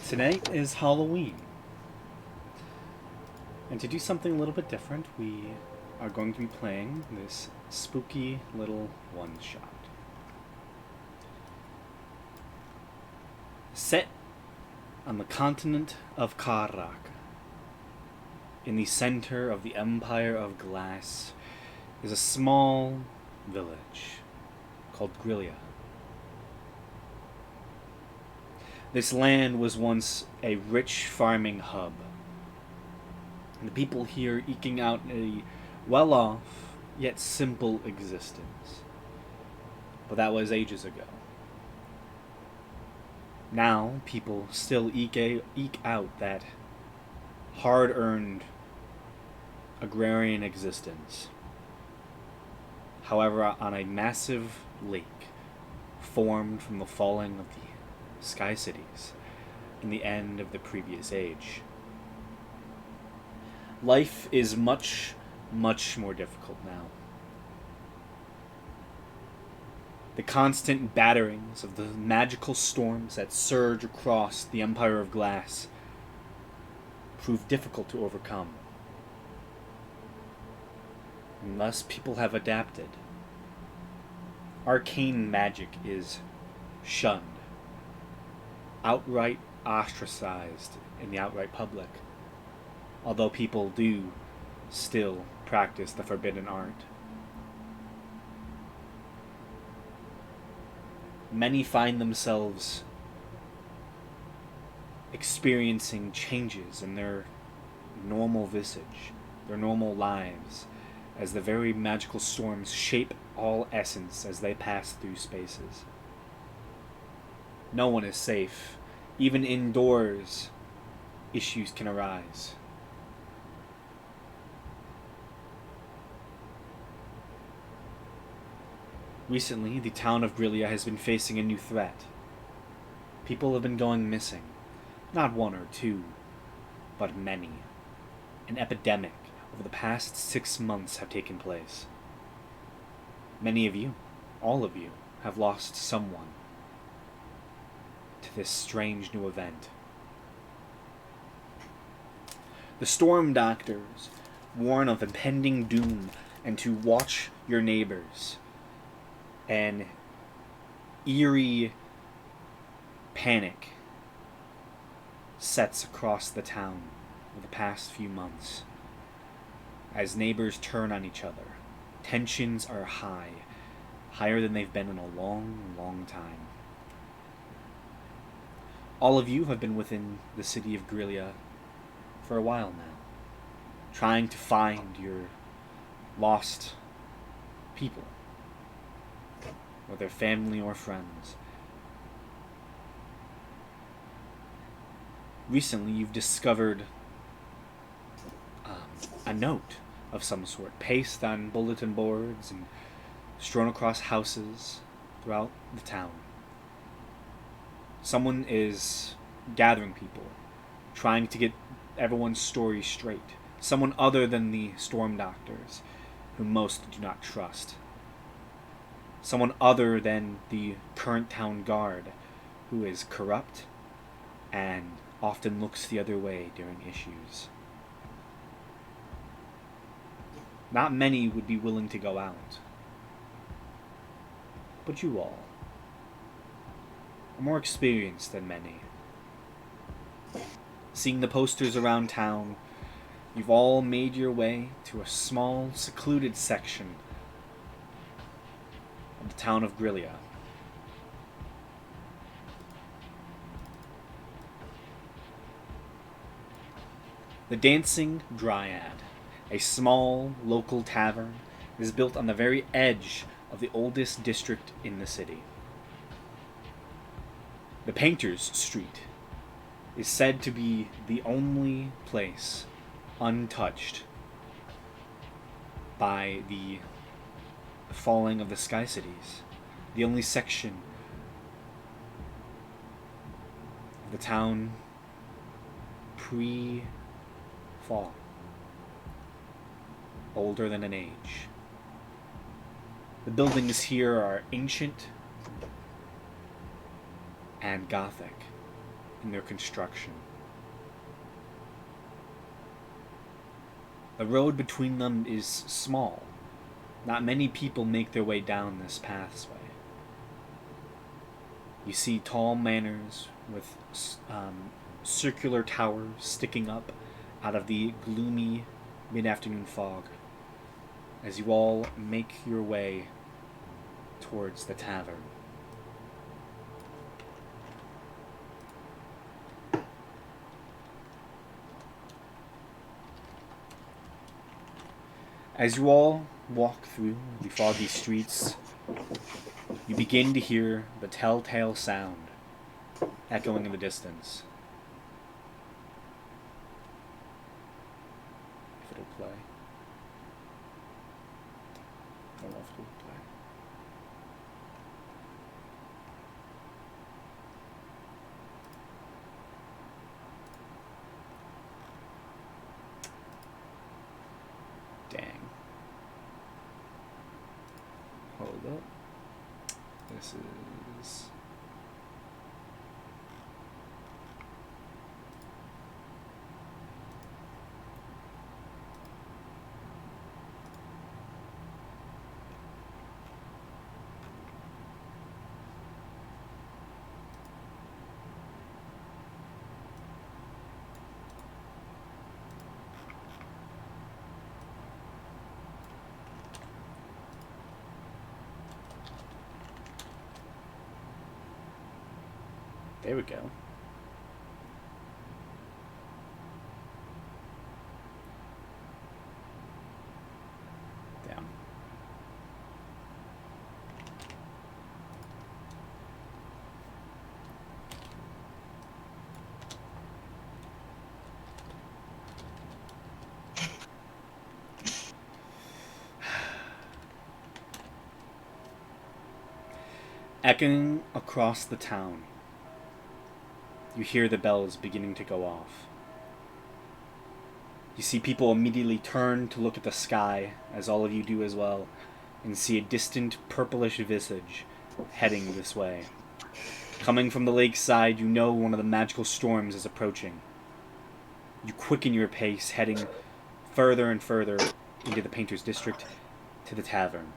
Tonight is Halloween. And to do something a little bit different, we are going to be playing this spooky little one-shot. Set on the continent of Karak, in the center of the Empire of Glass, is a small village called Grilia. This land was once a rich farming hub, and the people here eking out a well-off, yet simple existence. But that was ages ago. Now, people still eke out that hard-earned agrarian existence. However, on a massive lake formed from the falling of the sky cities in the end of the previous age. Life is much, much more difficult now. The constant batterings of the magical storms that surge across the Empire of Glass prove difficult to overcome. And thus people have adapted. Arcane magic is shunned, outright ostracized in the outright public, although people do still practice the forbidden art. Many find themselves experiencing changes in their normal visage, their normal lives, as the very magical storms shape all essence as they pass through spaces. No one is safe. Even indoors, issues can arise. Recently, the town of Grilia has been facing a new threat. People have been going missing. Not one or two, but many. An epidemic over the past 6 months have taken place. Many of you, all of you, have lost someone to this strange new event. The storm doctors warn of impending doom and to watch your neighbors. An eerie panic sets across the town over the past few months. As neighbors turn on each other, tensions are high, higher than they've been in a long, long time. All of you have been within the city of Grilia for a while now, trying to find your lost people, whether family or friends. Recently, you've discovered a note of some sort, pasted on bulletin boards and strewn across houses throughout the town. Someone is gathering people, trying to get everyone's story straight. Someone other than the storm doctors, whom most do not trust. Someone other than the current town guard, who is corrupt and often looks the other way during issues. Not many would be willing to go out. But you all are more experienced than many. Seeing the posters around town, you've all made your way to a small, secluded section of the town of Grilia. The Dancing Dryad, a small local tavern, is built on the very edge of the oldest district in the city. The Painter's Street is said to be the only place untouched by the falling of the sky cities, the only section of the town pre-fall, older than an age. The buildings here are ancient and Gothic in their construction. The road between them is small. Not many people make their way down this pathway. You see tall manors with circular towers sticking up out of the gloomy mid-afternoon fog as you all make your way towards the tavern. As you all walk through the foggy streets, you begin to hear the telltale sound echoing in the distance. If it'll play. I don't know if it'll play. Dang. Hold up. This is... There we go. Damn. Echoing across the town, you hear the bells beginning to go off. You see people immediately turn to look at the sky, as all of you do as well, and see a distant purplish visage heading this way. Coming from the lakeside, you know one of the magical storms is approaching. You quicken your pace, heading further and further into the Painter's District to the tavern.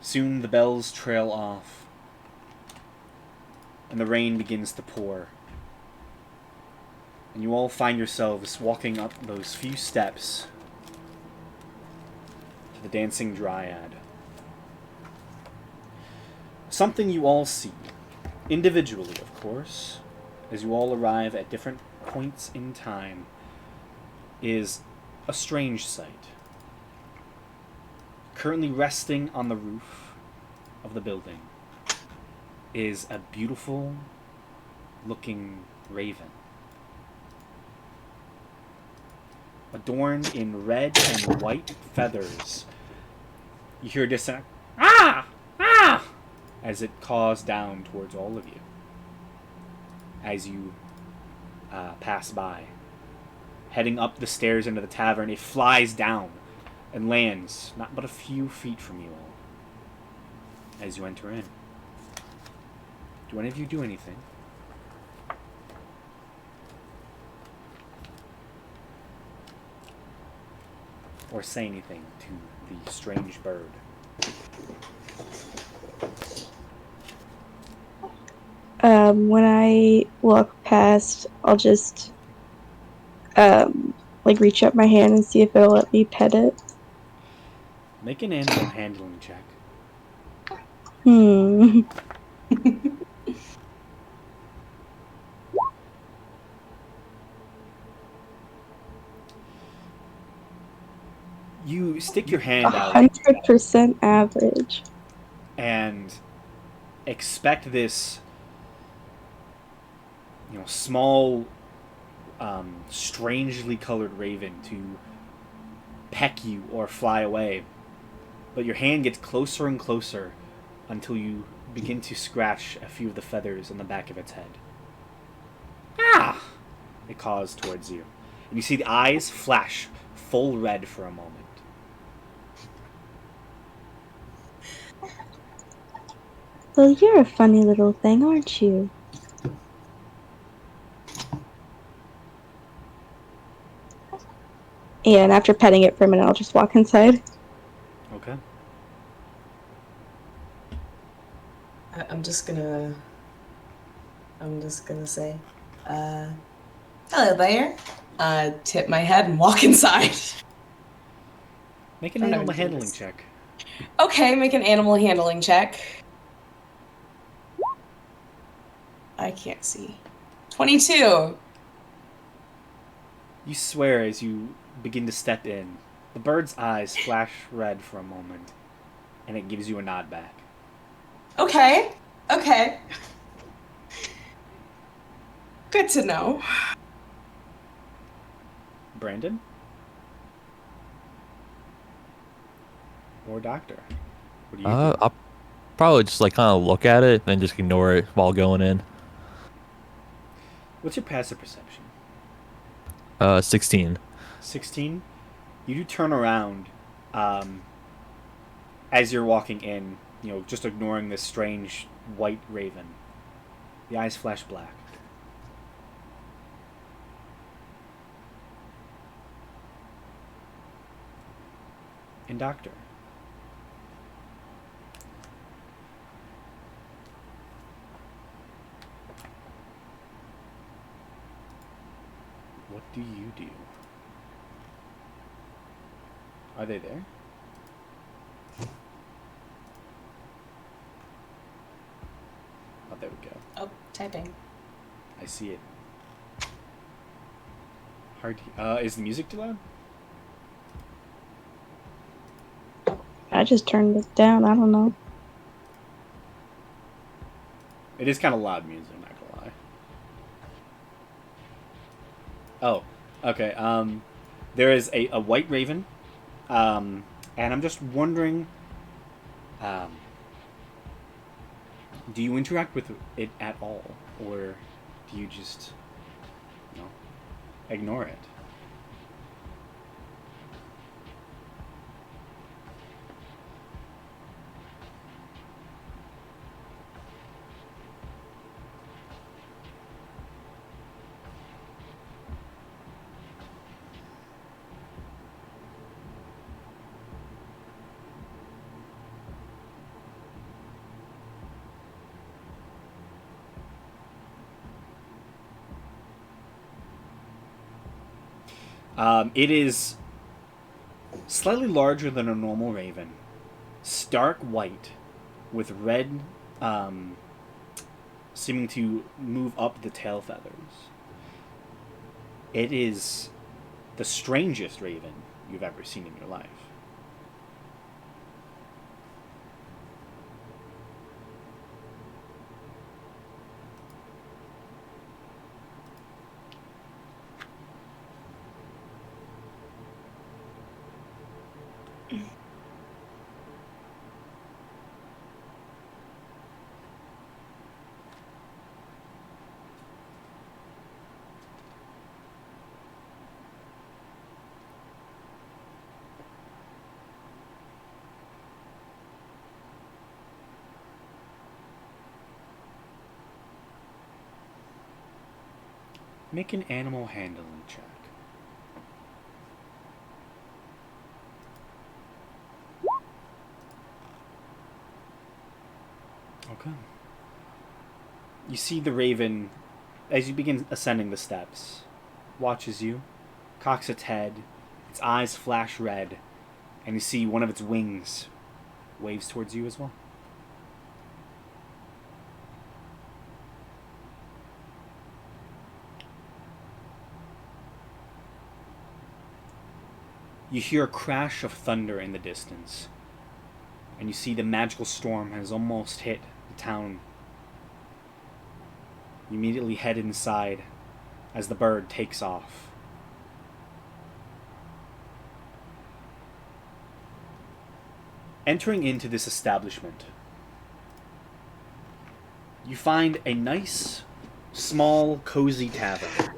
Soon the bells trail off, and the rain begins to pour. And you all find yourselves walking up those few steps to the Dancing Dryad. Something you all see, individually of course, as you all arrive at different points in time, is a strange sight. Currently resting on the roof of the building is a beautiful looking raven. Adorned in red and white feathers. You hear a distant "Ah! Ah!" as it caws down towards all of you as you pass by. Heading up the stairs into the tavern, it flies down and lands not but a few feet from you all as you enter in. Do any of you do anything? Or say anything to the strange bird? When I walk past, I'll just reach up my hand and see if it'll let me pet it. Make an animal handling check. You stick your hand out 100% average. and expect this, small, strangely colored raven to peck you or fly away. But your hand gets closer and closer until you begin to scratch a few of the feathers on the back of its head. Ah! It caws towards you. And you see the eyes flash full red for a moment. Well, you're a funny little thing, aren't you? And after petting it for a minute, I'll just walk inside. Okay. I'm just gonna say, hello there. Tip my head and walk inside. Make an Don't know animal anything handling else. check. Okay, make an animal handling check. I can't see. 22. You swear as you begin to step in. The bird's eyes flash red for a moment, and it gives you a nod back. Okay. Good to know. Brandon? Or Doctor? What do you do? I'll probably just like kind of look at it and just ignore it while going in. What's your passive perception? 16. 16? You do turn around as you're walking in, just ignoring this strange white raven. The eyes flash black. And Doctor? What do you do? Are they there? Oh, there we go. Oh, typing. I see it. Hard. Is the music too loud? I just turned it down. I don't know. It is kind of loud music, I'm not gonna lie. Oh, okay. There is a white raven, and I'm just wondering, do you interact with it at all, or do you just, ignore it? It is slightly larger than a normal raven, stark white, with red, seeming to move up the tail feathers. It is the strangest raven you've ever seen in your life. Make an animal handling check. Okay. You see the raven, as you begin ascending the steps, watches you, cocks its head, its eyes flash red, and you see one of its wings waves towards you as well. You hear a crash of thunder in the distance, and you see the magical storm has almost hit the town. You immediately head inside as the bird takes off. Entering into this establishment, you find a nice, small, cozy tavern.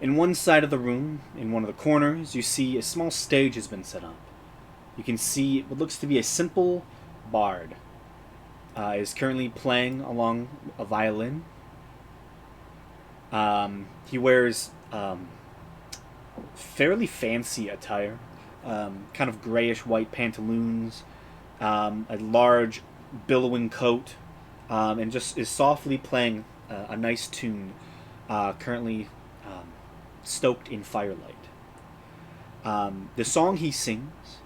In one side of the room, in one of the corners, you see a small stage has been set up. You can see what looks to be a simple bard is currently playing along a violin. He wears fairly fancy attire, kind of grayish white pantaloons, a large billowing coat, and just is softly playing a nice tune, currently stoked in firelight. The song he sings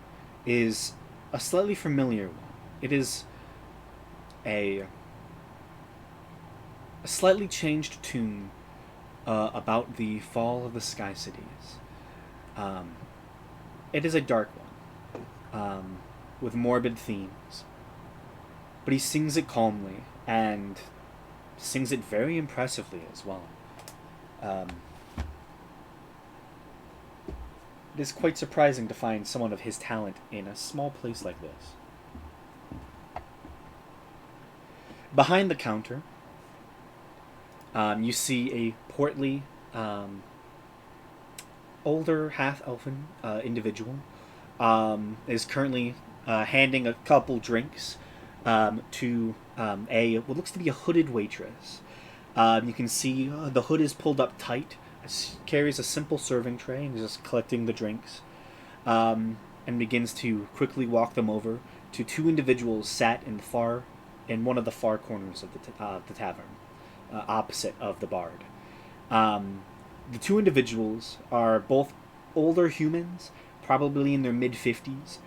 is a slightly familiar one. It is a slightly changed tune about the fall of the Sky Cities. It is a dark one, with morbid themes, but he sings it calmly and sings it very impressively as well. It is quite surprising to find someone of his talent in a small place like this. Behind the counter, you see a portly, older half-elfin individual is currently handing a couple drinks to what looks to be a hooded waitress. You can see the hood is pulled up tight. It carries a simple serving tray and is just collecting the drinks, and begins to quickly walk them over to two individuals sat in one of the far corners of the tavern, opposite of the bard. The two individuals are both older humans, probably in their mid-50s.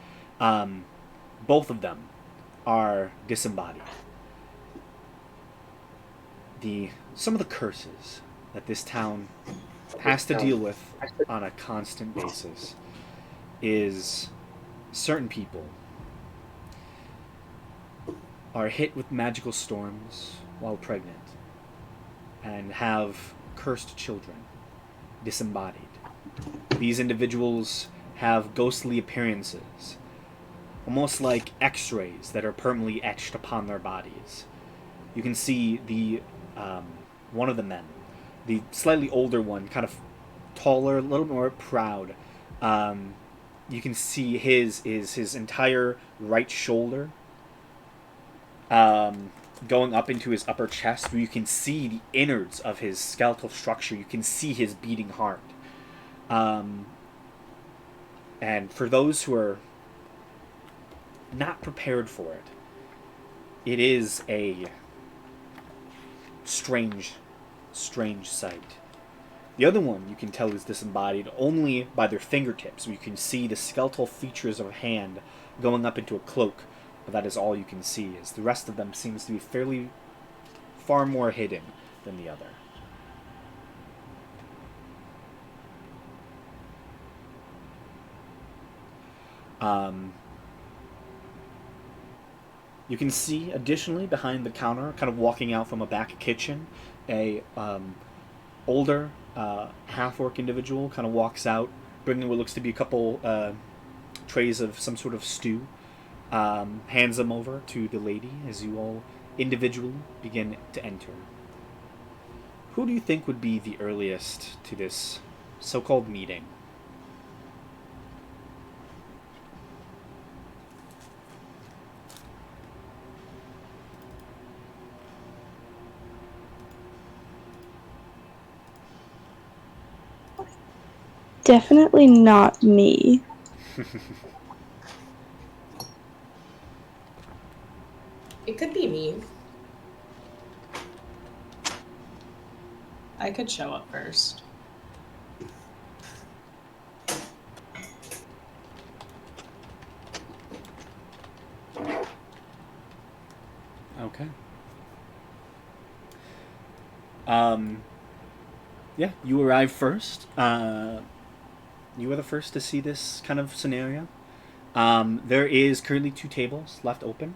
Both of them are disembodied. Some of the curses that this town has to deal with on a constant basis is certain people are hit with magical storms while pregnant and have cursed children, disembodied. These individuals have ghostly appearances, almost like x-rays that are permanently etched upon their bodies. You can see one of the men, the slightly older one, kind of taller, a little more proud. You can see his entire right shoulder going up into his upper chest, where you can see the innards of his skeletal structure. You can see his beating heart. And for those who are not prepared for it, it is a strange sight. The other one you can tell is disembodied only by their fingertips, where you can see the skeletal features of a hand going up into a cloak, but that is all you can see, as the rest of them seems to be far more hidden than the other. You can see, additionally, behind the counter, kind of walking out from a back kitchen, a older half-orc individual kind of walks out, bringing what looks to be a couple trays of some sort of stew, hands them over to the lady as you all individually begin to enter. Who do you think would be the earliest to this so-called meeting? Definitely not me. It could be me. I could show up first. Okay. Yeah, you arrive first. You are the first to see this kind of scenario. There is currently 2 tables left open.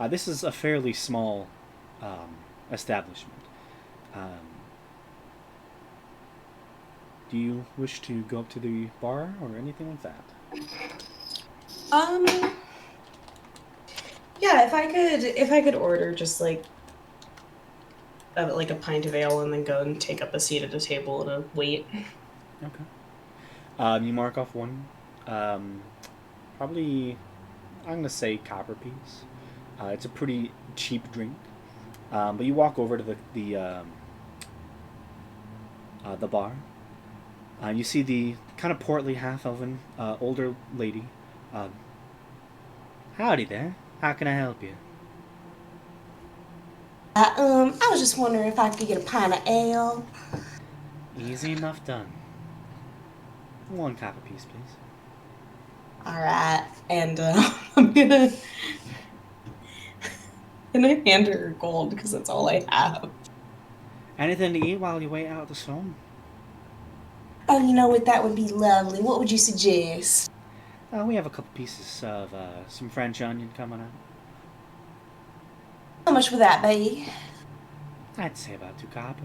This is a fairly small establishment. Do you wish to go up to the bar or anything like that? Yeah, if I could order just like a pint of ale and then go and take up a seat at a table and wait. Okay. You mark off one, probably, I'm gonna say copper piece. It's a pretty cheap drink. But you walk over to the bar. You see the kind of portly, half-elven, older lady. Howdy there. How can I help you? I was just wondering if I could get a pint of ale. Easy enough done. One copper piece, please. All right, and I'm gonna hand her gold because that's all I have. Anything to eat while you wait out the storm? Oh, you know what? That would be lovely. What would you suggest? We have a couple pieces of some French onion coming out. How much would that be? I'd say about 2 copper.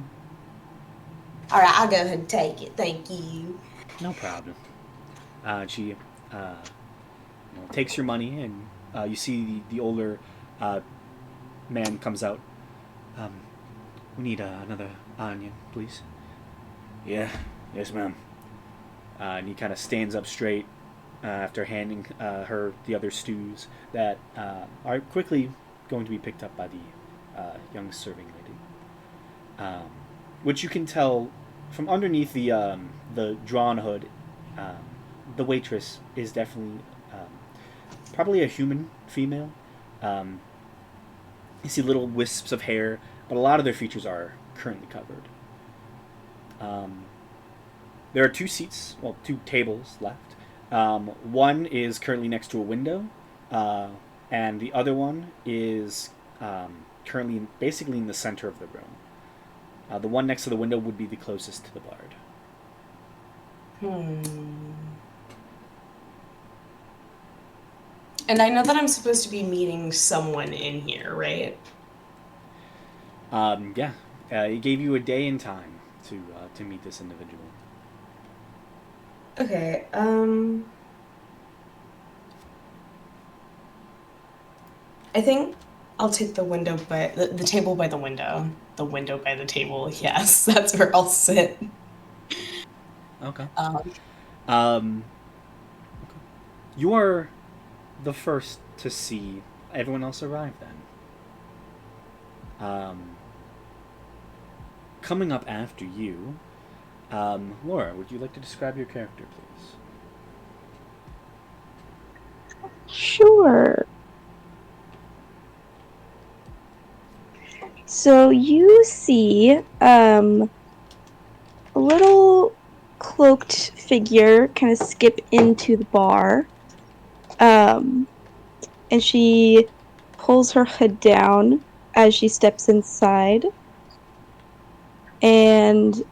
All right, I'll go ahead and take it. Thank you. No problem. She takes your money, and you see the older man comes out. We need another onion, please. Yeah, yes, ma'am. And he kind of stands up straight after handing her the other stews that are quickly going to be picked up by the young serving lady. Which you can tell from underneath the drawn hood. The waitress is definitely probably a human female. You see little wisps of hair, but a lot of their features are currently covered. There are 2 seats, well, 2 tables left. One is currently next to a window, and the other one is currently basically in the center of the room. The one next to the window would be the closest to the bard. And I know that I'm supposed to be meeting someone in here, right? Yeah. It gave you a day and time to meet this individual. Okay, I think I'll take the window by the table by the window. The window by the table, yes, that's where I'll sit. Okay. Okay. You are the first to see everyone else arrive then. Coming up after you, Laura, would you like to describe your character, please? Sure. So you see a little cloaked figure kind of skip into the bar. And she pulls her hood down as she steps inside. And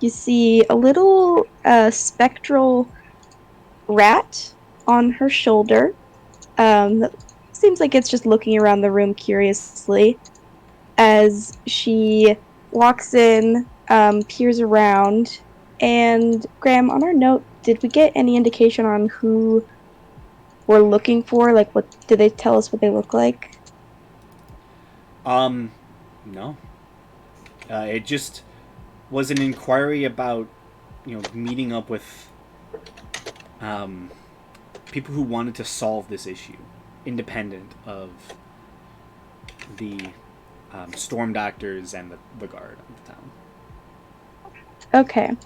you see a little spectral rat on her shoulder. That seems like it's just looking around the room curiously as she walks in, peers around. And Graham, on our note, did we get any indication on who we're looking for? Like, what did they tell us what they look like? No. It just was an inquiry about, meeting up with people who wanted to solve this issue, independent of the storm doctors and the guard of the town. Okay.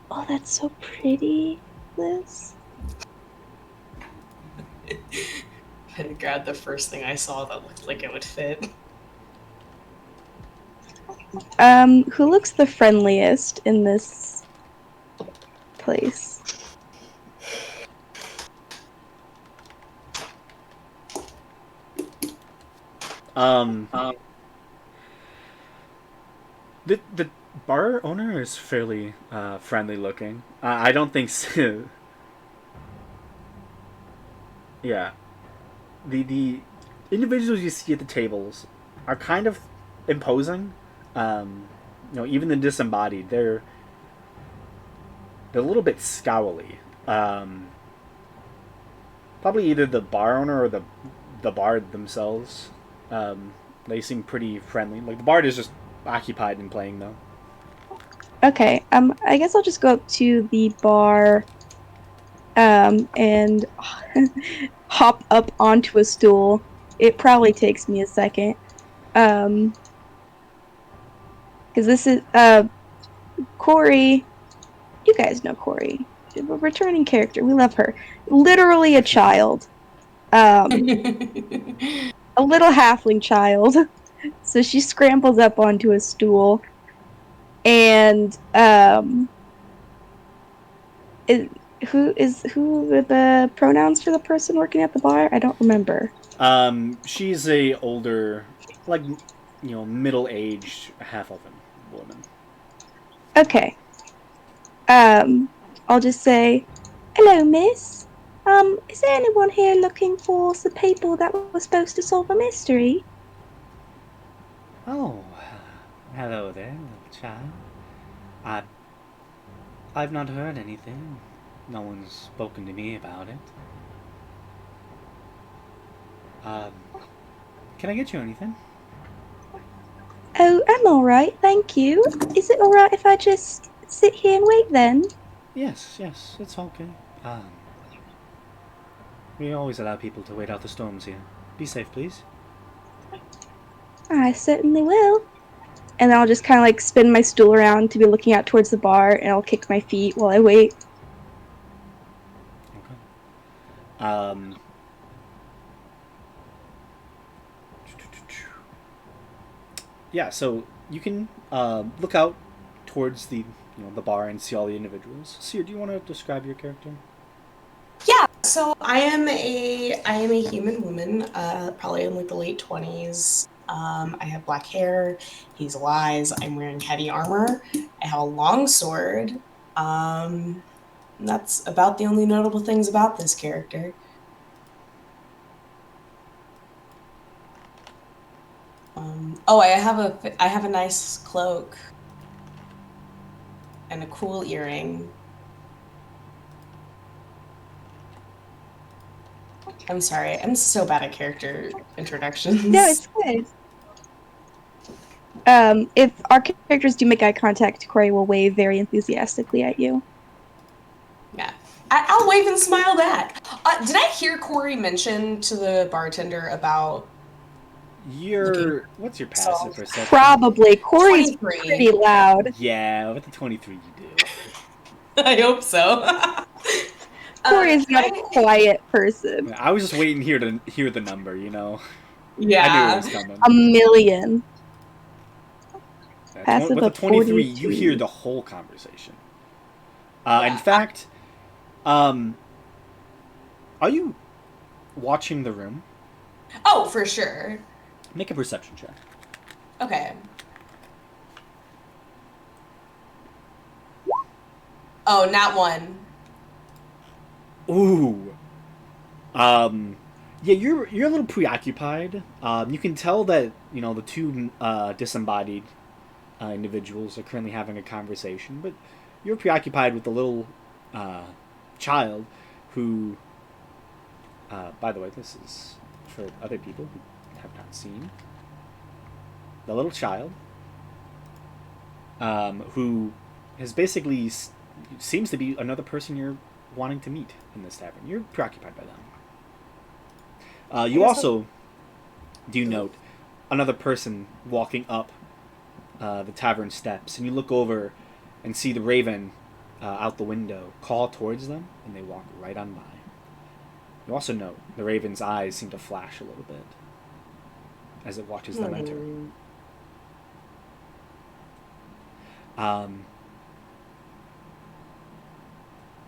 Oh, that's so pretty, Liz. I grabbed the first thing I saw that looked like it would fit. Who looks the friendliest in this place? The bar owner is fairly friendly looking. I don't think so. Yeah. The individuals you see at the tables are kind of imposing. Even the disembodied, they're a little bit scowly. Probably either the bar owner or the bard themselves. They seem pretty friendly. Like, the bard is just occupied in playing, though. Okay, I guess I'll just go up to the bar and hop up onto a stool. It probably takes me a second. Because this is Corey. You guys know Corey, a returning character. We love her. Literally a child, a little halfling child. So she scrambles up onto a stool, and who are the pronouns for the person working at the bar? I don't remember. She's a older, like, middle-aged half-elven woman. Okay. I'll just say, hello, miss. Is there anyone here looking for some people that were supposed to solve a mystery? Oh, hello there, little child. I, I've not heard anything. No one's spoken to me about it. Um, can I get you anything? Oh, I'm alright, thank you. Is it alright if I just sit here and wait then? Yes, it's okay. Um, we always allow people to wait out the storms here. Be safe, please. I certainly will. And then I'll just kind of like spin my stool around to be looking out towards the bar, and I'll kick my feet while I wait. Okay. Yeah, so you can look out towards the bar and see all the individuals. Seer, do you want to describe your character? Yeah, so I am a human woman, probably in like the late 20s. I have black hair, hazel eyes. I'm wearing heavy armor. I have a long sword. And that's about the only notable things about this character. Oh, I have a nice cloak and a cool earring. I'm sorry, I'm so bad at character introductions. No, it's good. If our characters do make eye contact, Corey will wave very enthusiastically at you. Yeah. I'll wave and smile back. Did I hear Corey mention to the bartender about looking What's your so passive perception? Probably. Corey's 23? pretty loud. Yeah, with the 23 you do. I hope so. Corey is Can not a I- quiet person. I was just waiting here to hear the number, I knew it Yeah. was coming. A million. Yeah, Passive with the of 23, you 42. hear the whole conversation. Yeah. In fact, are you watching the room? Oh, for sure. Make a perception check. Okay. Oh, not one. Ooh. Yeah, you're a little preoccupied. You can tell that the two disembodied individuals are currently having a conversation, but you're preoccupied with the little child who. By the way, this is for other people who have not seen. The little child, who has basically seems to be another person you're wanting to meet in this tavern. You're preoccupied by them. You also do note another person walking up the tavern steps, and you look over and see the raven out the window call towards them, and they walk right on by. You also note the raven's eyes seem to flash a little bit as it watches them enter.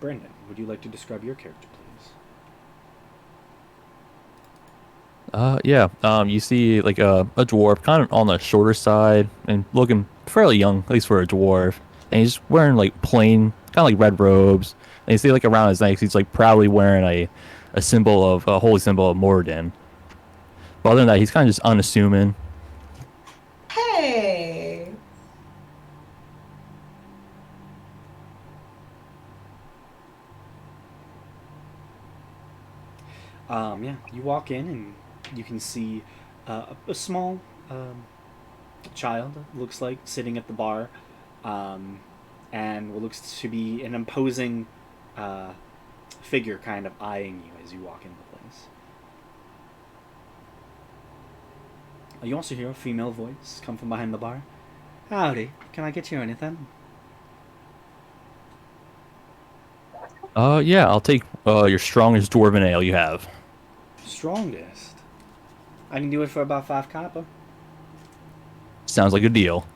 Brandon, would you like to describe your character, please? Yeah. You see like a dwarf, kind of on the shorter side and looking fairly young, at least for a dwarf. And he's wearing like plain, kind of like red robes. And you see like around his neck, he's like proudly wearing a symbol of a holy symbol of Morden. But other than that, he's kind of just unassuming. Hey. Yeah, you walk in and you can see a small child, looks like, sitting at the bar, and what looks to be an imposing figure kind of eyeing you as you walk into the place. You also hear a female voice come from behind the bar. Howdy, can I get you anything? Yeah, I'll take your strongest dwarven ale you have. Strongest? I can do it for about 5 copper. Sounds like a deal.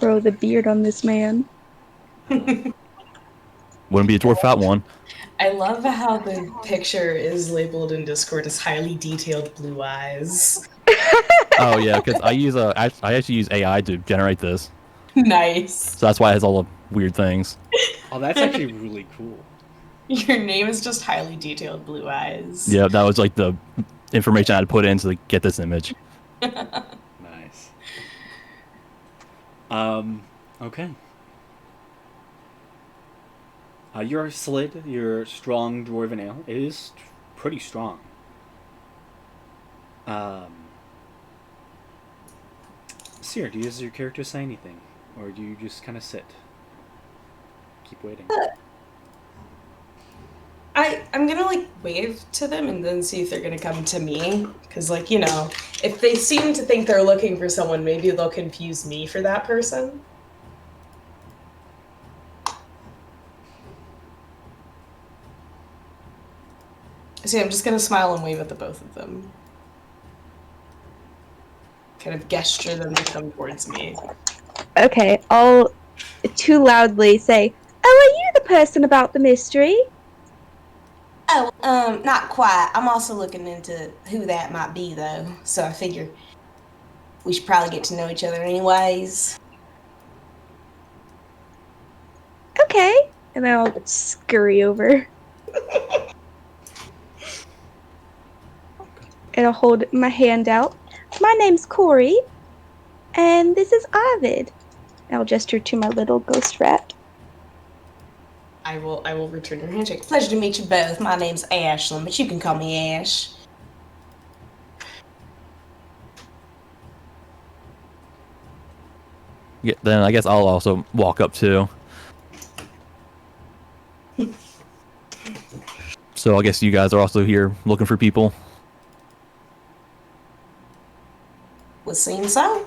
Bro, the beard on this man. Wouldn't be a dwarf without one. I love how the picture is labeled in Discord as highly detailed blue eyes. Oh yeah, because I actually use AI to generate this, Nice. so that's why it has all the weird things. Oh, that's actually really cool. Your name is just highly detailed blue eyes. Yeah, that was like the information I had to put in to get this image. Nice. Okay. Your slid, your strong dwarven ale, is pretty strong. Seer, does your character say anything? Or do you just kind of sit? Keep waiting. I'm gonna like wave to them and then see if they're gonna come to me. Cause like, you know, if they seem to think they're looking for someone, maybe they'll confuse me for that person. See, I'm just gonna smile and wave at the both of them. Kind of gesture them to come towards me. Okay, I'll too loudly say, "Oh, are you the person about the mystery?" Oh, not quite. I'm also looking into who that might be, though. So I figure we should probably get to know each other anyways. Okay. And then I'll scurry over. And I'll hold my hand out. My name's Corey, and this is Arvid. And I'll gesture to my little ghost rat. I will return your handshake. Pleasure to meet you both. My name's Ashlyn, but you can call me Ash. Yeah, then I guess I'll also walk up too. So I guess you guys are also here looking for people. Would seem so.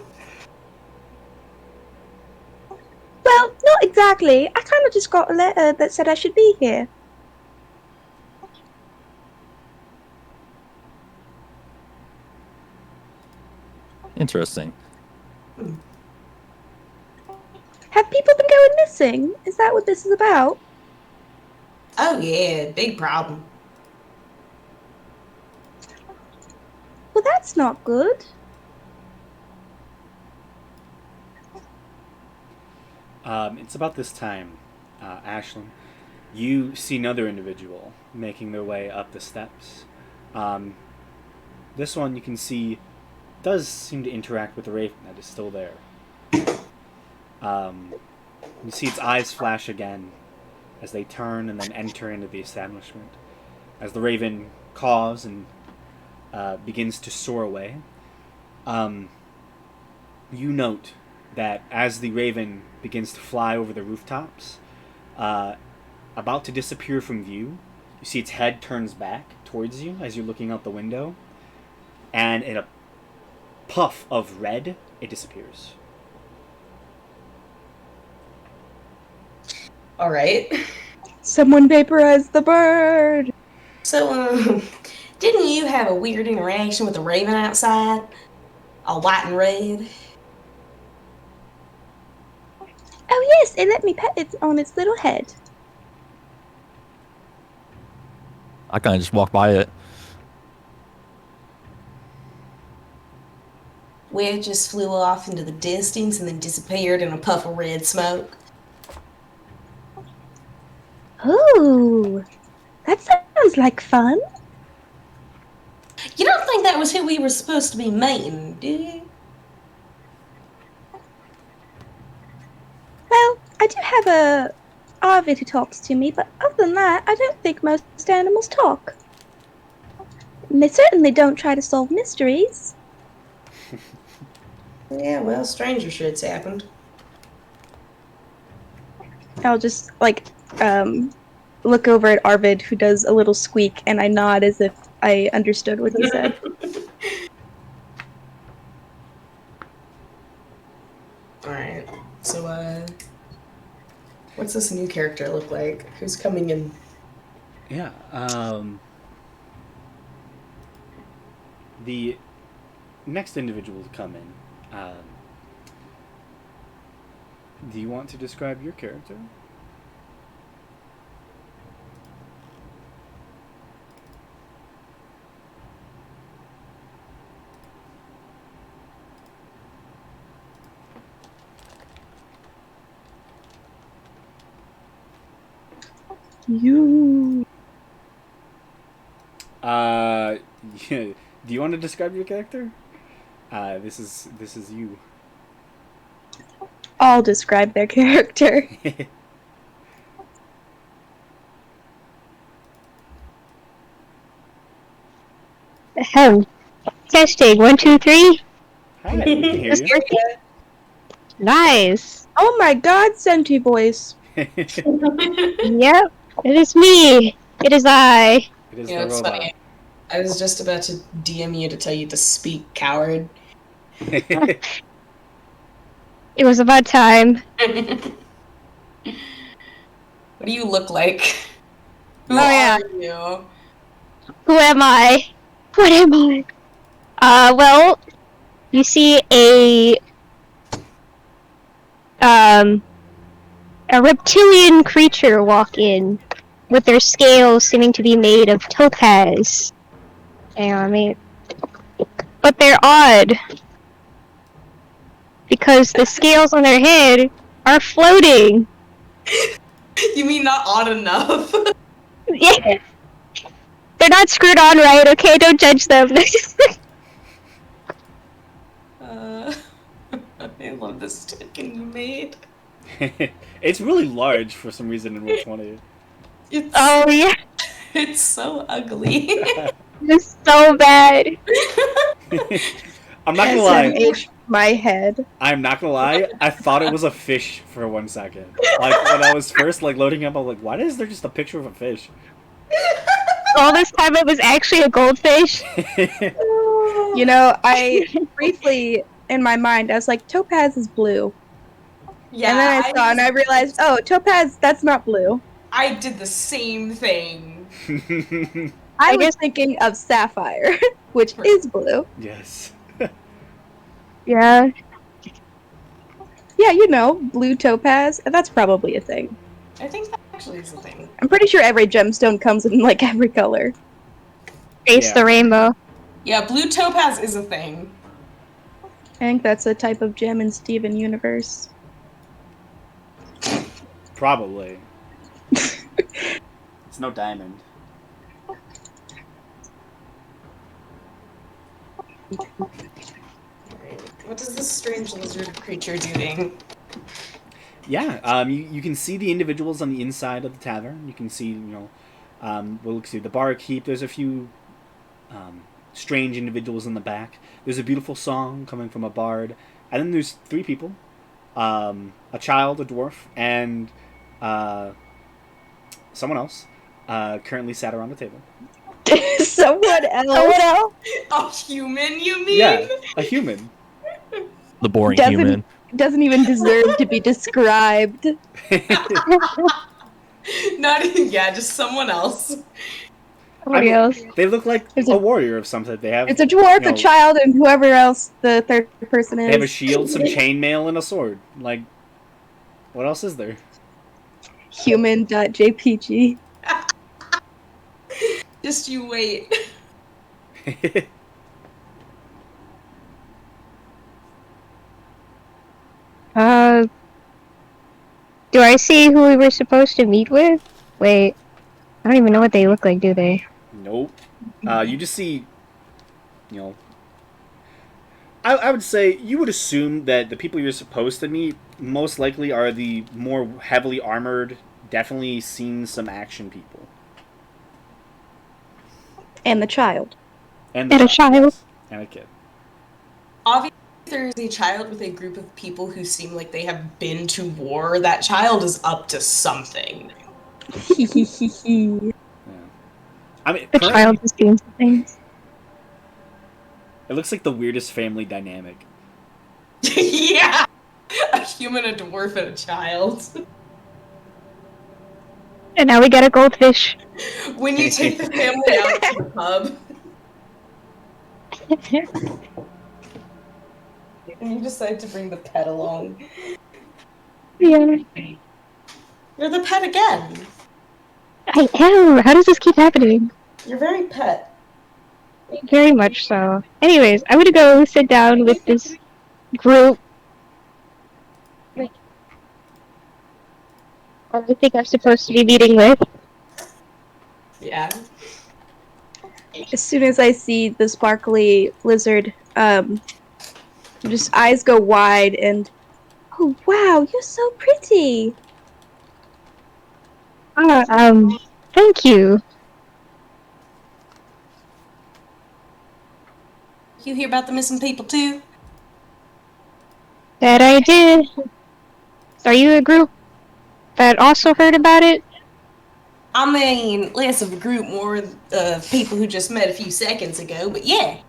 Well, not exactly. I kind of just got a letter that said I should be here. Interesting. Have people been going missing? Is that what this is about? Oh yeah, big problem. Well, that's not good. It's about this time, Ashlyn. You see another individual making their way up the steps. This one you can see does seem to interact with the raven that is still there. You see its eyes flash again as they turn and then enter into the establishment. As the raven caws and begins to soar away, you note that as the raven begins to fly over the rooftops, about to disappear from view, you see its head turns back towards you as you're looking out the window, and in a puff of red, it disappears. All right. Someone vaporized the bird. So, didn't you have a weird interaction with the raven outside? All white and red? Oh yes, it let me pet it on its little head. I kind of just walked by it. Where it just flew off into the distance and then disappeared in a puff of red smoke. Ooh, that sounds like fun. You don't think that was who we were supposed to be meeting, do you? Well, I do have a Arvid who talks to me, but other than that, I don't think most animals talk. And they certainly don't try to solve mysteries. Yeah, well, stranger shit's happened. I'll just, look over at Arvid, who does a little squeak, and I nod as if I understood what he said. Alright, so, what's this new character look like? Who's coming in? Yeah. The next individual to come in. Do you want to describe your character? You. Yeah. Do you want to describe your character? This is you. I'll describe their character. Ahem. Testing. 1, 2, 3. Hi, we can hear you. Nice. Oh my god, Senti voice. Yep. It is me. It is I. It is You know, the it's robot. funny. I was just about to DM you to tell you to speak, coward. It was about time. What do you look like? Who yeah. are you? Who am I? What am I? Well, you see a reptilian creature walk in with their scales seeming to be made of topaz. But they're odd because the scales on their head are floating. You mean not odd enough? Yeah. They're not screwed on right, okay? Don't judge them. I love this token you made. It's really large for some reason in Roll20. It's, Oh, yeah. it's so ugly. It's so bad. I'm not gonna lie. SMH my head. I'm not gonna lie. I thought it was a fish for 1 second. Like when I was first loading up, I was like, "Why is there just a picture of a fish?" All this time it was actually a goldfish. You know, I briefly, in my mind, I was like, topaz is blue. Yeah, And then I saw and I realized, oh, topaz, that's not blue. I did the same thing. I was thinking of sapphire, which is blue. Yes. Yeah. Yeah, you know, blue topaz. That's probably a thing. I think that actually is a thing. I'm pretty sure every gemstone comes in like every color. Face Yeah. the rainbow. Yeah, blue topaz is a thing. I think that's a type of gem in Steven Universe. Probably. It's no diamond. What is this strange lizard creature doing? Yeah, you can see the individuals on the inside of the tavern. You can see, we'll see the barkeep. There's a few strange individuals in the back. There's a beautiful song coming from a bard. And then there's 3 people. A child, a dwarf, and someone else currently sat around the table. Someone else. A human, you mean? Yeah, a human. The boring Doesn't- human. Doesn't even deserve to be described. Not even, yeah, just someone else. Somebody else. They look like It's a a- warrior of some type. They have It's a dwarf, you know, a child, and whoever else the third person is. They have a shield, some chainmail, and a sword. Like, what else is there? Human.jpg. Just you wait. Do I see who we were supposed to meet with? Wait. I don't even know what they look like, do they? Nope. You just see, I would say you would assume that the people you're supposed to meet most likely are the more heavily armored, definitely seen some action people. And the child. And a child. And a kid. Obviously, if there is a child with a group of people who seem like they have been to war, that child is up to something. Yeah. I mean, The currently, child is doing some things. it looks like the weirdest family dynamic. Yeah, a human, a dwarf, and a child. And now we got a goldfish. When you take the family out to the pub, and you decide to bring the pet along, Yeah. you're the pet again. I am. How does this keep happening? You're very pet. Very much so. Anyways, I'm gonna go sit down with this group. I think I'm supposed to be meeting with. Yeah. As soon as I see the sparkly lizard, just eyes go wide and, oh wow, you're so pretty. Thank you. You hear about the missing people too? That I did. Are you a group that also heard about it? I mean, less of a group, more of people who just met a few seconds ago, but yeah.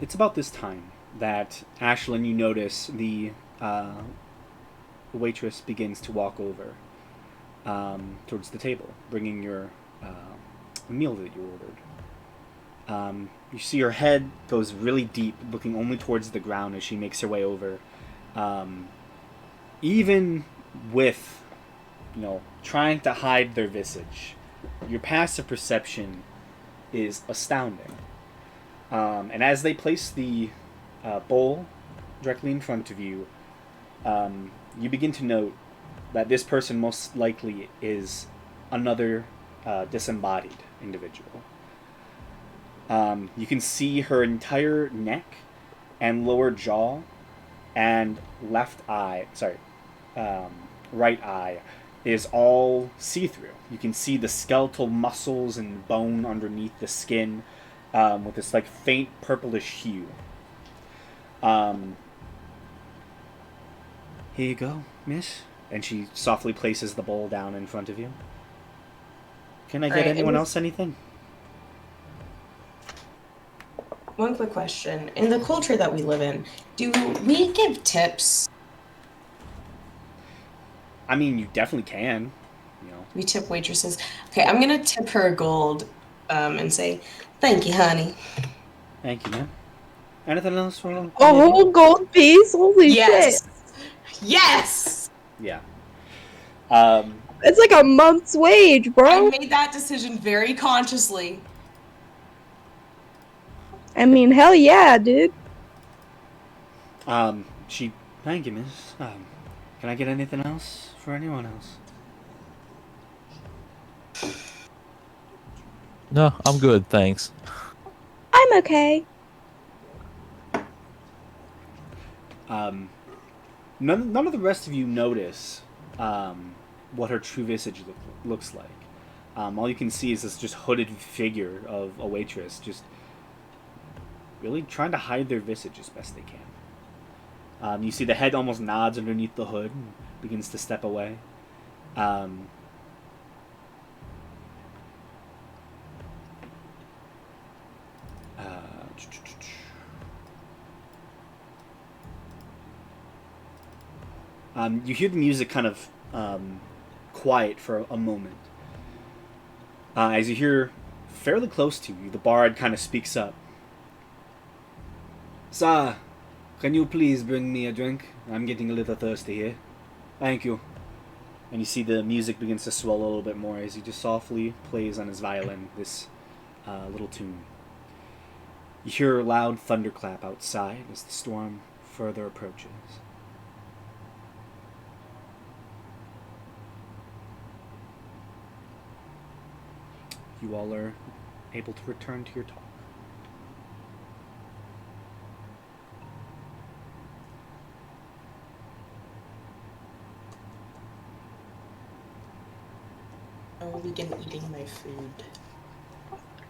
It's about this time that Ashlyn, you notice the waitress begins to walk over towards the table, bringing your meal that you ordered. You see her head goes really deep, looking only towards the ground as she makes her way over. Even with, trying to hide their visage, your passive perception is astounding. And as they place the bowl directly in front of you, you begin to note that this person most likely is another disembodied individual. You can see her entire neck and lower jaw and right eye is all see-through. You can see the skeletal muscles and bone underneath the skin with this like faint purplish hue. Here you go, miss. And she softly places the bowl down in front of you. Can I get anyone else anything? One quick question. In the culture that we live in, do we give tips? I mean, you definitely can. We tip waitresses. Okay, I'm gonna tip her gold and say, thank you, honey. Thank you, man. Anything else for A whole gold piece? Holy Yes. shit. Yes! Yeah. It's like a month's wage, I bro. made that decision very consciously. I mean, hell yeah, dude. Thank you, miss. Can I get anything else for anyone else? No, I'm good, thanks. I'm okay. None of the rest of you notice what her true visage looks like. All you can see is this just hooded figure of a waitress just really trying to hide their visage as best they can. You see the head almost nods underneath the hood and begins to step away. You hear the music kind of quiet for a moment. As you hear fairly close to you, the bard kind of speaks up. Sir, can you please bring me a drink? I'm getting a little thirsty here. Thank you. And you see the music begins to swell a little bit more as he just softly plays on his violin this little tune. You hear a loud thunderclap outside as the storm further approaches. You all are able to return to your talk. I will begin eating my food.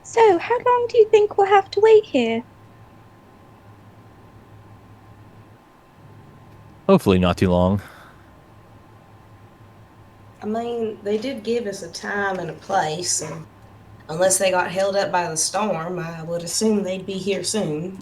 So, how long do you think we'll have to wait here? Hopefully not too long. I mean, they did give us a time and a place, and unless they got held up by the storm, I would assume they'd be here soon.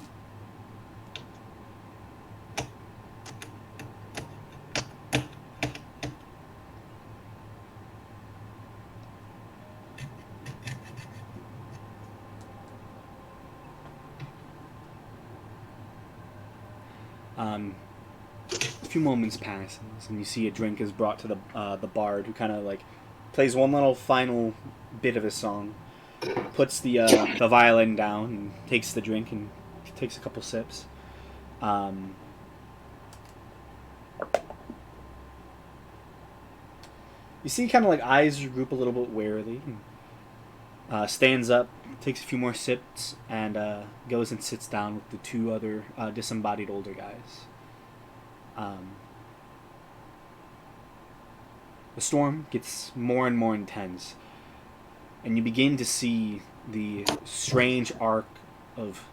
A few moments passes, and you see a drink is brought to the bard, who kind of like plays one little final bit of his song, puts the violin down, and takes the drink and takes a couple sips. Um, you see, kind of like eyes group a little bit warily. And, stands up, takes a few more sips, and goes and sits down with the two other disembodied older guys. The storm gets more and more intense, and you begin to see the strange arc of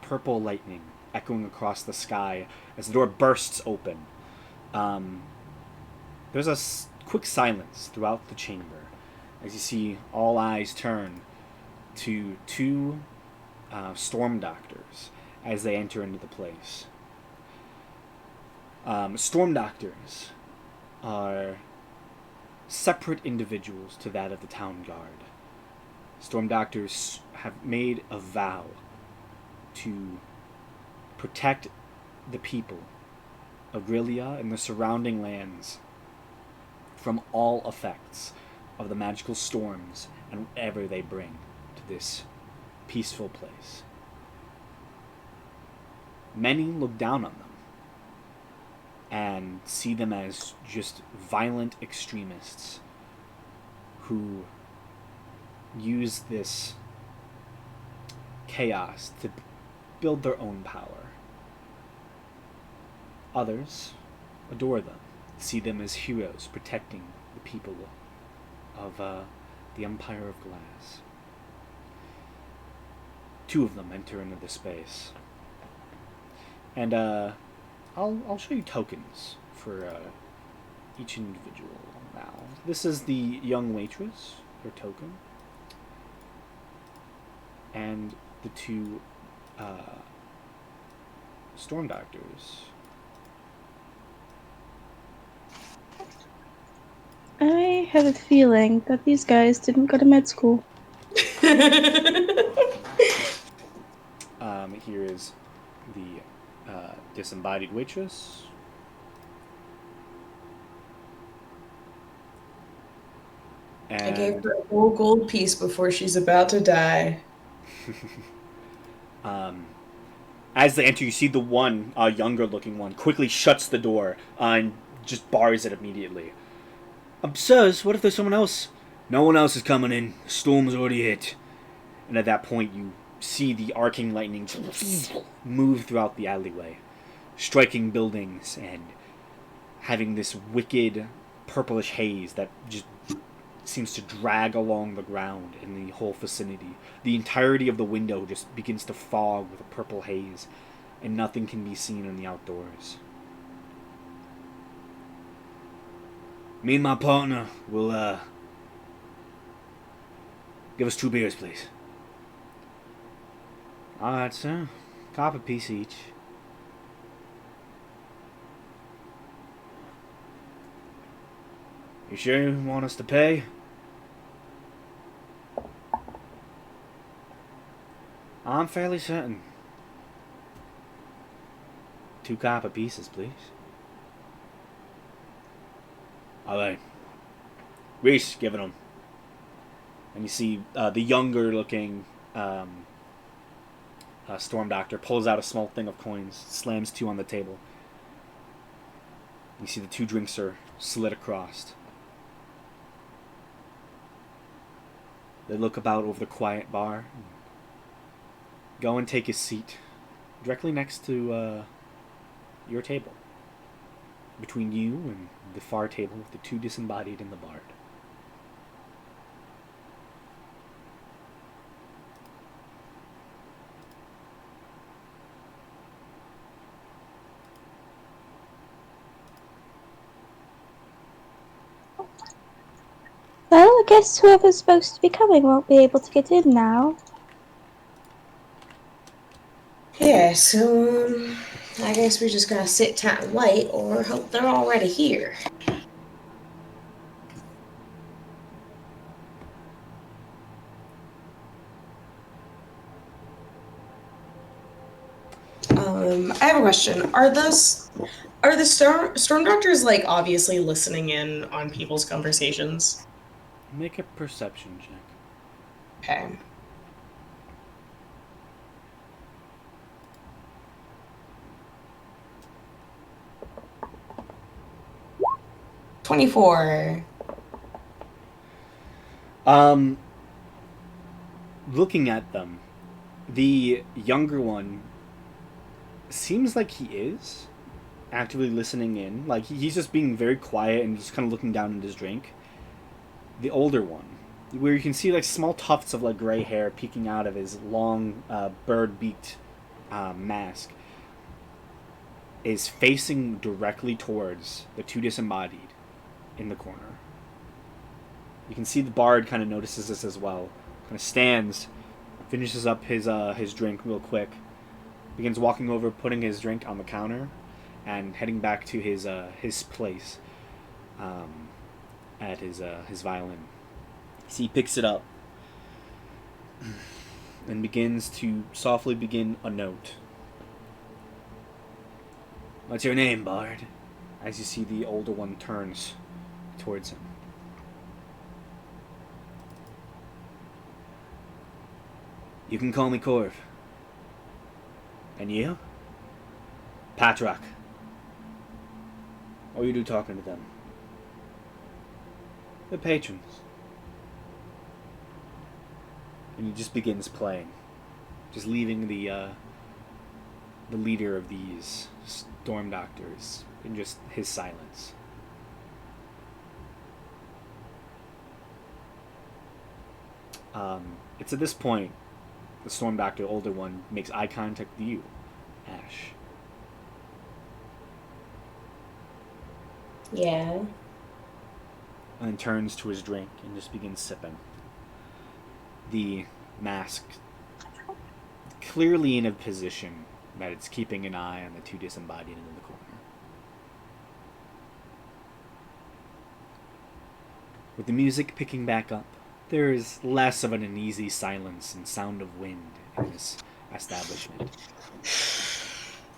purple lightning echoing across the sky as the door bursts open. There's a quick silence throughout the chamber as you see all eyes turn to two storm doctors as they enter into the place. Storm doctors are separate individuals to that of the town guard. Storm doctors have made a vow to protect the people of Rilia and the surrounding lands from all effects of the magical storms and whatever they bring to this peaceful place. Many look down on them and see them as just violent extremists who use this chaos to build their own power. Others adore them, see them as heroes protecting the people of the Empire of Glass. Two of them enter into the space. And I'll show you tokens for each individual now. This is the young waitress, her token. And the two storm doctors. I have a feeling that these guys didn't go to med school. Here is the disembodied waitress. I gave her a whole gold piece before she's about to die. As they enter, you see the one younger-looking one quickly shuts the door and just bars it immediately. Sirs, what if there's someone else? No one else is coming in. The storm's already hit. And at that point, you see the arcing lightning move throughout the alleyway, striking buildings and having this wicked purplish haze that just seems to drag along the ground in the whole vicinity. The entirety of the window just begins to fog with a purple haze, and nothing can be seen in the outdoors. Me and my partner will, give us 2 beers, please. Alright, sir. Cop a piece each. You sure you want us to pay? I'm fairly certain. 2 copper pieces, please. Alright. Reese, give it him. And you see the younger looking Storm Doctor pulls out a small thing of coins, slams 2 on the table. You see the 2 drinks are slid across. They look about over the quiet bar. Go and take a seat directly next to your table. Between you and the far table with the 2 disembodied in the bard. guess whoever's supposed to be coming won't be able to get in now. Yeah, so I guess we're just gonna sit tight and wait, or hope they're already here. I have a question. Are the storm doctors like obviously listening in on people's conversations? Make a perception check. Okay. $24. Looking at them, the younger one seems like he is actively listening in. Like, he's just being very quiet and just kind of looking down at his drink. The older one, where you can see like small tufts of like gray hair peeking out of his long bird-beaked mask, is facing directly towards the two disembodied in the corner. You can see the bard kind of notices this as well. Kind of stands, finishes up his drink real quick, begins walking over, putting his drink on the counter, and heading back to his place at his violin. So he picks it up and begins to softly begin a note. "What's your name, bard?" As you see the older one turns towards him. "You can call me Corv." "And you?" "Patrak." "What are you do talking to them?" "The patrons." And he just begins playing, just leaving the leader of these storm doctors in just his silence. It's at this point the storm doctor, older one, makes eye contact with you, Ash. Yeah. And then turns to his drink and just begins sipping. The mask clearly in a position that it's keeping an eye on the two disembodied in the corner. With the music picking back up, there is less of an uneasy silence and sound of wind in this establishment.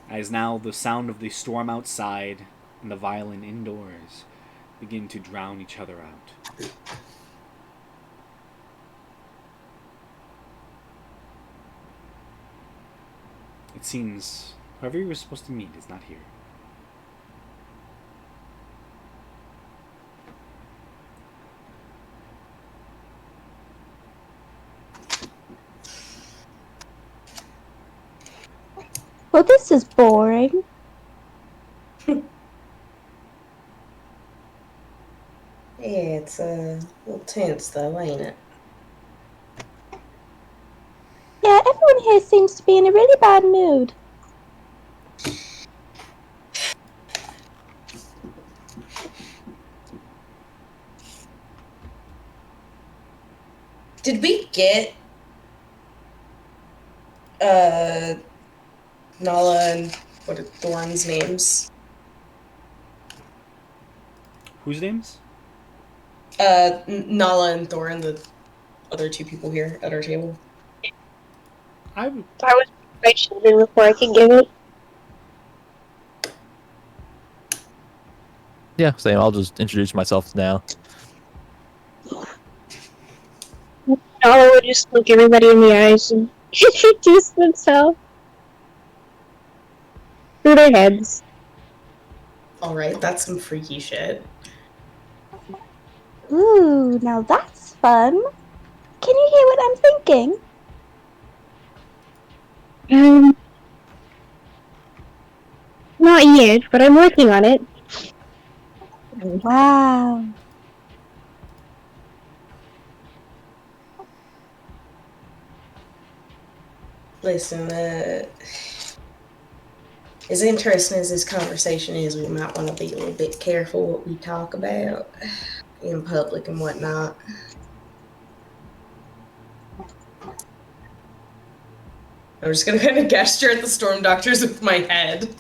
As now the sound of the storm outside and the violin indoors begin to drown each other out. It seems whoever you were supposed to meet is not here. Well, this is boring. Yeah, it's a little tense though, ain't it? Yeah, everyone here seems to be in a really bad mood. Did we get Nala and what are Thorn's names? Whose names? Nala and Thorn, the other two people here at our table. I would. I was quite children before I could give it. Yeah, same. I'll just introduce myself now. Nala would just look everybody in the eyes and introduce themselves through their heads. Alright, that's some freaky shit. Ooh, now that's fun. Can you hear what I'm thinking? Not yet, but I'm working on it. Wow. Listen, as interesting as this conversation is, we might want to be a little bit careful what we talk about in public and whatnot. I'm just gonna kind of gesture at the storm doctors with my head.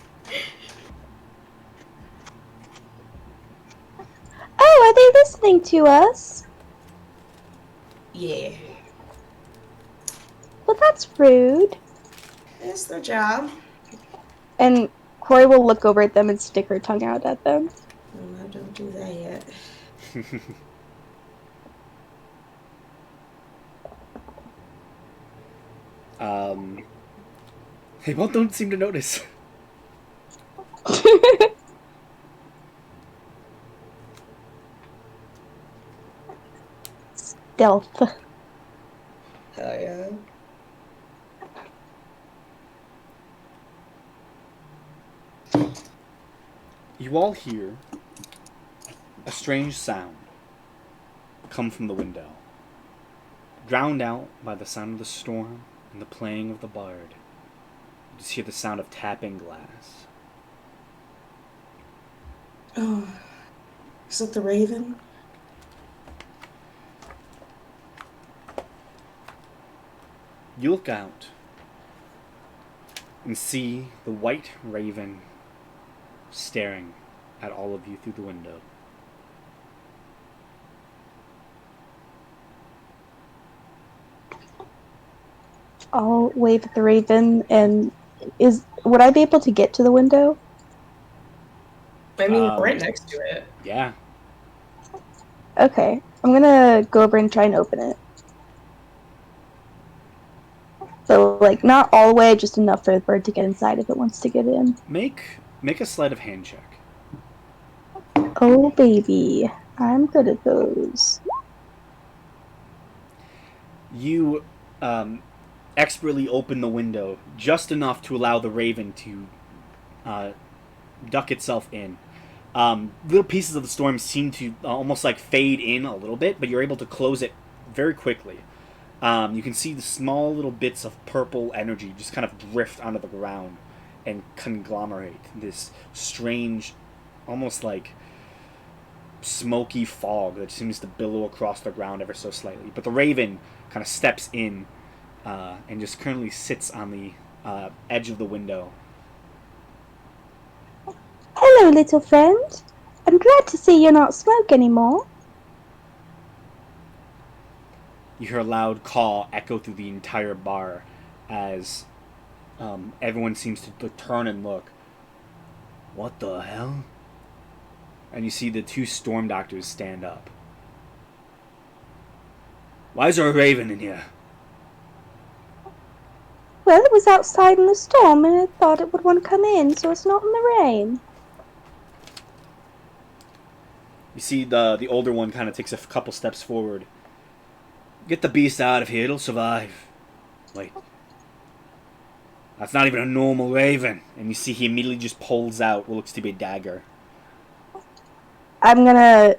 Oh, are they listening to us? Yeah. Well, that's rude. It's their job. And Corey will look over at them and stick her tongue out at them. Oh, no, don't do that yet. They both don't seem to notice. Stealth. Hell yeah. You all hear a strange sound come from the window, drowned out by the sound of the storm and the playing of the bard. You just hear the sound of tapping glass. Oh. Is it the raven? You look out and see the white raven staring at all of you through the window. I'll wave at the raven, and would I be able to get to the window? I mean, we're right next to it. Yeah. Okay, I'm gonna go over and try and open it. So, like, not all the way, just enough for the bird to get inside if it wants to get in. Make a sleight of hand check. Oh, baby. I'm good at those. You expertly open the window just enough to allow the raven to duck itself in. Little pieces of the storm seem to almost like fade in a little bit, but you're able to close it very quickly. You can see the small little bits of purple energy just kind of drift onto the ground and conglomerate this strange, almost like smoky fog that seems to billow across the ground ever so slightly. But the raven kind of steps in and just currently sits on the edge of the window. Hello, little friend. I'm glad to see you're not smoke anymore. You hear a loud call echo through the entire bar as everyone seems to turn and look. What the hell? And you see the two storm doctors stand up. Why is there a raven in here? Well, it was outside in the storm, and I thought it would want to come in, so it's not in the rain. You see the older one kind of takes a couple steps forward. Get the beast out of here, it'll survive. Wait. That's not even a normal raven. And you see he immediately just pulls out what looks to be a dagger. I'm gonna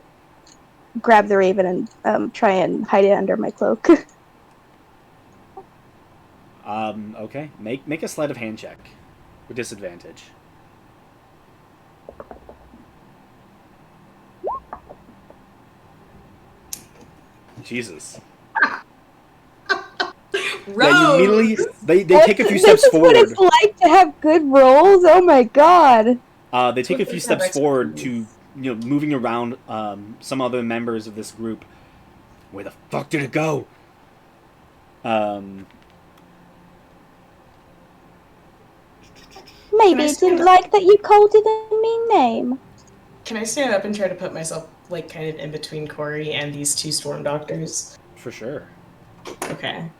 grab the raven and try and hide it under my cloak. Okay. Make a sleight of hand check. With disadvantage. Jesus. Yeah, you immediately they take a few steps forward. This is what it's like to have good rolls? Oh my god. They take a few steps forward to, moving around some other members of this group. Where the fuck did it go? Maybe it didn't like that you called it a mean name. Can I stand up and try to put myself, like, kind of in between Corey and these two storm doctors? For sure. Okay.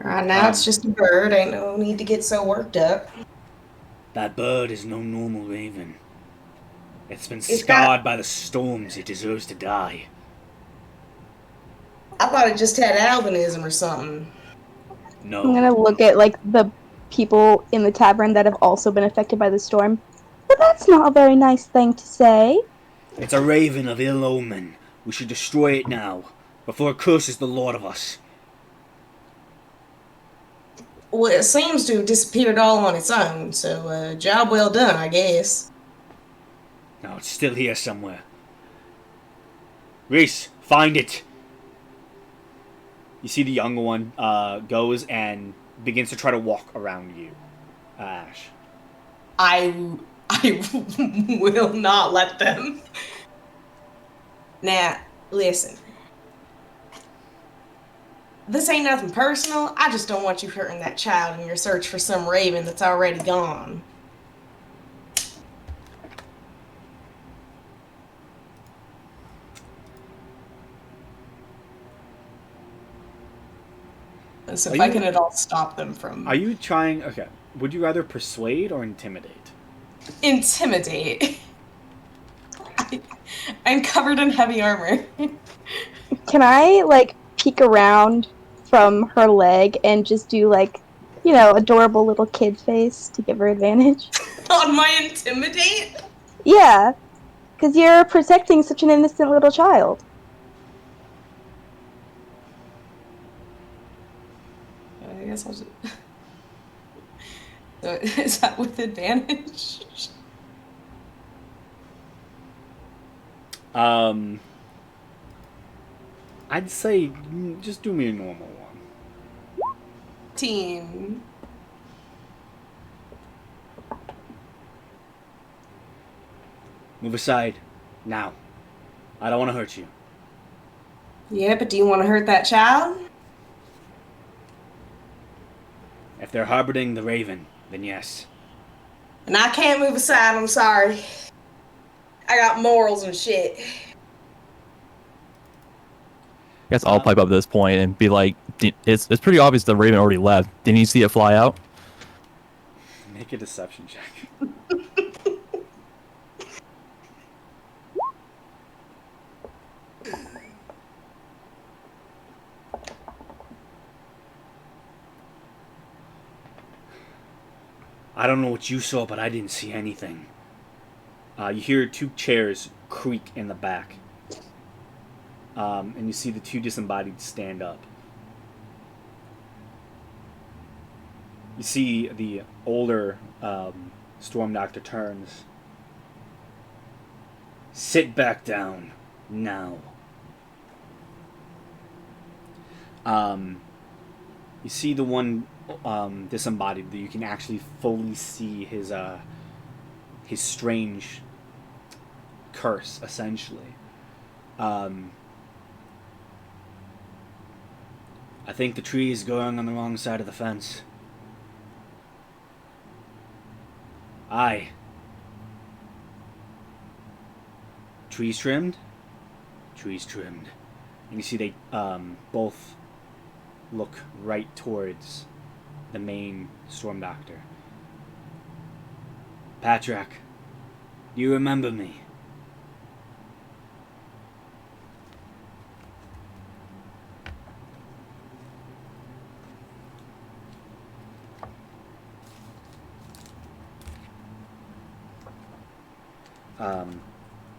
Alright, now it's just a bird. Ain't no need to get so worked up. That bird is no normal raven. It's been scarred by the storms. It deserves to die. I thought it just had albinism or something. No. I'm gonna look at, like, the people in the tavern that have also been affected by the storm. But that's not a very nice thing to say. It's a raven of ill omen. We should destroy it now, before it curses the Lord of us. Well, it seems to have disappeared all on its own, so job well done, I guess. No, it's still here somewhere. Reese, find it! You see the younger one goes and begins to try to walk around you, Ash. I will not let them. Now, listen. This ain't nothing personal. I just don't want you hurting that child in your search for some raven that's already gone. So if I can at all stop them from... Are you trying... Okay. Would you rather persuade or intimidate? Intimidate. I'm covered in heavy armor. Can I, like, peek around from her leg and just do, like, you know, adorable little kid face to give her advantage? On my intimidate? Yeah, because you're protecting such an innocent little child. I guess I'll just... So, is that with advantage? I'd say just do me a normal one. Team. Move aside. Now. I don't want to hurt you. Yeah, but do you want to hurt that child? If they're harboring the raven, then yes. And I can't move aside, I'm sorry. I got morals and shit. I guess I'll pipe up at this point and be like, it's pretty obvious the raven already left. Didn't you see it fly out? Make a deception check. I don't know what you saw, but I didn't see anything. You hear two chairs creak in the back. And you see the two disembodied stand up. You see the older Storm Doctor turns. Sit back down, now. You see the one disembodied that you can actually fully see his strange curse, essentially. I think the tree is going on the wrong side of the fence. Aye. Trees trimmed? Trees trimmed. And you see they both look right towards the main Storm Doctor. Patrak, do you remember me?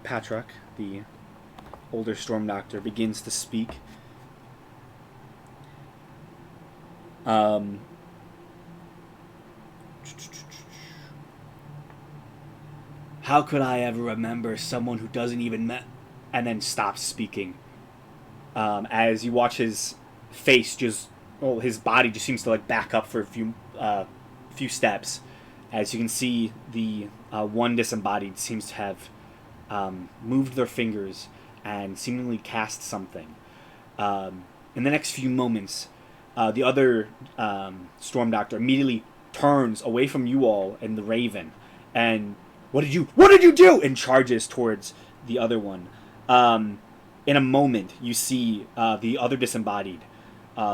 Patrak, the older Storm Doctor, begins to speak. How could I ever remember someone who doesn't even met, and then stops speaking? As you watch his face his body just seems to like back up for a few steps. As you can see, the one disembodied seems to have moved their fingers and seemingly cast something. In the next few moments, the other Storm Doctor immediately turns away from you all and the Raven, and what did you do? And charges towards the other one. In a moment, you see the other disembodied,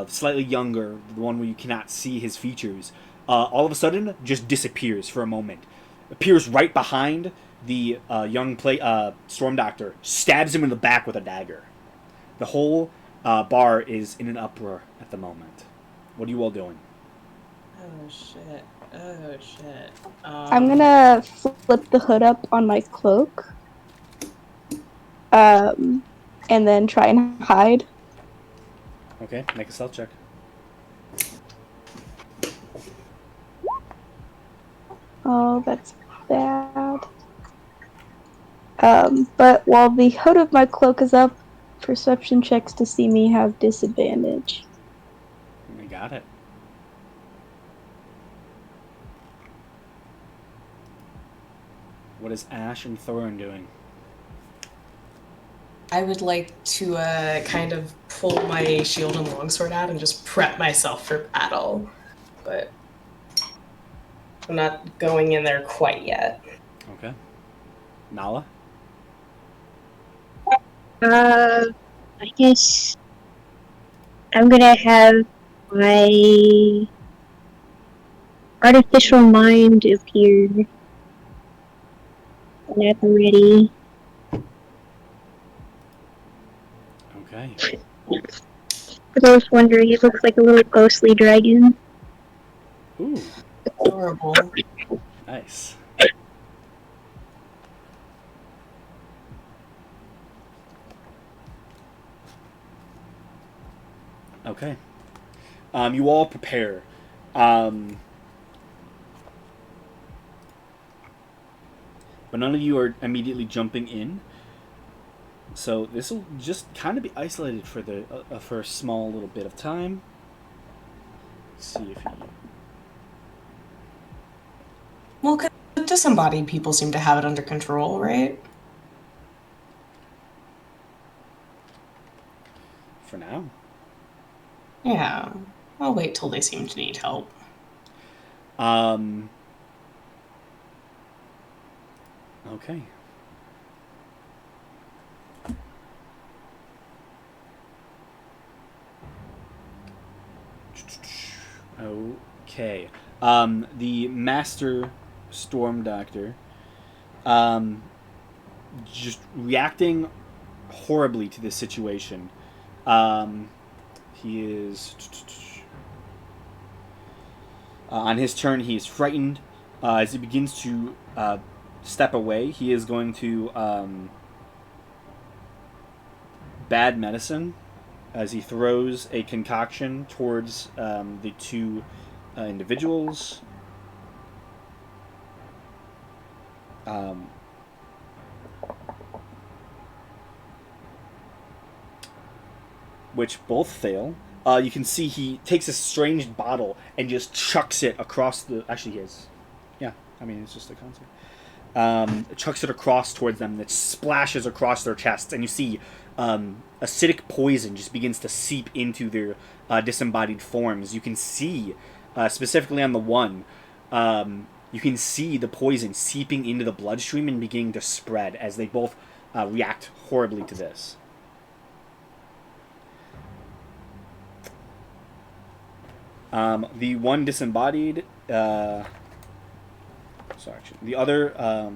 slightly younger, the one where you cannot see his features, all of a sudden just disappears for a moment. Appears right behind the young Storm Doctor, stabs him in the back with a dagger. The whole bar is in an uproar at the moment. What are you all doing? Oh shit. I'm gonna flip the hood up on my cloak. And then try and hide. Okay, make a stealth check. Oh, that's bad. But while the hood of my cloak is up, perception checks to see me have disadvantage. I got it. What is Ash and Thorin doing? I would like to kind of pull my shield and longsword out and just prep myself for battle, but I'm not going in there quite yet. Okay. Nala? I guess I'm gonna have my artificial mind appear when I'm ready. Okay. For those wondering, it looks like a little ghostly dragon. Ooh, Adorable. nice. Okay. You all prepare. But none of you are immediately jumping in. So this will just kind of be isolated for a small little bit of time. Let's see if you... Well, 'cause disembodied people seem to have it under control, right? For now. Yeah. I'll wait till they seem to need help. Okay. Okay. The Master Storm Doctor, just reacting horribly to this situation. He is on his turn. He is frightened as he begins to step away. He is going to bad medicine as he throws a concoction towards the two individuals. Which both fail. You can see he takes a strange bottle and just chucks it across the... Actually, he is. Yeah, I mean, it's just a concept. Chucks it across towards them, that splashes across their chests, and you see acidic poison just begins to seep into their disembodied forms. You can see, specifically on the one, you can see the poison seeping into the bloodstream and beginning to spread as they both react horribly to this. The one disembodied, sorry, actually, the other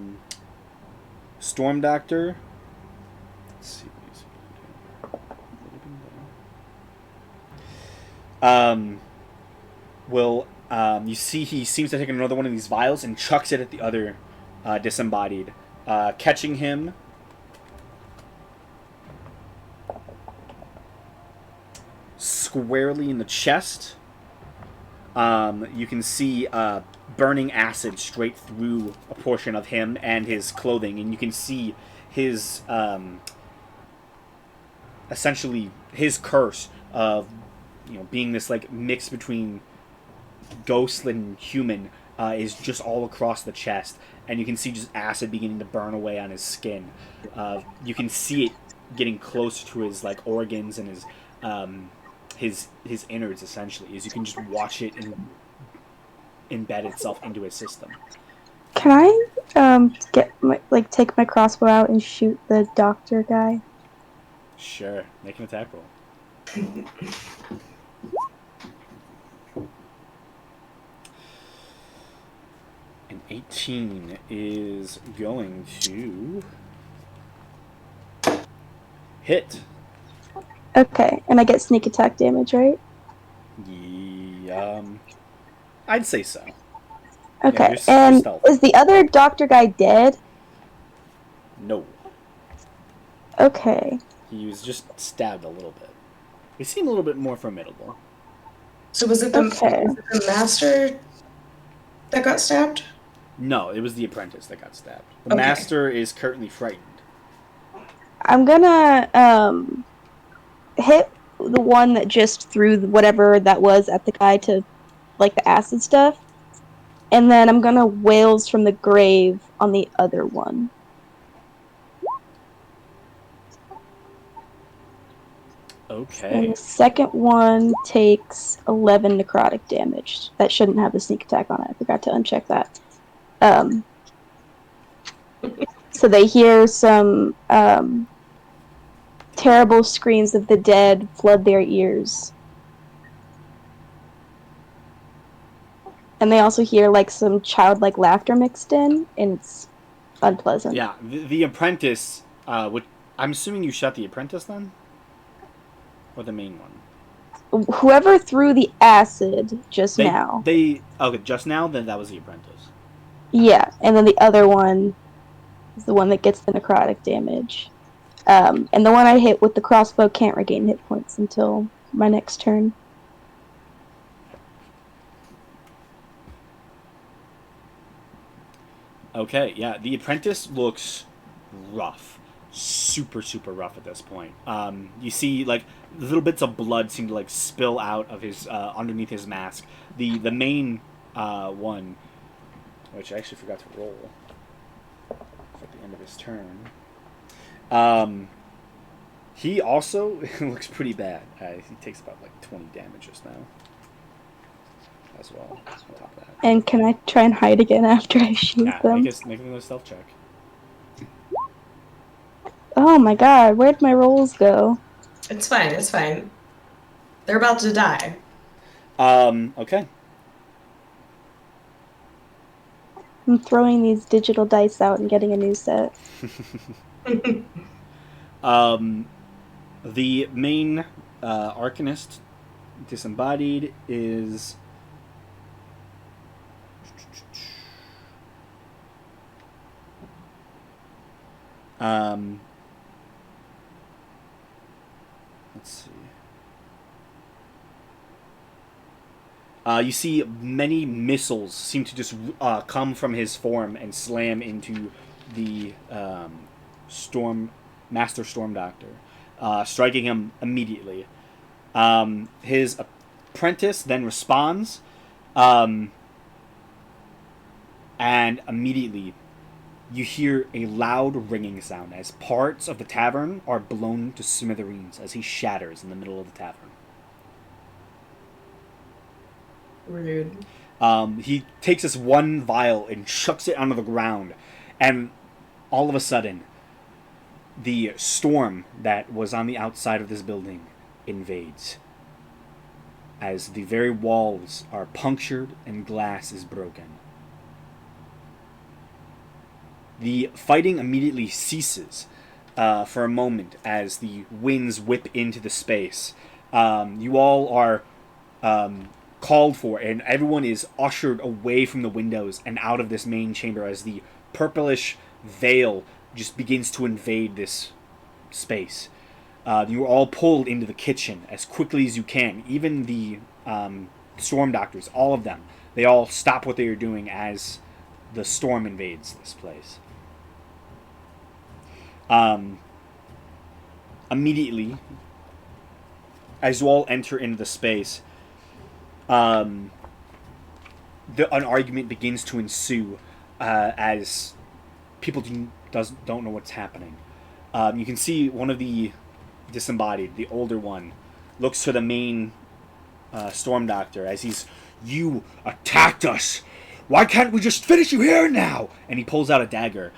Storm Doctor. Let's see what he's will you see he seems to take another one of these vials and chucks it at the other disembodied, catching him. Squarely in the chest. You can see burning acid straight through a portion of him and his clothing, and you can see his essentially his curse of being this like mix between ghost and human is just all across the chest, and you can see just acid beginning to burn away on his skin. You can see it getting close to his like organs and his innards, essentially, as you can just watch it embed itself into his system. Can I take my crossbow out and shoot the doctor guy? Sure, make an attack roll. An 18 is going to hit. Okay, and I get sneak attack damage, right? Yeah, I'd say so. Okay, Yeah, and stealth. is the other doctor guy dead? No. Okay. He was just stabbed a little bit. He seemed a little bit more formidable. So was it the master that got stabbed? No, it was the apprentice that got stabbed. The Okay. master is currently frightened. I'm gonna hit the one that just threw whatever that was at the guy to like the acid stuff, and then I'm gonna wails from the grave on the other one. And Okay. the second one takes 11 necrotic damage. That shouldn't have the sneak attack on it. I forgot to uncheck that. So they hear some terrible screams of the dead flood their ears. And they also hear like some childlike laughter mixed in, and it's unpleasant. Yeah, the apprentice. I'm assuming you shot the apprentice then, or the main one. Whoever threw the acid just now. Okay, just now. Then that was the apprentice. Yeah, and then the other one is the one that gets the necrotic damage. And the one I hit with the crossbow can't regain hit points until my next turn. Okay, yeah, the apprentice looks rough, super rough at this point. You see like little bits of blood seem to like spill out of his underneath his mask. The main one, which I actually forgot to roll at the end of his turn. He also looks pretty bad. He takes about like 20 damage just now. As well, on top of that. And can I try and hide again after I shoot them? Make another stealth check. Oh my god, where'd my rolls go? It's fine. They're about to die. Okay. I'm throwing these digital dice out and getting a new set. The main Arcanist disembodied is let's see. You see many missiles seem to just come from his form and slam into the Master Storm Doctor, striking him immediately. His apprentice then responds, and immediately you hear a loud ringing sound as parts of the tavern are blown to smithereens as he shatters in the middle of the tavern. Rude. He takes this one vial and chucks it onto the ground, and all of a sudden, the storm that was on the outside of this building invades, as the very walls are punctured and glass is broken. The fighting immediately ceases for a moment as the winds whip into the space. You all are called for, and everyone is ushered away from the windows and out of this main chamber as the purplish veil just begins to invade this space. You are all pulled into the kitchen as quickly as you can. Even the storm doctors, all of them, they all stop what they are doing as the storm invades this place. Immediately, as you all enter into the space, an argument begins to ensue as people don't know what's happening. You can see one of the disembodied, the older one, looks to the main Storm Doctor as you attacked us. Why can't we just finish you here now? And he pulls out a dagger,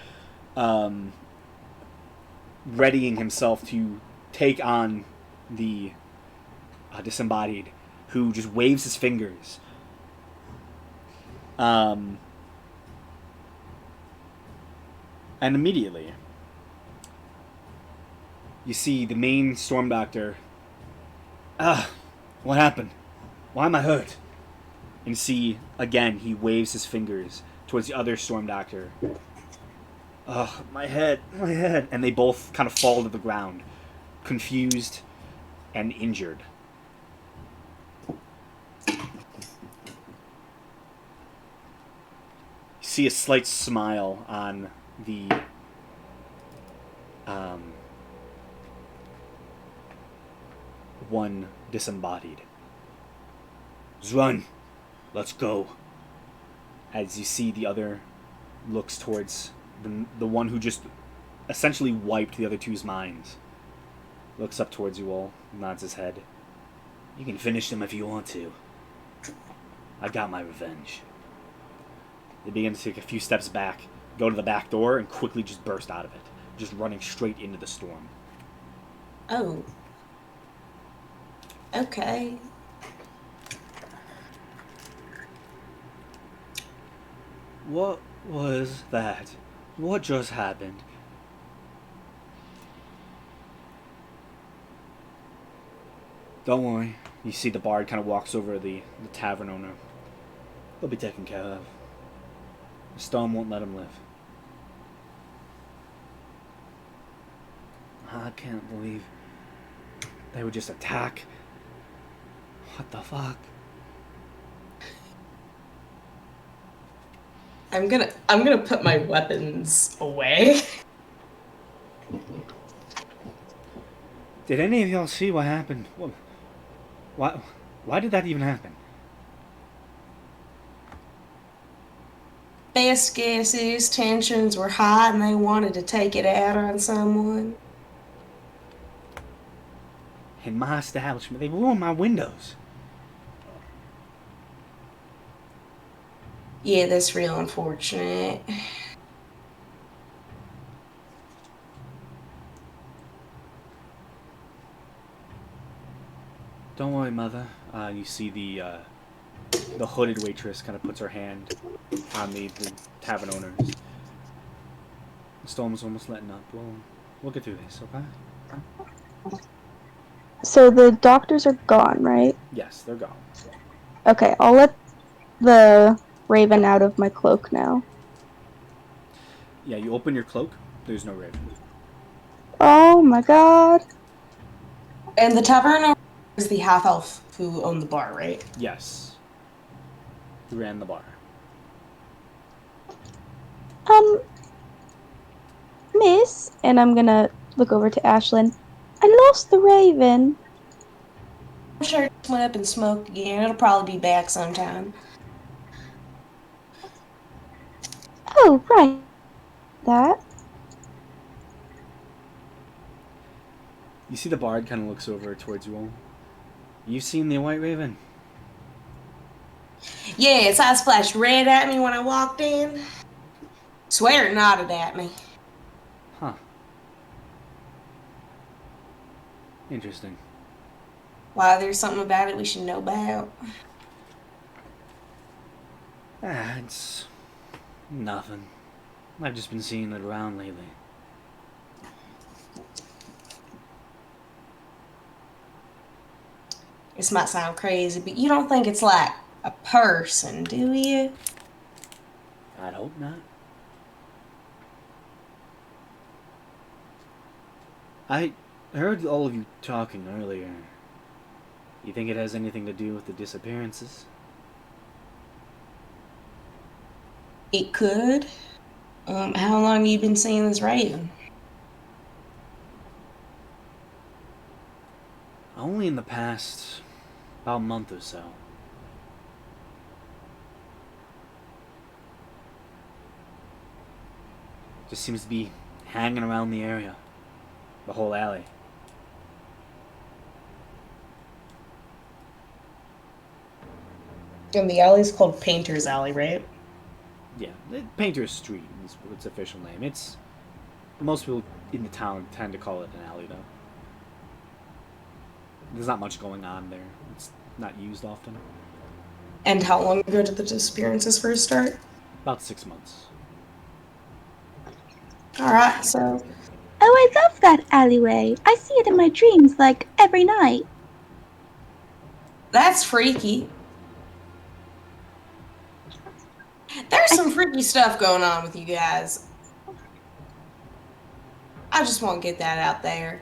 readying himself to take on the disembodied, who just waves his fingers. And immediately, you see the main Storm Doctor. What happened? Why am I hurt? And see, again, he waves his fingers towards the other Storm Doctor. My head. And they both kind of fall to the ground, confused and injured. See a slight smile on the one disembodied. Run! Let's go. As you see the other looks towards the one who just essentially wiped the other two's minds. Looks up towards you all, nods his head. You can finish them if you want to. I got my revenge. They begin to take a few steps back, go to the back door, and quickly just burst out of it, just running straight into the storm. Oh. Okay. What was that? What just happened? Don't worry. You see the bard kind of walks over the tavern owner. They'll be taken care of. The storm won't let him live. I can't believe they would just attack. What the fuck? I'm gonna put my weapons away. Did any of y'all see what happened? Why did that even happen? Best guess is tensions were high and they wanted to take it out on someone. In my establishment, they ruined my windows. Yeah, that's real unfortunate. Don't worry, Mother. You see the hooded waitress kind of puts her hand on the tavern owners. The storm's almost letting up. We'll get through this, okay? So the doctors are gone, right? Yes, they're gone. Okay, I'll let the raven out of my cloak now. Yeah, you open your cloak. There's no raven. Oh my god. And the tavern owner is the half-elf who owned the bar, right? Yes. Who ran the bar? Miss, and I'm gonna look over to Ashlyn. I lost the raven. I'm sure it just went up and smoked again. It'll probably be back sometime. Oh, right. That. You see the bard kind of looks over towards you all. You've seen the white raven? Yeah, its eyes flashed red at me when I walked in. Swear it nodded at me. Huh. Interesting. Why, there's something about it we should know about. It's nothing. I've just been seeing it around lately. This might sound crazy, but you don't think it's like a person, do you? I'd hope not. I heard all of you talking earlier. You think it has anything to do with the disappearances? It could. How long have you been seeing this raven? Only in the past about a month or so. Just seems to be hanging around the area. The whole alley. And the alley's called Painter's Alley, right? Yeah, Painter's Street is its official name. It's most people in the town tend to call it an alley, though. There's not much going on there. It's not used often. And how long ago did the disappearances first start? About 6 months. Alright, so... Oh, I love that alleyway. I see it in my dreams, like, every night. That's freaky. There's some freaky stuff going on with you guys. I just want to get that out there.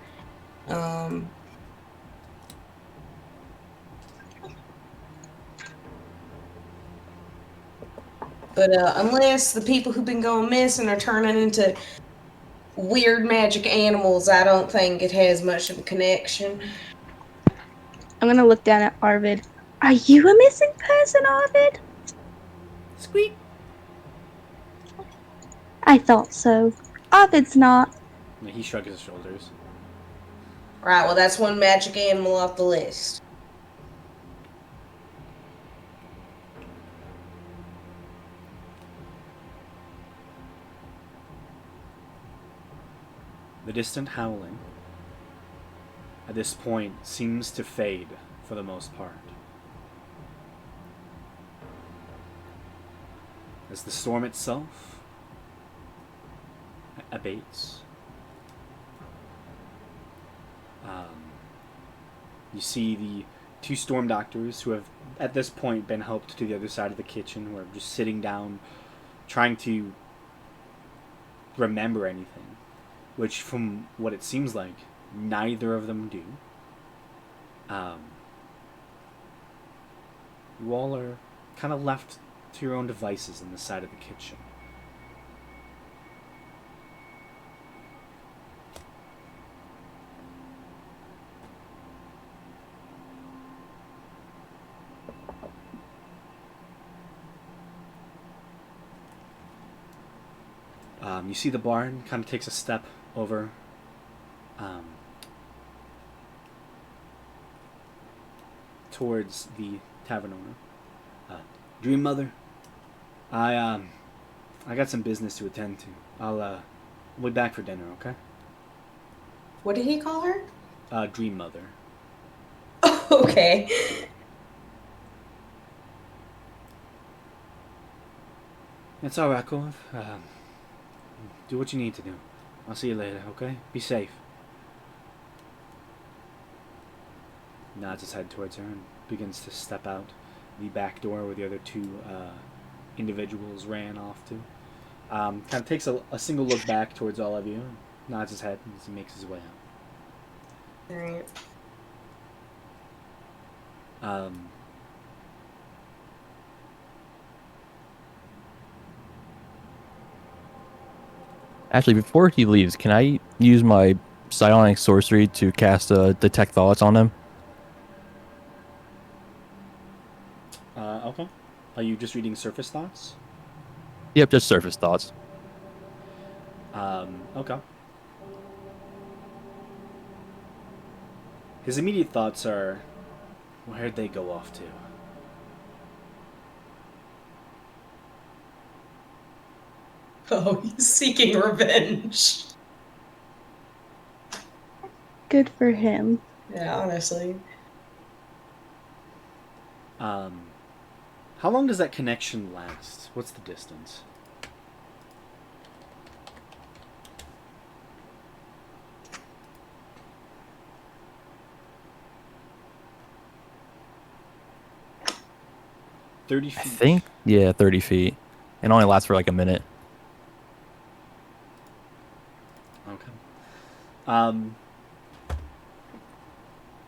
But unless the people who've been going missing are turning into weird magic animals, I don't think it has much of a connection. I'm gonna look down at Arvid. Are you a missing person, Arvid? Squeak. I thought so. Arvid's not. He shrugs his shoulders. Right, well, that's one magic animal off the list. The distant howling at this point seems to fade for the most part. As the storm itself abates, you see the two storm doctors who have at this point been helped to the other side of the kitchen, who are just sitting down trying to remember anything, which from what it seems like neither of them do. You all are kind of left to your own devices in the side of the kitchen. You see the barn kind of takes a step over towards the tavern owner. Dream Mother, I got some business to attend to. I'll be back for dinner, okay? What did he call her? Dream Mother. Okay. It's alright, Corv. Do what you need to do. I'll see you later, okay? Be safe. Nods his head towards her and begins to step out the back door where the other two individuals ran off to. Kind of takes a single look back towards all of you and nods his head as he makes his way out. Alright. Actually, before he leaves, can I use my psionic sorcery to cast detect thoughts on him? Okay. Are you just reading surface thoughts? Yep, just surface thoughts. Okay. His immediate thoughts are, where'd they go off to? Oh, he's seeking revenge. Good for him. Yeah, honestly. How long does that connection last? What's the distance? $30 feet. I think, yeah, 30 feet. It only lasts for like a minute. Okay.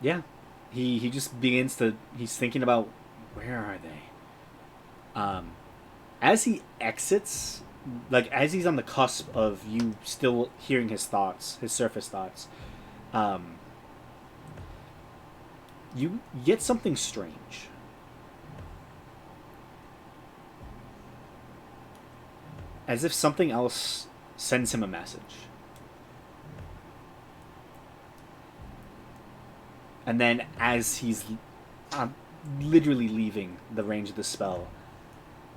Yeah. He just begins to... He's thinking about, where are they? As he exits, like, as he's on the cusp of you still hearing his thoughts, his surface thoughts, you get something strange. As if something else sends him a message. And then as he's literally leaving the range of the spell,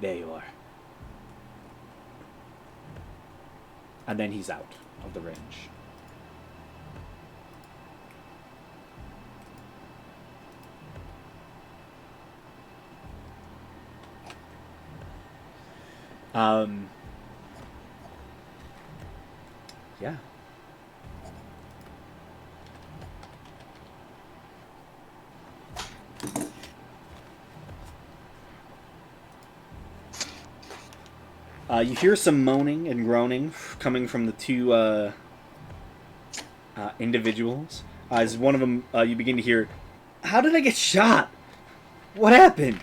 there you are. And then he's out of the range. Yeah. You hear some moaning and groaning coming from the two individuals. As one of them, you begin to hear, "How did I get shot? What happened?"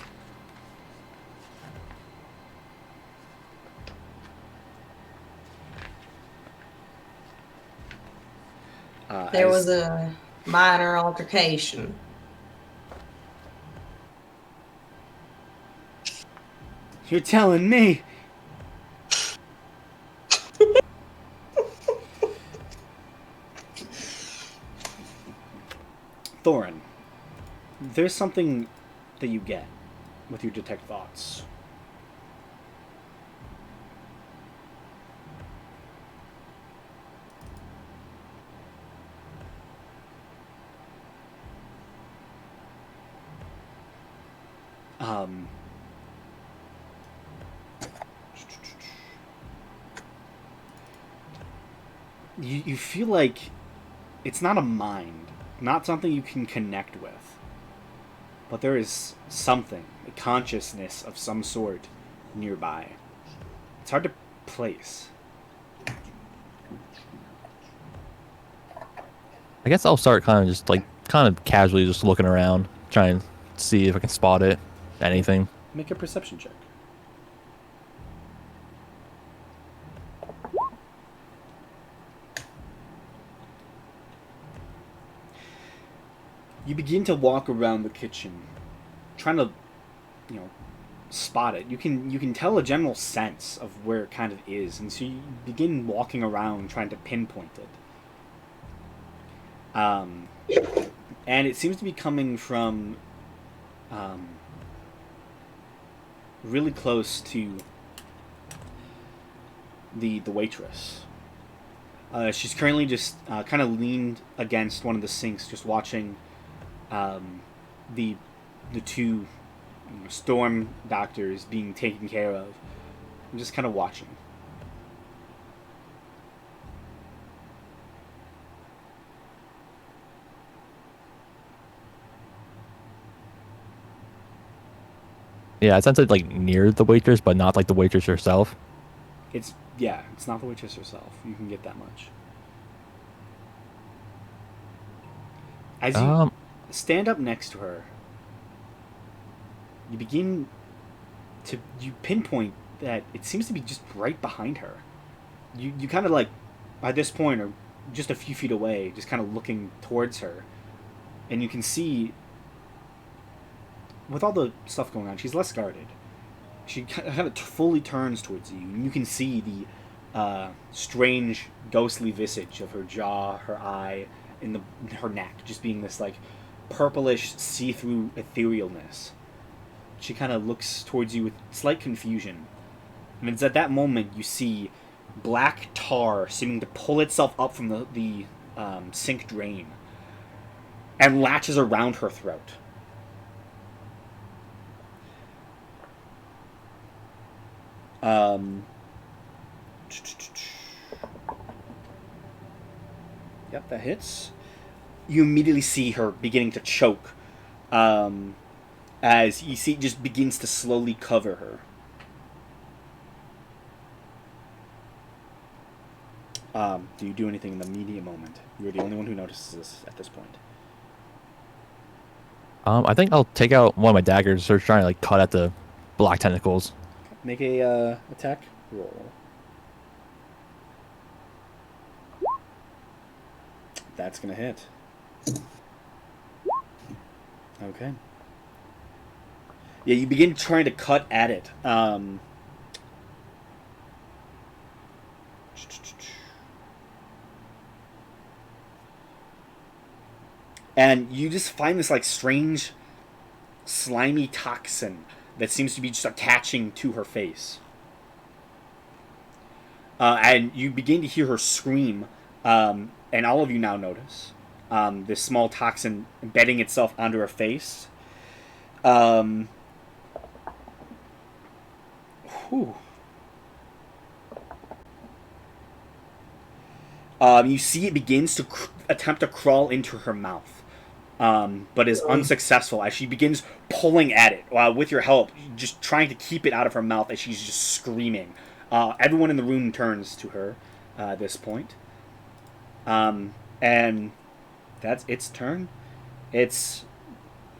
There was a minor altercation. You're telling me? Thorin, there's something that you get with your detect thoughts. You feel like it's not a mind, not something you can connect with, but there is something, a consciousness of some sort nearby. It's hard to place. I guess I'll start kind of casually just looking around, trying to see if I can spot it, anything. Make a perception check. You begin to walk around the kitchen, trying to, spot it. You can tell a general sense of where it kind of is, and so you begin walking around trying to pinpoint it. And it seems to be coming from, really close to the waitress. She's currently just kind of leaned against one of the sinks, just watching the two storm doctors being taken care of. I'm just kind of watching. Yeah, I sense it like near the waitress, but not like the waitress herself. It's not the waitress herself. You can get that much. As you stand up next to her, you pinpoint that it seems to be just right behind her. You kind of like, by this point, are just a few feet away, just kind of looking towards her, and you can see, with all the stuff going on, she's less guarded. She kind of fully turns towards you, and you can see the strange, ghostly visage of her jaw, her eye, and her neck, just being this like purplish, see-through etherealness. She kind of looks towards you with slight confusion, and it's at that moment you see black tar seeming to pull itself up from the sink drain and latches around her throat. Yep, that hits. You immediately see her beginning to choke, as you see it just begins to slowly cover her. Do you do anything in the immediate moment? You're the only one who notices this at this point. I think I'll take out one of my daggers, start trying to like cut at the black tentacles. Make a attack roll. That's gonna hit. Okay. Yeah, you begin trying to cut at it. And you just find this like strange, slimy toxin that seems to be just attaching to her face. And you begin to hear her scream, and all of you now notice this small toxin embedding itself onto her face. Whew. You see it begins to attempt to crawl into her mouth. But is unsuccessful as she begins pulling at it with your help, just trying to keep it out of her mouth as she's just screaming. Everyone in the room turns to her at this point. And that's its turn. It's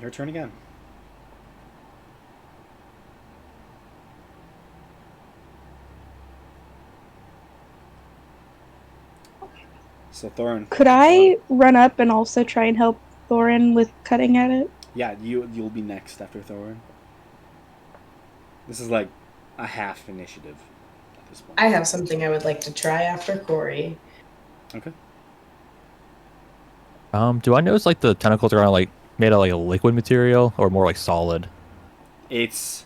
your turn again. So Thorin. Could I run up and also try and help Thorin with cutting at it? Yeah, you'll be next after Thorin. This is like a half initiative at this point. I have something I would like to try after Corey. Okay. Do I notice like the tentacles are like made of like a liquid material or more like solid? It's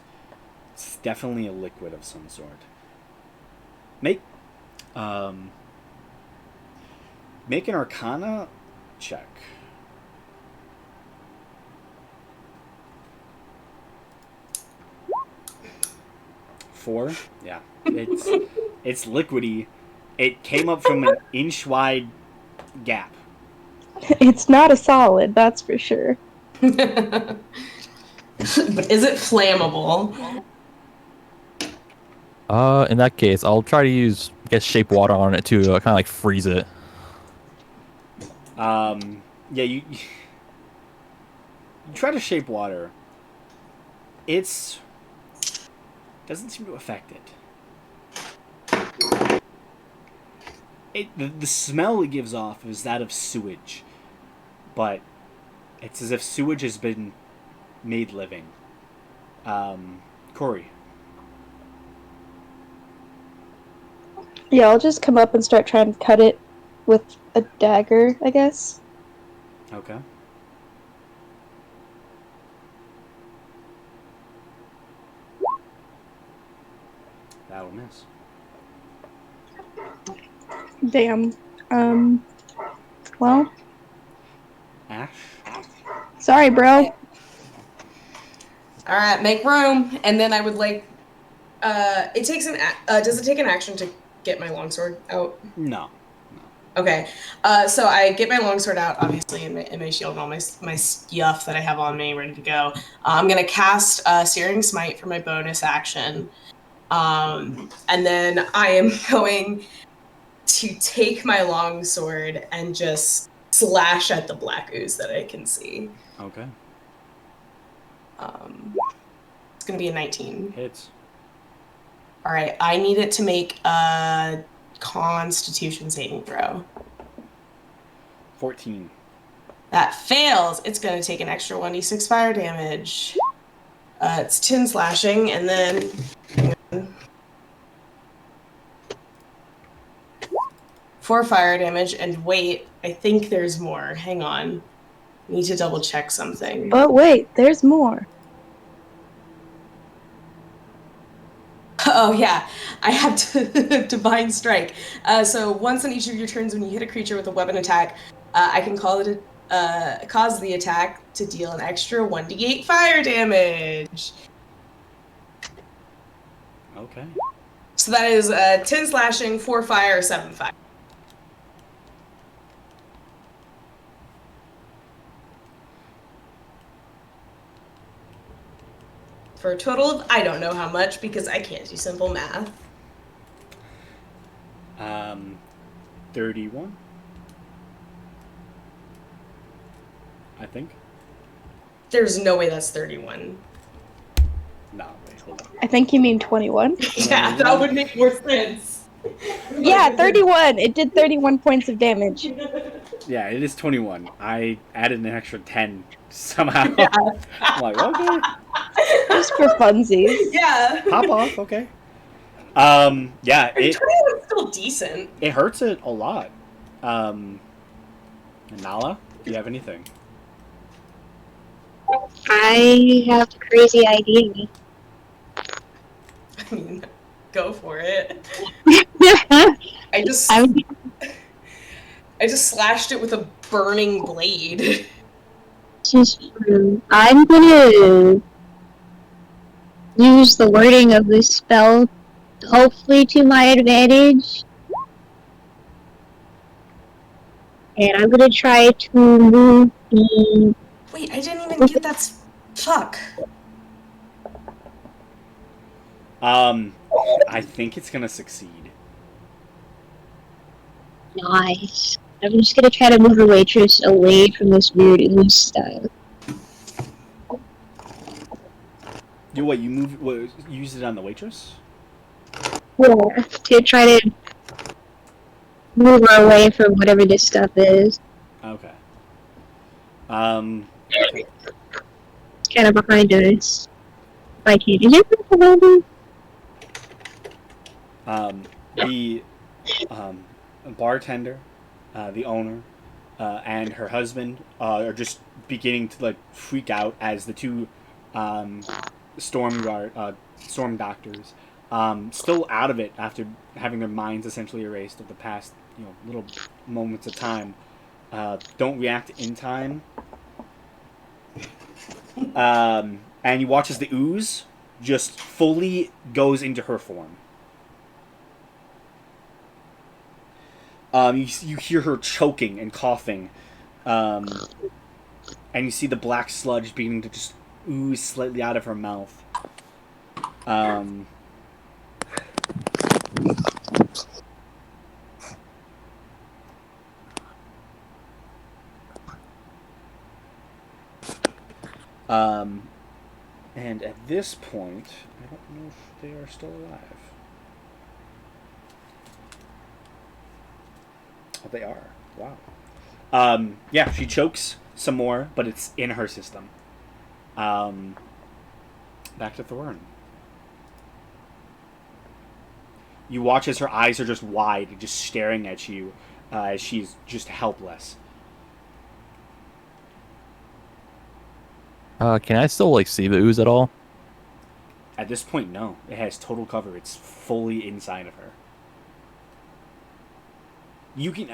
definitely a liquid of some sort. Make an Arcana check. Four? Yeah. It's liquidy. It came up from an inch wide gap. It's not a solid, that's for sure. But is it flammable? In that case, I'll try to use, I guess, shape water on it to kind of like freeze it. Yeah, you try to shape water. It's doesn't seem to affect it. The smell it gives off is that of sewage, but it's as if sewage has been made living. Corey. Yeah, I'll just come up and start trying to cut it with a dagger, I guess. Okay. That'll miss. Damn. Well, Ash. sorry, bro. All right, make room, and then I would like. It takes does it take an action to get my longsword out? No. Okay. So I get my longsword out, obviously, and my shield and all my stuff that I have on me, ready to go. I'm gonna cast Searing Smite for my bonus action, and then I am going to take my longsword and just slash at the black ooze that I can see. Okay. It's gonna be a 19. Hits. All right, I need it to make a Constitution saving throw. 14. That fails. It's going to take an extra 1d6 fire damage. It's 10 slashing, and then... hang on. 4 fire damage, and wait, I think there's more. Hang on. I need to double check something. But wait, there's more. Oh yeah, I have to Divine Strike. So once on each of your turns, when you hit a creature with a weapon attack, I can cause the attack to deal an extra 1d8 fire damage. Okay. So that is 10 slashing, 4 fire, 7 fire. For a total of, I don't know how much because I can't do simple math. 31. I think. There's no way that's 31. No, wait, hold on. I think you mean 21. Yeah, that would make more sense. Yeah, 31. It did 31 points of damage. Yeah, it is 21. I added an extra 10 somehow. Yeah. I'm like, okay. Just for funsies. Yeah. Pop off, okay. Yeah, 21's still decent. it hurts it a lot. Nala, do you have anything? I have a crazy idea. I mean, go for it. I just slashed it with a burning blade. I'm gonna use the wording of this spell, hopefully to my advantage. And I'm gonna try to move the... Wait, I didn't even get that. Fuck. I think it's gonna succeed. Nice. I'm just gonna try to move the waitress away from this weird ooze style. You use it on the waitress? Yeah, to try to move her away from whatever this stuff is. Okay. It's kind of behind us. If I can. Is it behind me? The bartender, the owner, and her husband are just beginning to like freak out as the two um, storm doctors, still out of it after having their minds essentially erased of the past, little moments of time, don't react in time. And you watch as the ooze just fully goes into her form. You hear her choking and coughing, and you see the black sludge beginning to just ooze slightly out of her mouth. Um, um, and at this point, I don't know if they are still alive. Oh, they are. Wow. Yeah, she chokes some more, but it's in her system. Back to Thorn. You watch as her eyes are just wide, just staring at you, as she's just helpless. Can I still like see the ooze at all? At this point, no. It has total cover. It's fully inside of her. You can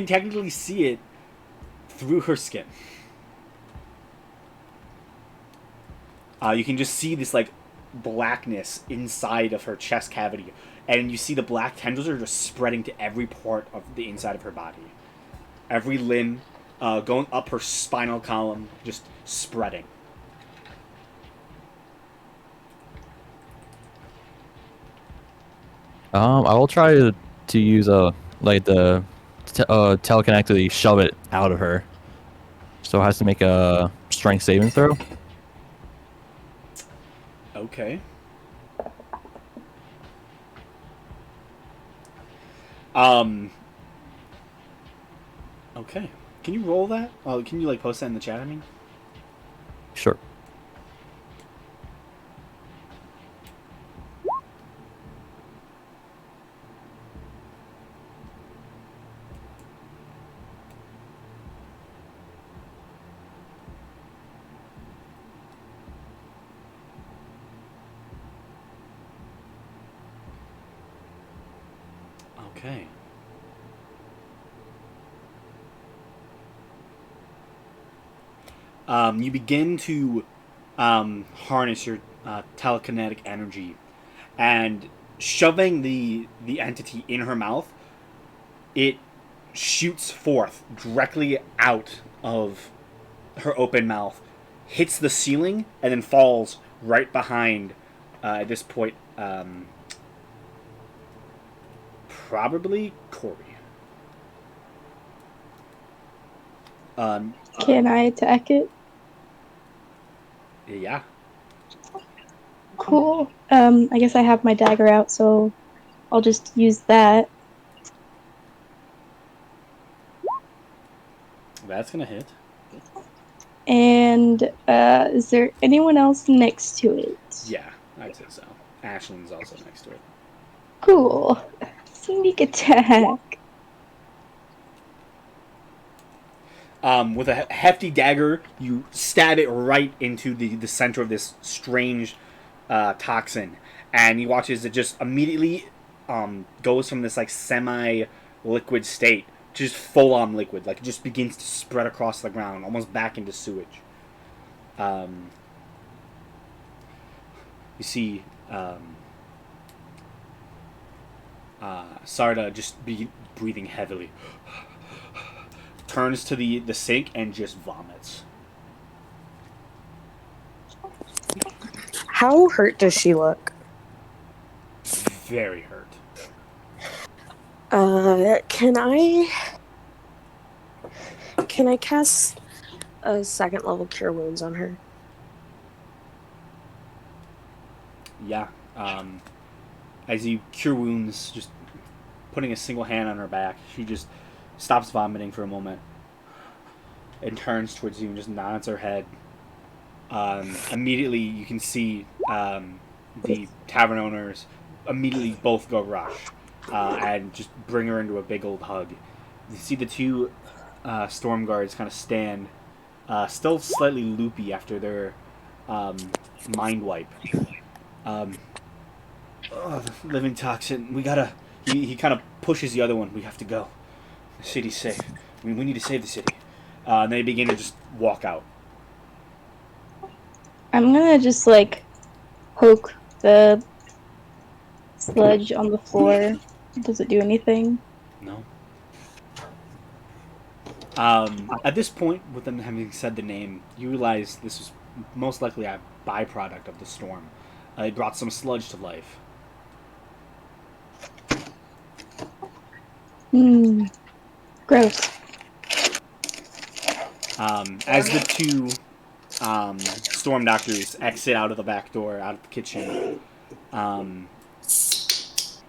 technically see it through her skin. You can just see this like blackness inside of her chest cavity, and you see the black tendrils are just spreading to every part of the inside of her body, every limb, going up her spinal column, just spreading. I will try to use like the telekinetically shove it out of her. So it has to make a strength saving throw. Okay. Okay. Can you roll that? Oh, can you like post that in the chat? I mean. Sure. Okay. You begin to harness your telekinetic energy, and shoving the entity in her mouth, it shoots forth directly out of her open mouth, hits the ceiling, and then falls right behind. At this point, probably Corey. Can I attack it? Yeah. Cool. I guess I have my dagger out, so I'll just use that. That's gonna hit. And is there anyone else next to it? Yeah, I'd say so. Ashlyn's also next to it. Cool. Sneak attack. With a hefty dagger, you stab it right into the center of this strange toxin, and you watch as it just immediately goes from this like semi-liquid state to just full-on liquid. Like it just begins to spread across the ground, almost back into sewage. You see Sarda just be breathing heavily. Turns to the sink and just vomits. How hurt does she look? Very hurt. Can I cast a second level cure wounds on her? Yeah. As you cure wounds, just putting a single hand on her back, she just stops vomiting for a moment and turns towards you and just nods her head. Immediately, you can see the tavern owners immediately both go rush and just bring her into a big old hug. You see the two storm guards kind of stand, still slightly loopy after their mind wipe. Oh, the living toxin. We gotta. He kind of pushes the other one. We have to go. The city's safe. I mean, we need to save the city. And they begin to just walk out. I'm gonna just like poke the sludge on the floor. Does it do anything? No. At this point, with them having said the name, you realize this was most likely a byproduct of the storm. It brought some sludge to life. Gross. As the two storm doctors exit out of the back door, out of the kitchen,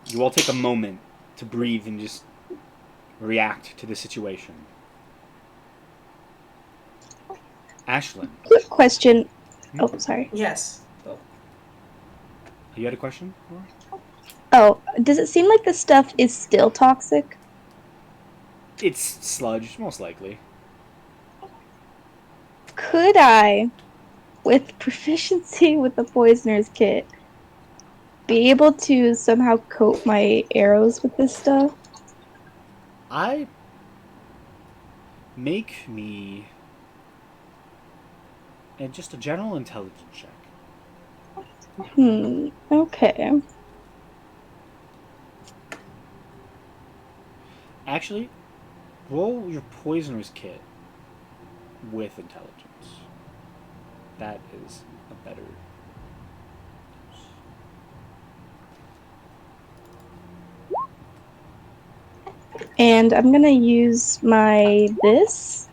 you all take a moment to breathe and just react to the situation. Ashlyn. Quick question. Oh, sorry. Yes. You had a question? Laura? Oh, does it seem like the stuff is still toxic? It's sludge, most likely. Could I, with proficiency with the poisoner's kit, be able to somehow coat my arrows with this stuff? Make me and just a general intelligence check. Okay. Actually, roll your poisoner's kit with intelligence. That is a better. And I'm gonna use my this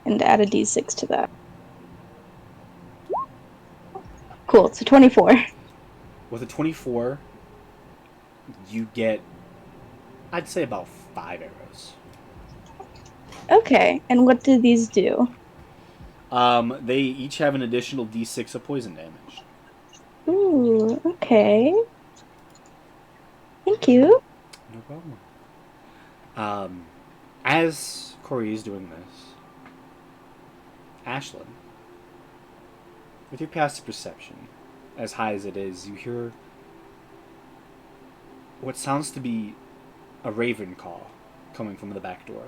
and add a d6 to that. Cool, it's a 24. With a 24, you get, I'd say, about 5 arrows. Okay, and what do these do? They each have an additional d6 of poison damage. Ooh, okay. Thank you. No problem. As Corey is doing this, Ashlyn, with your passive perception, as high as it is, you hear what sounds to be a raven call coming from the back door.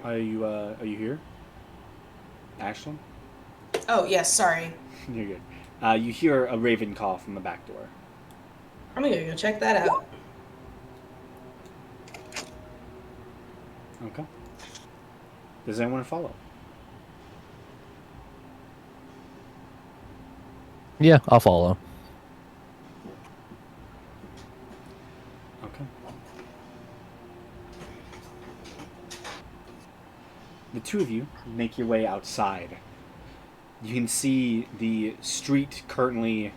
Are you here, Ashlyn? Oh, yes, sorry. You're good. You hear a raven call from the back door. I'm gonna go check that out. Okay. Does anyone follow? Yeah, I'll follow. Okay. The two of you make your way outside. You can see the street currently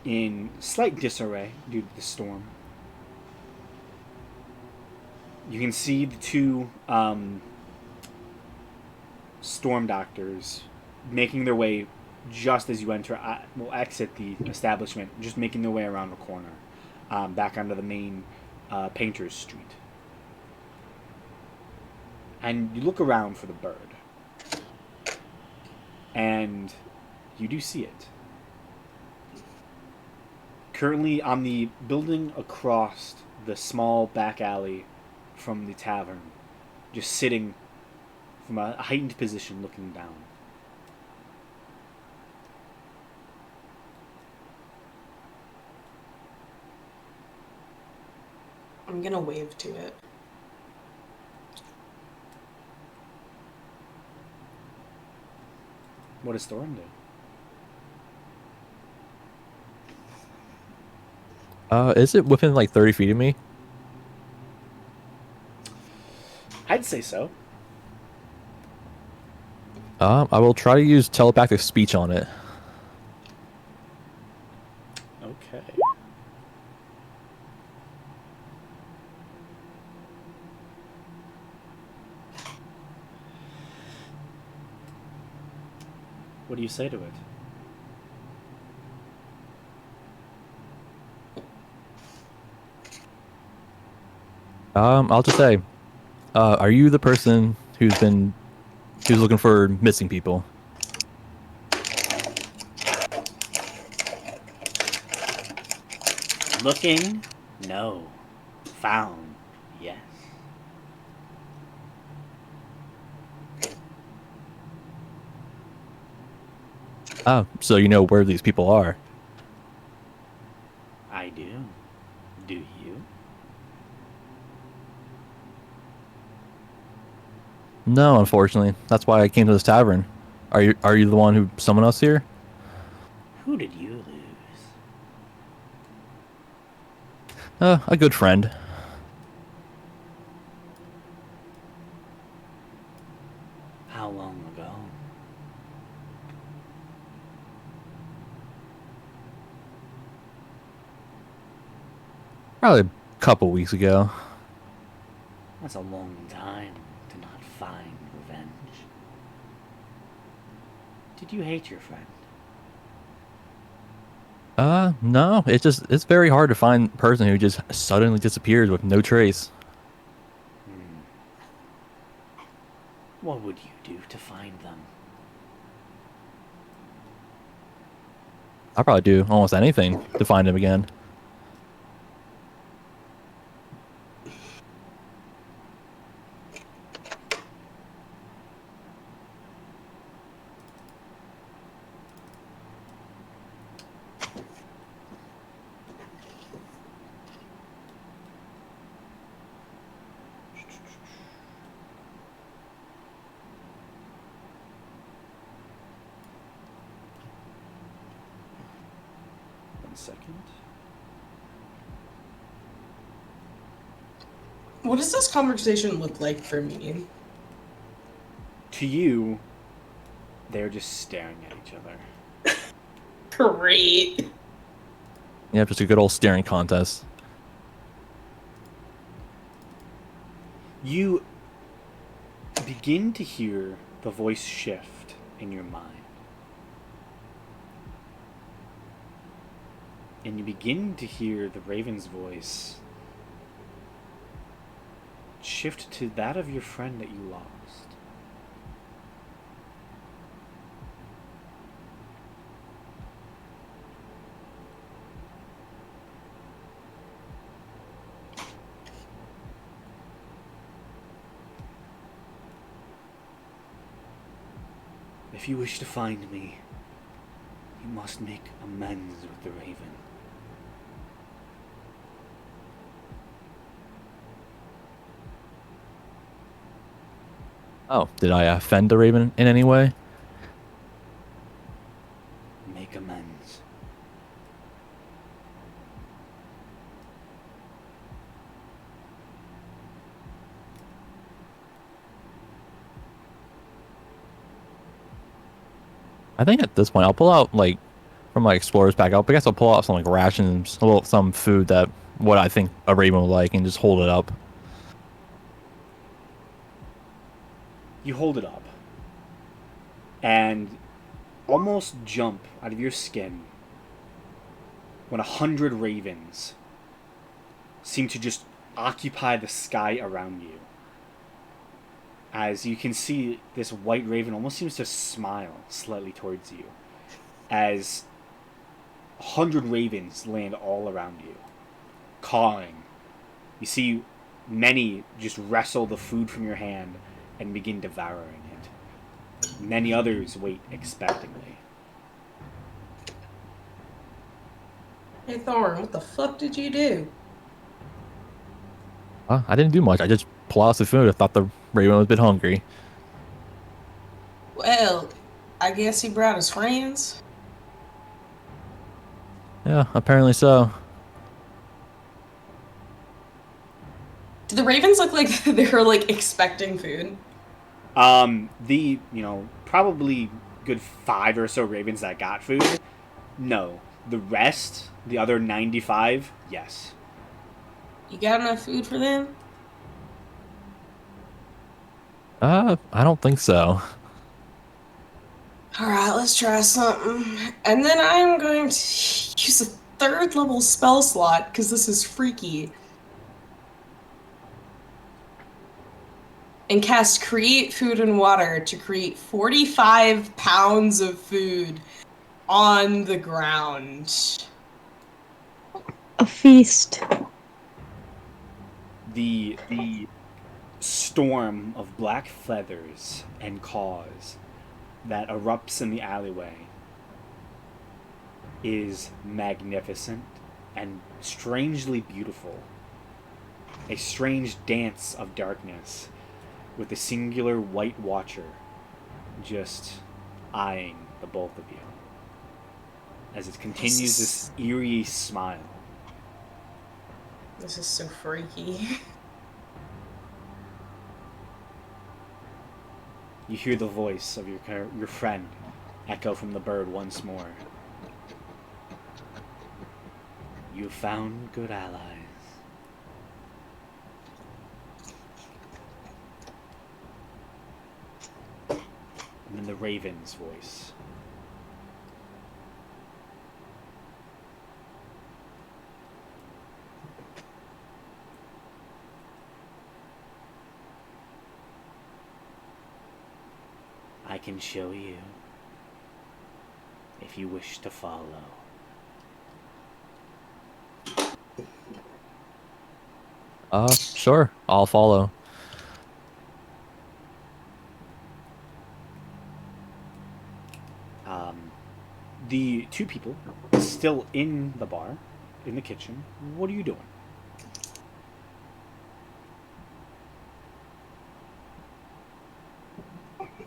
in slight disarray due to the storm. You can see the two storm doctors making their way just as you exit the establishment, just making their way around the corner, back onto the main Painter's Street. And you look around for the bird. And you do see it. Currently on the building across the small back alley from the tavern, just sitting from a heightened position looking down. I'm gonna wave to it. What does Thorin do? Is it within like 30 feet of me? I'd say so. I will try to use telepathic speech on it. Okay. What do you say to it? I'll just say, are you the person who's looking for missing people? Looking? No. Found? Yes. Ah, so you know where these people are. I do. Do you? No, unfortunately. That's why I came to this tavern. Are you the one who summoned us here? Who did you lose? A good friend. How long ago? Probably a couple weeks ago. That's a long time to not find revenge. Did you hate your friend? No. It's very hard to find a person who just suddenly disappears with no trace. What would you do to find them? I'll probably do almost anything to find him again. One second. What does this conversation look like for me? To you, they're just staring at each other. Great. Yeah, just a good old staring contest. You begin to hear the voice shift in your mind. And you begin to hear the raven's voice shift to that of your friend that you lost. If you wish to find me, you must make amends with the raven. Oh, did I offend the Raven in any way? Make amends. I think at this point I'll pull out like from my explorer's pack. I guess I'll pull out some like rations, some food that what I think a Raven would like, and just hold it up. You hold it up and almost jump out of your skin when 100 ravens seem to just occupy the sky around you. As you can see, this white raven almost seems to smile slightly towards you as 100 ravens land all around you, cawing. You see many just wrestle the food from your hand and begin devouring it. Many others wait expectantly. Hey Thorn, what the fuck did you do? I didn't do much. I just pulled out some food. I thought the Raven was a bit hungry. Well, I guess he brought his friends. Yeah, apparently so. Do the ravens look like they're like expecting food? Probably good 5 or so ravens that got food. No. The rest, the other 95, yes. You got enough food for them? I don't think so. Alright, let's try something. And then I'm going to use a 3rd level spell slot, because this is freaky. And cast Create Food and Water to create 45 pounds of food on the ground. A feast. The storm of black feathers and caws that erupts in the alleyway is magnificent and strangely beautiful. A strange dance of darkness with a singular white watcher just eyeing the both of you as it continues this eerie smile. This is so freaky. You hear the voice of your friend echo from the bird once more. You found good allies. And then the raven's voice. I can show you if you wish to follow. Sure, I'll follow. The 2 people still in the bar, in the kitchen. What are you doing?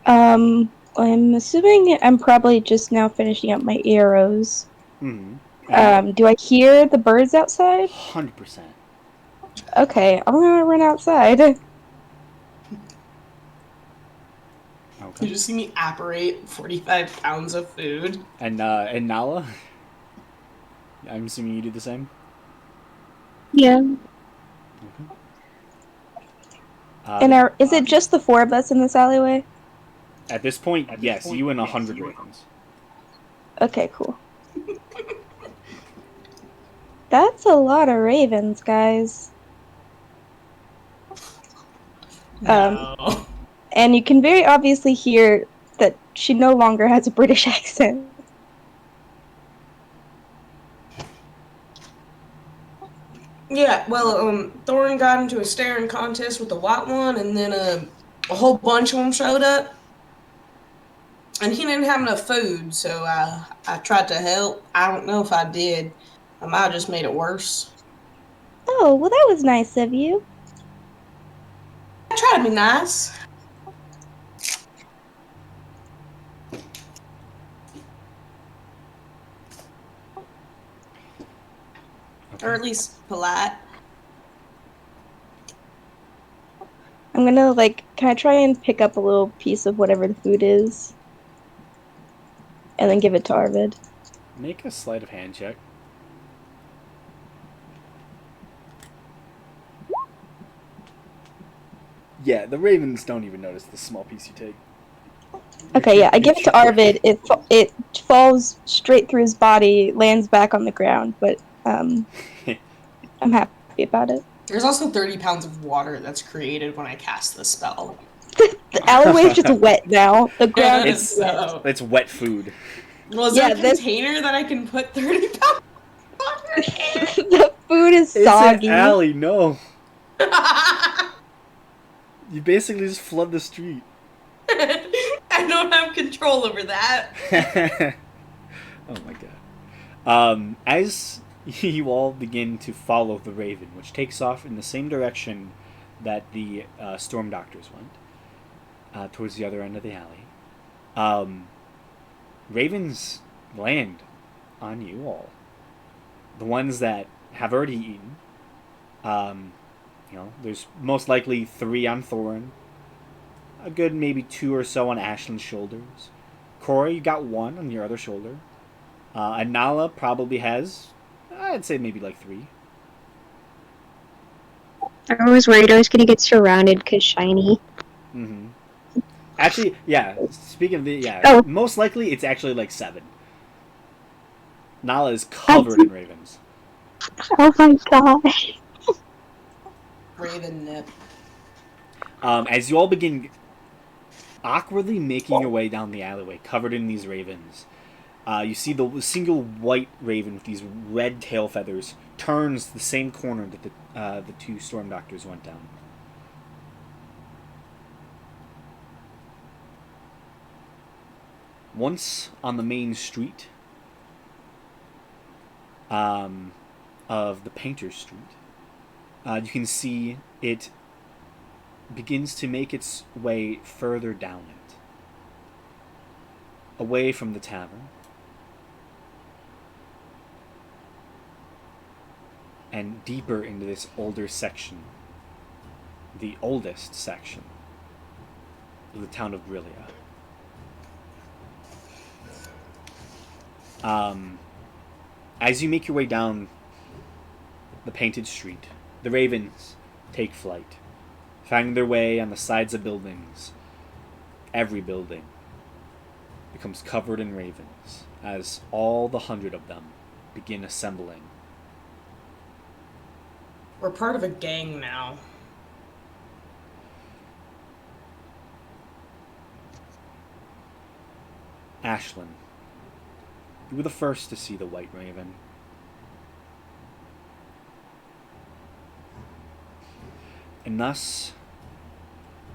I'm assuming I'm probably just now finishing up my arrows. Mm-hmm. Do I hear the birds outside? 100%. Okay, I'm gonna run outside. You Okay. just see me apparate 45 pounds of food. And Nala? I'm assuming you do the same? Yeah. Okay. And is it just the 4 of us in this alleyway? At this point, yes, you and 100 ravens. Okay, cool. That's a lot of ravens, guys. No. And you can very obviously hear that she no longer has a British accent. Yeah, well, Thorin got into a staring contest with the white one, and then a whole bunch of them showed up. And he didn't have enough food, so I tried to help. I don't know if I did. I might have just made it worse. Oh, well, that was nice of you. I try to be nice. Okay. Or at least polite. I'm gonna, can I try and pick up a little piece of whatever the food is? And then give it to Arvid. Make a sleight of hand check. Yeah, the ravens don't even notice the small piece you take. Okay, yeah, I give it to Arvid. It falls straight through his body, lands back on the ground, but I'm happy about it. There's also 30 pounds of water that's created when I cast the spell. The alleyway's just wet now. The ground is wet. It's wet food. Well, is there a container that I can put 30 pounds of water in? The food is soggy. It's an alley, no. You basically just flood the street. I don't have control over that. Oh my god. As you all begin to follow the raven, which takes off in the same direction that the storm doctors went, towards the other end of the alley, ravens land on you all. The ones that have already eaten, there's most likely 3 on Thorin, a good maybe 2 or so on Ashland's shoulders. Corey, you got 1 on your other shoulder. And Nala probably has, I'd say maybe like 3. I was worried I was gonna get surrounded because shiny. Mm-hmm. Actually, yeah. Speaking of the, Oh. most likely it's actually like 7. Nala is covered in ravens. Oh my gosh. Raven nip. As you all begin awkwardly making your way down the alleyway, covered in these ravens, you see the single white raven with these red tail feathers turns the same corner that the 2 storm doctors went down. Once on the main street of the Painter's Street, you can see it begins to make its way further down it, away from the tavern, and deeper into this older section, the oldest section of the town of Brillia. As you make your way down the painted street, the ravens take flight, finding their way on the sides of buildings. Every building becomes covered in ravens as all the 100 of them begin assembling. We're part of a gang now. Ashlyn, you were the first to see the white raven. And thus,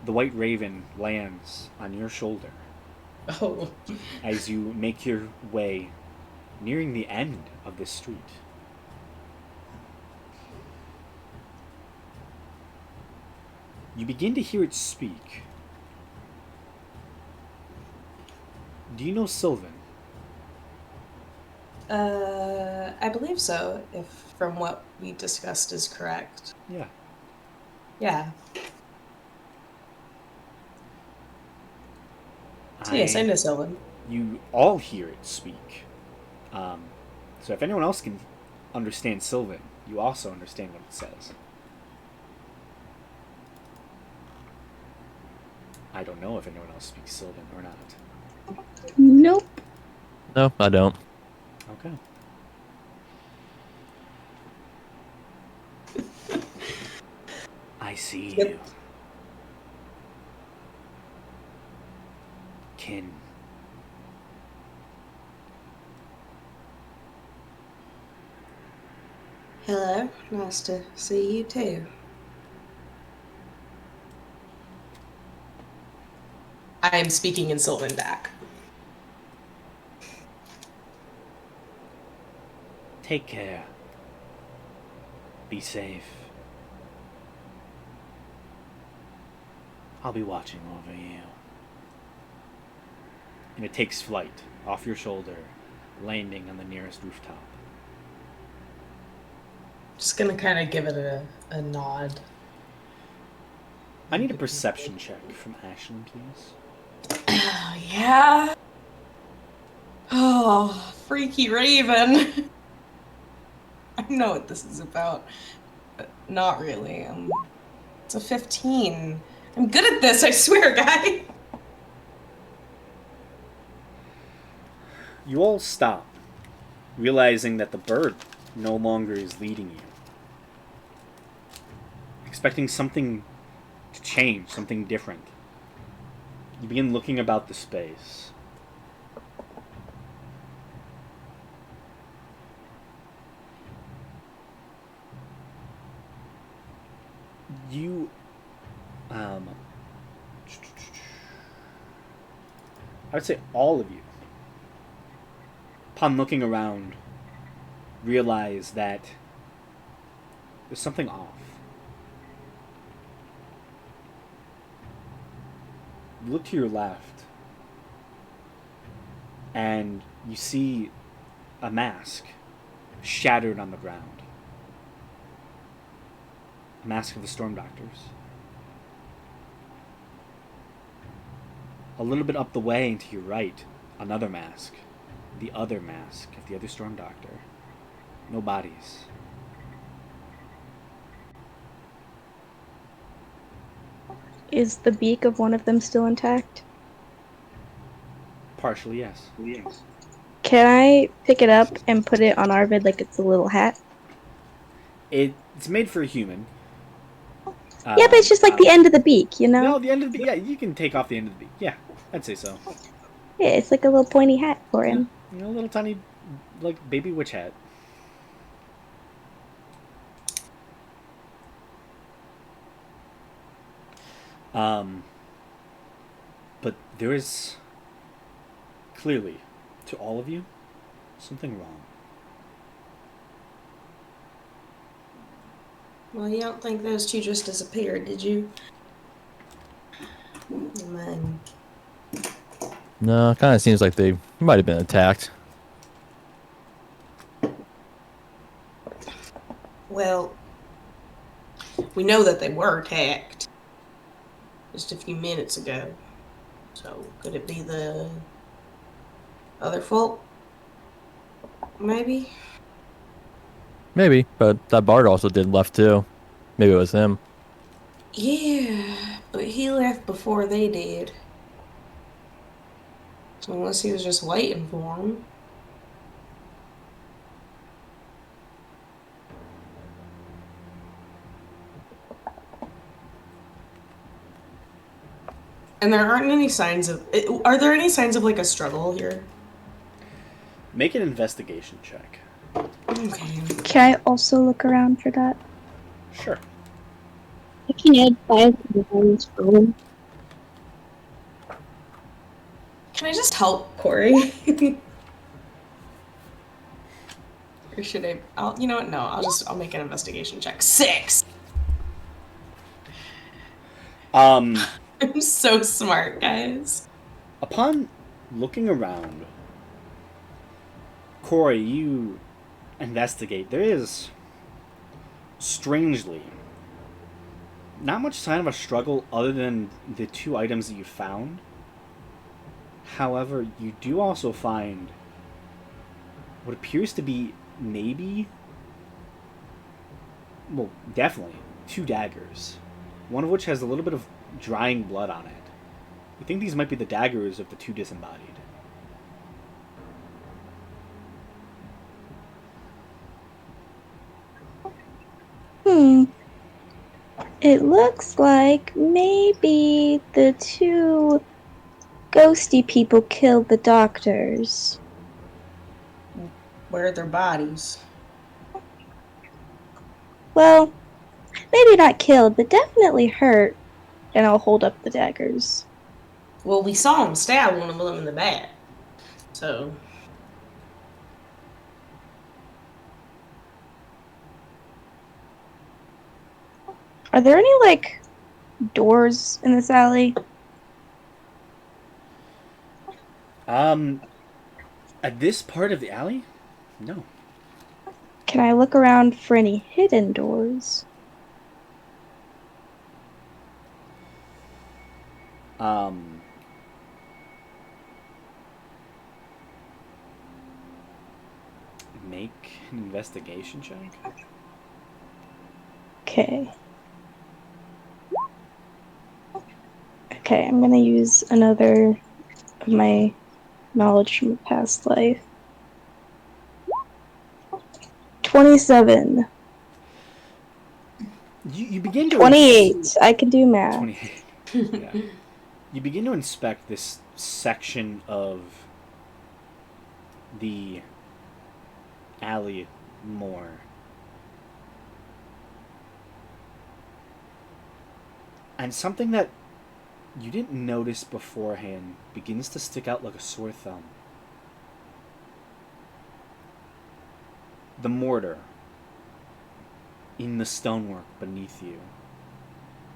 the white raven lands on your shoulder Oh. as you make your way nearing the end of this street. You begin to hear it speak. Do you know Sylvan? I believe so, if from what we discussed is correct. Yeah. Yeah. Yes, I know Sylvan. You all hear it speak. So if anyone else can understand Sylvan, you also understand what it says. I don't know if anyone else speaks Sylvan or not. Nope. No, I don't. Okay. I see Yep. you. Kin. Hello, nice to see you too. I am speaking in Sylvan back. Take care. Be safe. I'll be watching over you. And it takes flight off your shoulder, landing on the nearest rooftop. Just gonna kind of give it a nod. I need a perception check from Ashlyn, please. Yeah. Oh, freaky raven. I know what this is about, but not really. It's a 15. I'm good at this, I swear, guy. You all stop, realizing that the bird no longer is leading you. Expecting something to change, something different. You begin looking about the space. You, I would say all of you, upon looking around, realize that there's something off. You look to your left, and you see a mask shattered on the ground. A mask of the Storm Doctors. A little bit up the way and to your right, another mask. The other mask of the other Storm Doctor. No bodies. Is the beak of one of them still intact? Partially, yes. Can I pick it up and put it on Arvid like it's a little hat? It's made for a human. Yeah, but it's just like the end of the beak, you know? No, the end of the beak. Yeah, you can take off the end of the beak. Yeah, I'd say so. Yeah, it's like a little pointy hat for him. You know, a little tiny, like, baby witch hat. But there is clearly, to all of you, something wrong. Well, you don't think those two just disappeared, did you? Man. No, kind of seems like they might have been attacked. Well, we know that they were attacked just a few minutes ago. So, could it be the other folk? Maybe? Maybe, but that bard also did left too. Maybe it was him. Yeah, but he left before they did. So unless he was just waiting for them. And there aren't any signs of... Are there any signs of, like, a struggle here? Make an investigation check. Okay. Can I also look around for that? Sure. I can add 5 to the phone. Can I just help Corey? Or should I... you know what? No, I'll make an investigation check. 6! I'm so smart, guys. Upon looking around, Corey, you investigate. There is, strangely, not much sign of a struggle other than the 2 items that you found. However, you do also find what appears to be maybe, well, definitely 2 daggers. One of which has a little bit of drying blood on it. You think these might be the daggers of the 2 disembodied. It looks like maybe the 2 ghosty people killed the doctors. Where are their bodies? Well, maybe not killed, but definitely hurt. And I'll hold up the daggers. Well, we saw him stab one of them in the back. So... Are there any, like, doors in this alley? At this part of the alley? No. Can I look around for any hidden doors? Make an investigation check. Okay. Okay, I'm gonna use another of my knowledge from a past life. 27. You begin to 28. I can do math. 28. Yeah. You begin to inspect this section of the alley more. And something that you didn't notice beforehand begins to stick out like a sore thumb. The mortar in the stonework beneath you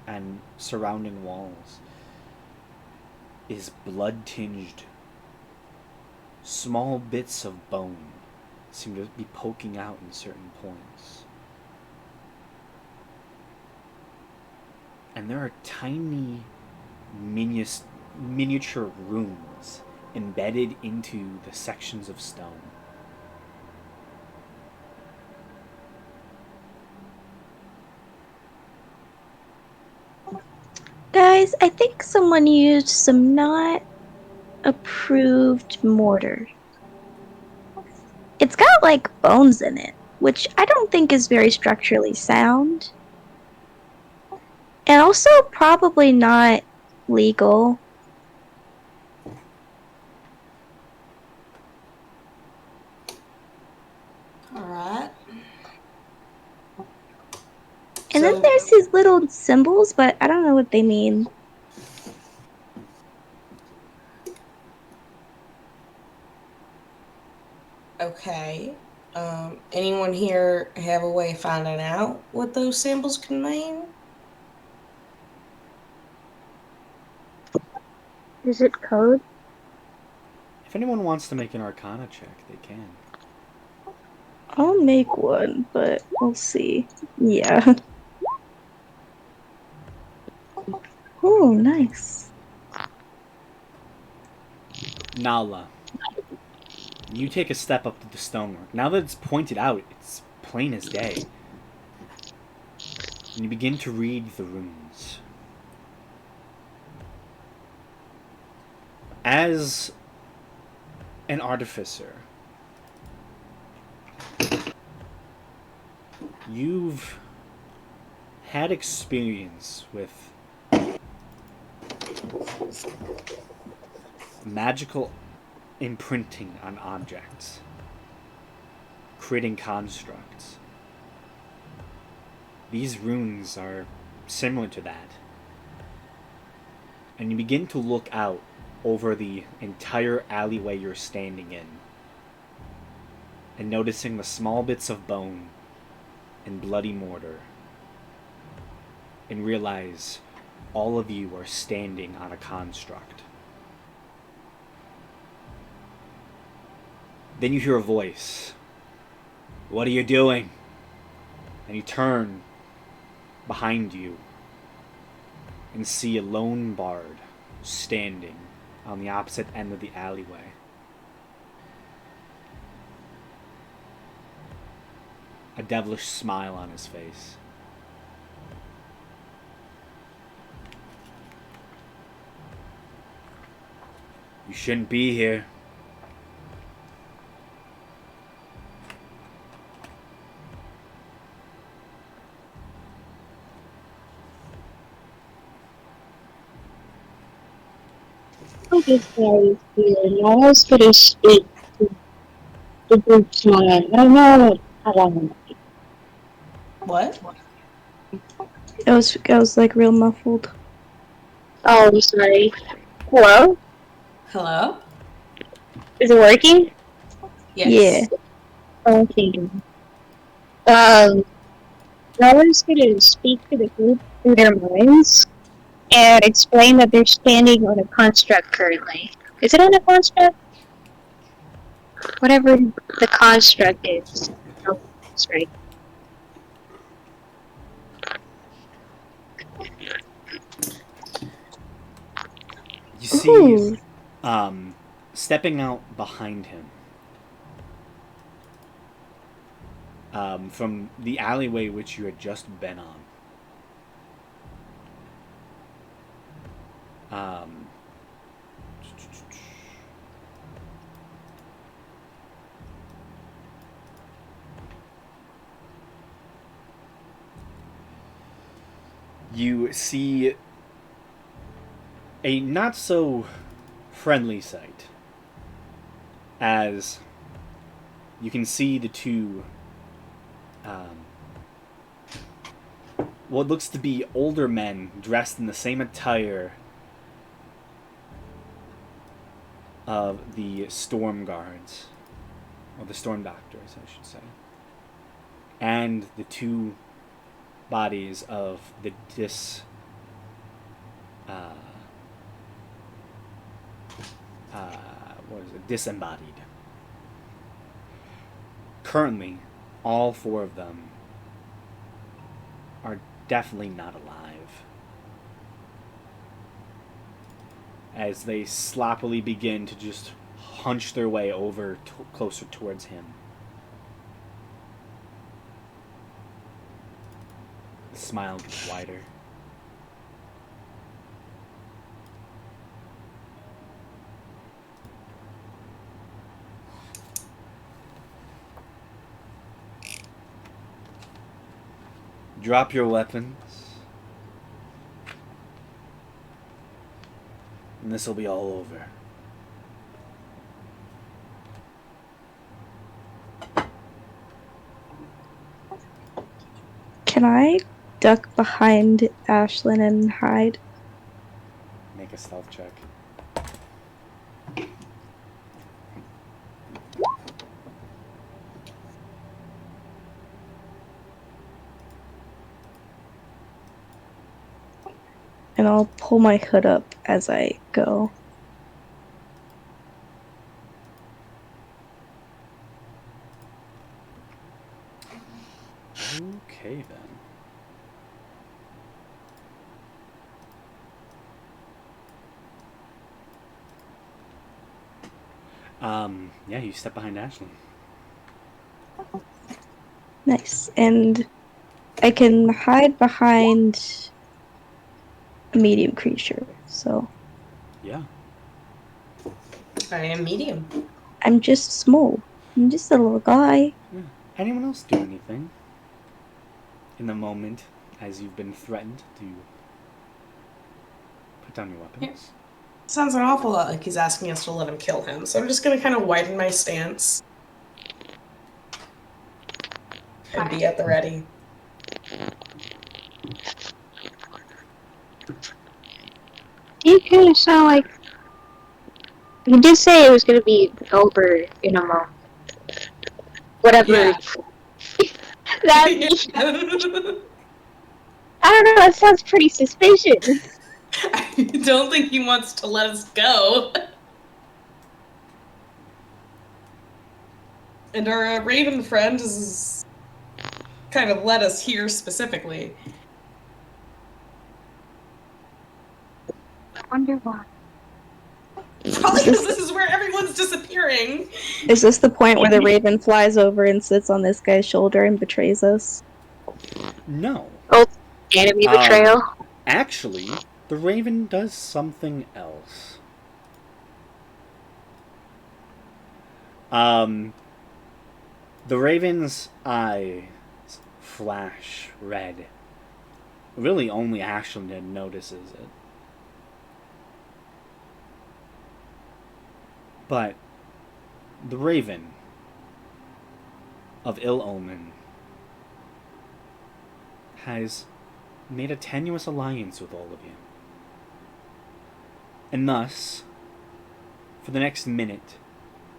and surrounding walls is blood-tinged. Small bits of bone seem to be poking out in certain points. and there are tiny miniature runes embedded into the sections of stone. Guys, I think someone used some not approved mortar. It's got like bones in it, which I don't think is very structurally sound. And also probably not legal. Alright. And then there's these little symbols, but I don't know what they mean. Okay. Anyone here have a way of finding out what those symbols can mean? Is it code? If anyone wants to make an Arcana check, they can. I'll make one, but we'll see. Yeah. Oh, nice. Nala, you take a step up to the stonework. Now that it's pointed out, it's plain as day. And you begin to read the runes. As an artificer, you've had experience with magical imprinting on objects, creating constructs. These runes are similar to that. And you begin to look out over the entire alleyway you're standing in, and noticing the small bits of bone and bloody mortar, and realize all of you are standing on a construct. Then you hear a voice. "What are you doing?" And you turn behind you and see a lone bard standing on the opposite end of the alleyway. A devilish smile on his face. "You shouldn't be here." Okay, sorry, here. No one's gonna speak to the group's mind. I don't know how long. What? It was like real muffled. Oh, I'm sorry. Hello? Hello? Is it working? Yes. Yeah. Okay. No one's gonna speak to the group through their minds and explain that they're standing on a construct currently. Is it on a construct? Whatever the construct is. Oh, that's right. You see, Ooh. stepping out behind him, from the alleyway which you had just been on. You see a not so friendly sight, as you can see the two what looks to be older men dressed in the same attire of the storm guards, or the storm doctors, I should say, and the two bodies of the disembodied. Currently, all four of them are definitely not alive. as they sloppily begin to just hunch their way over closer towards him. The smile gets wider. Drop your weapons. And this will be all over. Can I duck behind Ashlyn and hide? Make a stealth check. And I'll pull my hood up as I go. Okay, then. Yeah, you step behind Ashley. Nice. And I can hide behind a medium creature, so Yeah. I am medium. I'm just small. I'm just a little guy. Yeah. Anyone else do anything? In the moment, as you've been threatened to put down your weapons? Sounds an awful lot like he's asking us to let him kill him, so I'm just gonna kind of widen my stance. And be at the ready. You kind of sound like... You did say it was going to be over in a moment. Whatever. Yeah. That means... I don't know, that sounds pretty suspicious. I don't think he wants to let us go. And our raven friend is kind of let us here specifically. I wonder why. Probably because this is where everyone's disappearing. Is this the point where the raven flies over and sits on this guy's shoulder and betrays us? No. Oh, enemy betrayal. Actually, the raven does something else. The raven's eyes flash red. Really, only Ashlyn notices it. But the raven of ill omen has made a tenuous alliance with all of you. And thus, for the next minute,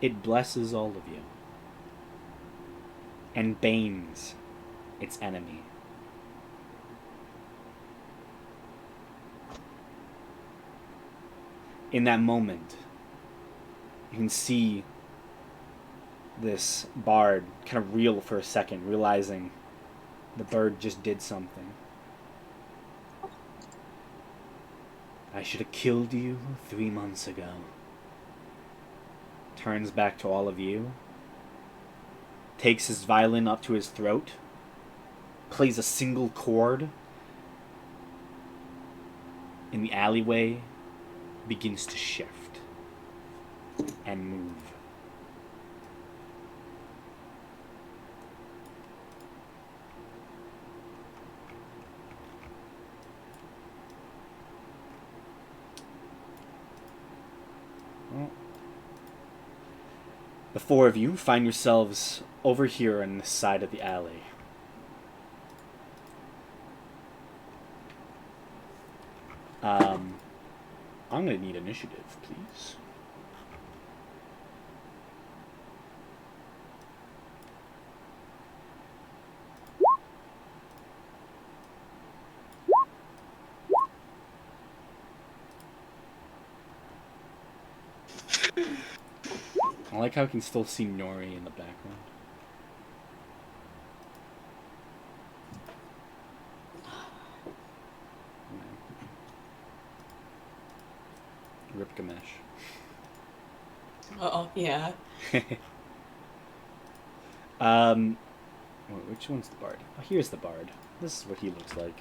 it blesses all of you and banes its enemy. In that moment, you can see this bard kind of reel for a second, realizing the bird just did something. I should have killed you 3 months ago. Turns back to all of you. Takes his violin up to his throat. Plays a single chord. In the alleyway, begins to shift and move. Well, the 4 of you find yourselves over here on the side of the alley. I'm gonna need initiative, please. I like how I can still see Nori in the background. Rip Gamesh. Oh, yeah. Which one's the bard? Oh, here's the bard. This is what he looks like.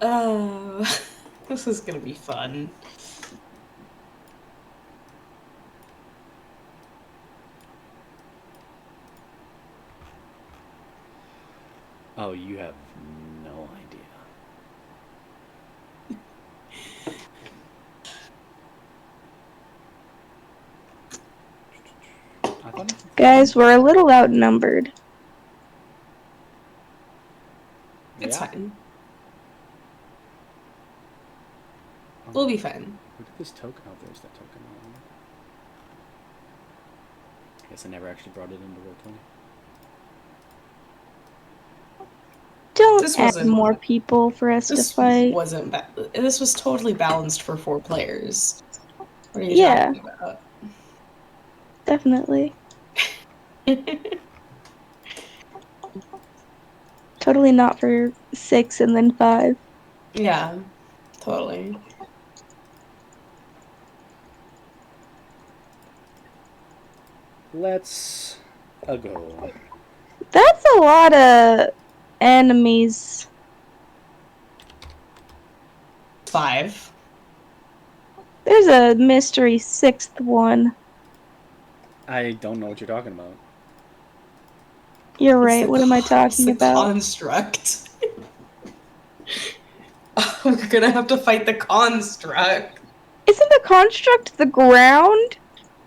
Oh, this is gonna be fun. Oh, you have no idea. I thought Guys, we're a little outnumbered. It's yeah. fine. We'll be fine. Look at this token. Oh, there's that token. I guess I never actually brought it into Roll20. Don't This add wasn't- more people for us to This fight. wasn't this was totally balanced for 4 players. What are you Yeah. talking about? Definitely. Totally not for 6 and then 5. Yeah, totally. Let's go. That's a lot of enemies. 5. There's a mystery 6th one. I don't know what you're talking about. You're It's right. the What am I it's talking the about? construct. We're gonna have to fight the construct. Isn't the construct the ground?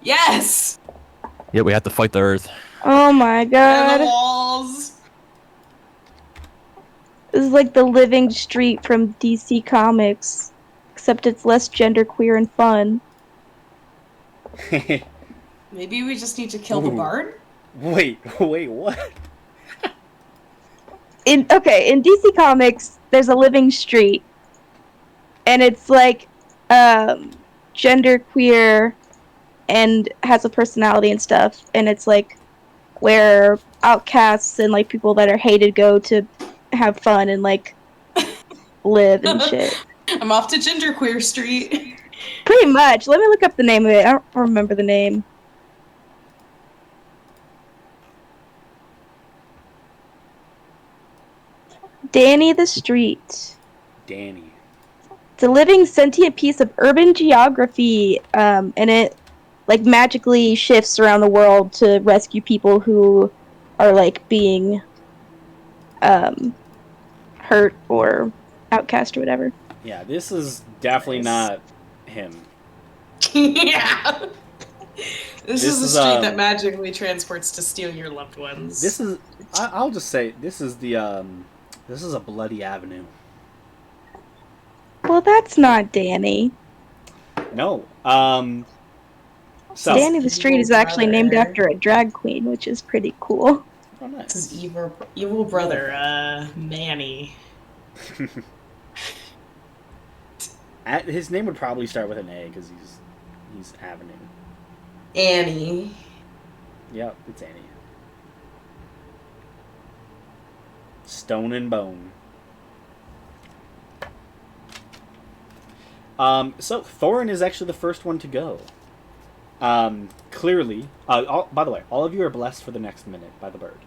Yes! Yeah, we have to fight the Earth. Oh my And god. the walls. This is like the living street from DC Comics. Except it's less genderqueer and fun. Maybe we just need to kill the Ooh. bard? Wait, what? In DC Comics, there's a living street. And it's like genderqueer and has a personality and stuff. And it's like where outcasts and like people that are hated go to have fun and like live and shit. I'm off to Genderqueer Street. Pretty much. Let me look up the name of it. I don't remember the name. Danny the Street. Danny. It's a living sentient piece of urban geography, and it like magically shifts around the world to rescue people who are like being hurt or outcast or whatever. Yeah, this is definitely Nice. not him. Yeah. This is the is, street that magically transports to steal your loved ones. This is. I'll just say this is the. This is a bloody avenue. Well, that's not Danny. No. So. Danny the Street is actually named brother. after a drag queen, which is pretty cool. Oh, It's nice. his evil brother, Manny. His name would probably start with an A because he's Avenue. Annie. Yep, it's Annie. Stone and Bone. So Thorin is actually the first one to go. Clearly, by the way, all of you are blessed for the next minute by the bird.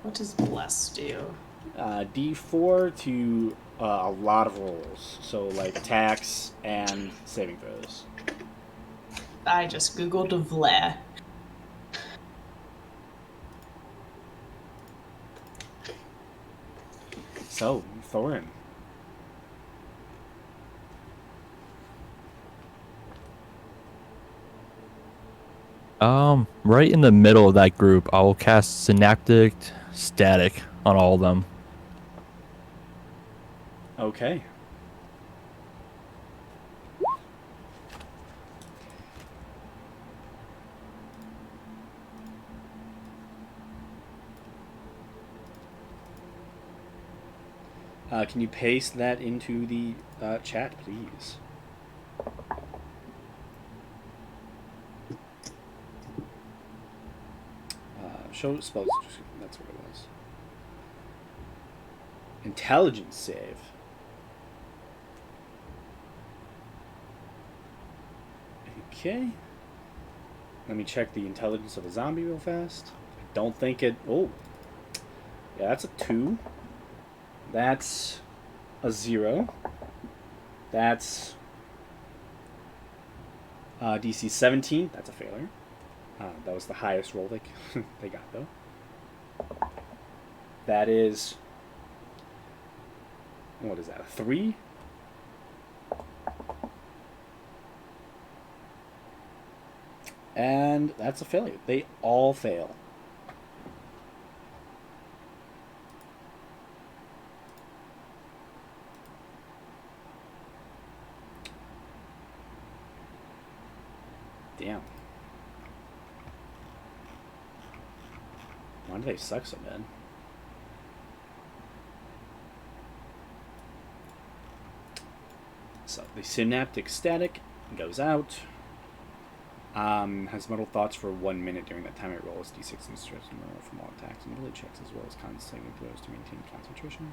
What does bless do? D4 to a lot of rolls. So like attacks and saving throws. I just googled Vle. So, Thorin. Right in the middle of that group, I will cast Synaptic Static on all of them. Okay. Can you paste that into the chat, please? show spells. That's what it was. Intelligence save. Okay. Let me check the intelligence of a zombie real fast. I don't think it... Oh. Yeah, that's a 2. That's a 0. That's DC 17. That's a failure. That was the highest roll they got, though. That is... What is that? A 3? And that's a failure. They all fail. Damn. Why do they suck so bad? So the synaptic static goes out. Has muddled thoughts for 1 minute. During that time it rolls d6 and stress and roll from all attacks and ability checks, as well as con saving throws to maintain concentration.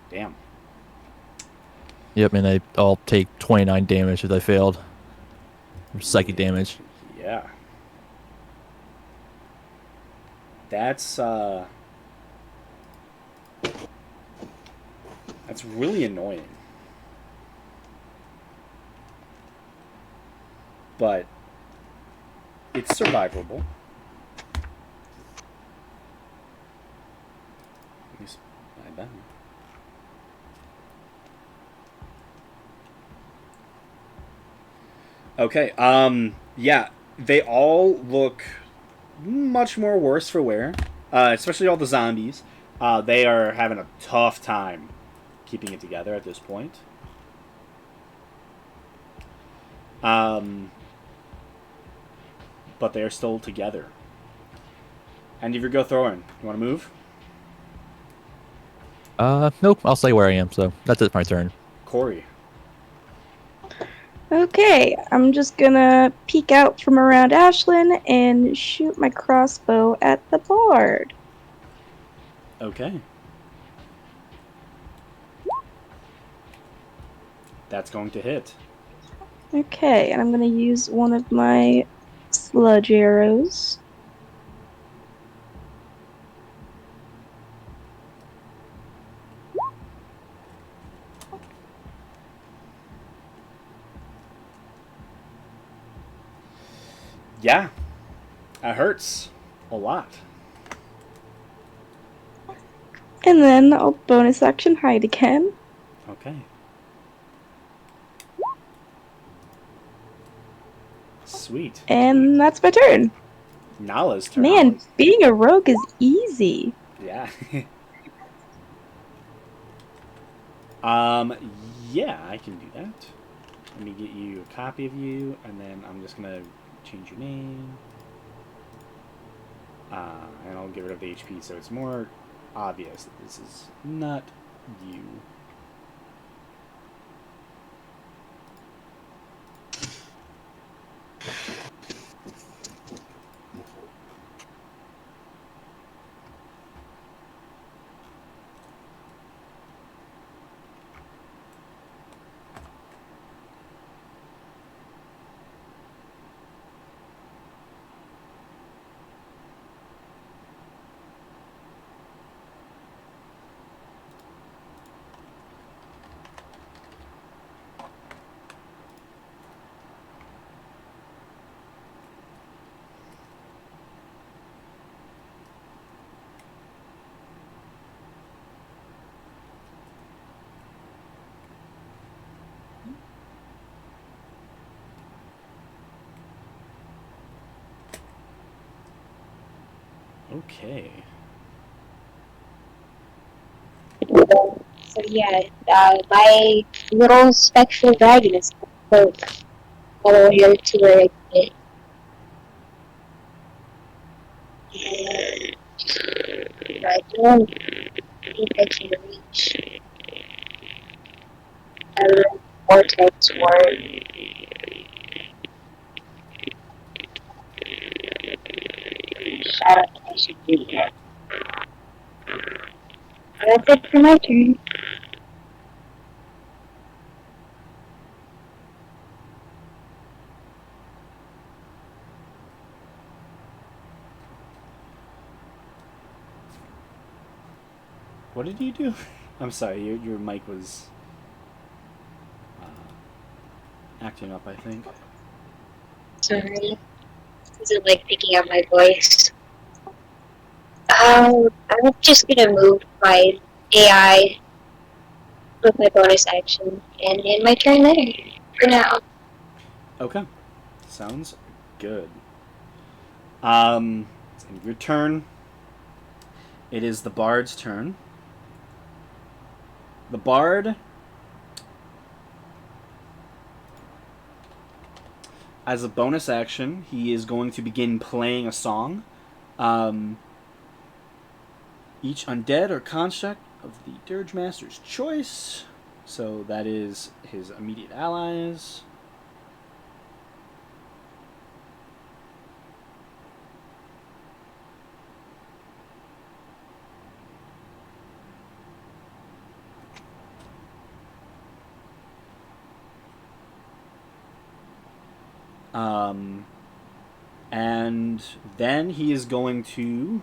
Damn. Yep, and they all take 29 damage if they failed. Psychic damage. Yeah. That's really annoying. But it's survivable. At least I bet. Okay, yeah, they all look much more worse for wear. Especially all the zombies. They are having a tough time keeping it together at this point. But they are still together. End of your go, Thorin. You want to move? Nope. I'll stay where I am. So that's it for my turn. Corey. Okay, I'm just gonna peek out from around Ashlyn and shoot my crossbow at the bard. Okay. That's going to hit. Okay, and I'm gonna use one of my sludge arrows. Yeah. That hurts. A lot. And then I'll bonus action hide again. Okay. Sweet. And that's my turn. Nala's turn. Man, being a rogue is easy. Yeah. Yeah, I can do that. Let me get you a copy of you, and then I'm just gonna change your name. And I'll get rid of the HP so it's more obvious that this is not you. Okay. So yeah, my little spectral dragon is close all the way over to where I did. I don't think I can reach a vortex word. I don't think I should do that. That's it for my turn. What did you do? I'm sorry, your mic was acting up, I think. Sorry. Is it like picking up my voice? I'm just gonna move my AI with my bonus action and end my turn there for now. Okay. Sounds good. It's gonna be your turn. It is the bard's turn. The bard, as a bonus action, he is going to begin playing a song. Each undead or construct of the Dirge Master's choice. So that is his immediate allies. And then he is going to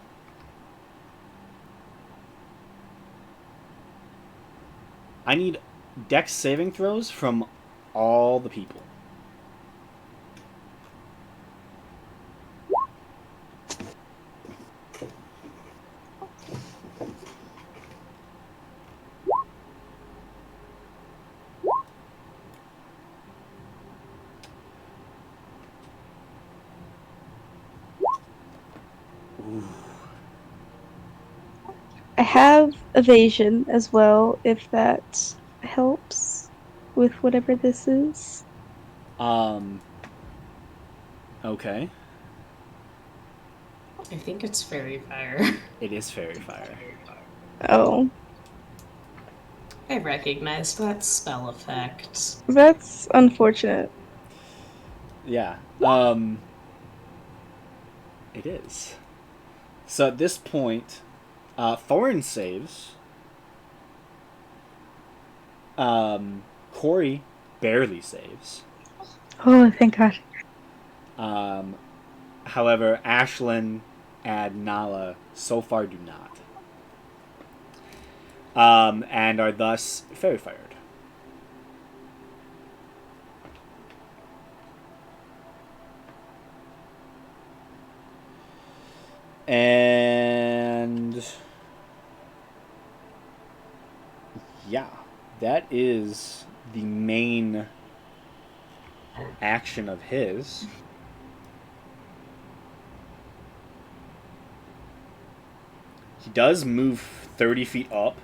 I need dex saving throws from all the people. I have evasion as well, if that helps with whatever this is. Okay. I think it's fairy fire. It is fairy fire. Oh, I recognized that spell effect. that's unfortunate. Yeah. It is. So at this point, Thorin saves. Corey barely saves. Oh, thank God. However, Ashlyn and Nala so far do not. And are thus fairy fired. And yeah, that is the main action of his. He does move 30 feet up.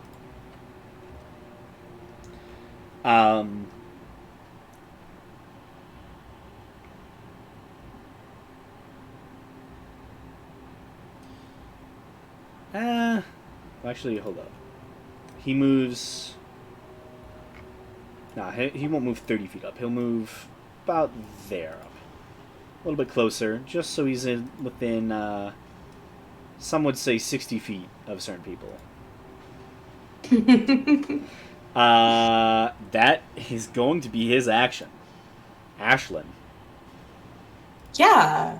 Actually, hold up. He moves. Nah, he won't move 30 feet up. He'll move about there up. A little bit closer, just so he's within, some would say 60 feet of certain people. That is going to be his action. Ashlyn. Yeah.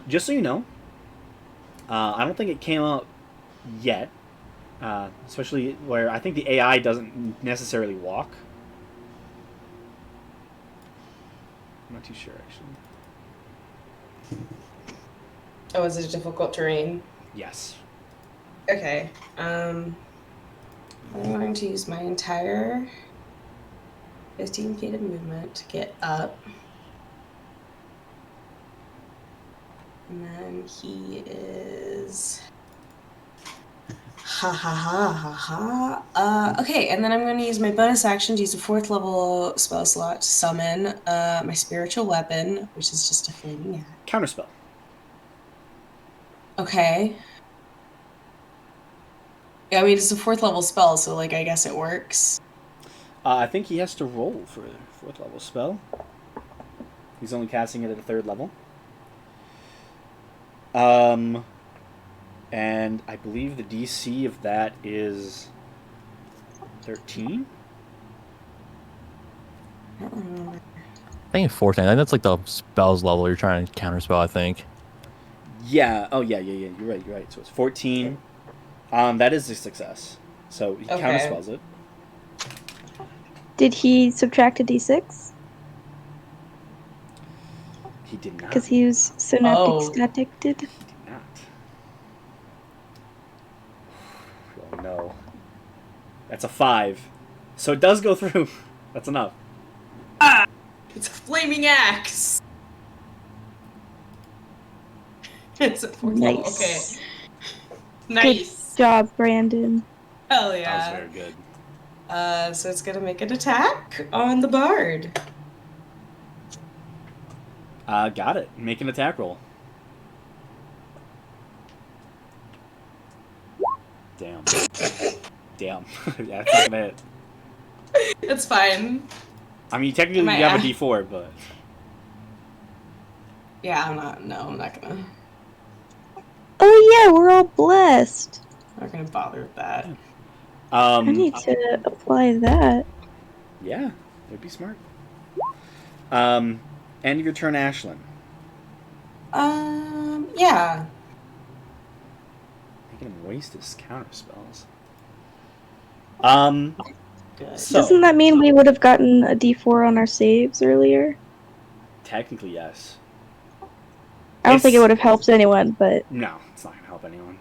Just so you know, I don't think it came out yet, especially where I think the AI doesn't necessarily walk. I'm not too sure, actually. Oh, is it a difficult terrain? Yes. Okay. I'm going to use my entire 15 feet of movement to get up. And then he is... Ha ha ha ha ha. Okay, and then I'm going to use my bonus action to use a 4th level spell slot to summon my spiritual weapon, which is just a flaming axe. Counterspell. Okay. Yeah, I mean, it's a 4th level spell, so, like, I guess it works. I think he has to roll for a 4th level spell. He's only casting it at a 3rd level. And I believe the DC of that is 13? I don't remember. I think it's 14. I think that's like the spells level you're trying to counterspell, I think. Yeah. Oh, yeah. You're right. So it's 14. That is a success. So he Okay. counterspells it. Did he subtract a d6? He did not. Because he was synaptic Oh. static did. He did not. Oh, no. That's a 5. So it does go through. That's enough. It's a flaming axe. It's a fourth level. Okay. Nice. Nice. Good job, Brandon. Hell That was yeah. very good. So it's gonna make an attack on the bard. Got it. Make an attack roll. Damn. Yeah, it's not gonna hit. It's fine. I mean, technically you have a D4, but... Yeah, I'm not gonna. Oh yeah, we're all blessed. I'm not gonna bother with that. I need to apply that. Yeah, it'd be smart. End of your turn, Ashlyn. Yeah. Making him waste his counter spells. Good. So, Doesn't that mean we would have gotten a d4 on our saves earlier? technically, yes. I don't think it would have helped anyone, but... No, it's not gonna help anyone.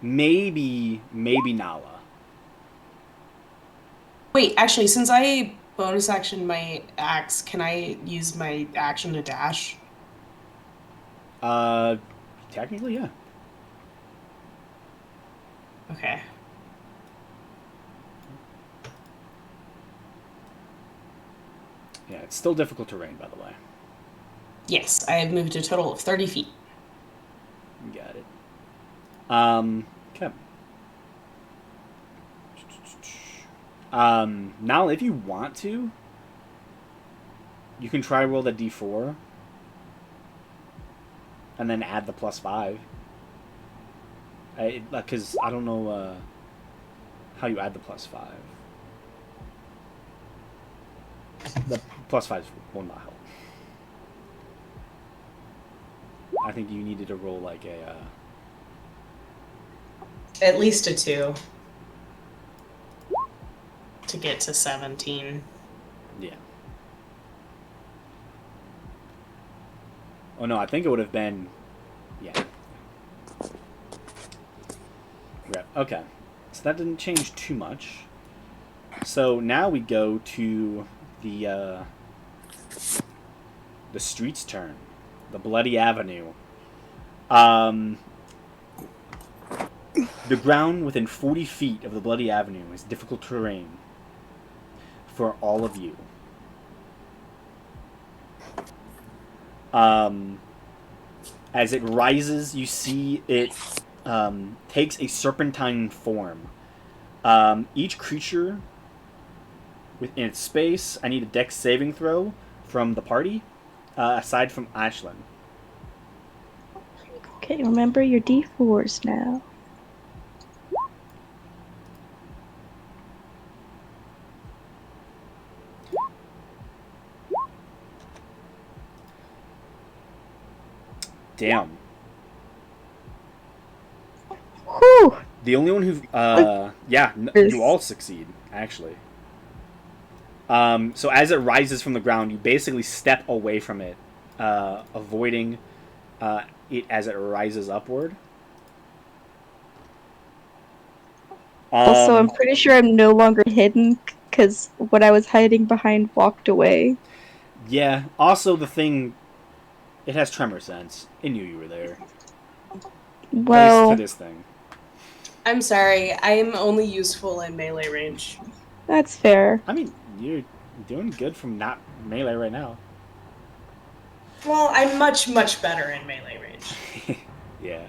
Maybe Nala. Wait, actually, since I bonus action my axe, can I use my action to dash? Technically, yeah. Okay. Yeah, it's still difficult terrain, by the way. Yes, I have moved a total of 30 feet. Got it. Okay. Now, if you want to, you can try roll the D4 and then add the +5. Because I don't know how you add the +5. The +5 will not help. I think you needed to roll like a... At least a 2. To get to 17. Yeah. Oh no, I think it would have been... Yeah. Right. Okay. So that didn't change too much. So now we go to the street's turn. The Bloody Avenue. The ground within 40 feet of the Bloody Avenue is difficult terrain for all of you. As it rises, you see it takes a serpentine form. Each creature within its space, I need a dex saving throw from the party, aside from Ashlyn. Okay, remember your d4s now. Damn. Whew! The only one who, you all succeed, actually. So as it rises from the ground, you basically step away from it, avoiding it as it rises upward. Also, I'm pretty sure I'm no longer hidden, because what I was hiding behind walked away. Yeah, also the thing, it has tremor sense. It knew you were there. Well, At least to this thing. I'm sorry, I am only useful in melee range. that's fair. I mean, you're doing good from not melee right now. Well, I'm much, much better in melee range. Yeah.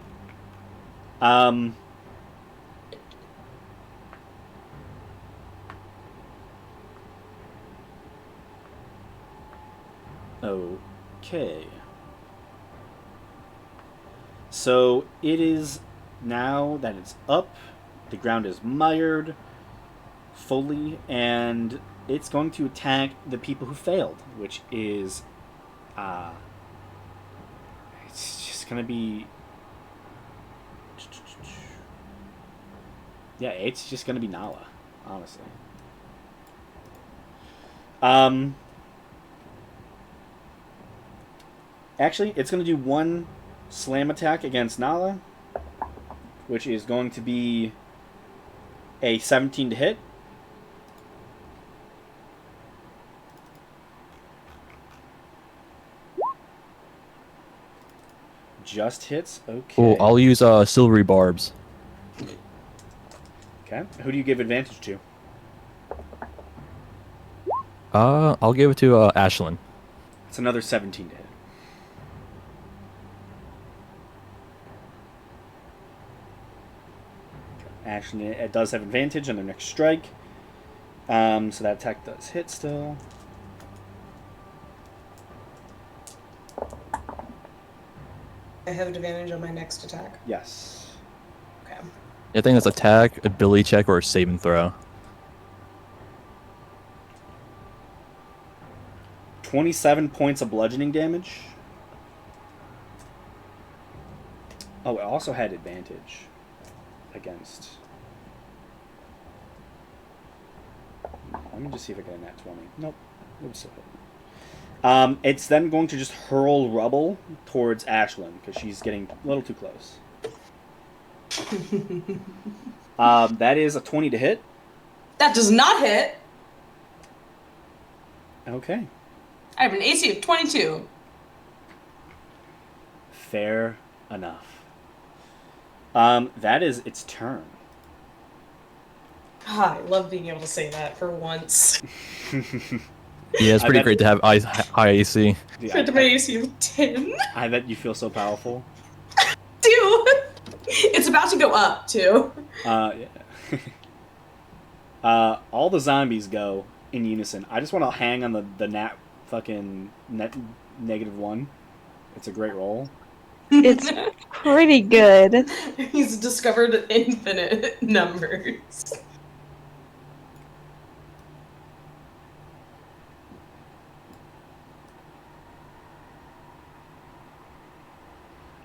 Okay. So it is now that it's up. The ground is mired fully, and it's going to attack the people who failed, which is, it's just gonna be, yeah, it's just gonna be Nala, honestly. Actually, it's gonna do one slam attack against Nala, which is going to be a 17 to hit. Just hits. Okay. Oh, I'll use silvery barbs. Okay. Who do you give advantage to? I'll give it to Ashlyn. It's another 17 to hit. Ashlyn, it does have advantage on their next strike. So that attack does hit still. I have advantage on my next attack. Yes. Okay. I think it's attack, ability check, or a save and throw. 27 points of bludgeoning damage. Oh, it also had advantage against. Let me just see if I get a nat 20. Nope. It was still hit. It's then going to just hurl rubble towards Ashlyn because she's getting a little too close. That is a 20 to hit. That does not hit. Okay. I have an AC of 22. Fair enough. That is its turn. Ah, I love being able to say that for once. Yeah, it's pretty great to have high AC. Dude, For my AC of 10. I bet you feel so powerful. Dude! It's about to go up, too. Yeah. All the zombies go in unison. I just want to hang on the nat fucking net -1. It's a great roll. It's pretty good. He's discovered infinite numbers.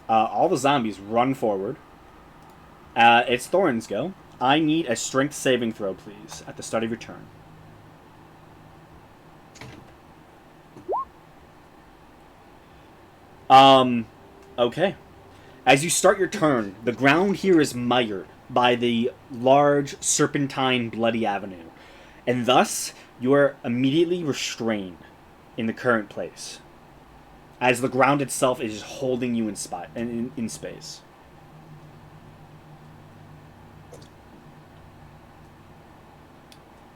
All the zombies run forward. It's Thorin's go. I need a strength saving throw, please, at the start of your turn. Okay. As you start your turn, the ground here is mired by the large serpentine bloody avenue, and thus you are immediately restrained in the current place, as the ground itself is holding you in space.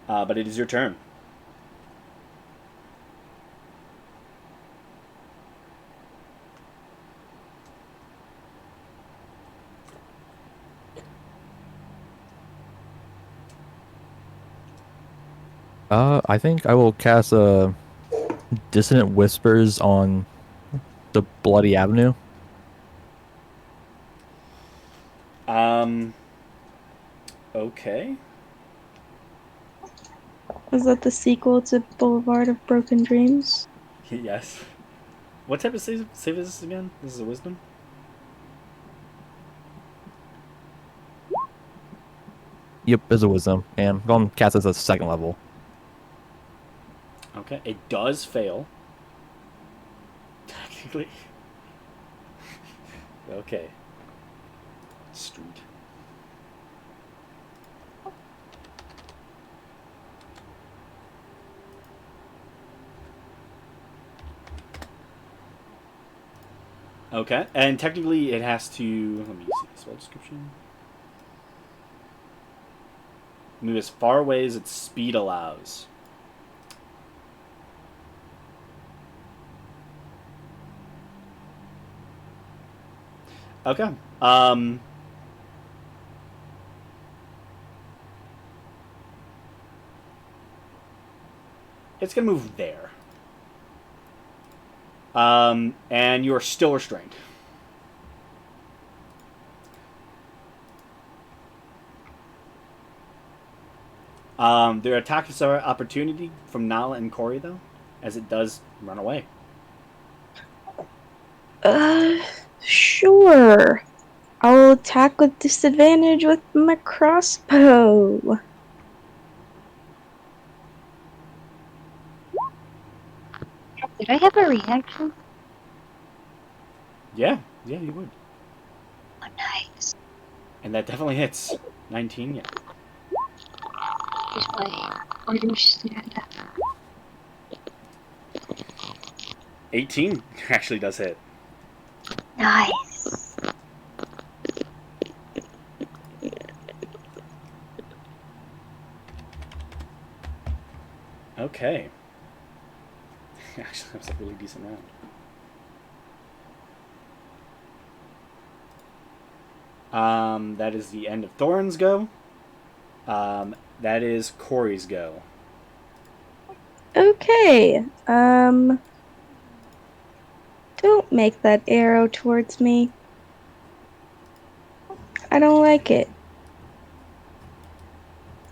But it is your turn. I think I will cast a Dissonant Whispers on the Bloody Avenue. Okay. Is that the sequel to Boulevard of Broken Dreams? Yes. What type of save is this again? This is a wisdom? Yep, as a wisdom, and I'm going to cast this at second level. Okay, it does fail. Technically. Okay. Street. Okay, and technically it has to... Let me see the spell description. Move as far away as its speed allows. Okay. It's gonna move there. And you are still restrained. Their attack is an opportunity from Nala and Corey, though, as it does run away. Sure. I'll attack with disadvantage with my crossbow. Did I have a reaction? Yeah, you would. Oh, nice. And that definitely hits. 19, yeah. Just like, understand. 18 actually does hit. Nice. Okay. Actually, that was a really decent round. That is the end of Thorin's go. That is Corey's go. Okay. Don't make that arrow towards me. I don't like it.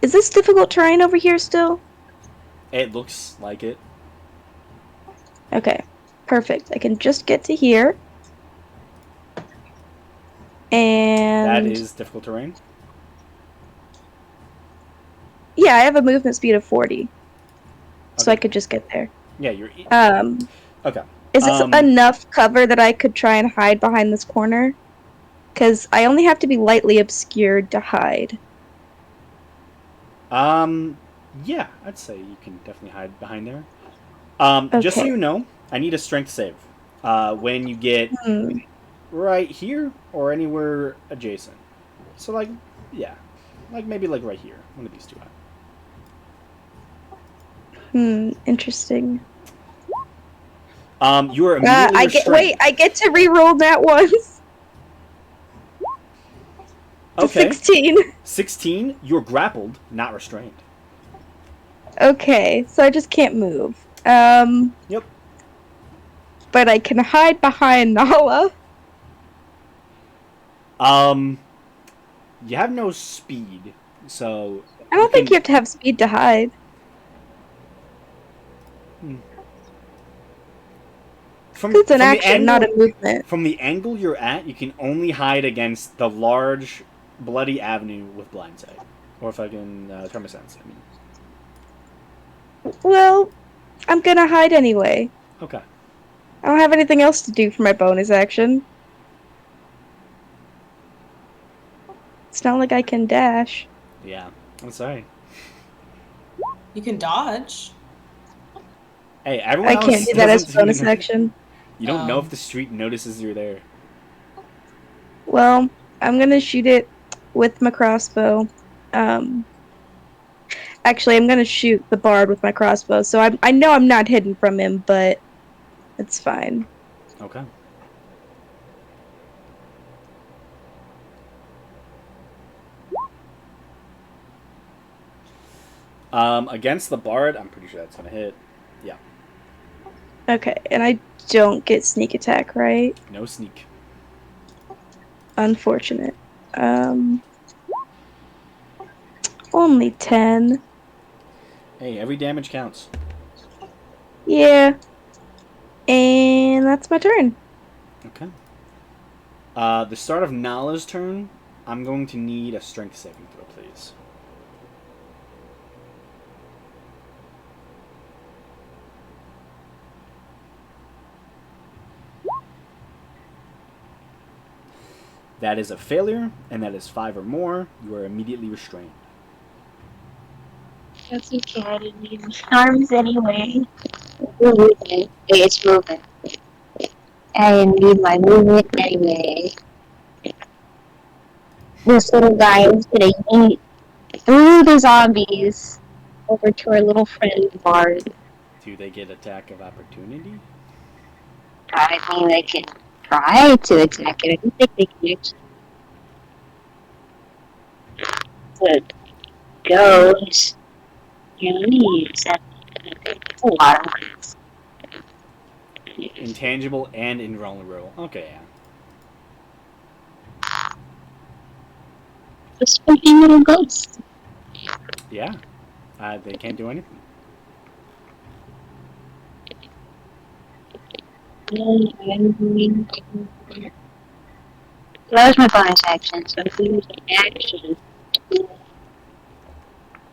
Is this difficult terrain over here still? It looks like it. Okay. Perfect. I can just get to here. And That is difficult terrain. yeah, I have a movement speed of 40. So I Okay. could just get there. Yeah, you're. Okay. Is this enough cover that I could try and hide behind this corner? Because I only have to be lightly obscured to hide. Yeah, I'd say you can definitely hide behind there. Just so Okay. you know, I need a strength save. When you get right here or anywhere adjacent. So like, yeah, like maybe like right here, one of these two. Interesting. You are immediately restrained. I get to re-roll that once. Okay. 16. 16. You're grappled, not restrained. Okay, so I just can't move. Yep. But I can hide behind Nala. You have no speed, so I don't think you have to have speed to hide. It's an action, not a movement. From the angle you're at, you can only hide against the large, bloody avenue with blind sight. Or if I can turn my sense, I mean. Well, I'm gonna hide anyway. Okay. I don't have anything else to do for my bonus action. It's not like I can dash. Yeah, I'm sorry. You can dodge. Hey, everyone else I can't do that as doesn't bonus seem to- action. You don't know if the street notices you're there. Well, I'm gonna shoot it with my crossbow. Actually, I'm gonna shoot the bard with my crossbow, so I know I'm not hidden from him, but it's fine. Okay. Against the bard, I'm pretty sure that's gonna hit. Yeah. Okay, and I don't get sneak attack, right? No sneak. Unfortunate. Only 10. Hey, every damage counts. Yeah. And that's my turn. Okay. The start of Nala's turn, I'm going to need a strength saving throw, please. That is a failure, and that is 5 or more. You are immediately restrained. That's okay, I didn't need my arms anyway. Movement. It's movement. I didn't need my movement anyway. This little guy is gonna eat through the zombies over to our little friend Bard. Do they get attack of opportunity? I mean, they can try to attack it. I don't think they can actually. But goes. You need a lot of things. Intangible and invulnerable. Okay, yeah. A spooky little ghost. Yeah. They can't do anything. I'm going to... That was my bonus action, so if we use an action,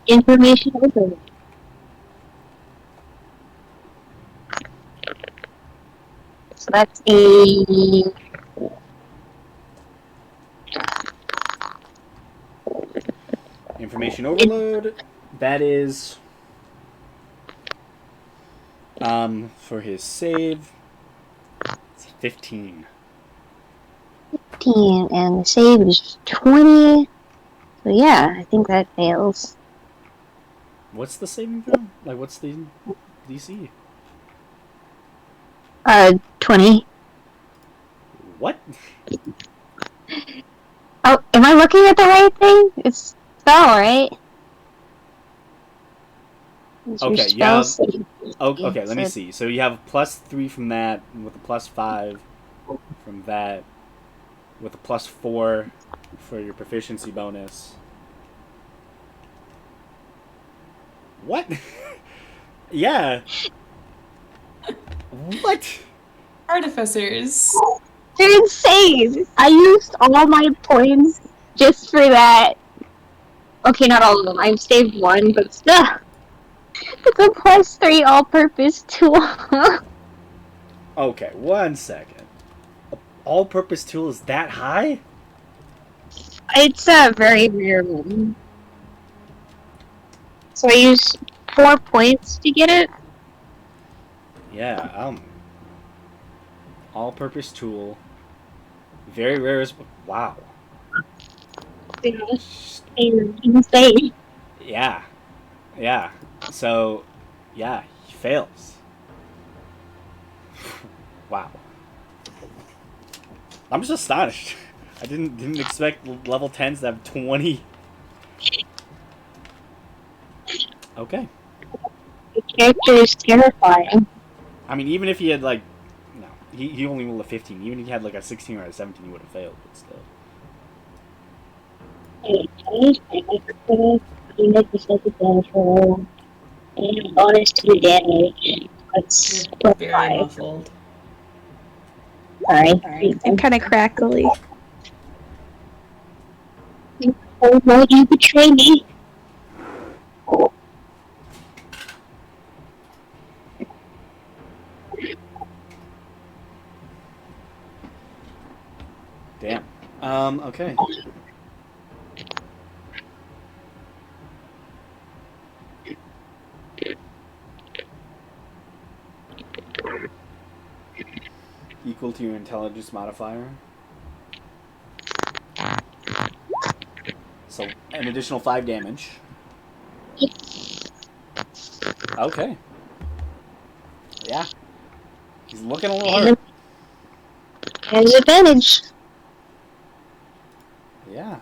information overload. So that's a... Information overload. That is for his save. It's 15. 15, and the save is 20. So yeah, I think that fails. What's the saving throw? Like, what's the DC? 20. What? Oh, am I looking at the right thing? It's spell, right? It's your Okay, you spell have... save. Okay, let me see. So you have +3 from that, with a +5 from that, with a +4 for your proficiency bonus. What? Yeah. What? Artificers. They're insane! I used all my points just for that. Okay, not all of them. I've saved one, but still. It's a +3 all-purpose tool. Okay, 1 second. All-purpose tool is that high? It's a very rare one. So I used 4 points to get it. Yeah, all-purpose tool. Very rare as... Wow. Insane. Yeah. Yeah. So, yeah, he fails. Wow. I'm just astonished. I didn't expect level 10s to have 20. Okay. The character is terrifying. I mean, even if he had, like... No, he only rolled a 15. Even if he had, like, a 16 or a 17, he would have failed, but still. You make the second damage roll. And bonus to the damage. That's You're very +5. muffled. Sorry. I'm kind of crackly. Oh, why do you betray me? Damn. Okay. Equal to your intelligence modifier. So, an additional 5 damage. Okay. Yeah. He's looking a little hurt. Has advantage. Yeah.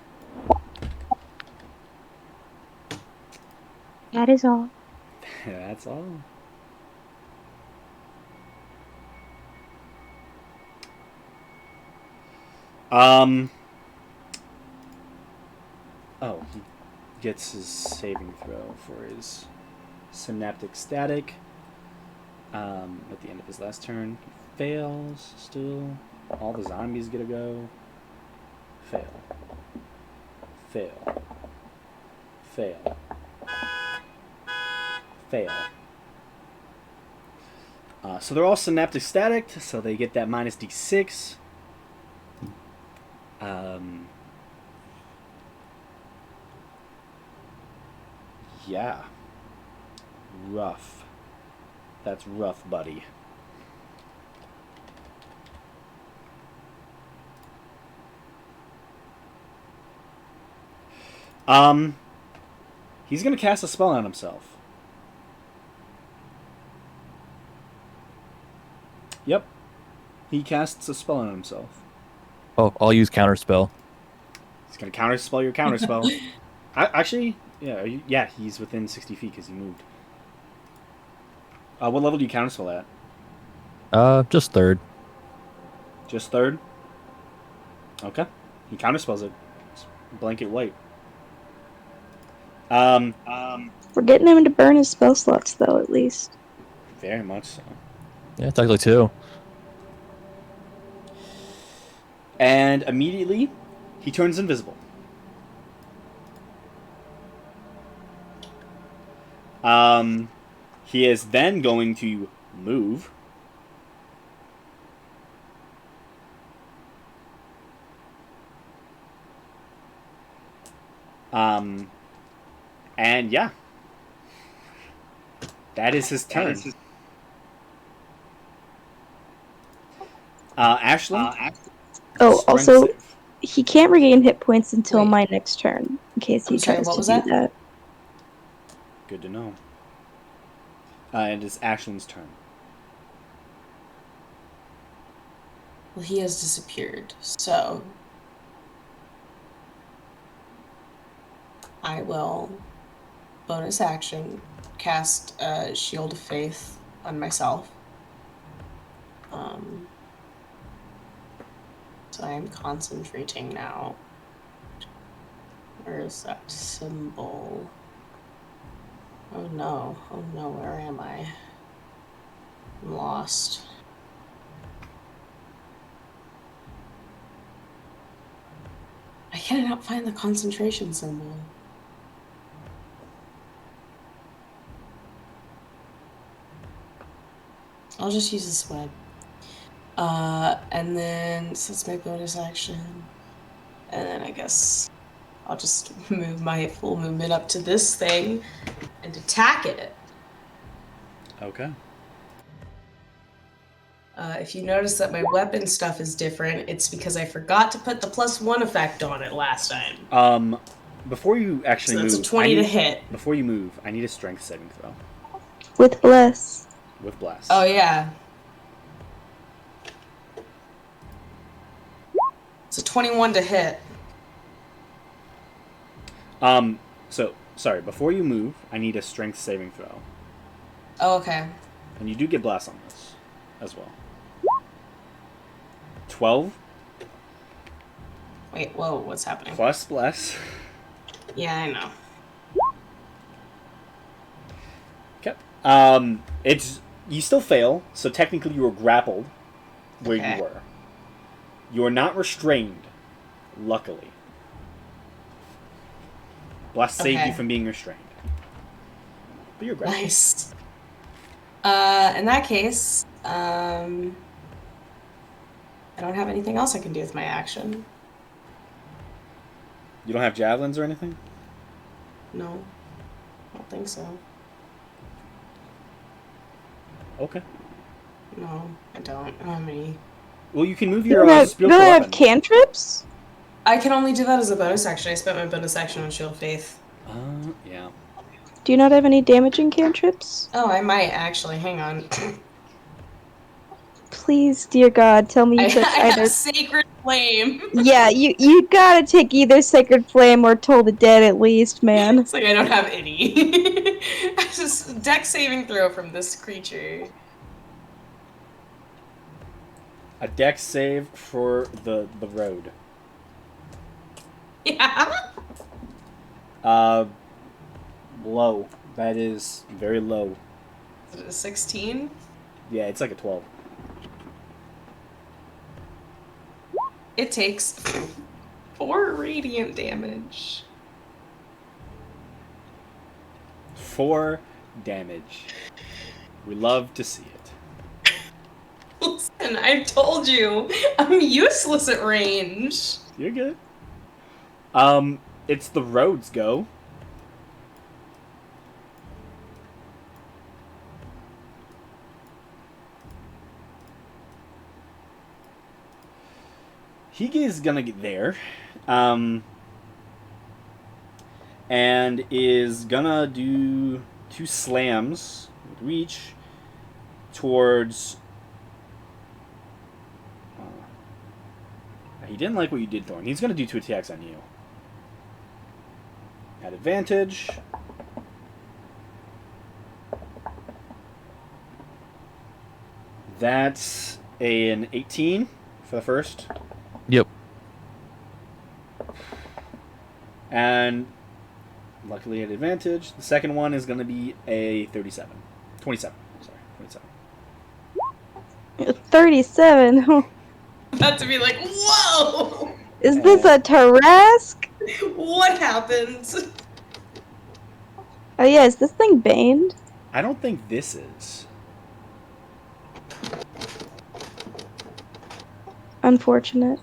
That is all. That's all. Oh, he gets his saving throw for his synaptic static. At the end of his last turn, he fails still. All the zombies get a go. Fail. Fail. Fail. Fail. So they're all synaptic static, so they get that minus d6. Yeah. Rough. That's rough, buddy. He's gonna cast a spell on himself. Yep. He casts a spell on himself. Oh, I'll use counterspell. He's gonna counterspell your counterspell. Actually, yeah, he's within 60 feet because he moved. What level do you counterspell at? Just third. Just third? Okay. He counterspells it. It's blanket white. We're getting him to burn his spell slots, though, at least. Very much so. Yeah, technically too. And immediately, he turns invisible. He is then going to move. And yeah. That is his turn. Ashlyn? Oh, Strength also, save. he can't regain hit points until Wait. my next turn, in case he I'm sorry, tries what to was do that? that. Good to know. And it's Ashlyn's turn. Well, he has disappeared, so I will bonus action cast Shield of Faith on myself. So I am concentrating now. Where is that symbol? Oh no, where am I? I'm lost. I cannot find the concentration symbol. I'll just use this web. And then, so that's my bonus action. And then I guess I'll just move my full movement up to this thing and attack it. Okay. If you notice that my weapon stuff is different, it's because I forgot to put the +1 effect on it last time. Before you actually So move, that's a 20 to hit. Before you move, I need a strength saving throw With Bless. with blast. Oh yeah. It's a 21 to hit. So sorry. Before you move, I need a strength saving throw, Oh, okay. and you do get blast on this as well. 12 Wait, whoa, what's happening? plus bless. Yeah, I know. Okay. It's you still fail, so technically you were grappled where Okay. you were. You are not restrained, luckily. Bless saved Okay. you from being restrained. But you're grappled. Nice. In that case, I don't have anything else I can do with my action. You don't have javelins or anything? No, I don't think so. Okay. No, I don't. I don't have any. Well, you can move You your don't have, you spiritual don't have weapon. cantrips? I can only do that as a bonus action. I spent my bonus action on Shield of Faith. Yeah. Do you not have any damaging cantrips? Oh, I might actually. Hang on. Please, dear God, tell me I you took have either. Sacred Flame. Yeah, you gotta take either Sacred Flame or Toll the Dead at least, man. It's like I don't have any. It's just deck saving throw from this creature. A dex save for the road. Yeah. Low. That is very low. Is it a 16? Yeah, it's like a 12. It takes 4 radiant damage. 4 damage. We love to see it. Listen, I've told you, I'm useless at range. You're good. It's the road's go. He is gonna get there. And is gonna do 2 slams with reach towards. He didn't like what you did, Thorn. He's gonna do 2 attacks on you. At advantage. That's an 18 for the first. Yep. And luckily at advantage. The second one is going to be a 27. 27. Sorry, 27. 37. About to be like, whoa! Is this a Tarrasque? What happened? Oh yeah, is this thing baned? I don't think this is. Unfortunate.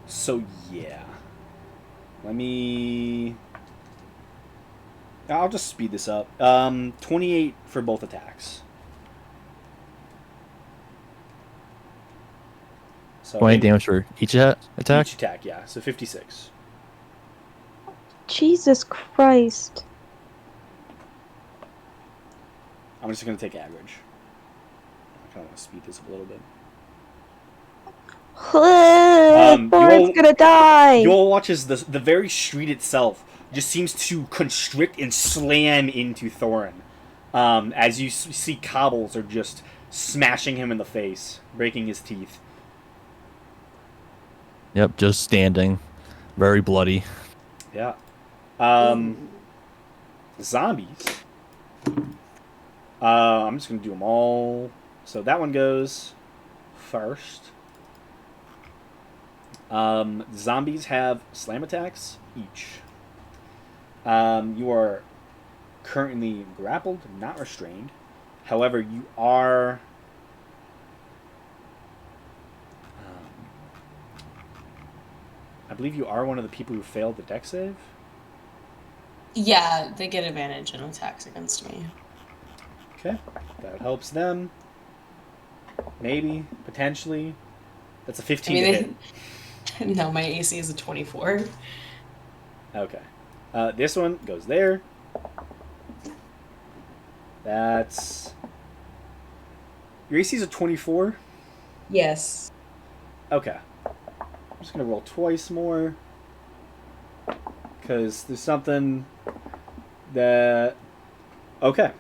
So yeah. Let me... I'll just speed this up. 28 for both attacks. So 20 damage for each attack? Each attack, yeah. So 56. Jesus Christ. I'm just going to take average. I kind of want to speed this up a little bit. Thorn's gonna die! You'll watch as the very street itself just seems to constrict and slam into Thorin. As you see cobbles are just smashing him in the face, breaking his teeth. Yep, just standing. Very bloody. Yeah. Zombies. I'm just going to do them all. So that one goes first. Zombies have slam attacks each. You are currently grappled, not restrained. However, you are... I believe you are one of the people who failed the dex save. Yeah, they get advantage in attacks against me. Okay, that helps them. Maybe, potentially. That's a 15 to hit. No, my AC is a 24. Okay. This one goes there. That's... Your AC is a 24? Yes. Okay. I'm just going to roll twice more. Because there's something that... Okay.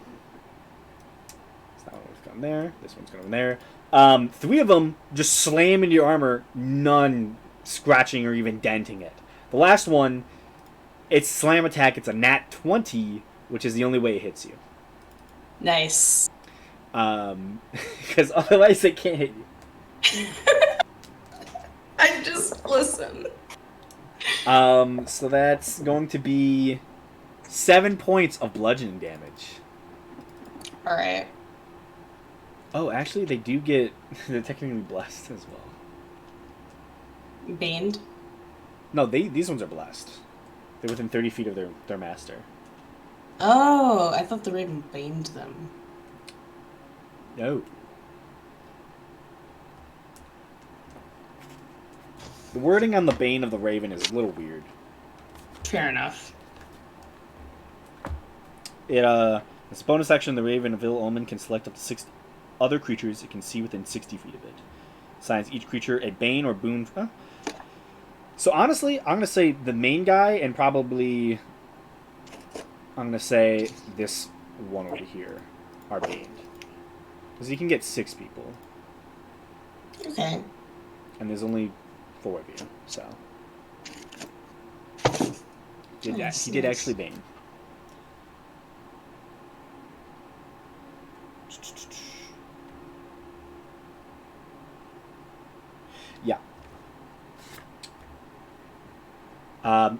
So that one's going there. This one's going there. 3 of them just slam into your armor, none scratching or even denting it. The last one, it's slam attack. It's a nat 20, which is the only way it hits you. Nice. Because otherwise it can't hit you. I just listen. So that's going to be 7 points of bludgeoning damage. All right. Oh, actually, they do get... They're technically blessed as well. Baned? No, these ones are blessed. They're within 30 feet of their master. Oh, I thought the raven baned them. No. The wording on the Bane of the Raven is a little weird. Fair enough. This bonus action, the Raven of Ill Omen can select up to 6 other creatures it can see within 60 feet of it. Assigns each creature a Bane or Boon. Huh? So honestly, I'm going to say the main guy and probably... I'm going to say this one over here are Baned. Because you can get 6 people. Okay. And there's only 4 of you, so... He did actually Bane. Yeah.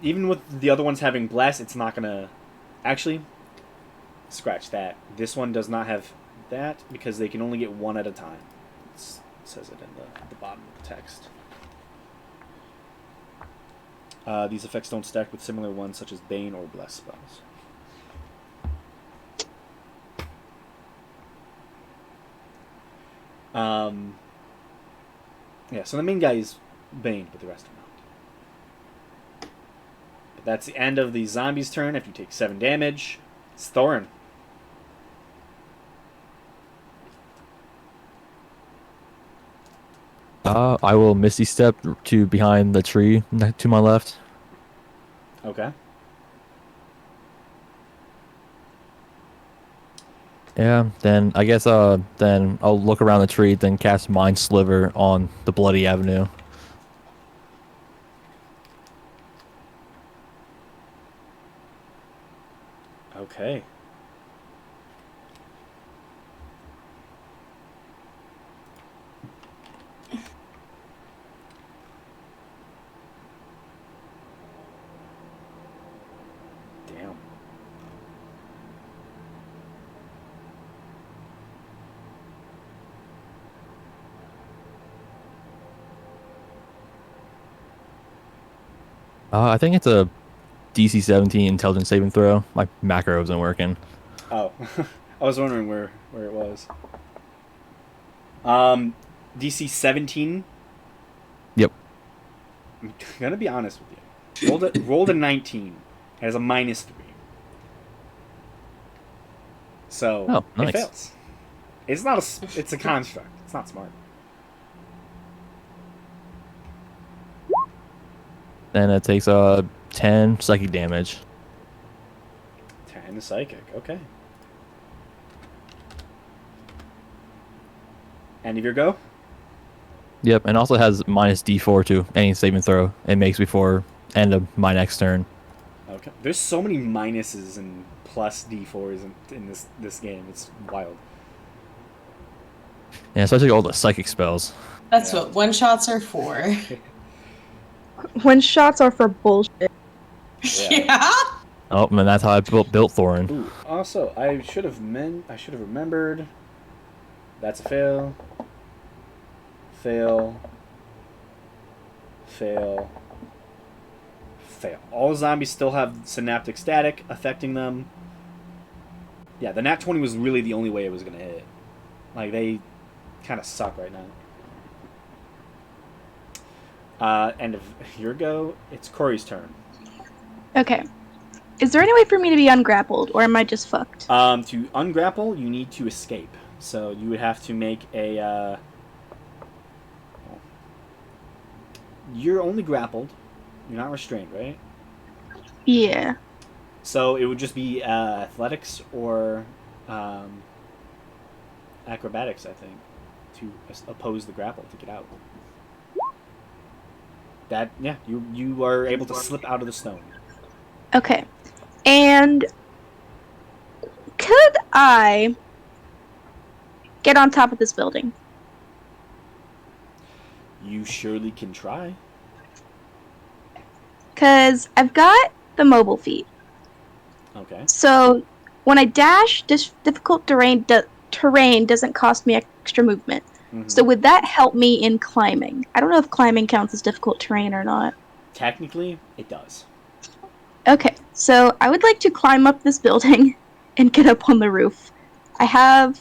Even with the other ones having Bless, it's not gonna... Actually, scratch that. This one does not have that because they can only get 1 at a time. It says it in the bottom of the text. These effects don't stack with similar ones such as Bane or Bless spells. Yeah, so the main guy is Bane, but the rest are not. But that's the end of the zombie's turn. If you take 7 damage, it's Thorin. I will Misty Step to behind the tree to my left. Okay. Yeah, then I guess then I'll look around the tree, then cast Mind Sliver on the Bloody Avenue. Okay. Damn. I think it's a DC 17 intelligence saving throw. My macro isn't working. Oh, I was wondering where it was. DC 17. Yep. I'm gonna be honest with you. Rolled a 19. It has a -3. So Oh, nice. it fails. It's not a. It's a construct. It's not smart. Then it takes 10 psychic damage. 10 psychic. Okay. End of your go. Yep, and also has -D4 to any saving throw it makes before end of my next turn. Okay. There's so many minuses and plus D4s in this game. It's wild. Yeah, especially all the psychic spells. That's Yeah. what one-shots are for. When shots are for bullshit. Yeah. Oh, and that's how I built Thorin. Ooh. Also, I should have remembered. That's a fail. Fail. Fail. Fail. All zombies still have synaptic static affecting them. Yeah, the nat 20 was really the only way it was gonna hit. Like, they kind of suck right now. End of your go. It's Corey's turn. Okay. Is there any way for me to be ungrappled, or am I just fucked? To ungrapple, you need to escape. So you would have to make a. You're only grappled. You're not restrained, right? Yeah. So it would just be athletics or acrobatics, I think, to oppose the grapple to get out. You are able to slip out of the stone. Okay. And could I get on top of this building? You surely can try. Because I've got the mobile feat. Okay. So when I dash, difficult terrain doesn't cost me extra movement. Mm-hmm. So would that help me in climbing? I don't know if climbing counts as difficult terrain or not. Technically, it does. Okay, so I would like to climb up this building and get up on the roof. I have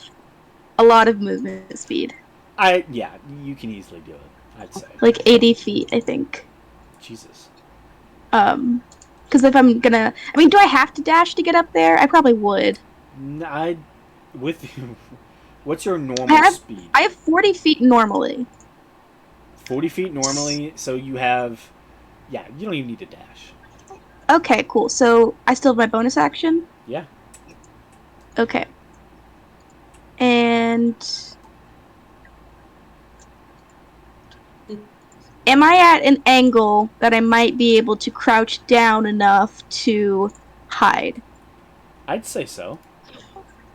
a lot of movement speed. Yeah, you can easily do it, I'd say. Like 80 feet, I think. Jesus. Because if I'm gonna... I mean, do I have to dash to get up there? I probably would. With you. What's your normal speed? I have 40 feet normally. 40 feet normally, so you have... Yeah, you don't even need to dash. Okay, cool. So I still have my bonus action? Yeah. Okay. And... am I at an angle that I might be able to crouch down enough to hide? I'd say so.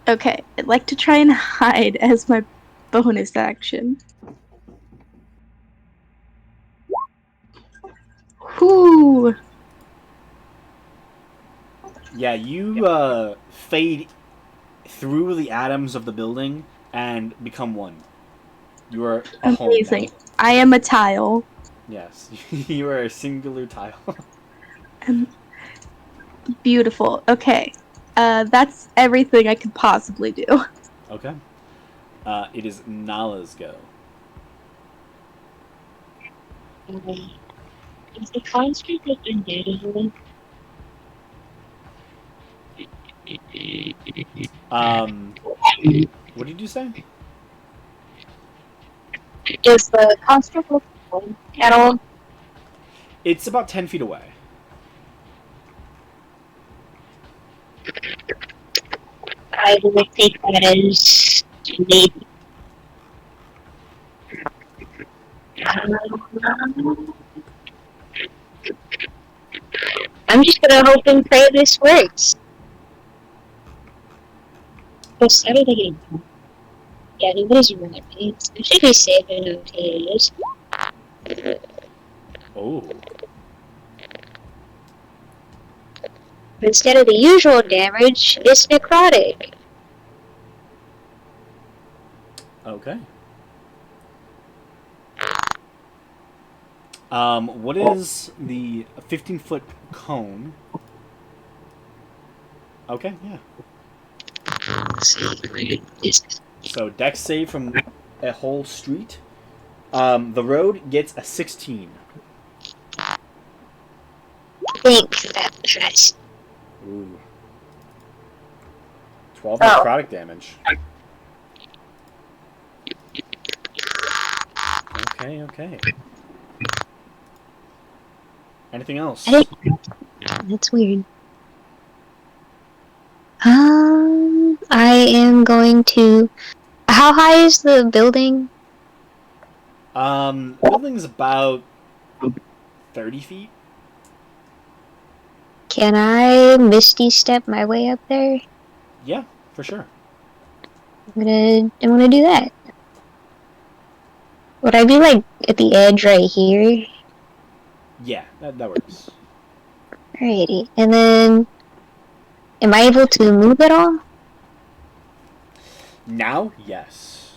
Okay, I'd like to try and hide as my bonus action. Whoo! Yeah, you fade through the atoms of the building and become one. You are a whole Amazing. now. I am a tile. Yes, you are a singular tile. Beautiful. Okay. That's everything I could possibly do. Okay. It is Nala's go. Is the construct of undead? What did you say? Does the construct look at all? It's about 10 feet away. I would take that as maybe. I'm just gonna hope and pray this works. What's Saturday again? Yeah, nobody's running. I should be safe and okay. Oh. Instead of the usual damage, it's necrotic. Okay. What is the 15-foot cone? Okay, yeah. So dex save from a whole street. The road gets a 16. Think that's Ooh. 12 Oh. necrotic damage. Okay. Anything else? That's weird. I am going to. How high is the building? Building's about 30 feet. Can I Misty step my way up there? Yeah, for sure. I'm gonna do that. Would I be like at the edge right here? Yeah, that works. Alrighty, and then am I able to move at all? Now, yes.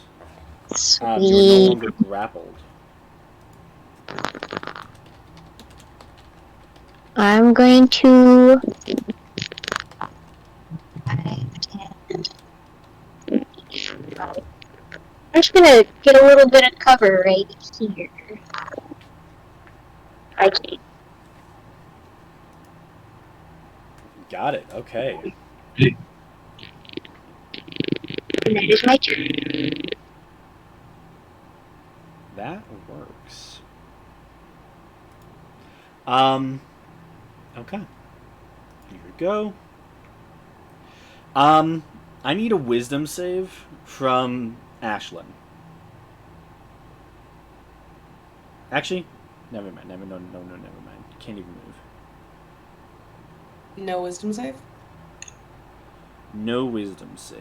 You're no Sweet. longer grappled. I'm going to. I'm just gonna get a little bit of cover right here. Okay. Got it. Okay. And that is my turn. That works. Okay. Here we go. I need a wisdom save from Ashlyn. Actually, never mind. Never mind. Can't even move. No wisdom save? No wisdom save.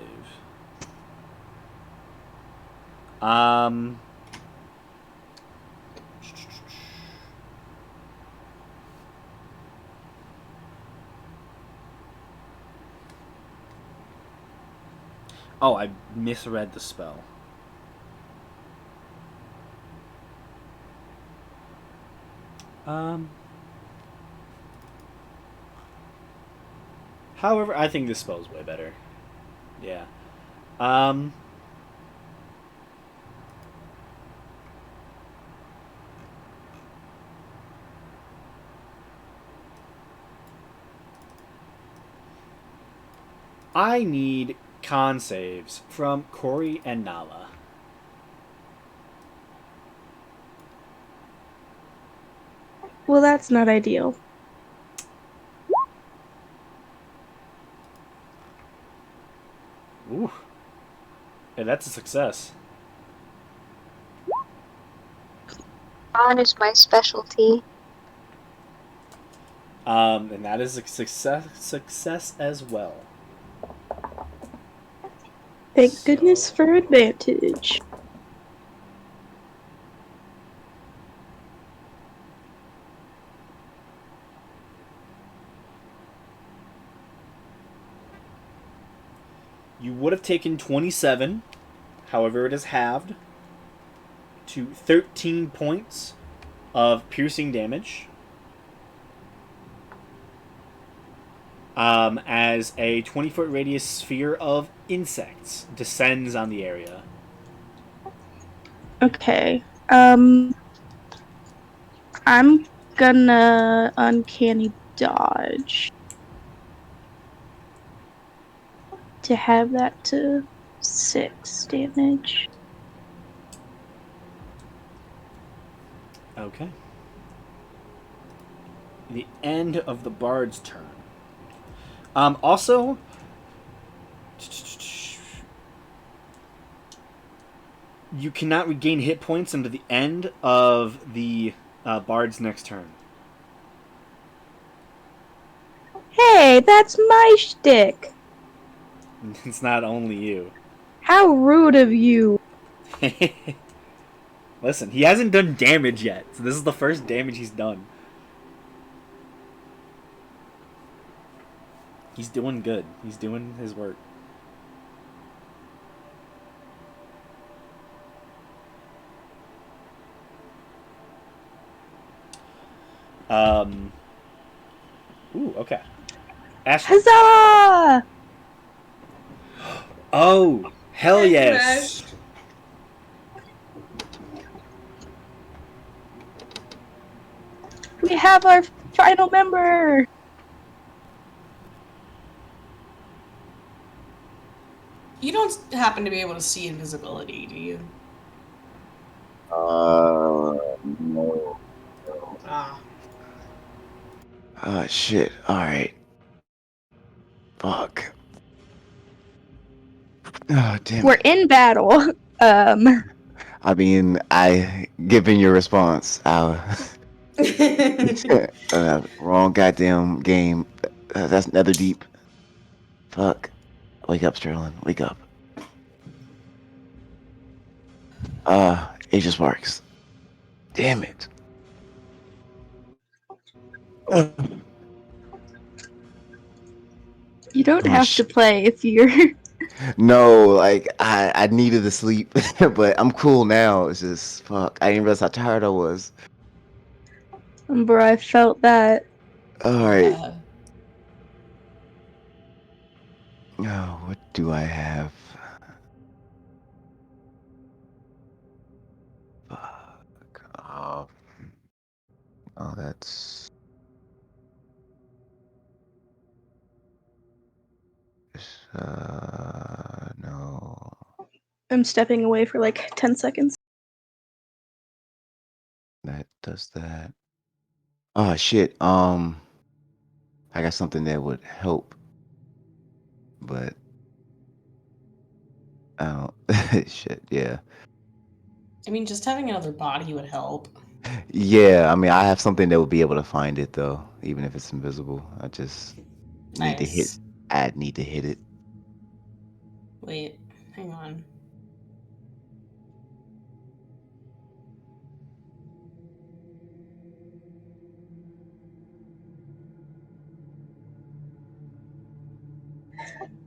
Oh, I misread the spell. However, I think this spell's way better. Yeah. I need con saves from Corey and Nala. Well, that's not ideal. Ooh. Hey, that's a success. On is my specialty. And that is a success as well. Thank goodness for advantage. You would have taken 27, however it is halved to 13 points of piercing damage. As a 20-foot radius sphere of insects descends on the area. Okay. I'm gonna uncanny dodge to have that to 6 damage. Okay. The end of the bard's turn. Also, You cannot regain hit points until the end of the bard's next turn. Hey, that's my shtick. It's not only you. How rude of you. Listen, he hasn't done damage yet, so this is the first damage he's done. He's doing good. He's doing his work. Ooh, okay. Ashley. Huzzah! Oh, hell yes. We have our final member. You don't happen to be able to see invisibility, do you? No. Ah. Oh, shit. Alright. Fuck. Oh, damn We're it. in battle. I mean, given your response, wrong goddamn game. That's Nether Deep. Fuck. Wake up, Sterling. Wake up. Aegis Sparks. Damn it. You don't Oh, have to play if you're... No, like I needed to sleep, but I'm cool now. It's just fuck. I didn't realize how tired I was. Bro, I felt that. All right. Yeah. Oh, what do I have? Fuck. Oh, that's. No. I'm stepping away for like 10 seconds. That does that. Oh shit. I got something that would help, but I don't. Shit. Yeah. I mean, just having another body would help. Yeah. I mean, I have something that would be able to find it though, even if it's invisible. I just need to hit. Nice. I need to hit it. Wait, hang on.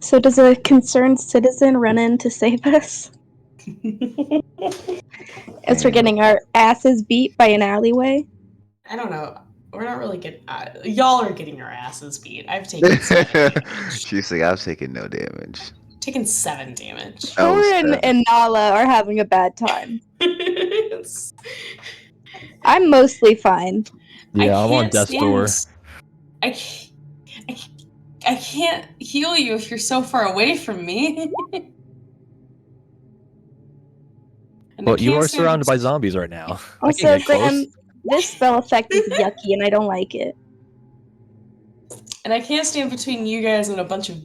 So does a concerned citizen run in to save us? As we're Damn. getting our asses beat by an alleyway? I don't know. We're not really getting. Y'all are getting your asses beat. I've taken 7 damage. She's like, I've taken no damage. Taken 7 damage. Oh, Torin seven. and Nala are having a bad time. It's- I'm mostly fine. Yeah, I I'm on can't death's door. I can't heal you if you're so far away from me. And I But you can't are stand surrounded by zombies right now. I can Also, get close. Graham, this spell effect is yucky and I don't like it. And I can't stand between you guys and a bunch of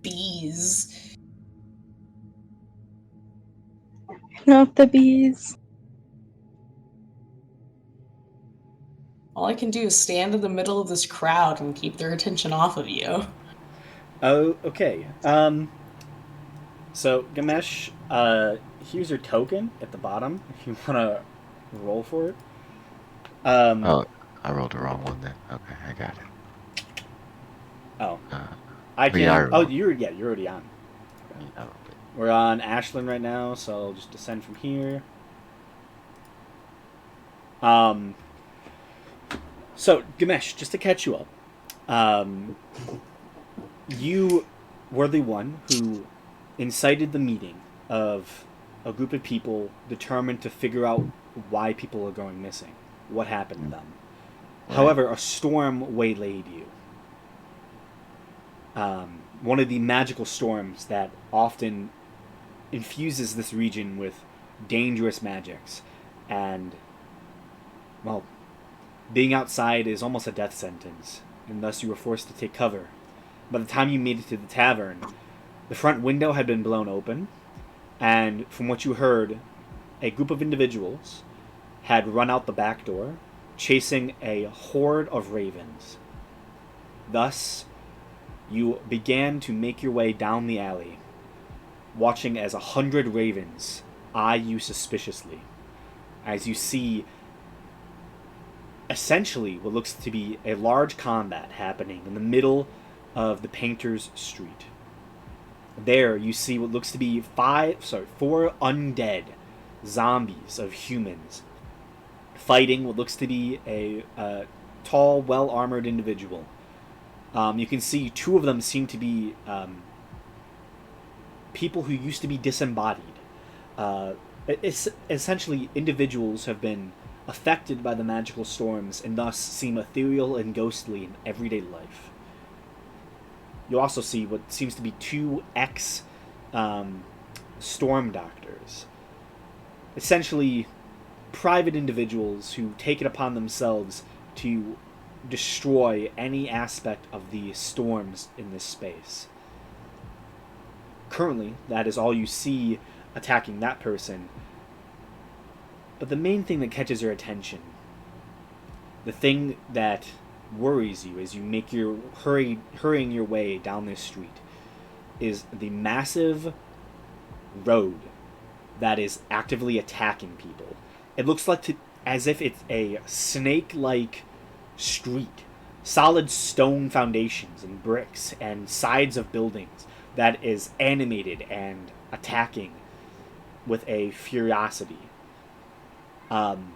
bees. Not the bees. All I can do is stand in the middle of this crowd and keep their attention off of you. Oh, okay. So, Gamesh, here's your token at the bottom if you want to roll for it. Oh, I rolled the wrong one then. Okay, I got it. Oh. Uh, I can. yeah, I Oh, rolled. you're already on. I rolled it. We're on Ashland right now, so I'll just descend from here. So, Gamesh, just to catch you up, you were the one who incited the meeting of a group of people determined to figure out why people are going missing, what happened to them. Right. However, a storm waylaid you. One of the magical storms that often infuses this region with dangerous magics, and, well, being outside is almost a death sentence, and thus you were forced to take cover. By the time you made it to the tavern, the front window had been blown open, And from what you heard, a group of individuals had run out the back door, chasing a horde of ravens. Thus, you began to make your way down the alley, watching as 100 ravens eye you suspiciously, as you see essentially what looks to be a large combat happening in the middle of the Painter's Street. There, you see what looks to be four undead zombies of humans fighting what looks to be a tall, well-armored individual. You can see two of them seem to be people who used to be disembodied. It's essentially individuals have been affected by the magical storms and thus seem ethereal and ghostly in everyday life. You also see what seems to be two storm doctors. Essentially, private individuals who take it upon themselves to destroy any aspect of the storms in this space. Currently, that is all you see attacking that person. But the main thing that catches your attention, the thing that worries you as you make your hurrying your way down this street, is the massive road that is actively attacking people. It looks like as if it's a snake-like street, solid stone foundations and bricks and sides of buildings that is animated and attacking with a furiosity. And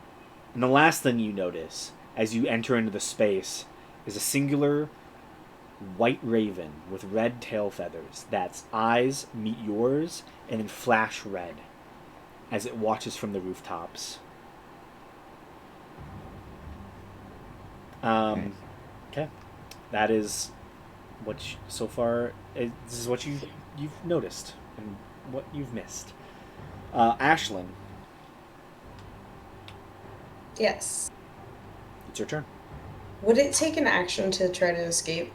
the last thing you notice as you enter into the space is a singular white raven with red tail feathers that's eyes meet yours and then flash red as it watches from the rooftops. Okay. That is what so far this is what you've noticed and what you've missed. Ashlyn, Yes. it's your turn. Would it take an action to try to escape?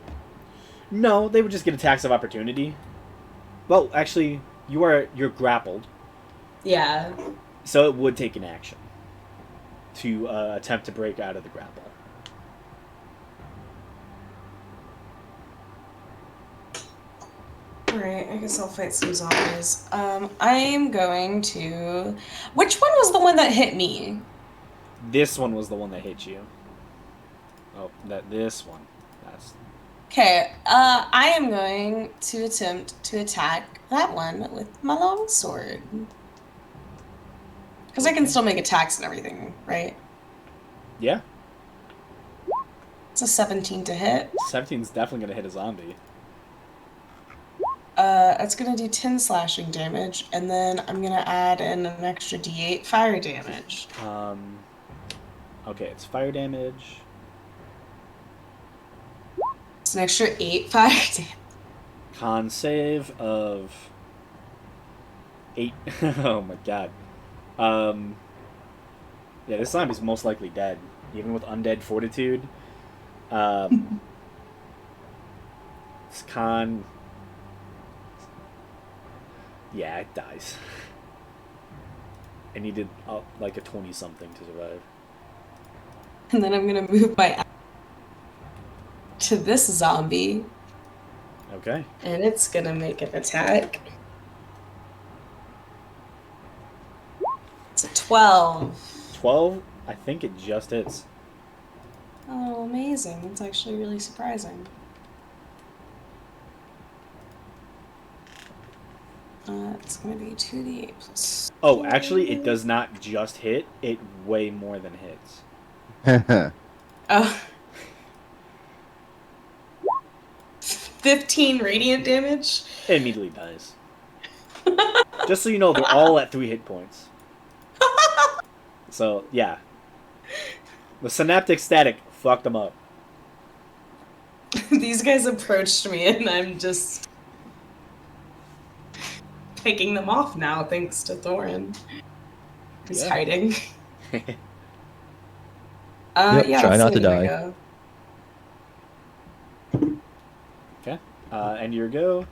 No, they would just get attacks of opportunity. Well, actually, you're grappled, Yeah. so it would take an action to attempt to break out of the grapple. Alright, I guess I'll fight some zombies. I am going to... Which one was the one that hit me? This one was the one that hit you. Oh, this one. That's... Okay, I am going to attempt to attack that one with my long sword. Because I can still make attacks and everything, right? Yeah. It's a 17 to hit. 17's definitely going to hit a zombie. It's going to do 10 slashing damage, and then I'm going to add in an extra d8 fire damage. Okay, it's fire damage. It's an extra 8 fire damage. Con save of 8. Oh my god. Yeah, this zombie's most likely dead, even with undead fortitude. It's con... Yeah, it dies. I needed like a 20-something to survive. And then I'm going to move my to this zombie. Okay. And it's going to make an attack. It's a 12. 12? I think it just hits. Oh, amazing. That's actually really surprising. It's going to be 2d8 plus... Oh, actually, it does not just hit. It way more than hits. Oh. 15 radiant damage? It immediately dies. Just so you know, they're all at 3 hit points. So, yeah. The synaptic static fucked them up. These guys approached me and I'm just picking them off now thanks to Thorin. He's hiding. Yeah, try not to that's die. go. Okay. And your go.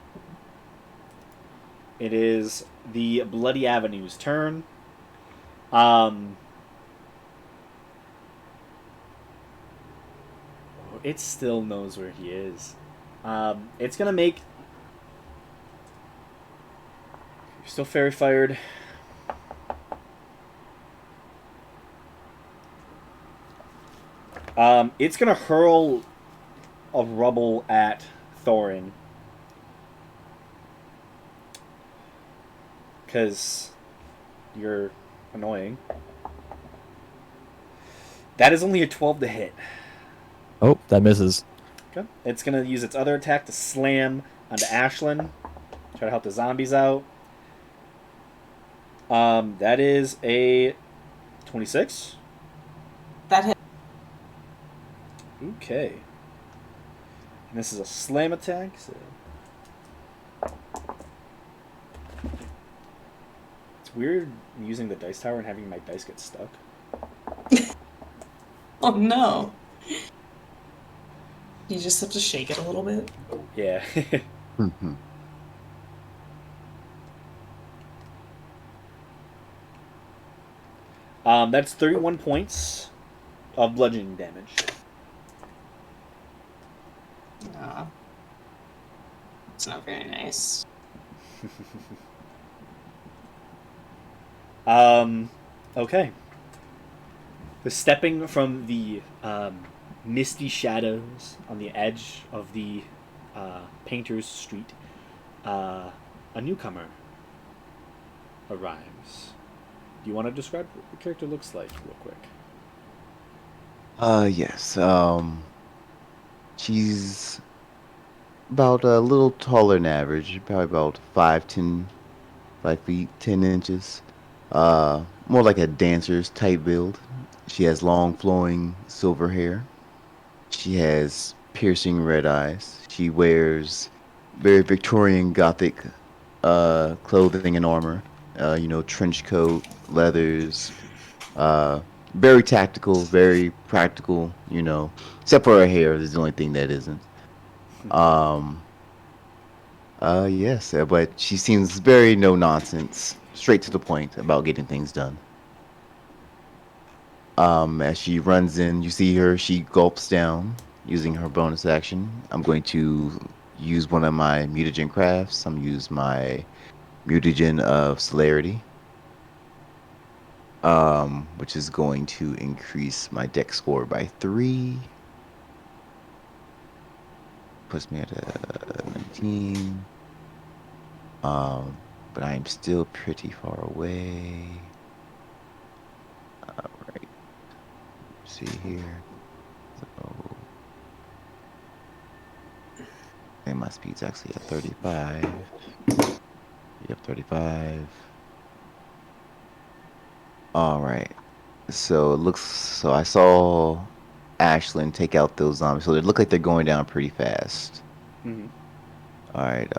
It is the Bloody Avenue's turn. It still knows where he is. It's gonna make. You're still fairy fired. It's gonna hurl a rubble at Thorin. Because you're annoying. That is only a 12 to hit. Oh, that misses. Okay. It's going to use its other attack to slam onto Ashlyn. Try to help the zombies out. That is a 26. That hit. Okay. And this is a slam attack. So. It's weird using the dice tower and having my dice get stuck. Oh no. You just have to shake it a little bit. Yeah. Mhm. That's 31 points of bludgeoning damage. No. It's not very nice. Okay. The stepping from the misty shadows on the edge of the Painter's Street, a newcomer arrives. Do you want to describe what the character looks like real quick? Yes. She's about a little taller than average, probably about 5 feet 10 inches. More like a dancer's type build. She has long flowing silver hair. She has piercing red eyes. She wears very Victorian Gothic clothing and armor. Trench coat, leathers. Very tactical, very practical. Except for her hair is the only thing that isn't. Um. Yes, but she seems very no nonsense, straight to the point about getting things done. As she runs in, you see her, she gulps down using her bonus action. I'm going to use one of my mutagen crafts. I'm use my mutagen of celerity, which is going to increase my dex score by 3. Puts me at a 19. But I'm still pretty far away. Alright. See here. So, and my speed's actually at 35. Yep, 35. Alright. So I saw Ashlyn take out those zombies. So they look like they're going down pretty fast. Mm-hmm. Alright,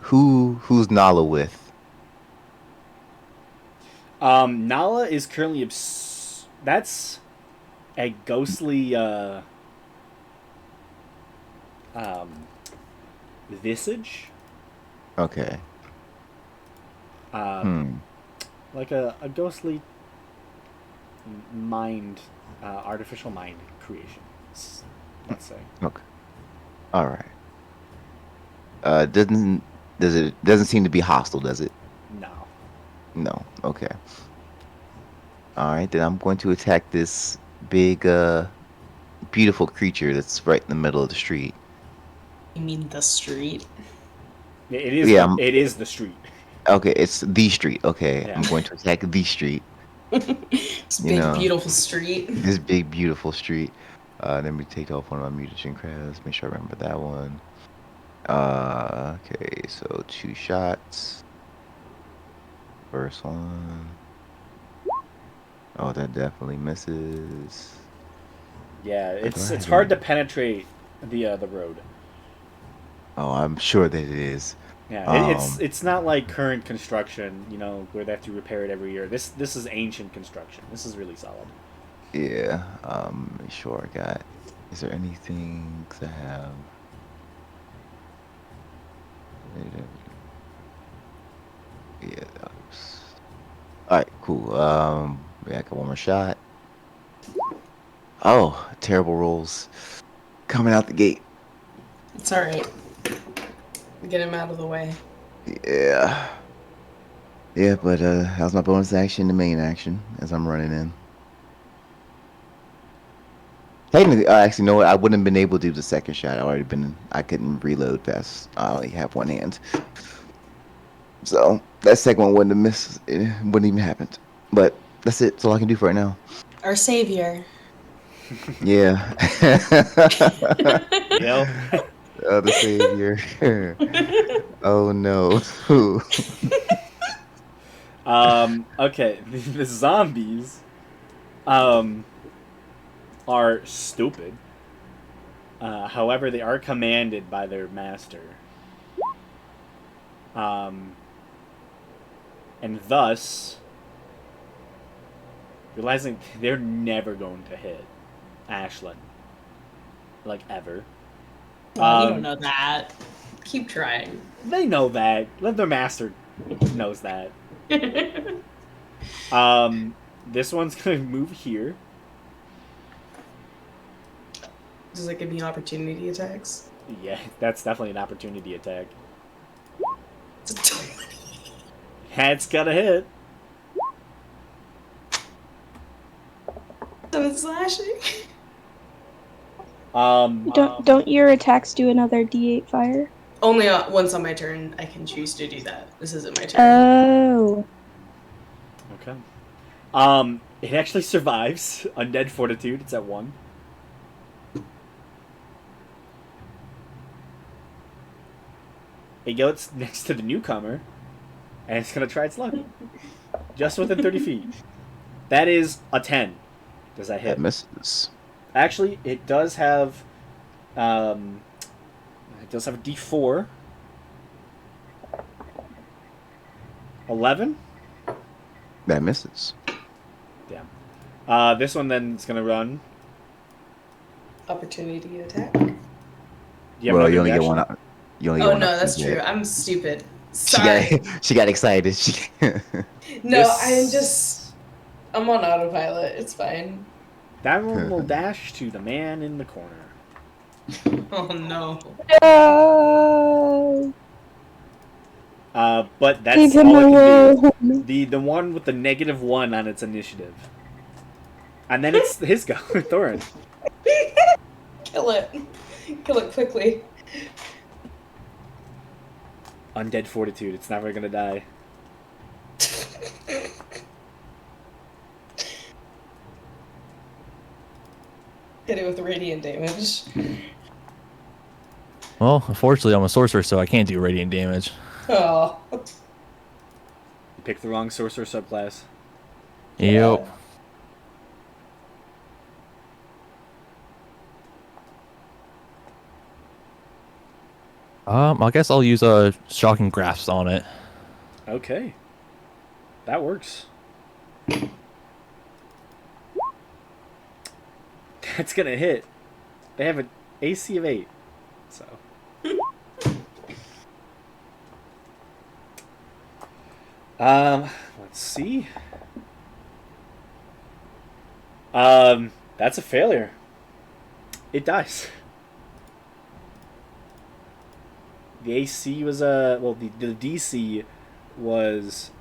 who's Nala with? Nala is currently that's a ghostly visage. Okay. Like a ghostly mind, artificial mind creation, let's say. Okay. All right. Doesn't seem to be hostile, does it? No. No. Okay. All right, then I'm going to attack this big, beautiful creature that's right in the middle of the street. You mean the street? It is. Yeah, it is the street. Okay, it's the street. Okay, Yeah. I'm going to attack the street. This big, beautiful street. This big, beautiful street. Let me take off one of my mutagen crafts. Make sure I remember that one. Okay, so 2 shots. First one. Oh, that definitely misses. Yeah, it's hard to penetrate the road. Oh, I'm sure that it is. Yeah, it's not like current construction, where they have to repair it every year. This is ancient construction. This is really solid. Yeah. Make sure I got. Is there anything I have? Yeah. All right. Cool. Yeah, I got one more shot. Oh, terrible rolls coming out the gate. It's all right. Get him out of the way. Yeah. Yeah, but that was my bonus action, the main action, as I'm running in. Technically, actually, no, I wouldn't have been able to do the second shot. I couldn't reload fast. I only have one hand. So that second one wouldn't have missed. It wouldn't even happened. But that's it. That's all I can do for right now. Our savior. Yeah. Yep. The savior. Oh no. Okay, the zombies are stupid. However, they are commanded by their master. And thus, realizing they're never going to hit Ashlyn. Like, ever. Well, you don't know that. Keep trying. They know that. Their master knows that. This one's gonna move here. Does it give me opportunity attacks? Yeah, that's definitely an opportunity attack. It's a 20. It's gotta hit. 7 slashing. Don't your attacks do another D8 fire? Only once on my turn I can choose to do that. This isn't my turn. Oh. Okay. It actually survives. Undead Fortitude, it's at 1. It goes next to the newcomer, and it's gonna try its luck. Just within 30 feet. That is a 10. Does that hit? That misses. Actually, it does have a D4. 11? That misses. Damn. This one then is gonna run. Opportunity attack. You Well, you only get one. You only get Oh one no, that's opportunity. true. I'm stupid. Sorry. She got excited. No, I'm on autopilot. It's fine. That one will dash to the man in the corner. Oh no. No. But that's Leave him all it can alone. do. The one with the -1 on its initiative. And then it's his go, Thorin. Kill it. Kill it quickly. Undead Fortitude, it's never gonna die. Hit it with radiant damage. Well, unfortunately, I'm a sorcerer, so I can't do radiant damage. Oh. You picked the wrong sorcerer subclass. Yep. I guess I'll use a shocking grasp on it. Okay. That works. That's gonna hit. They have an AC of 8. So. Let's see. That's a failure. It dies. The AC was the DC was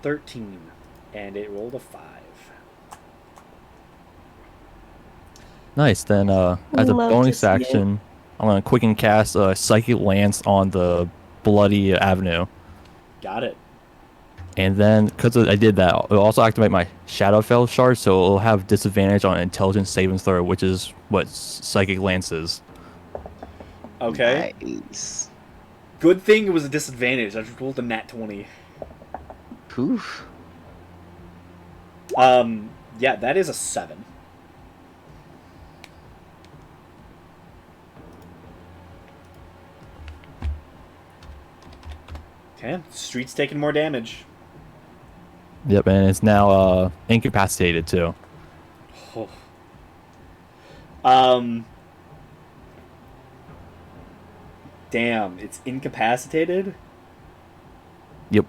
13, and it rolled a 5. Nice. Then, as a Love to bonus see it. action, I'm gonna quicken cast Psychic Lance on the Bloody Avenue, Got it. and then because I did that, it'll also activate my Shadowfell shard, so it'll have disadvantage on Intelligence saving throw, which is what Psychic Lance is. Okay. Nice. Good thing it was a disadvantage. I just rolled a nat 20. Poof. Yeah, that is a 7. Okay, Street's taking more damage. Yep, and it's now incapacitated too. Oh. Damn, it's incapacitated? Yep.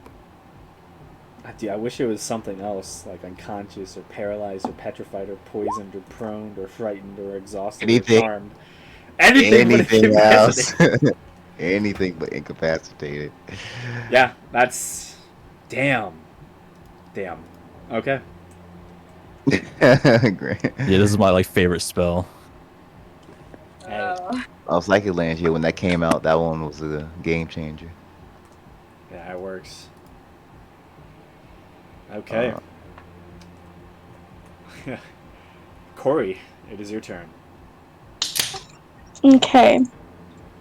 Dude, I wish it was something else, like unconscious or paralyzed or petrified or poisoned or prone or frightened or exhausted or Anything, charmed. Anything but anything else. incapacitated. Anything but incapacitated. Yeah, that's... Damn. Damn. Okay. Great. Yeah, this is my like favorite spell. Hey. Oh, Psychic Lance, yeah, when that came out, that one was a game changer. Yeah, it works. Okay. Corey, it is your turn. Okay.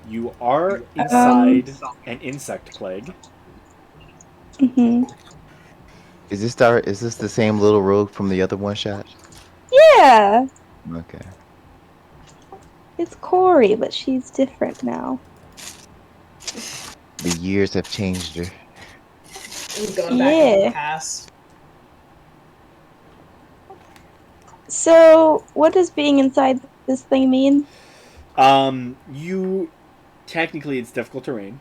You are inside an insect plague. Hmm. Is this the same little rogue from the other one shot? Yeah, Okay. it's Corey, but she's different now. The years have changed her. We've gone back into Yeah. the past. So, what does being inside this thing mean? You technically it's difficult terrain.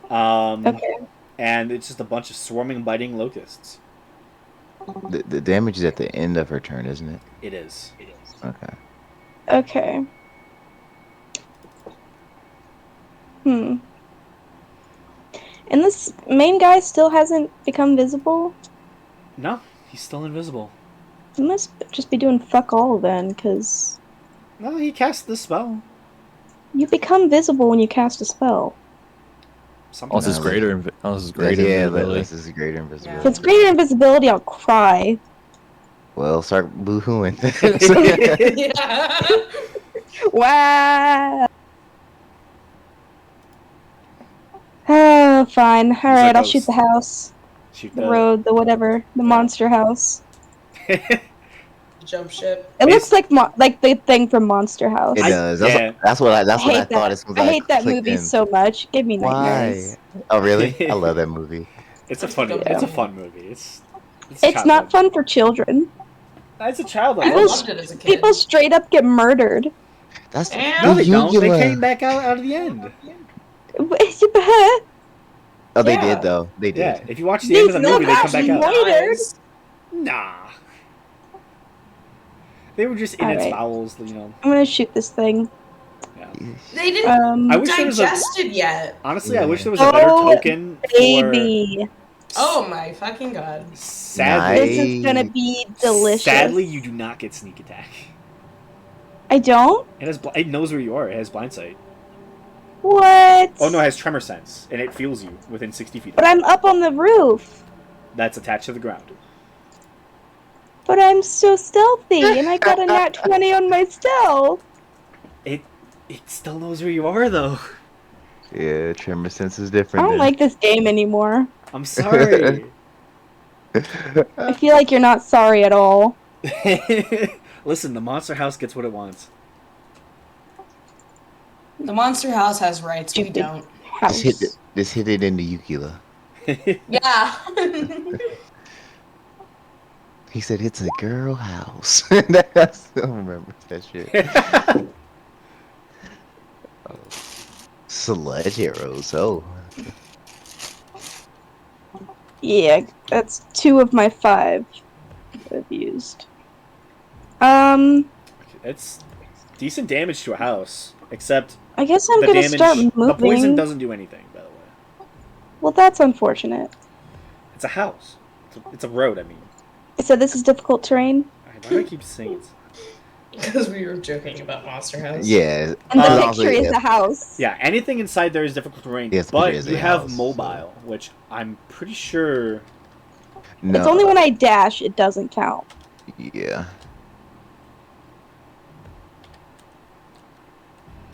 Okay. And it's just a bunch of swarming, biting locusts. The damage is at the end of her turn, isn't it? It is. Okay. Okay. And this main guy still hasn't become visible? No, he's still invisible. He must just be doing fuck all then, because No, he cast the spell. you become visible when you cast a spell. Something This is No, greater. This is greater Yeah, invisibility. this is greater If invisibility. it's greater invisibility, I'll cry. Well, start boo-hooing. Yeah. Wow. Oh, fine. a Alright, I'll ghost. shoot the house. Shoot The road, the whatever. The monster house. Jump ship. It looks like the thing from Monster House. It does. That's yeah. what I I hate thought that. as soon as I hate that clicked movie in. so much. Give me nightmares. Why? Oh, really? I love that movie. It's a fun. Yeah. It's a fun movie. It's It's not fun for children. It's a child. I People- loved it as a kid. People straight up get murdered. That's Damn. No, they don't. They Uvula. came back out of the end. Oh, they Yeah. did though. They did. Yeah, if you watch the end of the These movie, they come back look out. Later. Nah. They were just in its Alright. bowels, you know. I'm gonna shoot this thing. They didn't I wish there was a- digest it yet. Honestly, I wish there was a better Oh, token Baby. Oh my fucking god. for... Sadly, This is gonna be delicious. Sadly, you do not get sneak attack. I don't? It knows where you are. It has blind sight. What? Oh no, it has tremor sense, and it feels you within 60 feet. But I'm up on the roof. That's attached to the ground. But I'm so stealthy, and I got a nat 20 on my stealth. It still knows where you are, though. Yeah, tremor sense is I different. don't like this game anymore. I'm sorry. I feel like you're not sorry at all. Listen, the monster house gets what it wants. The monster house has rights, we don't. House. Just hit it into Yukila. Yeah. He said it's a girl house. I still remember that shit. Sledge arrows. Oh, Yeah, that's 2 of my 5 that I've used. It's decent damage to a house, except I guess I'm the gonna damage. start The poison moving. doesn't do anything, by the way. Well, that's unfortunate. It's a house. It's a road, I mean. So this is difficult terrain? Why do I keep saying it? Because we were joking about Monster House. yeah. And the Also, picture is yeah. the house. Yeah, anything inside there is difficult terrain, Yes, the but picture is you a have house, so- mobile, which I'm pretty sure... No. It's only when I dash it doesn't count. Yeah.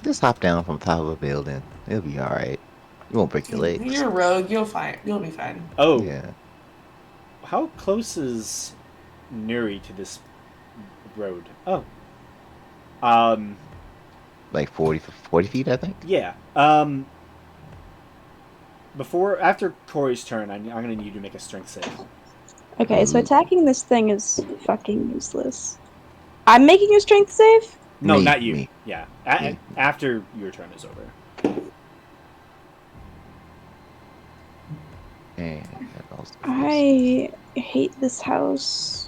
Just hop down from top of a building. It'll be all right. You won't break your legs. You're a rogue, you'll be fine. Oh, Yeah. how close is Nuri to this road? Oh. Like 40 feet, I think. Yeah. After Corey's turn, I'm gonna need you to make a strength save. Okay, so attacking this thing is fucking useless. I'm making a strength save? No, Me, not you. me. Yeah. Me. After your turn is over. And that also is- I hate this house.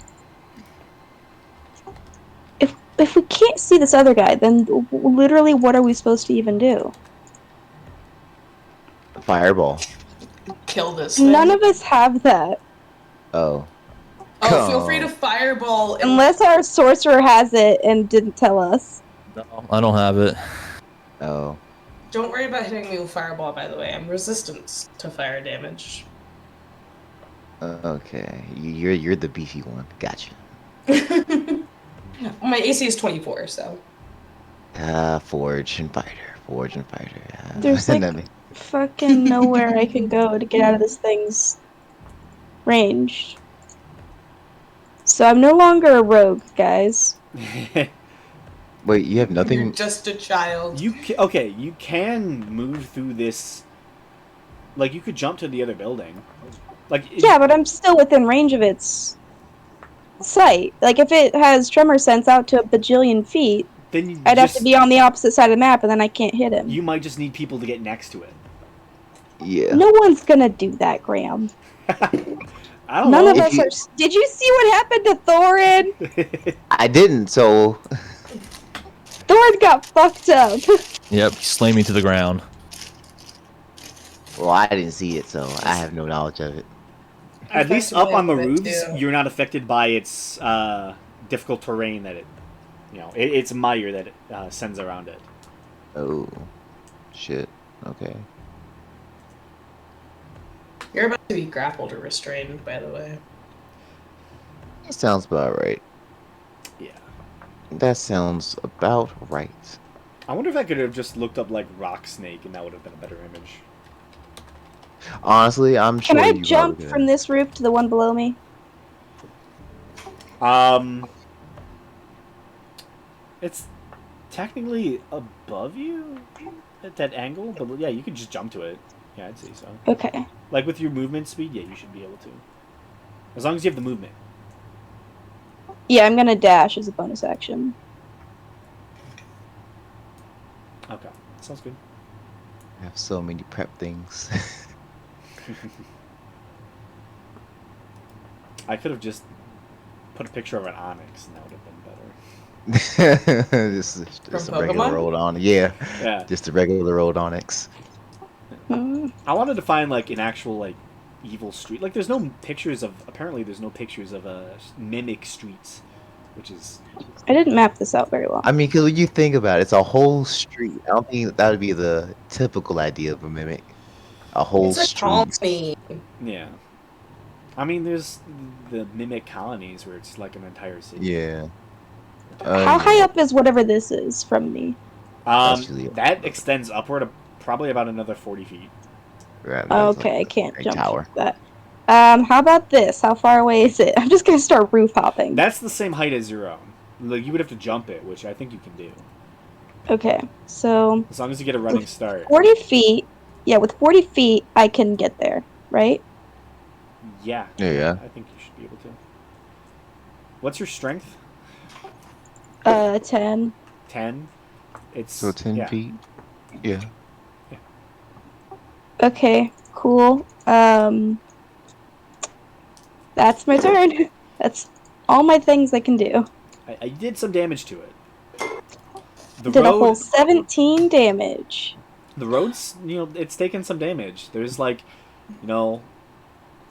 If we can't see this other guy, then literally what are we supposed to even do? Fireball. Kill this None thing. of us have that. Oh. Oh, feel free to Oh. fireball. Unless our sorcerer has it and didn't tell us. No, I don't have it. Oh. Don't worry about hitting me with fireball, by the way. I'm resistant to fire damage. Okay. You're the beefy one. Gotcha. My AC is 24, so. Forge and fighter. Forge and fighter. There's like That makes- fucking nowhere I can go to get out of this thing's range. So I'm no longer a rogue, guys. Wait, you have You're nothing. just a child. Okay, you can move through this. Like, you could jump to the other building. Like, Yeah, but I'm still within range of its sight. Like, if it has tremor sense out to a bajillion feet, then you I'd have just, to be on the opposite side of the map, and then I can't hit him. You might just need people to get next to it. Yeah. No one's gonna do that, Graham. I don't None know. of us are. Did you see what happened to Thorin? I didn't, so. Thorin got fucked up. Yep, slam me to the ground. Well, I didn't see it, so I have no knowledge of it. At least up on the Effectively, a roofs, bit, too. you're not affected by its difficult terrain that it, it's mire that it sends around it. Oh. Shit. Okay. You're about to be grappled or restrained, by the way. That sounds about right. Yeah. That sounds about right. I wonder if I could have just looked up like rock snake and that would have been a better image. Honestly, I'm sure Can I you jump probably from could. this roof to the one below me? It's technically above you at that angle, but yeah, you could just jump to it. Yeah, I'd say so. Okay. Like with your movement speed, yeah, you should be able to. As long as you have the movement. Yeah, I'm gonna dash as a bonus action. Okay, sounds good. I have so many prep things. I could have just put a picture of an onyx, and that would have been better. just a From regular Pokemon? old onyx. Yeah, Yeah, just a regular old onyx. Hmm. I wanted to find like an actual like evil street. Like, there's no pictures of. Apparently, there's no pictures of mimic streets, which is. I didn't map this out very well. I mean, cause when you think about it, it's a whole street. I don't think that would be the typical idea of a mimic. A whole It's a street. colony. Yeah. I mean, there's the mimic colonies where it's like an entire city. Yeah. How Yeah. high up is whatever this is from me? Actually, That extends upward of probably about another 40 feet. Right, that's Okay, I like can't a jump tower. that. How about this? How far away is it? I'm just gonna start roof hopping. That's the same height as your own. Like, you would have to jump it, which I think you can do. Okay, so As long as you get a running start. 40 feet. Yeah, with 40 feet, I can get there, right? Yeah. Yeah. I think you should be able to. What's your strength? 10. 10? It's So 10 yeah. feet. Yeah. Okay, cool. That's my turn. That's all my things I can do. I did some damage to it. The Did a whole road, 17 damage. the road's, it's taken some damage. There's like,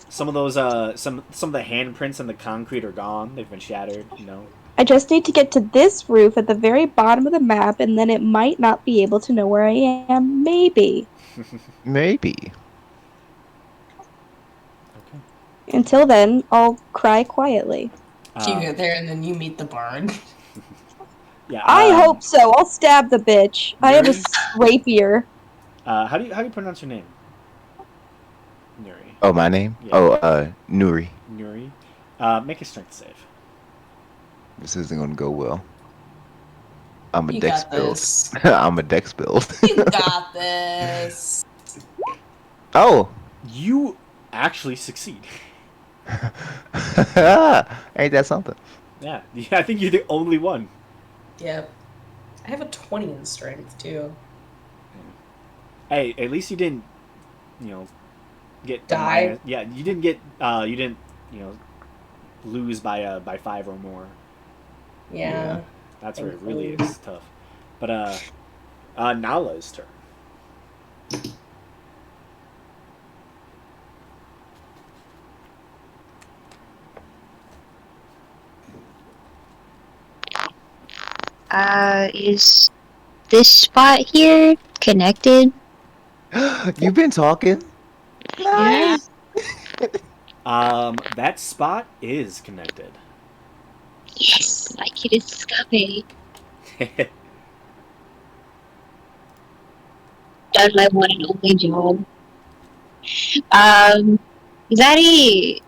some of those, some of the handprints in the concrete are gone. They've been shattered. I just need to get to this roof at the very bottom of the map, and then it might not be able to know where I am. Maybe. Maybe. Okay. Until then, I'll cry quietly. You get there and then you meet the bard. Yeah. I hope so. I'll stab the bitch. I have a rapier. How do you pronounce your name? Nuri. Oh, my name? Yeah. Oh, Nuri. Nuri. Make a strength save. This isn't gonna go well. I'm a You dex got build. this. I'm a dex build. You got this. Oh! You actually succeed. Ain't that something? Yeah. I think you're the only one. Yep. I have a 20 in strength, too. Hey, at least you didn't, get Die? Yeah, you didn't get. You didn't. You know, lose by 5 or more. Yeah. That's where it really is tough. But Nala's turn. Is this spot here connected? You've been talking. Yeah. Nice. That spot is connected. Yes, I can discover. Done my one and only job. Is that a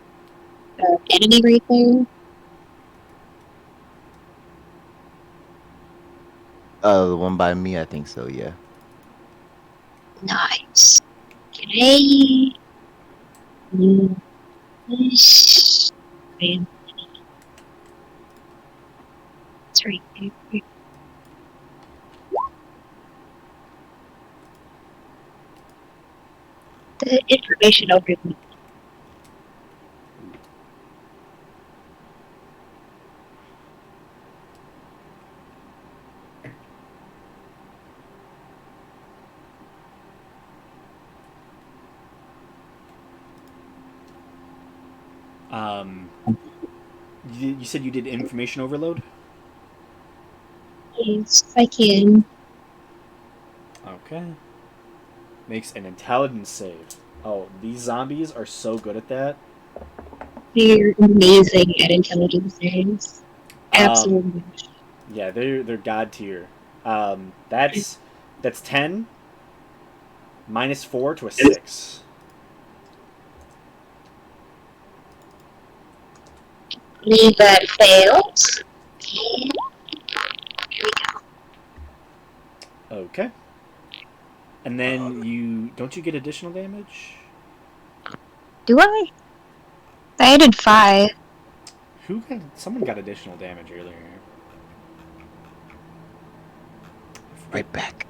enemy right there? The one by me, I think so. Yeah. Nice. Can I use this? It's right there. The information overview. Um, you said you did information overload? Yes, I can. Okay. Makes an intelligence save. Oh, these zombies are so good at that. They're amazing at intelligence saves. Um, Absolutely. yeah, they're god tier. That's 10 minus 4 to a 6. Leave that failed. Here we go. Okay. And then don't you get additional damage? Do I? I did 5. Someone got additional damage earlier. Right back.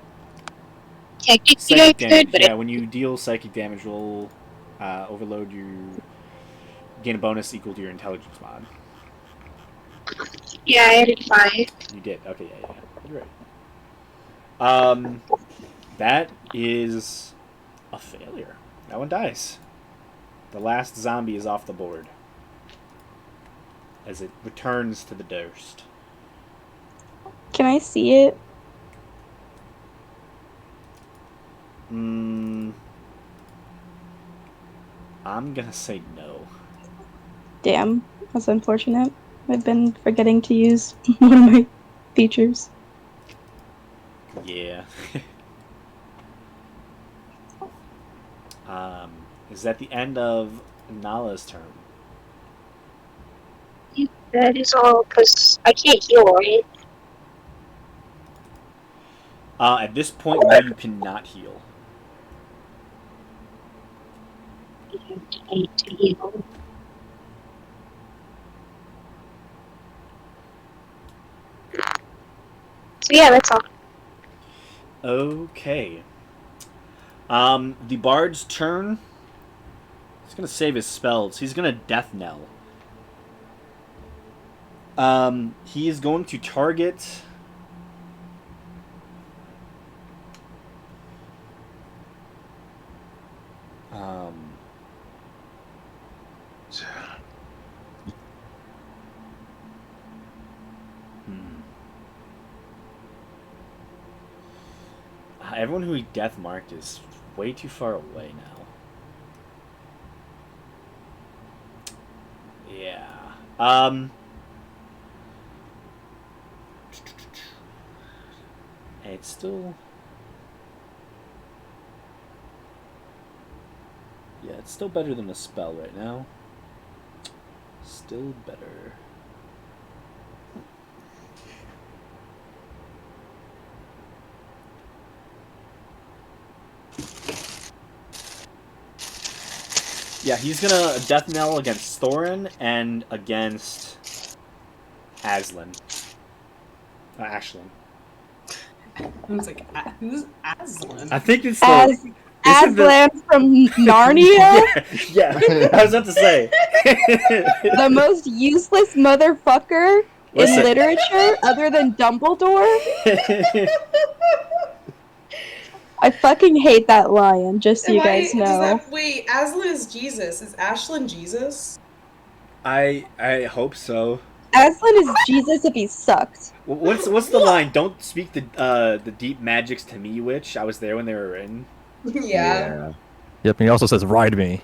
Technically, I Psychic could, damage. but Yeah, when you deal psychic damage, roll overload. You gain a bonus equal to your intelligence mod. yeah, I did 5. You did. Okay, yeah. You're right. That is a failure. That one dies. The last zombie is off the board as it returns to the Durst. Can I see it? I'm gonna say no. Damn, that's unfortunate. I've been forgetting to use one of my features. Yeah. Is that the end of Nala's turn? That is all, because I can't heal, right? At this point, no, you cannot heal. I need to heal. So yeah, that's all. Okay. The bard's turn. He's gonna save his spells. He's gonna death knell. He is going to target. Everyone who he death marked is way too far away now. Yeah. And it's still. Yeah, it's still better than a spell right now. Still better. Yeah, he's gonna death knell against Thorin and against Aslan. Ashlyn. I was like, who's Aslan? I think it's As This is the- Aslan from Narnia? yeah, I was about to say. The most useless motherfucker Listen. in literature other than Dumbledore? I fucking hate that lion, just so you guys know. Wait, Aslan is Jesus. Is Ashlyn Jesus? I hope so. Aslan is Jesus if he sucked. What's the line? Don't speak the deep magics to me, witch. I was there when they were written. Yeah. Yep, and he also says, ride me.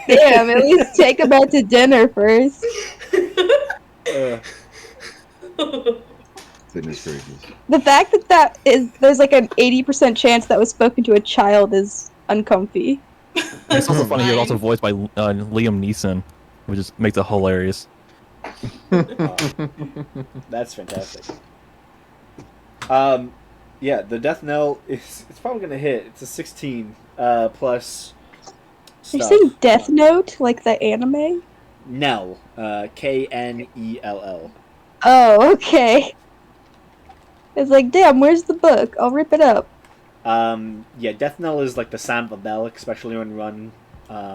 Damn, at least take him out to dinner first. Goodness gracious. The fact that there's like an 80% chance that was spoken to a child is uncomfy. It's also funny, he was also voiced by Liam Neeson, which just makes it hilarious. That's fantastic. Yeah, the death knell it's probably gonna hit. It's a 16 plus. You're Stuff. saying Death Note, like the anime? Knell, Knell. Oh, okay. It's like, damn, where's the book? I'll rip it up. Yeah, death knell is like the sound of a bell, especially when run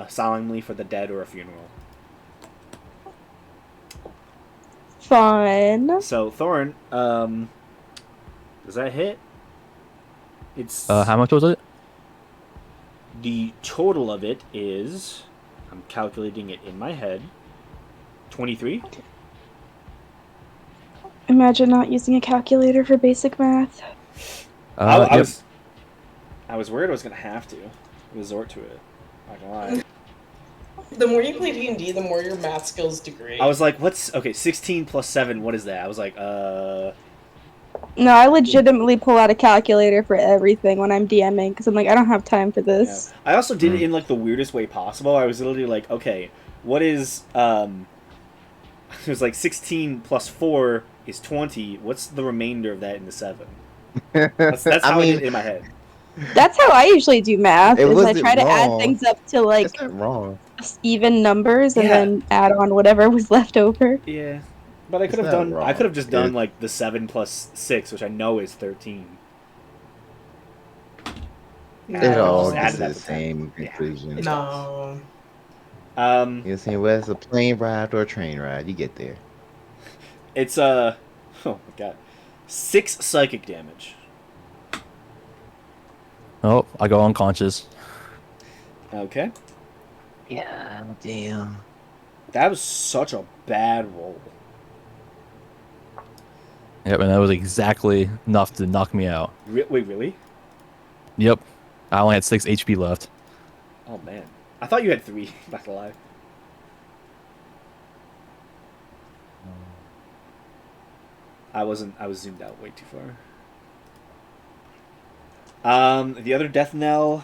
solemnly for the dead or a funeral. Fun. So Thorn, does that hit? It's How much was it? the total of it is, I'm calculating it in my head, 23. Imagine not using a calculator for basic math. I Yep. was worried I was gonna have to resort to it. Not gonna lie. The more you play D&D, the more your math skills degrade. I was like, what's 16 plus 7? What is that? I was like, No, I legitimately pull out a calculator for everything when I'm DMing, because I'm like, I don't have time for yeah. this. I also did it in like the weirdest way possible. I was literally like, okay, what is it was like 16 plus 4 is 20. What's the remainder of that in the 7? That's how I did it in my head. That's how I usually do math, It is I wasn't try to add wrong. things up to like That's not wrong. even numbers and Yeah. then add on whatever was left over. Yeah. But I could have It's done not I could have wrong. just done like the 7 plus 6, which I know is 13. No. It all Just add gets that to the to same Yeah. conclusion. No. You're saying, well, it's a plane ride or a train ride. You get there. It's oh my god. 6 psychic damage. Oh, I go unconscious. Okay. Yeah, damn. That was such a bad roll. Yep, and that was exactly enough to knock me out. Wait, really? Yep. I only had 6 HP left. Oh man. I thought you had 3, not gonna lie. I was zoomed out way too far. The other death knell,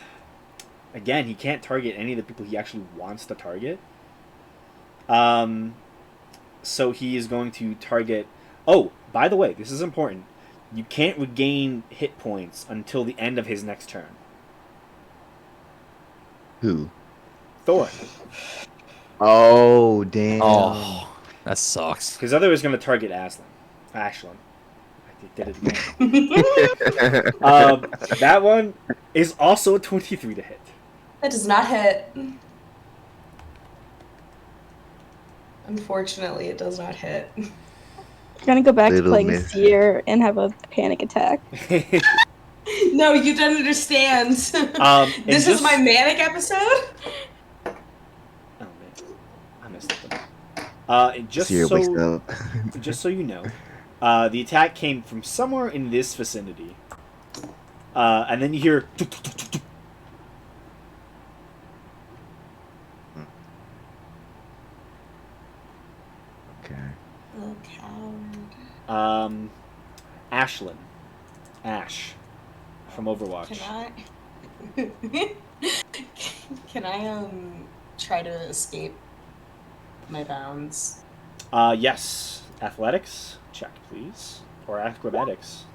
again, he can't target any of the people he actually wants to target. So he is going to target. Oh, by the way, this is important. You can't regain hit points until the end of his next turn. Who? Thor. Oh, damn. Oh, that sucks. His other is going to target Aslan. Ashlyn. I did it again. That one is also a 23 to hit. That does not hit. Unfortunately, it does not hit. I'm gonna go back to Little playing miss. Seer and have a panic attack. No, you don't understand. And This just- is my manic episode? Oh man, I messed up. Just Sierra wakes so up. just so you know, the attack came from somewhere in this vicinity, and then you hear. Okay. Oh, coward. Ashlyn, Ash, from Overwatch. Can I try to escape my bounds? Yes. Athletics check, please, or acrobatics.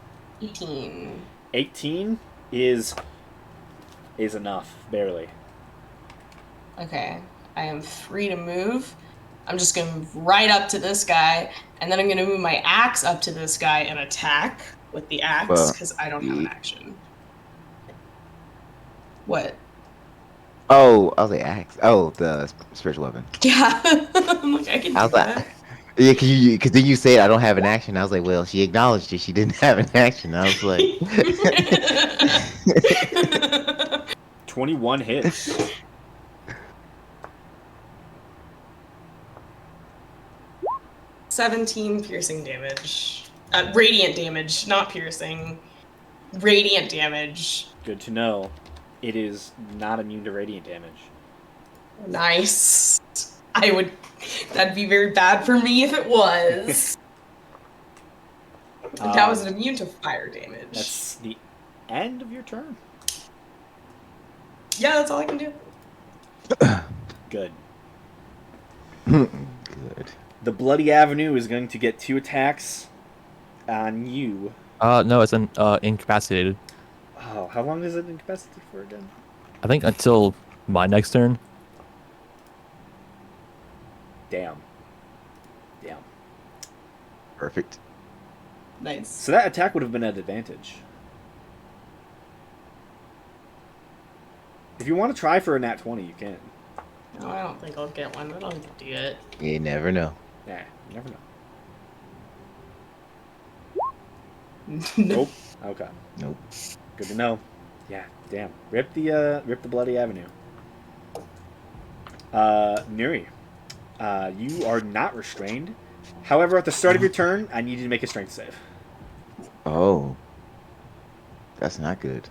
18. 18 is enough, barely. Okay. I am free to move. I'm just gonna move right up to this guy And then I'm going to move my axe up to this guy and attack with the axe Well, because I don't have an action. What? Oh, I was like, axe. Oh, the spiritual weapon. Yeah. I'm like, I can I do was like, that. yeah, because then you said I don't have an action. I was like, well, she acknowledged it. She didn't have an action. I was like, 21 hits. "17 piercing damage. Radiant damage, not piercing. Radiant damage. Good to know. It is not immune to radiant damage. Nice. That'd be very bad for me if it was. That was immune to fire damage. That's the end of your turn. Yeah, that's all I can do. Good. good. The Bloody Avenue is going to get 2 attacks on you. No, it's incapacitated. Oh, how long is it incapacitated for again? I think until my next turn. Damn. Perfect. Nice. So that attack would have been at advantage. If you want to try for a nat 20, you can. No, I don't think I'll get one. I don't do it. You never know. Yeah, you never know. Nope. Nope. Okay. Nope. Good to know. Yeah, damn. Rip the Bloody Avenue. Nuri, you are not restrained. However, at the start of your turn, I need you to make a strength save. Oh. That's not good.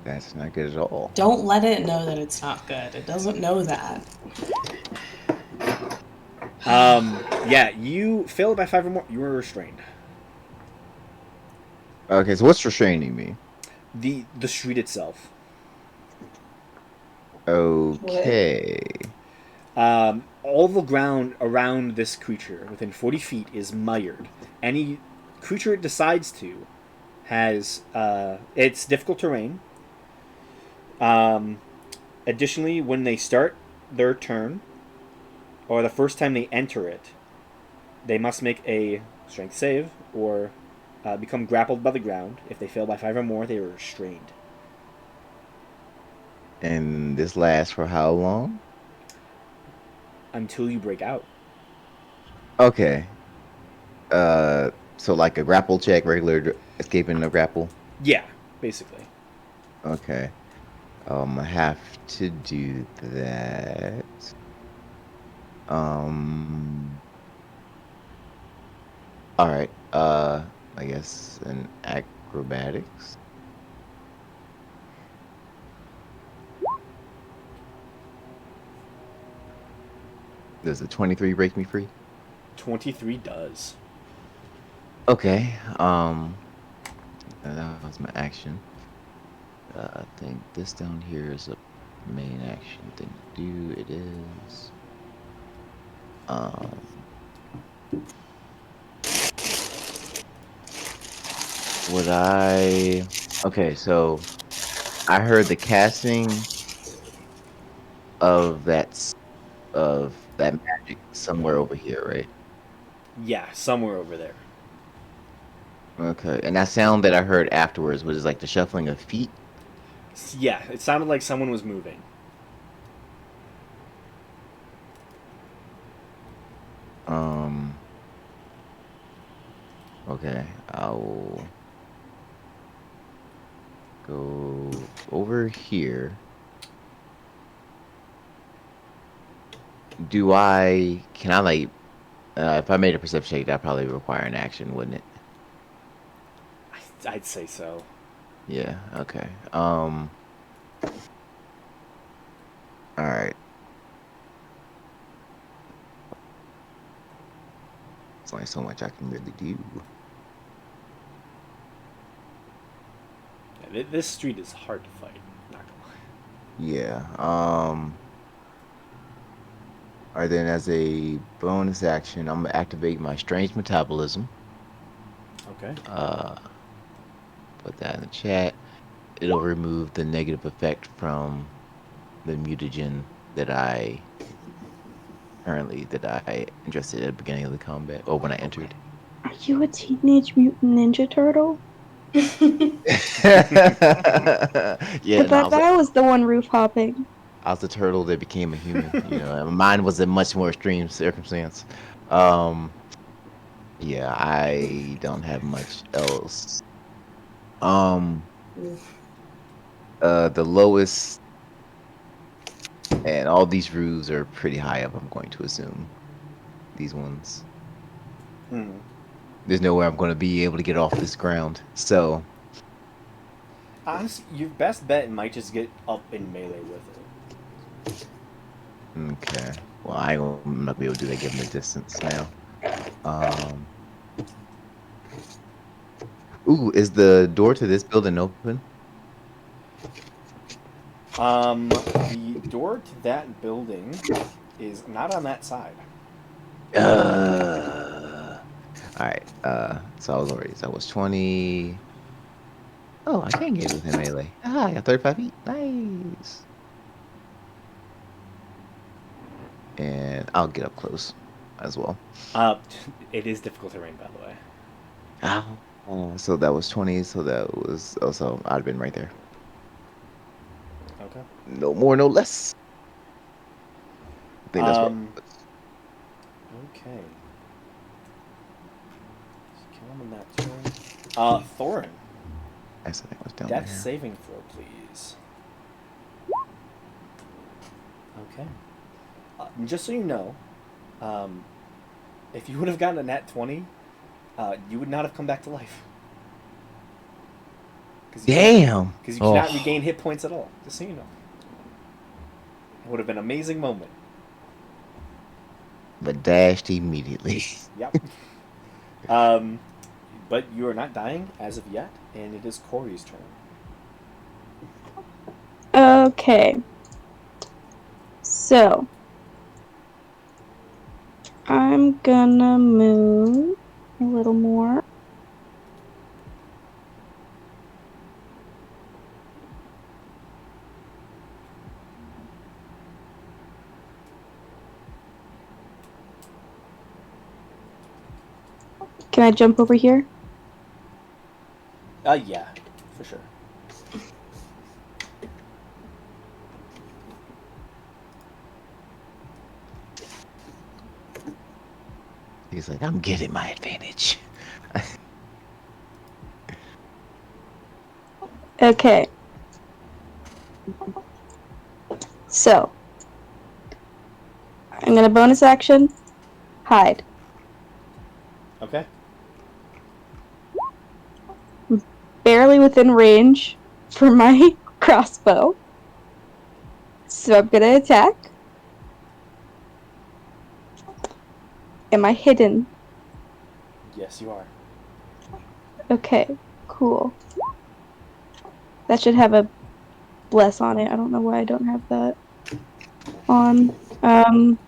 That's not good at all. Don't let it know that it's not good. It doesn't know that. Yeah, you failed by 5 or more. You were restrained. Okay, so what's restraining me? The street itself. Okay. All the ground around this creature within 40 feet is mired. Any creature it decides to has it's difficult terrain. Additionally, when they start their turn, or the first time they enter it, they must make a strength save or become grappled by the ground. If they fail by 5 or more, they are restrained. And this lasts for how long? Until you break out. Okay. So like a grapple check, regular escaping the grapple? Yeah, basically. Okay. I have to do that. Alright. I guess an acrobatics. Does the 23 break me free? 23 does. Okay. That was my action. I think this down here is a main action thing to do. It is. Would I? Okay, so I heard the casting of of that magic somewhere over here, right? Yeah, somewhere over there. Okay, and that sound that I heard afterwards was like the shuffling of feet. Yeah, it sounded like someone was moving. Okay, I'll go over here. Can I like, if I made a perception check, that'd probably require an action, wouldn't it? I'd say so. Yeah, okay. Alright. It's only so much I can really do. Yeah, this street is hard to fight. Not gonna lie. Yeah, alright then, as a bonus action, I'm gonna activate my strange metabolism. Okay. Put that in the chat. It'll remove the negative effect from the mutagen that I currently that I interested at the beginning of the combat, or when I entered. Are you a Teenage Mutant Ninja Turtle? Yeah, I no, thought I was the one roof hopping. I was the turtle that became a human. Mine was a much more extreme circumstance. Um, yeah, I don't have much else. Um, the lowest, and all these roofs are pretty high up. I'm going to assume these ones. Hmm. There's nowhere I'm going to be able to get off this ground. So, Honestly, your best bet might just get up in melee with it. okay. Well, I'm not gonna be able to do that given the distance now. Um, is the door to this building open? The door to that building is not on that side. All right. So I was 20. Oh, I can get within melee. Ah, I got 35 feet. Nice. And I'll get up close as well. Uh, it is difficult terrain, by the way. So that was 20. So that was also, I'd have been right there. Okay. No more, no less. I think that's what. Okay. Just kill him in that turn. Thorin. I think was down Death there. saving throw, please. Okay. Just so you know, if you would have gotten a nat 20, you would not have come back to life. Damn. Because you cannot regain hit points at all. Just so you know. It would have been an amazing moment. But dashed immediately. Yep. But you are not dying as of yet, and it is Corey's turn. Okay. So, I'm gonna move a little more. Can I jump over here? Yeah, for sure. He's like, I'm getting my advantage. Okay. So, I'm gonna bonus action, hide. Okay. Barely within range for my crossbow. So I'm gonna attack. Am I hidden? Yes, you are. Okay, cool. That should have a bless on it. I don't know why I don't have that on.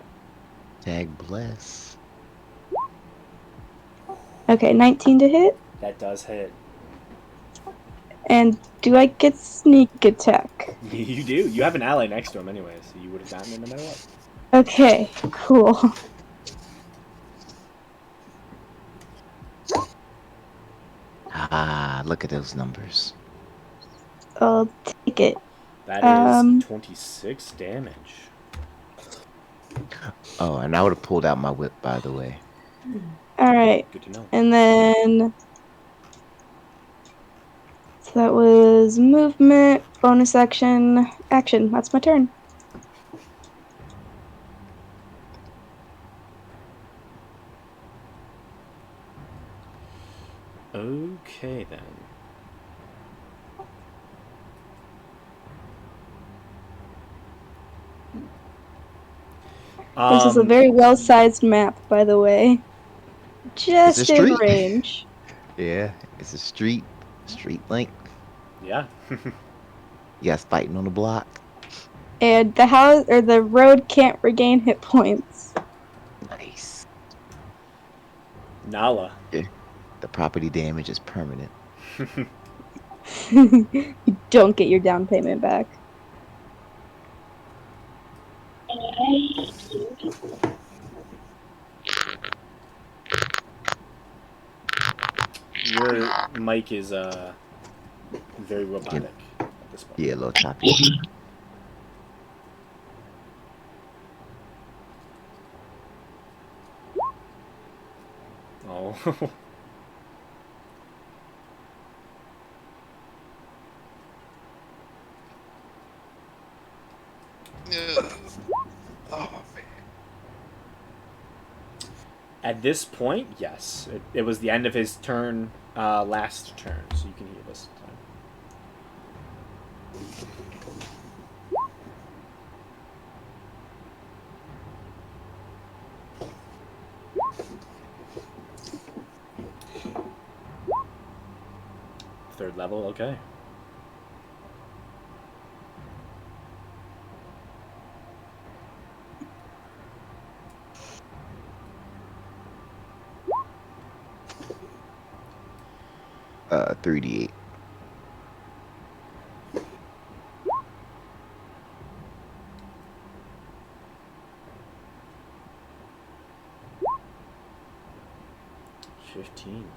Tag bless. Okay, 19 to hit. That does hit. And do I get sneak attack? You do. You have an ally next to him anyway, so you would have gotten it no matter what. Okay, cool. Ah, look at those numbers. I'll take it. That is 26 damage. Oh, and I would have pulled out my whip, by the way. Alright. Good to know. And then... So that was movement, bonus action, action. That's my turn. Okay, then. This is a very well-sized map, by the way. Just It's a in street. range. Yeah, it's a street length. Yeah. You guys fighting on the block. And the house or the road can't regain hit points. Nice. Nala. Yeah. The property damage is permanent. You don't get your down payment back. Your mic is very robotic at this point. Yeah, a little choppy. Oh. Oh man. At this point, yes. It was the end of his turn, last turn, so you can hear this time. Third level, okay. 3d8.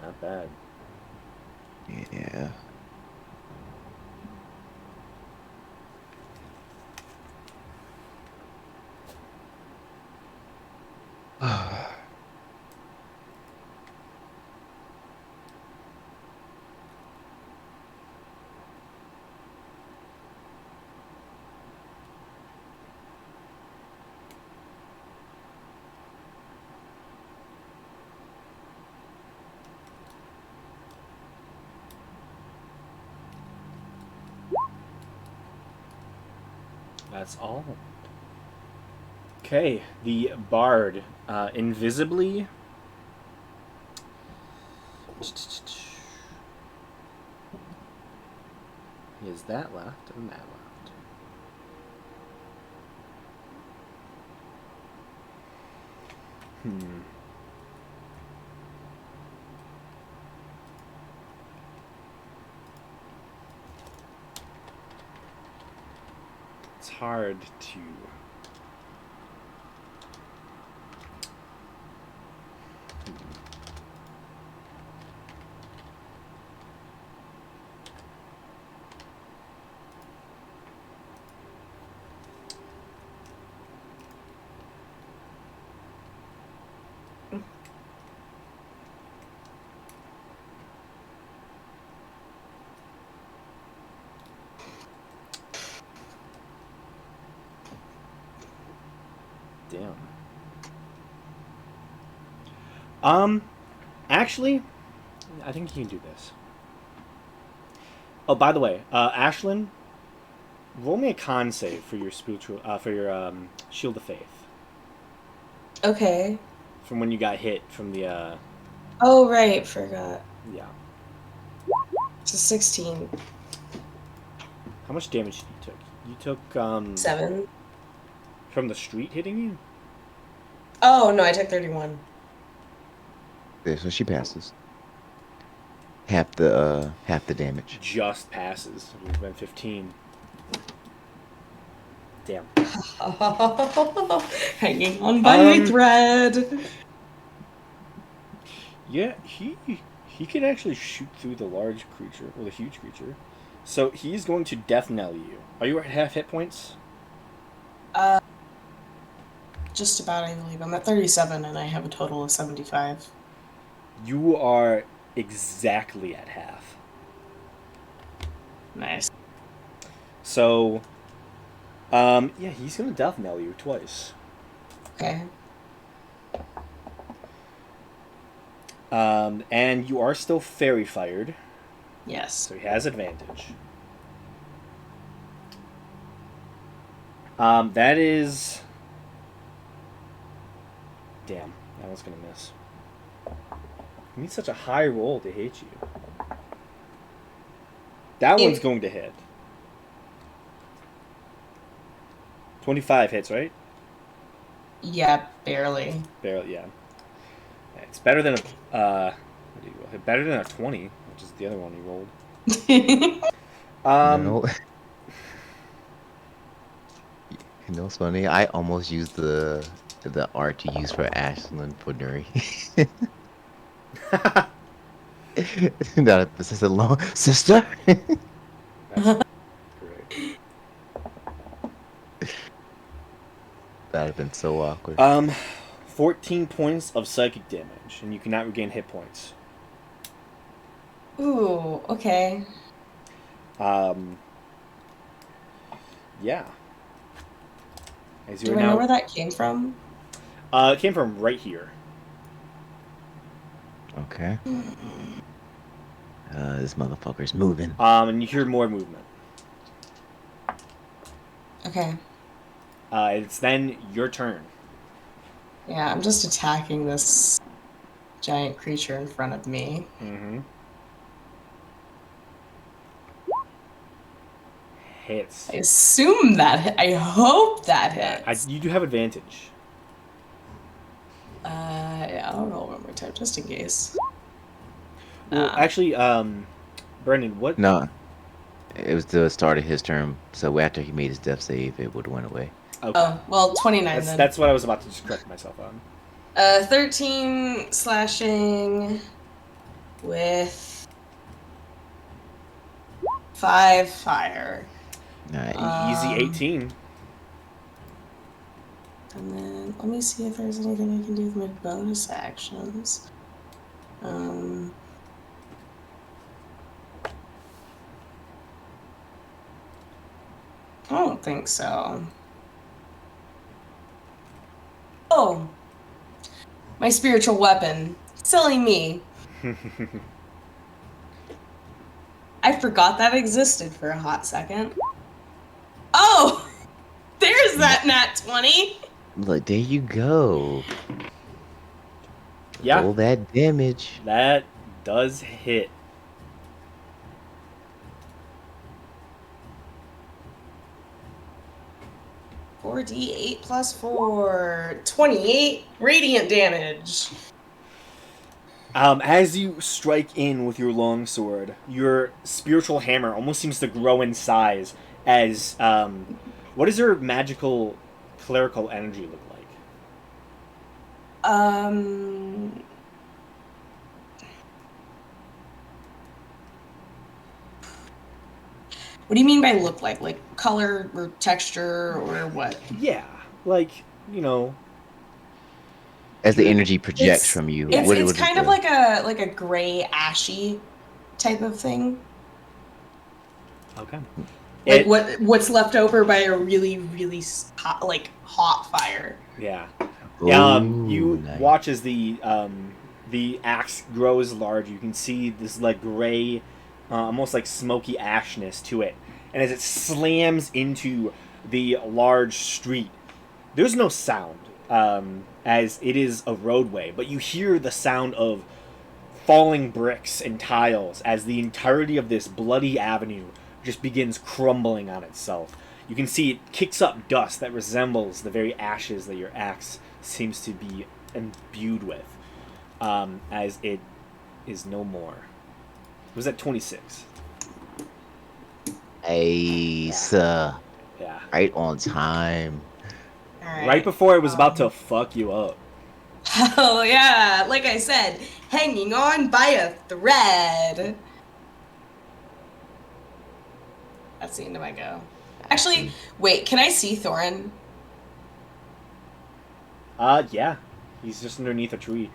Not bad. Yeah. That's all. Okay, the bard, invisibly. He has that left and that left. It's hard to... Damn. Actually, I think you can do this. Oh, by the way, Ashlyn, roll me a con save for your spiritual, for your Shield of Faith. Okay. From when you got hit from the. Oh right, forgot. Yeah. It's a 16. How much damage you took? You took 7. from the street hitting you. Oh no, I took 31. Yeah, so she passes. Half the damage. Just passes. It would have been 15. Damn. Hanging on by a thread. Yeah, he can actually shoot through the large creature or the huge creature. So he's going to death knell you. Are you at half hit points? Just about, I believe. I'm at 37 and I have a total of 75. You are exactly at half. Nice. So, yeah, he's gonna death knell you twice. Okay. And you are still fairy fired, Yes. so he has advantage. That is... Damn, that one's gonna miss. You need such a high roll to hit you. That one's going to hit. 25 hits, right? Yeah, barely. Barely, yeah. It's better than a... what do you roll? Better than a 20, which is the other one you rolled. No. You know what's funny? I almost used the art to use for Ashlyn for Nuri. Not a sister alone. Sister? That's great. That'd have been so awkward. 14 points of psychic damage, and you cannot regain hit points. Ooh, okay. Yeah. As Do you're I know now, where that came from? it came from right here. Okay. This motherfucker's moving. And you hear more movement. Okay. It's then your turn. Yeah, I'm just attacking this giant creature in front of me. Mm-hmm. Hits. I assume that I hope that hits. You do have advantage. Yeah, I'll roll one more time just in case. Well, actually, Brendan, what? No, it was the start of his turn, so after he made his death save, it would have went away. Okay. Oh, well, 29 then. That's what I was about to just correct myself on. 13 slashing with 5 fire. Nice. Easy 18. And then let me see if there's anything I can do with my bonus actions. I don't think so. Oh! My spiritual weapon. Silly me. I forgot that existed for a hot second. Oh! There's that nat 20! Look, there you go. Yeah. Roll that damage. That does hit. Four D8 plus 4. 28 radiant damage. As you strike in with your longsword, your spiritual hammer almost seems to grow in size as, what does your magical clerical energy look like? What do you mean by look like? Like color or texture or what? Yeah, like, you know... As the energy projects It's- from you, It's kind of like a gray, ashy type of thing. Okay. Like what's left over by a really, really hot fire. Yeah. Ooh, You nice. watch as the axe grows large. You can see this like gray, almost like smoky ashness to it, and as it slams into the large street, there's no sound, as it is a roadway, but you hear the sound of falling bricks and tiles as the entirety of this bloody avenue just begins crumbling on itself. You can see it kicks up dust that resembles the very ashes that your axe seems to be imbued with, as it is no more. It was at 26. Ace. Yeah. Right on time. All right. Right before it was about to fuck you up. Oh yeah, like I said, hanging on by a thread. That's the end of my go. Actually, wait, can I see Thorin? Yeah. He's just underneath a tree.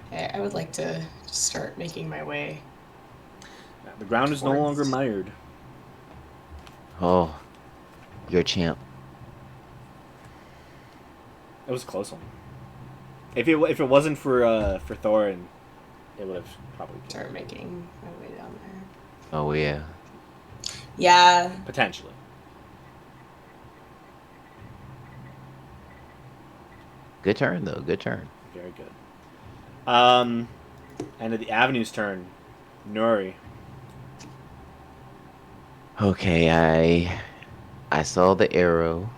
Okay, I would like to just start making my way. The ground is no Towards- longer mired. Oh, you're a champ. It was a close one. If it wasn't for Thorin, it would have probably killed Start him. making my way down there. Oh yeah. Yeah, Potentially. Good turn though. Good turn. Very good. And at the Avenue's turn, Nuri. Okay, I saw the arrow.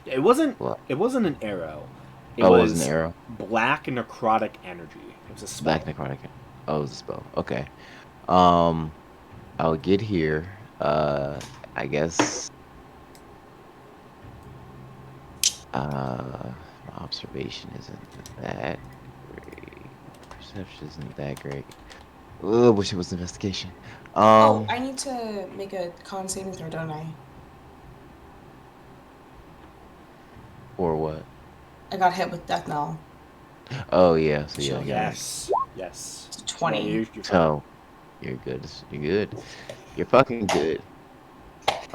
It wasn't. What? It wasn't an arrow. It Oh, was it was an arrow. black necrotic energy. It was a spell. Black necrotic. Oh, it was a spell. Okay. I'll get here. I guess. My observation isn't that great. Perception isn't that great. Oh, wish it was investigation. Oh, I need to make a con saving throw, don't I? Or what? I got hit with death knell. Oh yeah, so yeah. Yes. Yes. It's 20. Yeah, you're fine. So you're good. You're good. You're fucking good.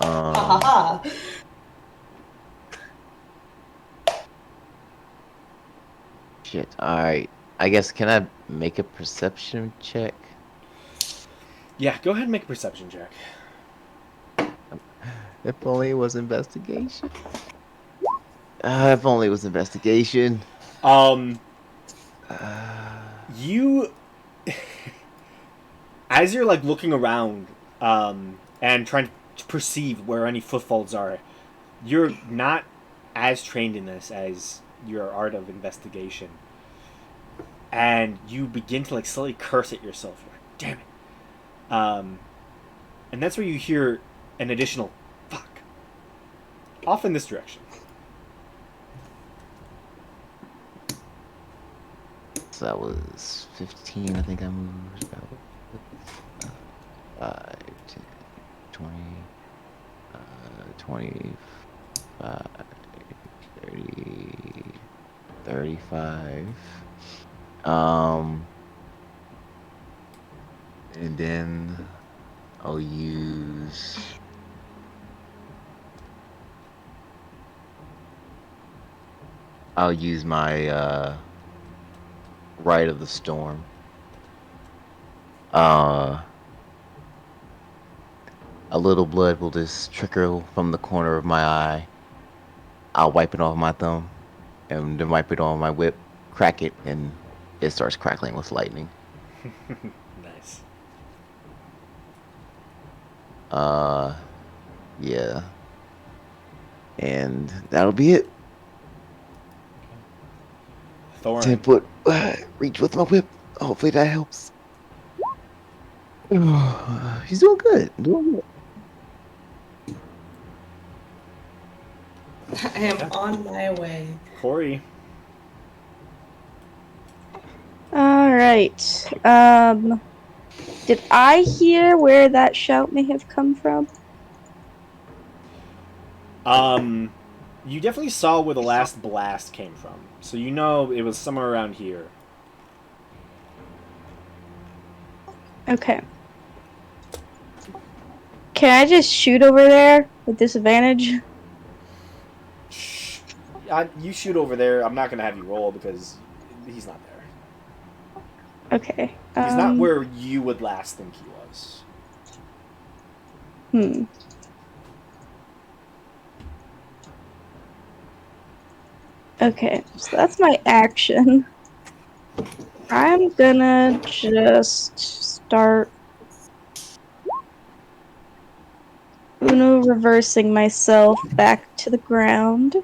Ha ha ha. Shit. All right. I guess can I make a perception check? Yeah, go ahead and make a perception check. If only it was investigation. If only it was investigation. You, as you're like looking around, and trying to perceive where any footfalls are, you're not as trained in this as your art of investigation, and you begin to like slowly curse at yourself. You're like, damn it. And that's where you hear an additional fuck off in this direction. So that was 15. I think I moved about 5, 10, 20, 25, 30, 35. And then I'll use my Rite of the Storm. A little blood will just trickle from the corner of my eye. I'll wipe it off my thumb and then wipe it on my whip, crack it, and it starts crackling with lightning. Nice. Yeah. And that'll be it. Thorin. 10 foot reach with my whip. Hopefully that helps. He's doing good. Doing good. I am on my way. Corey. All right. Did I hear where that shout may have come from? You definitely saw where the last blast came from, so you know it was somewhere around here. Okay. Can I just shoot over there with disadvantage? You shoot over there. I'm not gonna have you roll because he's not there. Okay. He's not where you would last think he was. Okay, so that's my action. I'm gonna just start Uno reversing myself back to the ground.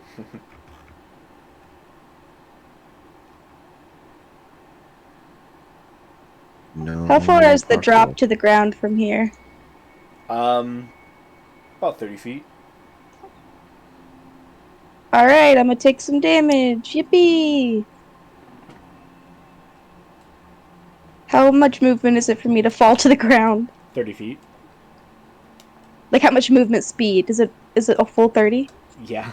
No. How far is the parkour. drop to the ground from here? About 30 feet. Alright, I'm gonna take some damage. Yippee! How much movement is it for me to fall to the ground? 30 feet. Like, how much movement speed? Is it a full 30? Yeah.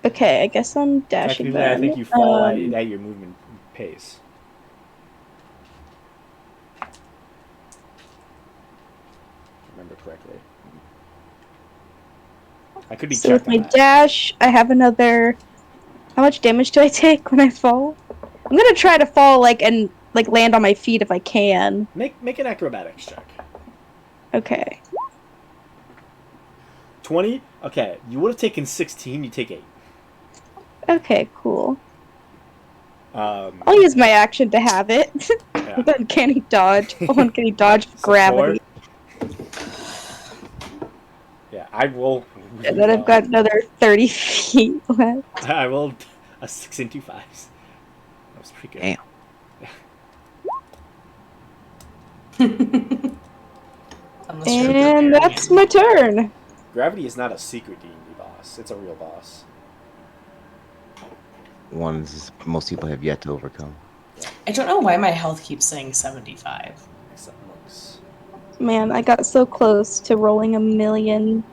Okay, I guess I'm dashing Technically, I then. think you fall at your movement pace. Remember correctly. I could be So checked with my on that. dash, I have another... How much damage do I take when I fall? I'm gonna try to fall, and land on my feet if I can. Make an acrobatics check. Okay. 20? Okay, you would have taken 16, you take 8. Okay, cool. Um, I'll use my action to have it. yeah. Uncanny dodge. Uncanny dodge So gravity. 4. Yeah, I roll. Really And then I've got another 30 feet left. I rolled a 6 and 2 5s. That was pretty good. Damn. And that's my turn. Gravity is not a secret D&D boss. It's a real boss. Ones most people have yet to overcome. I don't know why my health keeps saying 75. Except looks. Man, I got so close to rolling 1,000,000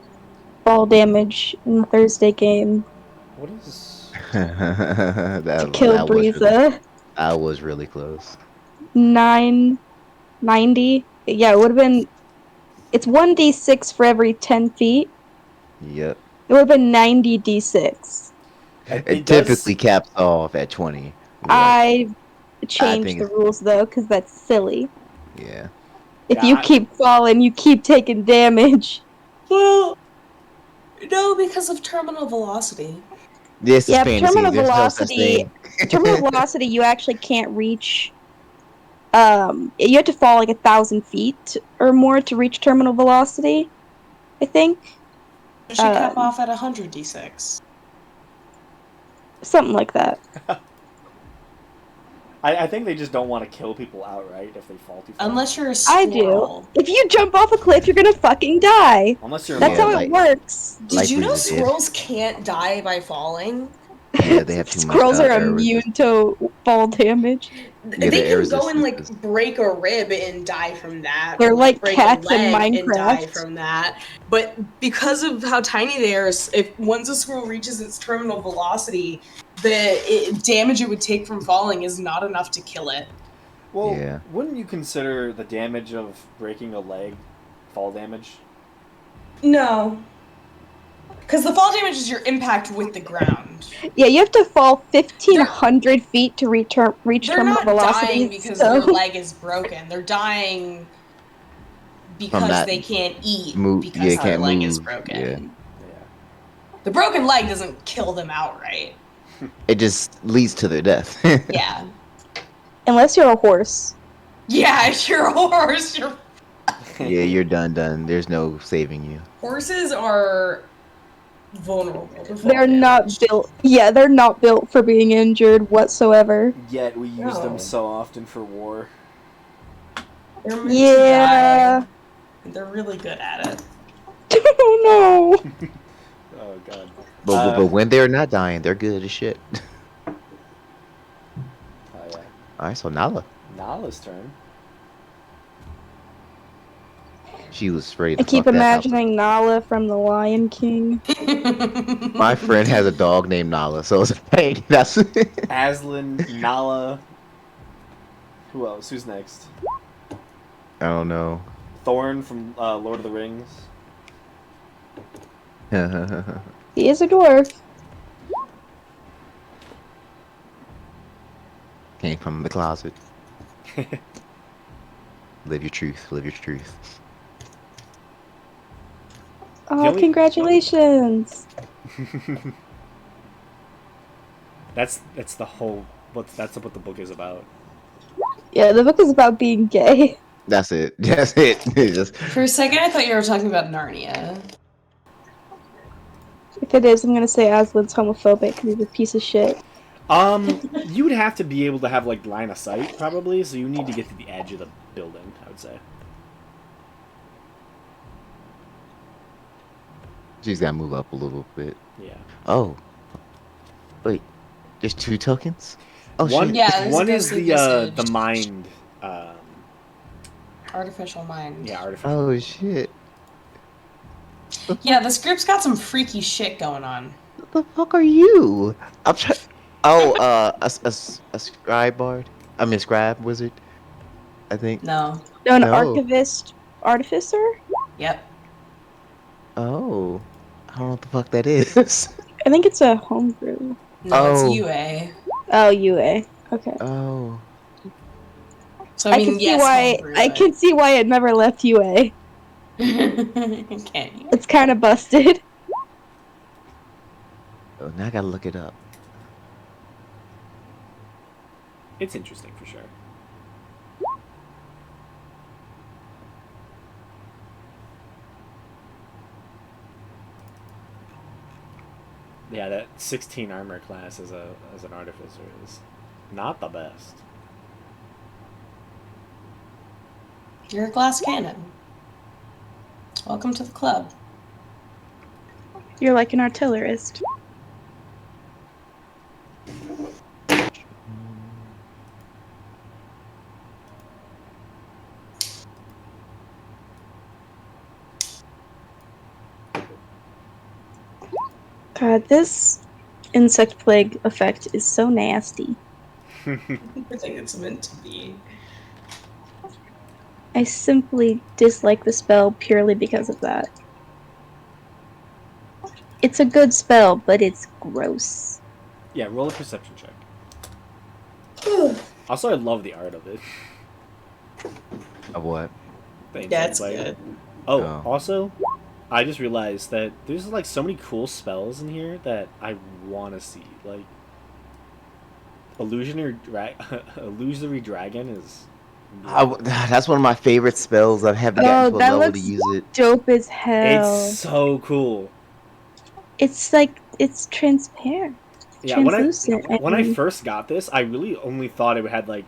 fall damage in the Thursday game What is? to kill Breeza. that was really close. 990. Yeah, it would have been. It's 1d6 for every 10 feet. Yep. It would have been 90d6. It typically caps off at 20. but I I changed think the it's rules though, because that's silly. yeah. If Yeah, you keep falling, you keep taking damage. Well, no, because of terminal velocity. This is Yeah, fantasy. terminal There's no such velocity. thing. Terminal velocity, you actually can't reach. You have to fall like 1,000 feet or more to reach terminal velocity. I think It should cap off at 100 d6. something like that. I think they just don't want to kill people outright if they fall too far. Unless you're a I do. squirrel. If you jump off a cliff, you're gonna fucking die. Unless you're. That's Yeah, how like- it works. Did you know Breeza did. squirrels can't die by falling? Yeah, they have too much. Squirrels are air immune to fall damage. Yeah, They the air can go and like resistance. break a rib and die from that. They're or, like break cats a in leg and die Minecraft. from that. But because of how tiny they are, if once a squirrel reaches its terminal velocity, the damage it would take from falling is not enough to kill it. Well, Yeah. wouldn't you consider the damage of breaking a leg fall damage? No. Because the fall damage is your impact with the ground. Yeah, you have to fall 1,500 feet to reach They're terminal not velocity. dying because so- their leg is broken. They're dying because that they can't eat move- because yeah, their can't leg is move, broken. yeah. Yeah. The broken leg doesn't kill them outright. It just leads to their death. Yeah. Unless you're a horse. Yeah, if you're a horse, Yeah, you're done. There's no saving you. horses are vulnerable to fall They're not damage. built. Yeah, they're not built for being injured whatsoever. Yet we use No. them so often for war. They're meant to Yeah. die. They're really good at it. Oh no. Oh god. But when they're not dying, they're good as shit. Oh yeah. All right, so Nala, Nala's turn. she was ready to I keep fuck that house up. imagining Nala from The Lion King. My friend has a dog named Nala, so it's like that's. Aslan, Nala. Who else? Who's next? I don't know. Thorn from Lord of the Rings. He is a dwarf. Came from the closet. Live your truth. Live your truth. Oh, we- congratulations. That's the whole. That's what the book is about. Yeah, the book is about being gay. That's it. That's it. It's just For a second, I thought you were talking about Narnia. If it is, I'm gonna say Aslan's homophobic because he's a piece of shit. You would have to be able to have like line of sight probably, so you need to get to the edge of the building. I would say. she's gotta move up a little bit. Yeah. Oh, wait. There's 2 tokens. Oh One, shit. Yeah, there's one a is ghostly the visage. mind. Artificial mind. Yeah, artificial. Oh shit. Yeah, this group's got some freaky shit going on. What the fuck are you? I'm trying. Oh, a scribe bard. I mean, scribe wizard. I think. No. No, an No. archivist artificer? Yep. Oh, I don't know what the fuck that is. I think it's a homebrew. No, Oh. it's UA. Oh, UA. Okay. Oh. So I I mean, can see yes, why. homebrew, I but- can see why it never left UA. Can you? It's kind of busted. Oh, now I gotta look it up. It's interesting for sure. Yeah, that 16 armor class as an artificer is not the best. You're a glass cannon. Welcome to the club. You're like an artillerist. God, this insect plague effect is so nasty. I think it's meant to be. I simply dislike the spell purely because of that. It's a good spell, but it's gross. Yeah, roll a perception check. Also, I love the art of it. Of what? The Yeah, insect it's plague. good. Oh, Oh. also, I just realized that there's like so many cool spells in here that I want to see. Like, illusionary dragon is. That's one of my favorite spells. I haven't gotten to a that level to looks use it. dope as It's hell. so cool. It's like it's transparent, Yeah, translucent. when I and- first got this, I really only thought it had like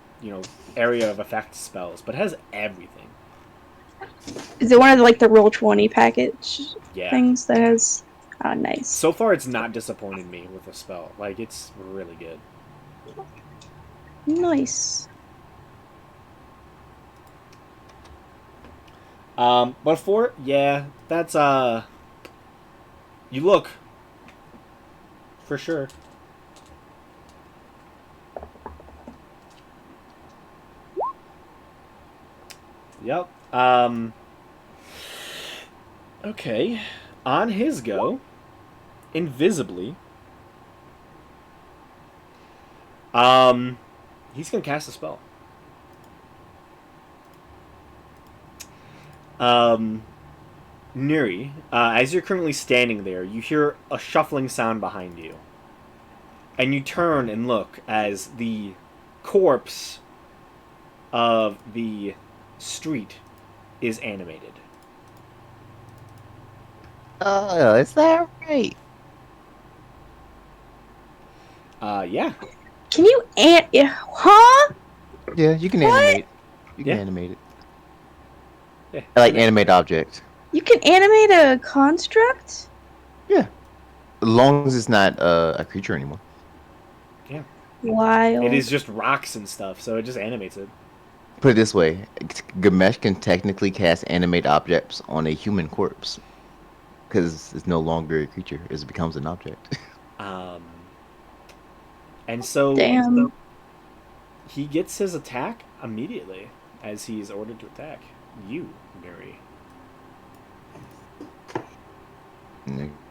area of effect spells, but it has everything. Is it one of the Roll20 package Yeah. things that has? Oh, nice. So far, it's not disappointed me with a spell. Like, it's really good. Nice. But for yeah, that's you look for sure. Yep. Okay. On his go, invisibly. He's gonna cast a spell. Nuri, as you're currently standing there, you hear a shuffling sound behind you. And you turn and look as the corpse of the street is animated. Oh, is that right? Yeah. Can you huh? Yeah, you can What? animate. You can Yeah. animate it. Yeah. I like animate object. You can animate a construct? Yeah. As long as it's not a creature anymore. Wild. It is just rocks and stuff, so it just animates it. Put it this way, Gamesh can technically cast animate objects on a human corpse. Because it's no longer a creature, it becomes an object. And so Damn. he gets his attack immediately as he is ordered to attack you, Nuri.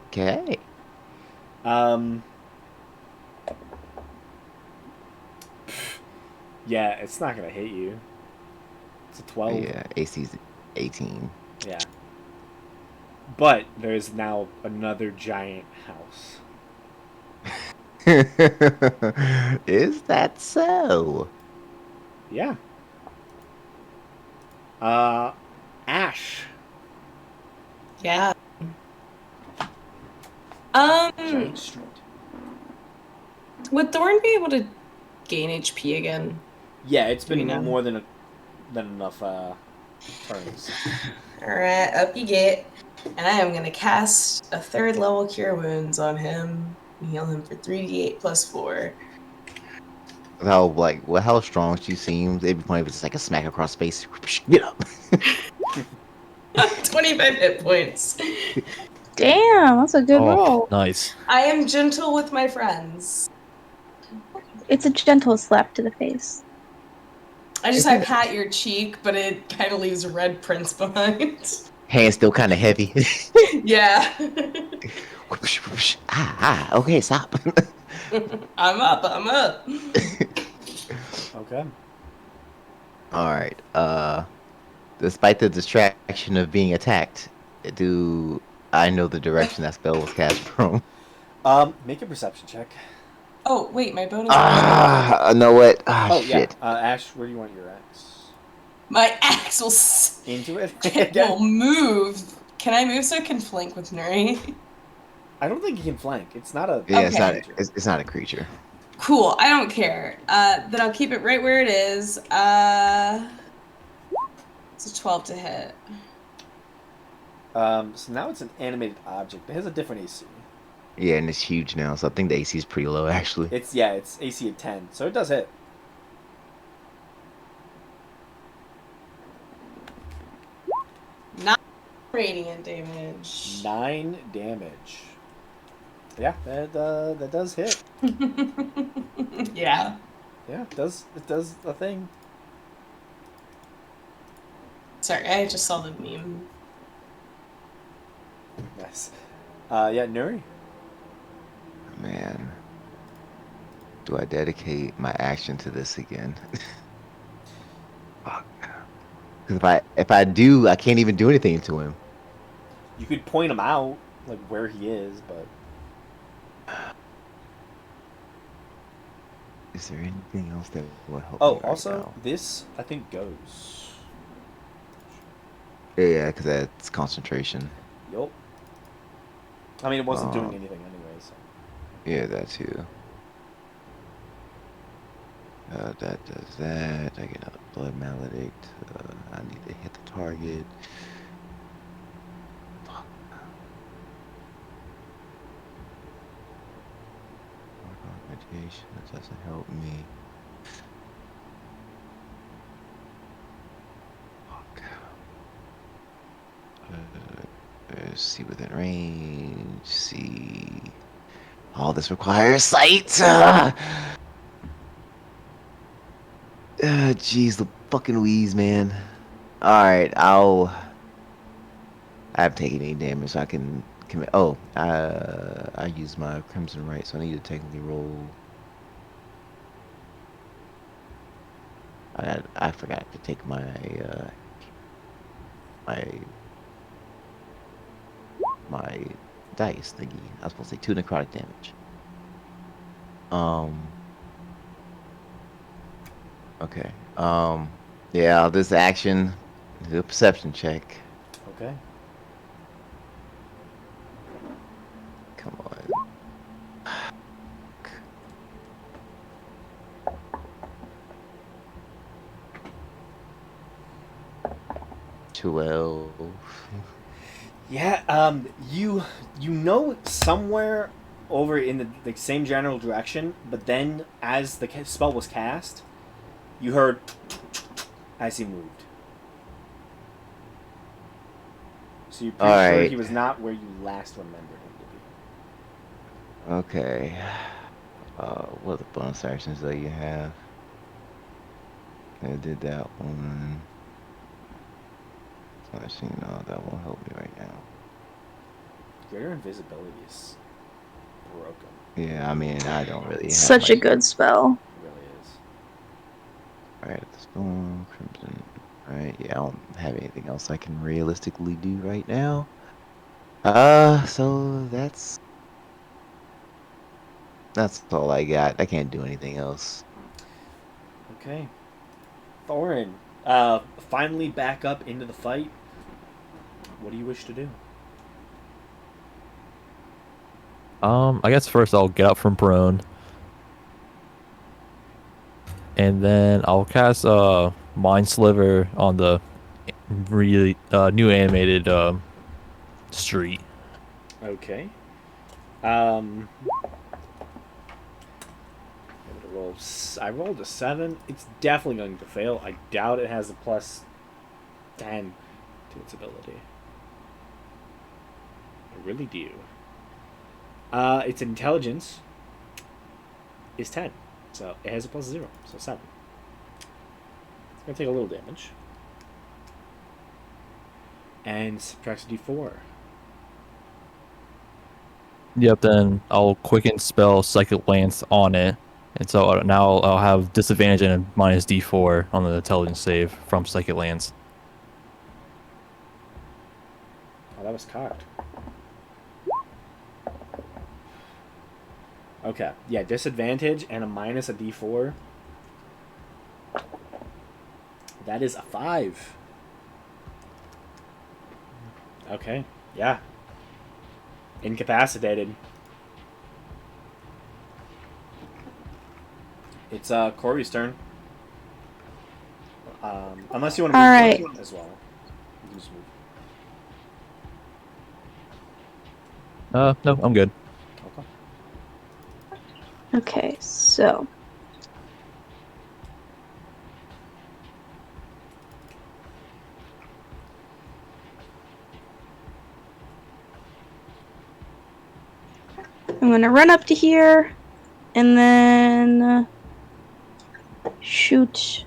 Okay. Yeah, it's not gonna hit you. It's a 12. Yeah, AC's 18. Yeah. But there's now another giant house. Is that so? Yeah. Ash. Yeah. Giant street. Would Thorn be able to gain HP again? Yeah, it's been Do we know? more than enough turns. Alright, up you get. And I am going to cast a 3rd level Cure Wounds on him. And heal him for 3d8 plus 4. How strong she seems. Every point it's like a smack across the face. Get up. 25 hit points. Damn, that's a good roll. Nice. I am gentle with my friends. It's a gentle slap to the face. I pat your cheek, but it kind of leaves red prints behind. Hand's still kind of heavy. Yeah. Okay, stop. I'm up. Okay. Alright, despite the distraction of being attacked, do I know the direction that spell was cast from? Make a perception check. Oh, wait, my bonus. I know what? Shit. Yeah. Ash, where do you want your axe? My axe will, Into it? will move. Can I move so I can flank with Nuri? I don't think you can flank. It's not a. Yeah, Okay. it's not a creature. Cool, I don't care. Then I'll keep it right where it is. It's a 12 to hit. So now it's an animated object. It has a different AC. Yeah, and it's huge now, so I think the AC is pretty low actually. It's AC of 10, so it does hit. Not radiant damage. 9 damage. Yeah, that does hit. Yeah. Yeah, it does. It does a thing. Sorry, I just saw the meme. Nice. Yeah, Nuri. Man, do I dedicate my action to this again? Fuck. Because if I do, I can't even do anything to him. You could point him out, like where he is, but Is there anything else that will help oh, me right also now? this I think goes. Yeah, because that's concentration. Yup. I mean, it wasn't doing Um, anything anyway, so. yeah, that too. That does that. I get a blood maledict. I need to hit the target. Fuck. Augmentation, that doesn't help me. Fuck. See within range. See. All this requires sight. Jeez, the fucking wheeze, man. Alright, I haven't taken any damage, so I can commit. Oh, I used my Crimson Right, so I need to technically roll. I forgot to take my my dice thingy. I was supposed to say 2 necrotic damage. Okay. Yeah, this action, do a perception check. Okay. Come on. 12. Yeah. You know somewhere over in the like same general direction, but then as the spell was cast, you heard as he moved. So you're pretty sure Alright. he was not where you last remembered him to be. Okay. What are the bonus actions that you have? I did that one. Slashing, no, that won't help me right now. Greater invisibility is broken. Yeah, I mean, I don't really have Such a much. good spell. It really is. Alright, the storm, crimson. Alright, yeah, I don't have anything else I can realistically do right now. So that's all I got. I can't do anything else. Okay. Thorin, finally back up into the fight. What do you wish to do? I guess first I'll get up from prone, and then I'll cast Mind Sliver on the really new animated street. Okay. I'm gonna roll. I rolled a 7. It's definitely going to fail. I doubt it has a plus 10 to its ability. I really do. Its intelligence is 10, so it has a plus 0, so 7. It's gonna take a little damage. And subtracts a d4. Yep. Then I'll quicken spell Psychic Lance on it, and so now I'll have disadvantage and a minus D4 on the intelligence save from Psychic Lance. Oh, that was cocked. Okay, yeah, disadvantage and a minus a d4. That is a 5. Okay, yeah. Incapacitated. It's Corey's turn. Unless you want to move All right. as well. You can just move. No, I'm good. Okay. Okay, so I'm gonna run up to here and then shoot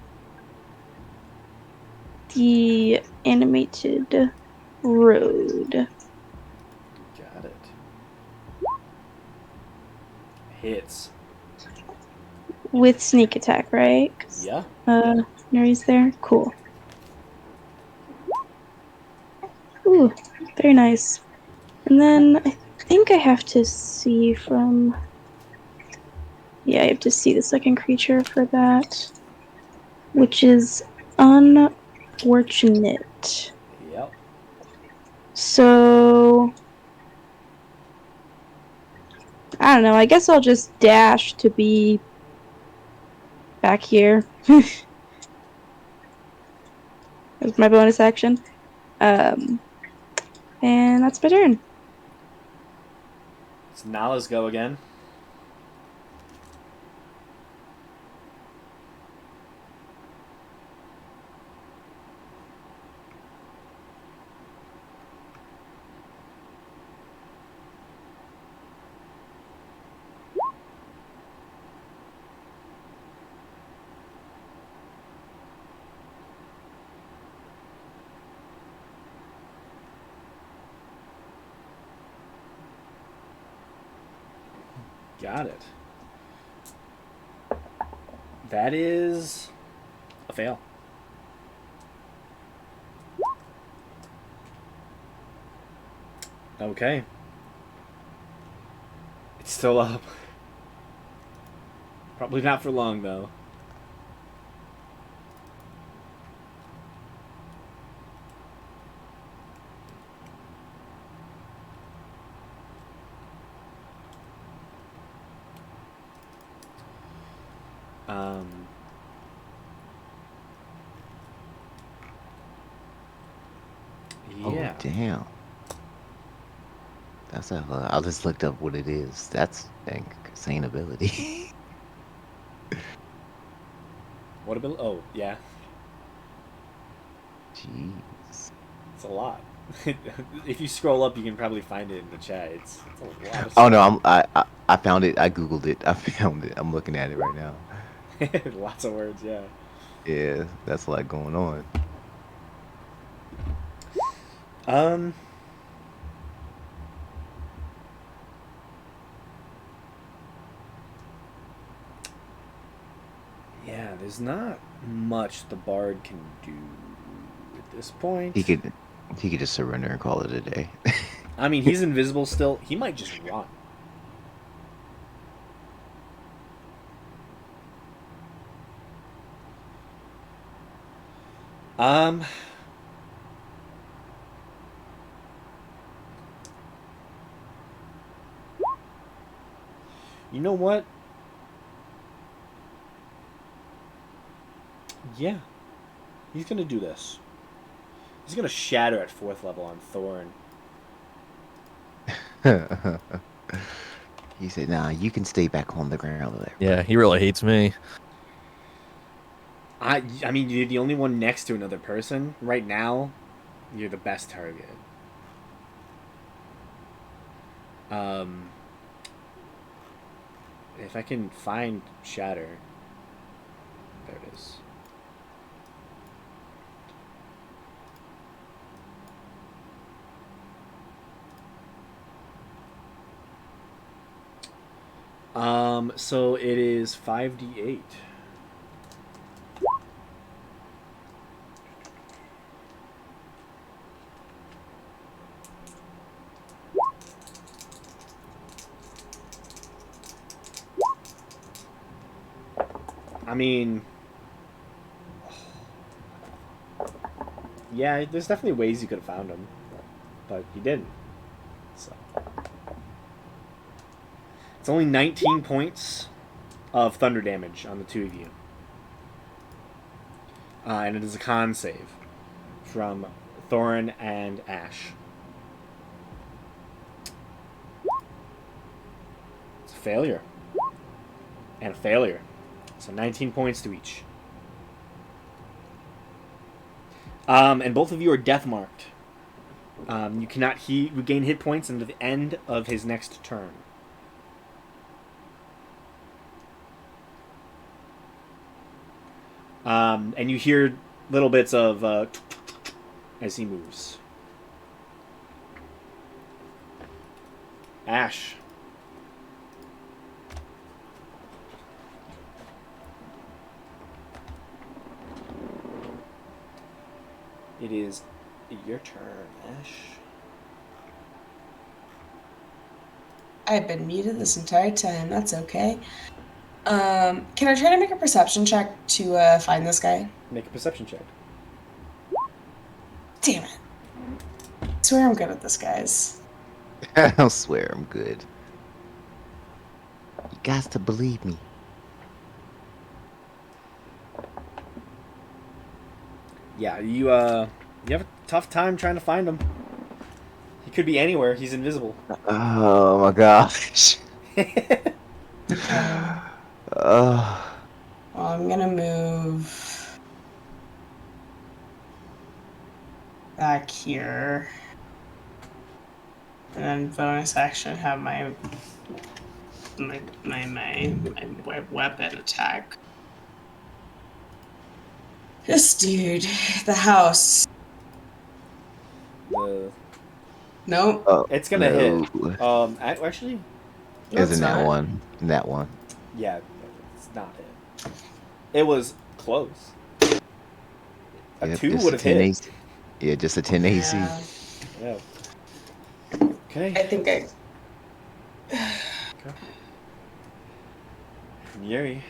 the animated road. Got it. Hits. With sneak attack, right? 'Cause, Yeah. Nuri's there? Cool. Ooh, very nice. And then I think I have to see from... Yeah, I have to see the second creature for that. Which is unfortunate. Yep. So... I don't know, I guess I'll just dash to be back here. That's my bonus action. And that's my turn. So now let's go again. Got it. That is a fail. Okay. It's still up. Probably not for long, though. Yeah. Oh, damn. That's a. I just looked up what it is. That's insane ability. What ability? Oh, yeah. Jeez. It's a lot. If you scroll up, you can probably find it in the chat. It's a lot of Oh stuff. no, I found it. I googled it. I found it. I'm looking at it right now. Lots of words, yeah. Yeah, that's a lot going on. Yeah, there's not much the bard can do at this point. He could just surrender and call it a day. I mean, he's invisible still. He might just run. You know what? Yeah. He's gonna do this. He's gonna shatter at 4th level on Thorn. He said, "Nah, you can stay back on the ground there." Yeah, he really hates me. I mean, you're the only one next to another person. Right now, you're the best target. If I can find Shatter. There it is. So it is 5d8. I mean, yeah, there's definitely ways you could have found him, but you didn't. So it's only 19 points of thunder damage on the two of you, and it is a con save from Thorin and Ash. It's a failure and a failure. So 19 points to each. And both of you are death marked. You cannot regain hit points until the end of his next turn. And you hear little bits of as he moves. Ash. It is your turn, Ash. I've been muted this entire time. That's okay. Can I try to make a perception check to find this guy? Make a perception check. Damn it. I swear I'm good at this, guys. I swear I'm good. You guys to believe me. Yeah, you have a tough time trying to find him. He could be anywhere. He's invisible. Oh my gosh. Well, I'm gonna move back here. And then bonus action have my weapon attack. This dude, the house. Nope. Oh, It's gonna no. hit. Actually, Isn't it's that not. one? That one. yeah, it's not hit. It was close. A Yep, 2 just would a have 10 hit. AC. Yeah, just a 10 AC. Yeah, Yeah. I Okay. think I. Yuri.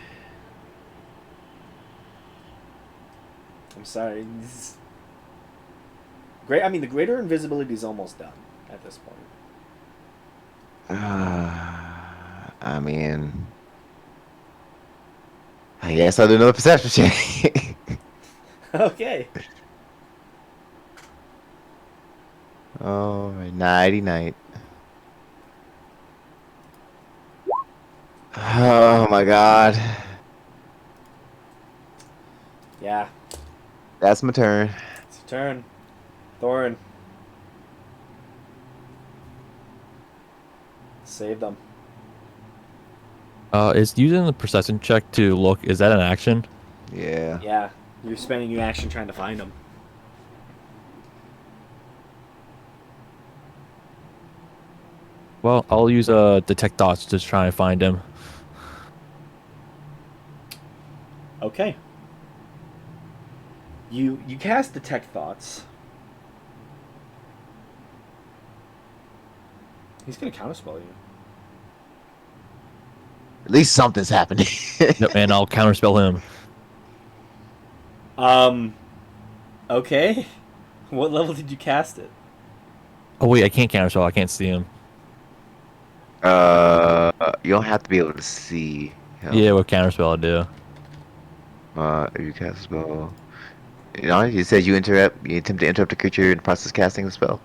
I'm sorry. This is great. I mean, the greater invisibility is almost done at this point. I mean, I guess I'll do another perception check. Okay. Oh, nighty night. Oh my god. Yeah. That's my turn. It's your turn. Thorin. Save them. Is using the perception check to look, is that an action? Yeah. Yeah. You're spending your action trying to find them. Well, I'll use detect thoughts to try and find him. Okay. You cast detect thoughts. He's gonna counterspell you. At least something's happening. No, and I'll counterspell him. Okay. What level did you cast it? Oh wait, I can't counterspell. I can't see him. You don't have to be able to see him. Yeah, what counterspell I do? If you cast a spell. You know, you said you attempt to interrupt a creature in the process of casting the spell.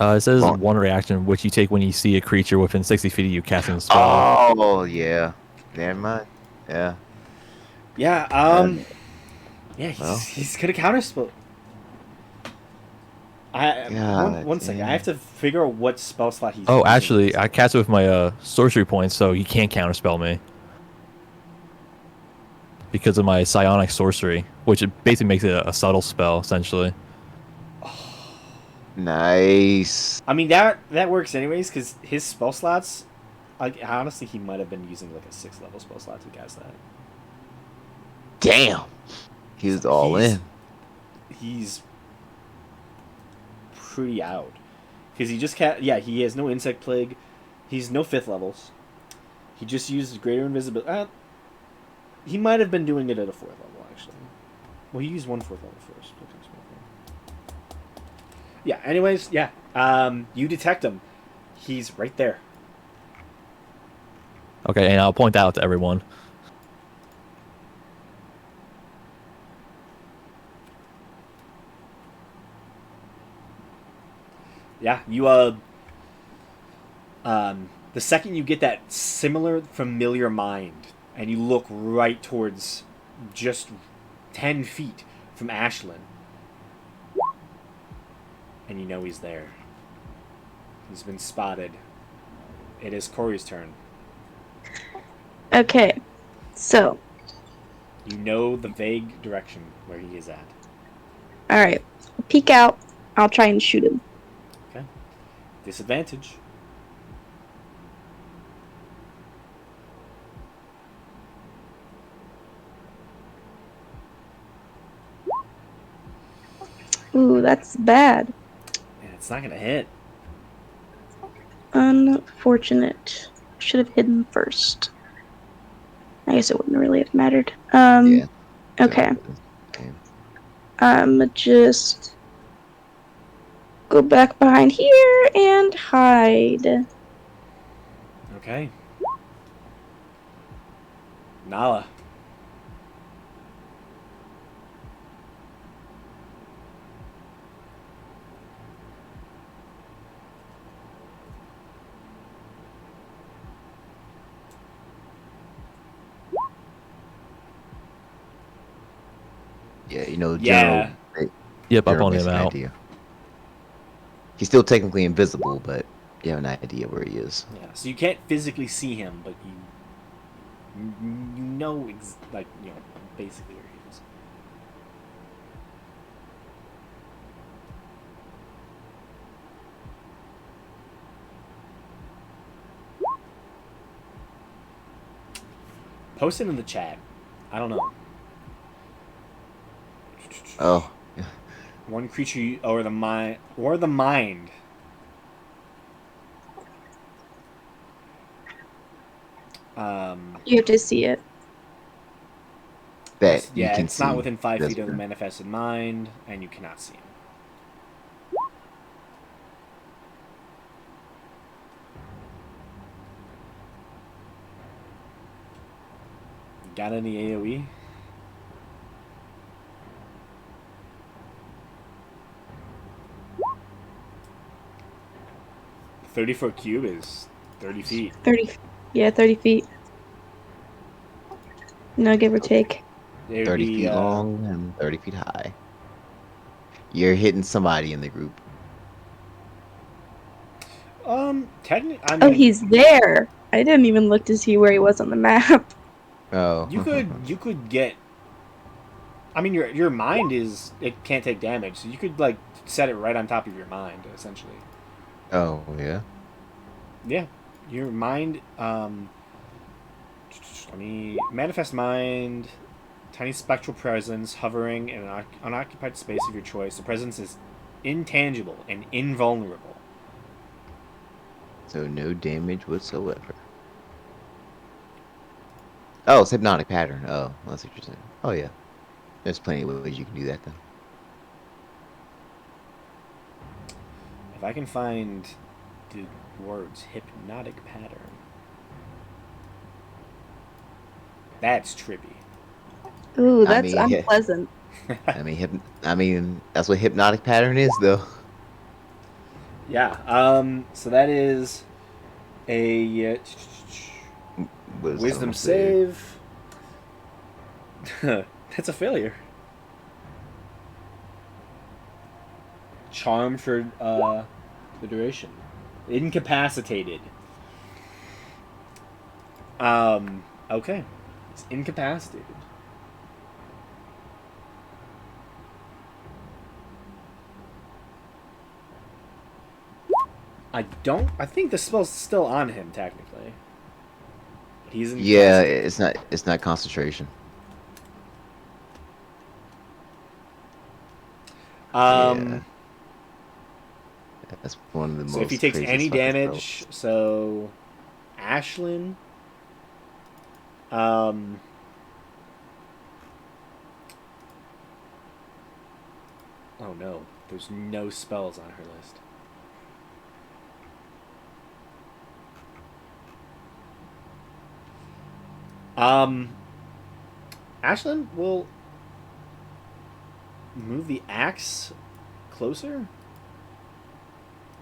It says Well- one reaction which you take when you see a creature within 60 feet of you casting the spell. Oh, yeah. Never mind. Yeah. Yeah, yeah, well. he's gonna counterspell. One second. I have to figure out what spell slot he's Oh, using. actually, I cast it with my sorcery points, so you can't counterspell me. Because of my psionic sorcery, which it basically makes it a subtle spell, essentially. Nice. I mean, that works anyways, because his spell slots, like, honestly, he might have been using like a 6th level spell slot to cast that. Damn. He was all in. He's pretty out. Because he just can't, yeah, he has no insect plague. He's no 5th levels. He just used greater invisibility. He might have been doing it at a 4th level, actually. Well, he used 1 4th level first. Yeah, anyways, yeah. You detect him. He's right there. Okay, and I'll point that out to everyone. Yeah, you, the second you get that similar, familiar mind, and you look right towards just 10 feet from Ashlyn, and you know he's there. He's been spotted. It is Corey's turn. Okay, so You know the vague direction where he is at. Alright. Peek out. I'll try and shoot him. Okay. Disadvantage. Ooh, that's bad. Yeah, it's not gonna hit. Unfortunate. Should have hidden first. I guess it wouldn't really have mattered. Yeah. Okay. Damn. Just go back behind here and hide. Okay. Nala. Yeah, you know, Yeah. Yep, I'm General on gets him an out. idea. He's still technically invisible, but you have an idea where he is. Yeah. So you can't physically see him, but you know basically where he is. Post it in the chat. I don't know. Oh, One creature or the mind. You have to see it. that you Yeah, can it's see. not within 5 feet of the Vesper. manifested mind, and you cannot see him. Got any AoE? $30-foot cube is 30 feet. 30. Yeah, 30 feet. No, give or take. It would 30 be, feet long and 30 feet high. You're hitting somebody in the group. Technically, I Oh, mean, he's there. I didn't even look to see where he was on the map. Oh. you could get. I mean, your mind it can't take damage, so you could like set it right on top of your mind, essentially. Oh, yeah. Yeah, your mind. Manifest mind, tiny spectral presence hovering in an unoccupied space of your choice. The presence is intangible and invulnerable. So no damage whatsoever. Oh, it's hypnotic pattern. Oh, that's what you're saying. Oh, yeah. There's plenty of ways you can do that, then. If I can find the words hypnotic pattern, that's trippy. Ooh, I that's mean, yeah. unpleasant. I mean, that's what hypnotic pattern is, though. Yeah. So that is a wisdom save. That's a failure. Charm for the duration. Incapacitated. Okay. It's incapacitated. I think the spell's still on him technically. He's in. Yeah, it's not concentration. Yeah. That's one of the most. So if he takes craziest any fucking damage, spells. so Ashlyn. Oh no, there's no spells on her list. Ashlyn will move the axe closer.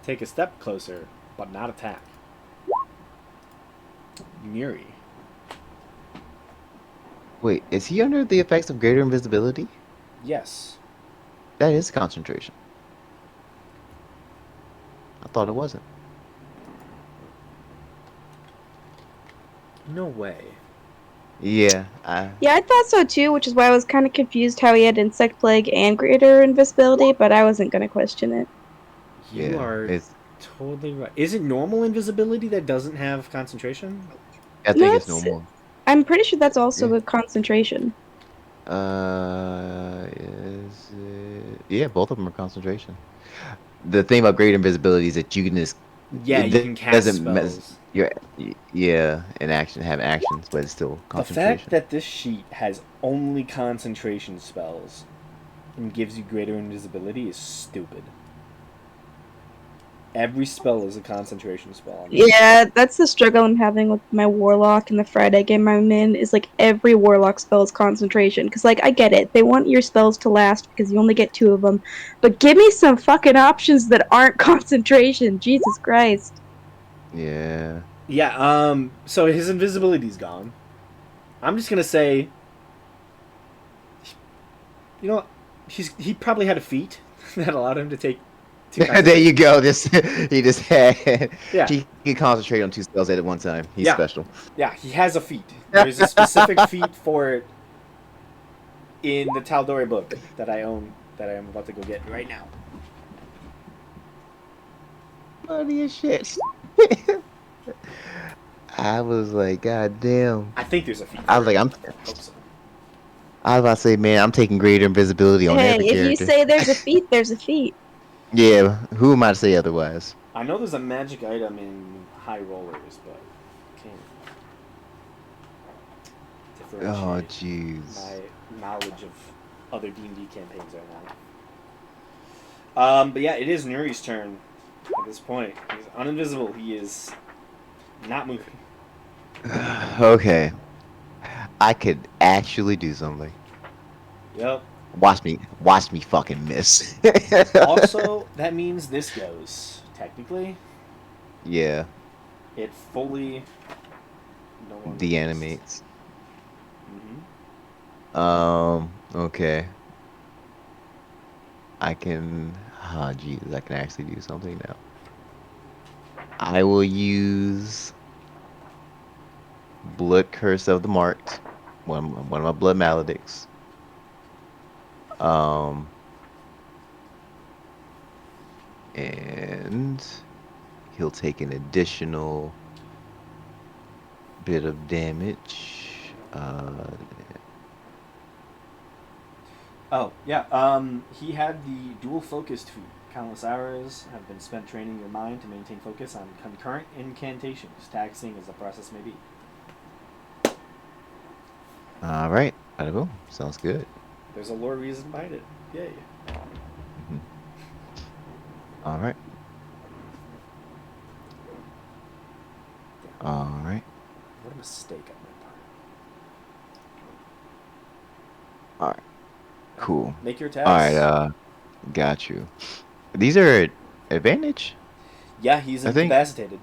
Take a step closer, but not attack. Muri. Wait, is he under the effects of greater invisibility? Yes. That is concentration. I thought it wasn't. No way. Yeah, Yeah, I thought so too, which is why I was kind of confused how he had insect plague and greater invisibility, but I wasn't gonna question it. You yeah. are It's totally right. Is it normal invisibility that doesn't have concentration? I No, think it's that's. normal. I'm pretty sure that's Yeah. also a concentration. Is it... Yeah, both of them are concentration. The thing about great invisibility is that you can just Yeah, you can cast doesn't mess spells. your yeah an action have actions, but it's still The fact concentration. that this sheet has only concentration spells and gives you greater invisibility is stupid. Every spell is a concentration spell on this. Yeah, that's the struggle I'm having with my warlock in the Friday game I'm in. Is like every warlock spell is concentration. Because like I get it, they want your spells to last because you only get 2 of them. But give me some fucking options that aren't concentration. Jesus Christ. Yeah. Yeah, so his invisibility's gone. I'm just gonna say, you know what? He probably had a feat that allowed him to take 2 There you concentration. go. This he just had. Yeah, He can concentrate on 2 spells at one time. He's yeah, special. yeah, he has a feat. There's a specific feat for it in the Tal'Dorei book that I own that I am about to go get right now. Funny as shit. I was like, God damn. I think there's a feat I for was like, it. I'm. Hope so. I was about to say, man, I'm taking greater invisibility on Hey, every if you character. say there's a feat, there's a feat. Yeah, who am I to say otherwise? I know there's a magic item in High Rollers, but can't Oh, differentiate jeez. my knowledge of other D&D campaigns right now. But yeah, it is Nuri's turn at this point. He's uninvisible. He is not moving. Okay, I could actually do something. Yep. Watch me fucking miss. Also, that means this goes. Technically, Yeah, it fully no longer exists. de-animates. Mm-hmm. Okay. I can. Oh, Jesus, I can actually do something now. I will use Blood Curse of the Marked, one of my blood maledicts. Um, and he'll take an additional bit of damage. Oh, yeah. He had the dual focused feat. Countless hours have been spent training your mind to maintain focus on concurrent incantations, taxing as the process may be. All right, bada boom. Sounds good. There's a lore reason behind it. Yay. Mhm. All right. All right. What a mistake on my part. All right. Cool. Make your attacks. All right. Got you. These are advantage. Yeah, he's I think. incapacitated.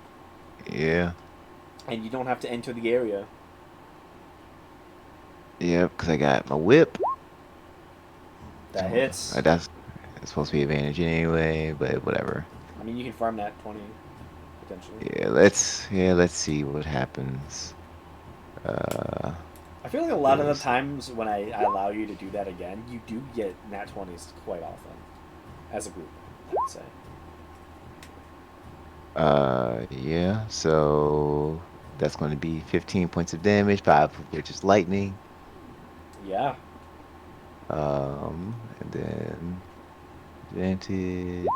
Yeah. And you don't have to enter the area. Yeah, because I got my whip. That hits. That's supposed to be advantage anyway, but whatever. I mean, you can farm that 20, potentially. Yeah, let's see what happens. I feel like a lot of the times when I allow you to do that again, you do get nat 20s quite often. As a group, I would say. Yeah, so that's going to be 15 points of damage, 5 of which is lightning. Yeah. And then advantage.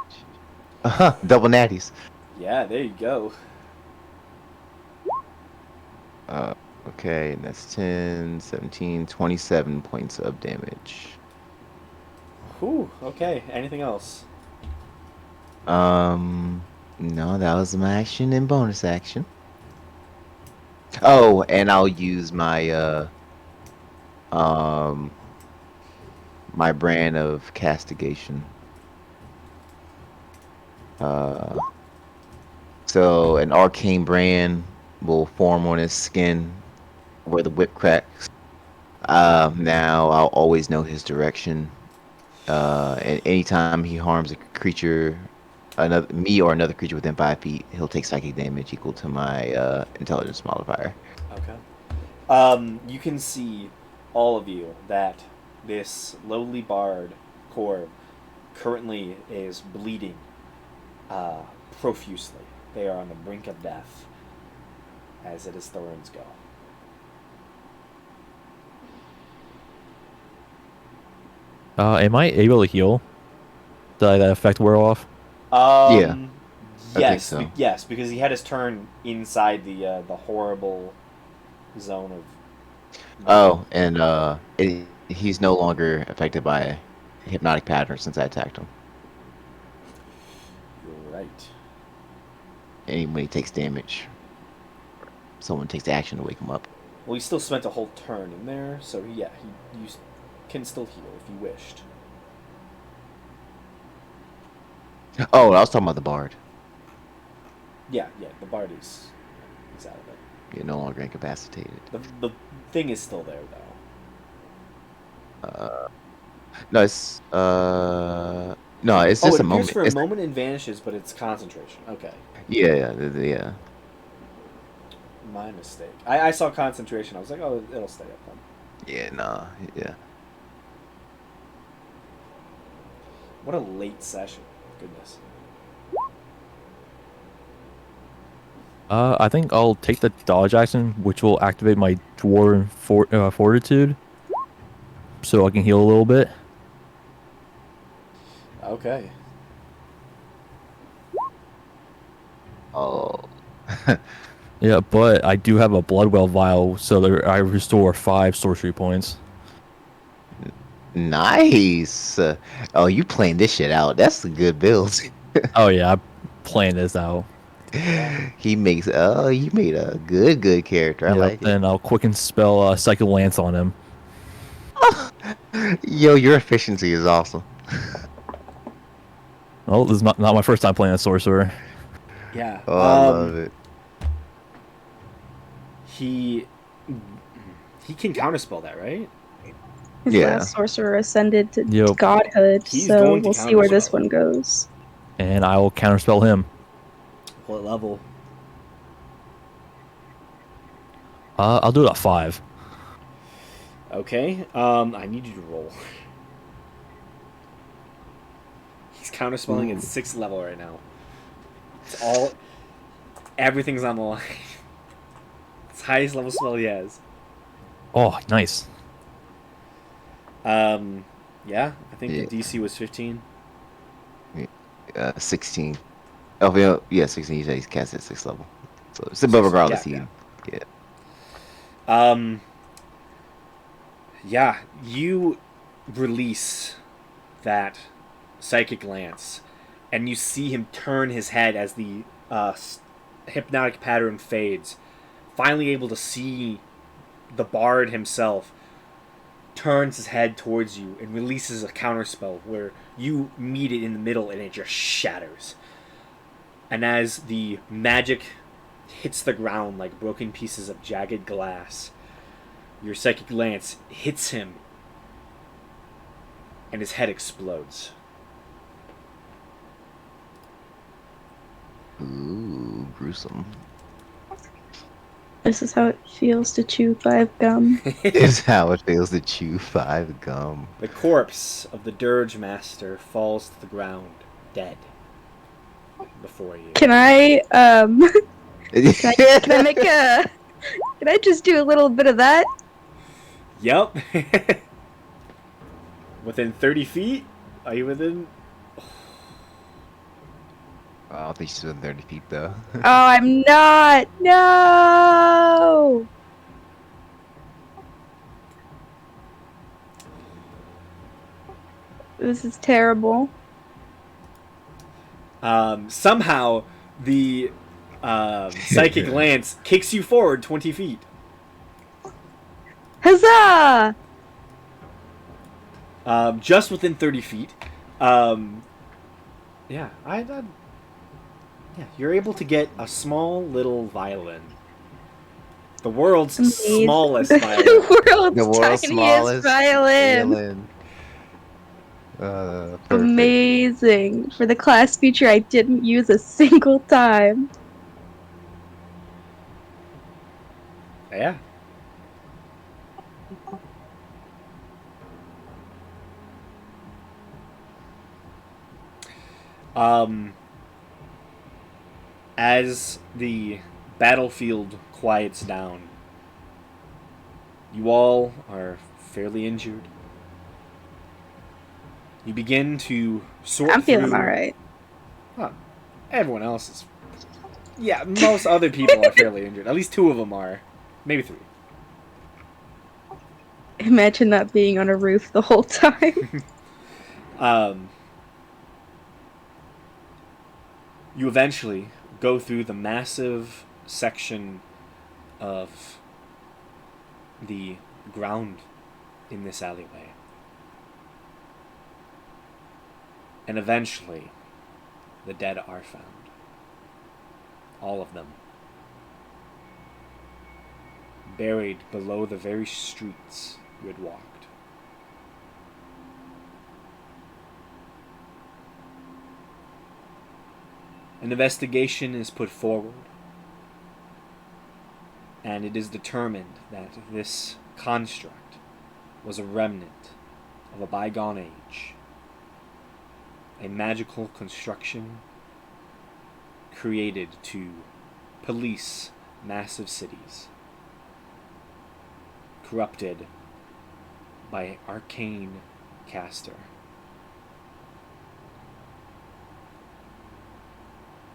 Double natties. Yeah, there you go. Okay, and that's 10, 17, 27 points of damage. Whew, okay. Anything else? No, that was my action and bonus action. Oh, and I'll use my my brand of castigation. So an arcane brand will form on his skin where the whip cracks. Now I'll always know his direction. And anytime he harms a creature, me or another creature within 5 feet, he'll take psychic damage equal to my intelligence modifier. Okay. You can see, all of you, that this lowly bard, Corb, currently is bleeding profusely. They are on the brink of death, as it is thorns go. Am I able to heal? Did that effect wear off? Yeah, I think Yes, so. yes, because he had his turn inside the horrible zone of. Oh, and he's no longer affected by a hypnotic pattern since I attacked him. You're right. And when he takes damage, someone takes action to wake him up. Well, he still spent a whole turn in there, so yeah, you can still heal if you wished. Oh, I was talking about the bard. Yeah, the bard is out of it. You're no longer incapacitated. The thing is still there though. No, it's no, it's Oh, just it a appears moment. for a It's, moment and vanishes, but it's concentration. Okay, yeah. my mistake. I saw concentration. I was like, oh, it'll stay up then. Yeah, nah, yeah. What a late session. Goodness. I think I'll take the dodge action, which will activate my dwarven fortitude, so I can heal a little bit. Okay. Oh, Yeah, but I do have a bloodwell vial, so I restore 5 sorcery points. nice. Oh, you playing this shit out? That's a good build. Oh yeah, I'm playing this out. He makes. Oh, you made a good character. I Yep, like it. then I'll quicken spell Psychic Lance on him. Yo, your efficiency is awesome. Well, this is not my first time playing a sorcerer. Yeah. Oh, I love it. He can counterspell that, right? His Yeah. last sorcerer ascended to Yep. godhood, He's so going to we'll see where this counterspell. one goes. And I will counterspell him. What level? I'll do it at 5. Okay. I need you to roll. He's counterspelling at 6th level right now. It's everything's on the line. It's the highest level spell he has. Oh, nice. Yeah, I think Yeah. the DC was 15. 16. Oh, yeah, 16. You said he's cast at 6th level. So, but regardless, Yeah. yeah. Yeah, you release that psychic lance, and you see him turn his head as the hypnotic pattern fades. Finally able to see the bard himself, turns his head towards you and releases a counterspell where you meet it in the middle and it just shatters. And as the magic hits the ground like broken pieces of jagged glass, your psychic lance hits him and his head explodes. Ooh, gruesome. This is how it feels to chew 5 gum. It's how it feels to chew 5 gum. The corpse of the Dirge Master falls to the ground, dead, before you. Can I can I make a can I just do a little bit of that? Yup. Within 30 feet? Are you within? I don't think she's within 30 feet, though. Oh, I'm not. No. This is terrible. Somehow, the psychic lance kicks you forward 20 feet. Huzzah! Just within 30 feet. Yeah, yeah, you're able to get a small little violin. The world's Amazing. smallest The violin. world's tiniest smallest violin. Perfect. Amazing. For the class feature I didn't use a single time. Yeah. As the battlefield quiets down, you all are fairly injured. You begin to sort I'm through. feeling alright. Huh. Everyone else is. Yeah, most other people are fairly injured. At least 2 of them are. Maybe 3. Imagine that being on a roof the whole time. You eventually go through the massive section of the ground in this alleyway. And eventually, the dead are found. All of them. Buried below the very streets you had walked. An investigation is put forward, and it is determined that this construct was a remnant of a bygone age, a magical construction created to police massive cities, corrupted by arcane caster.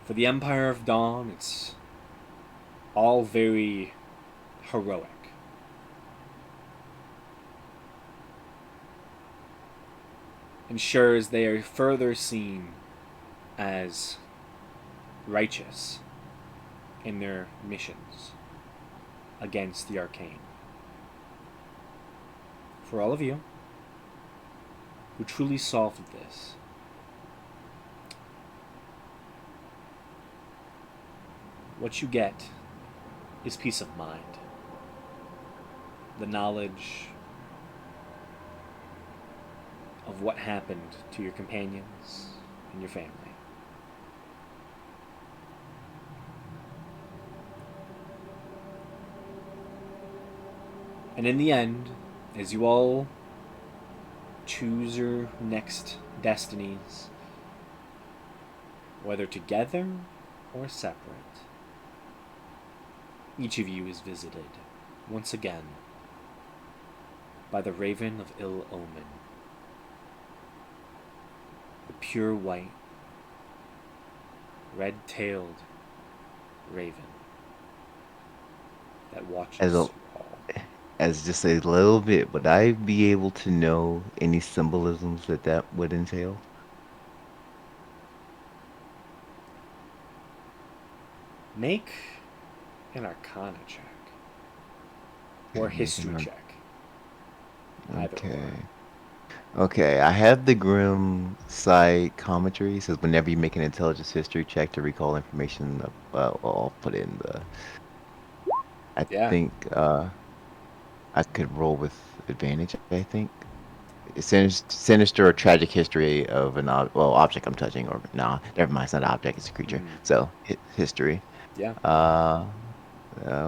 For the Empire of Dawn, it's all very heroic. Ensures they are further seen as righteous in their missions against the arcane. For all of you who truly solved this, what you get is peace of mind. The knowledge of what happened to your companions and your family. And in the end, as you all choose your next destinies, whether together or separate, each of you is visited, once again, by the Raven of Ill Omen. The pure white, red-tailed raven that watches you all. As just a little bit, would I be able to know any symbolisms that would entail? Make an Arcana check. Or history check. Either Okay. or. Okay, I have the Grim Psychometry. It says whenever you make an intelligence history check to recall information, I'll put in the. I think I could roll with advantage. I think sinister or tragic history of an object I'm touching, or nah, never mind. It's not an object; it's a creature. So history. Yeah.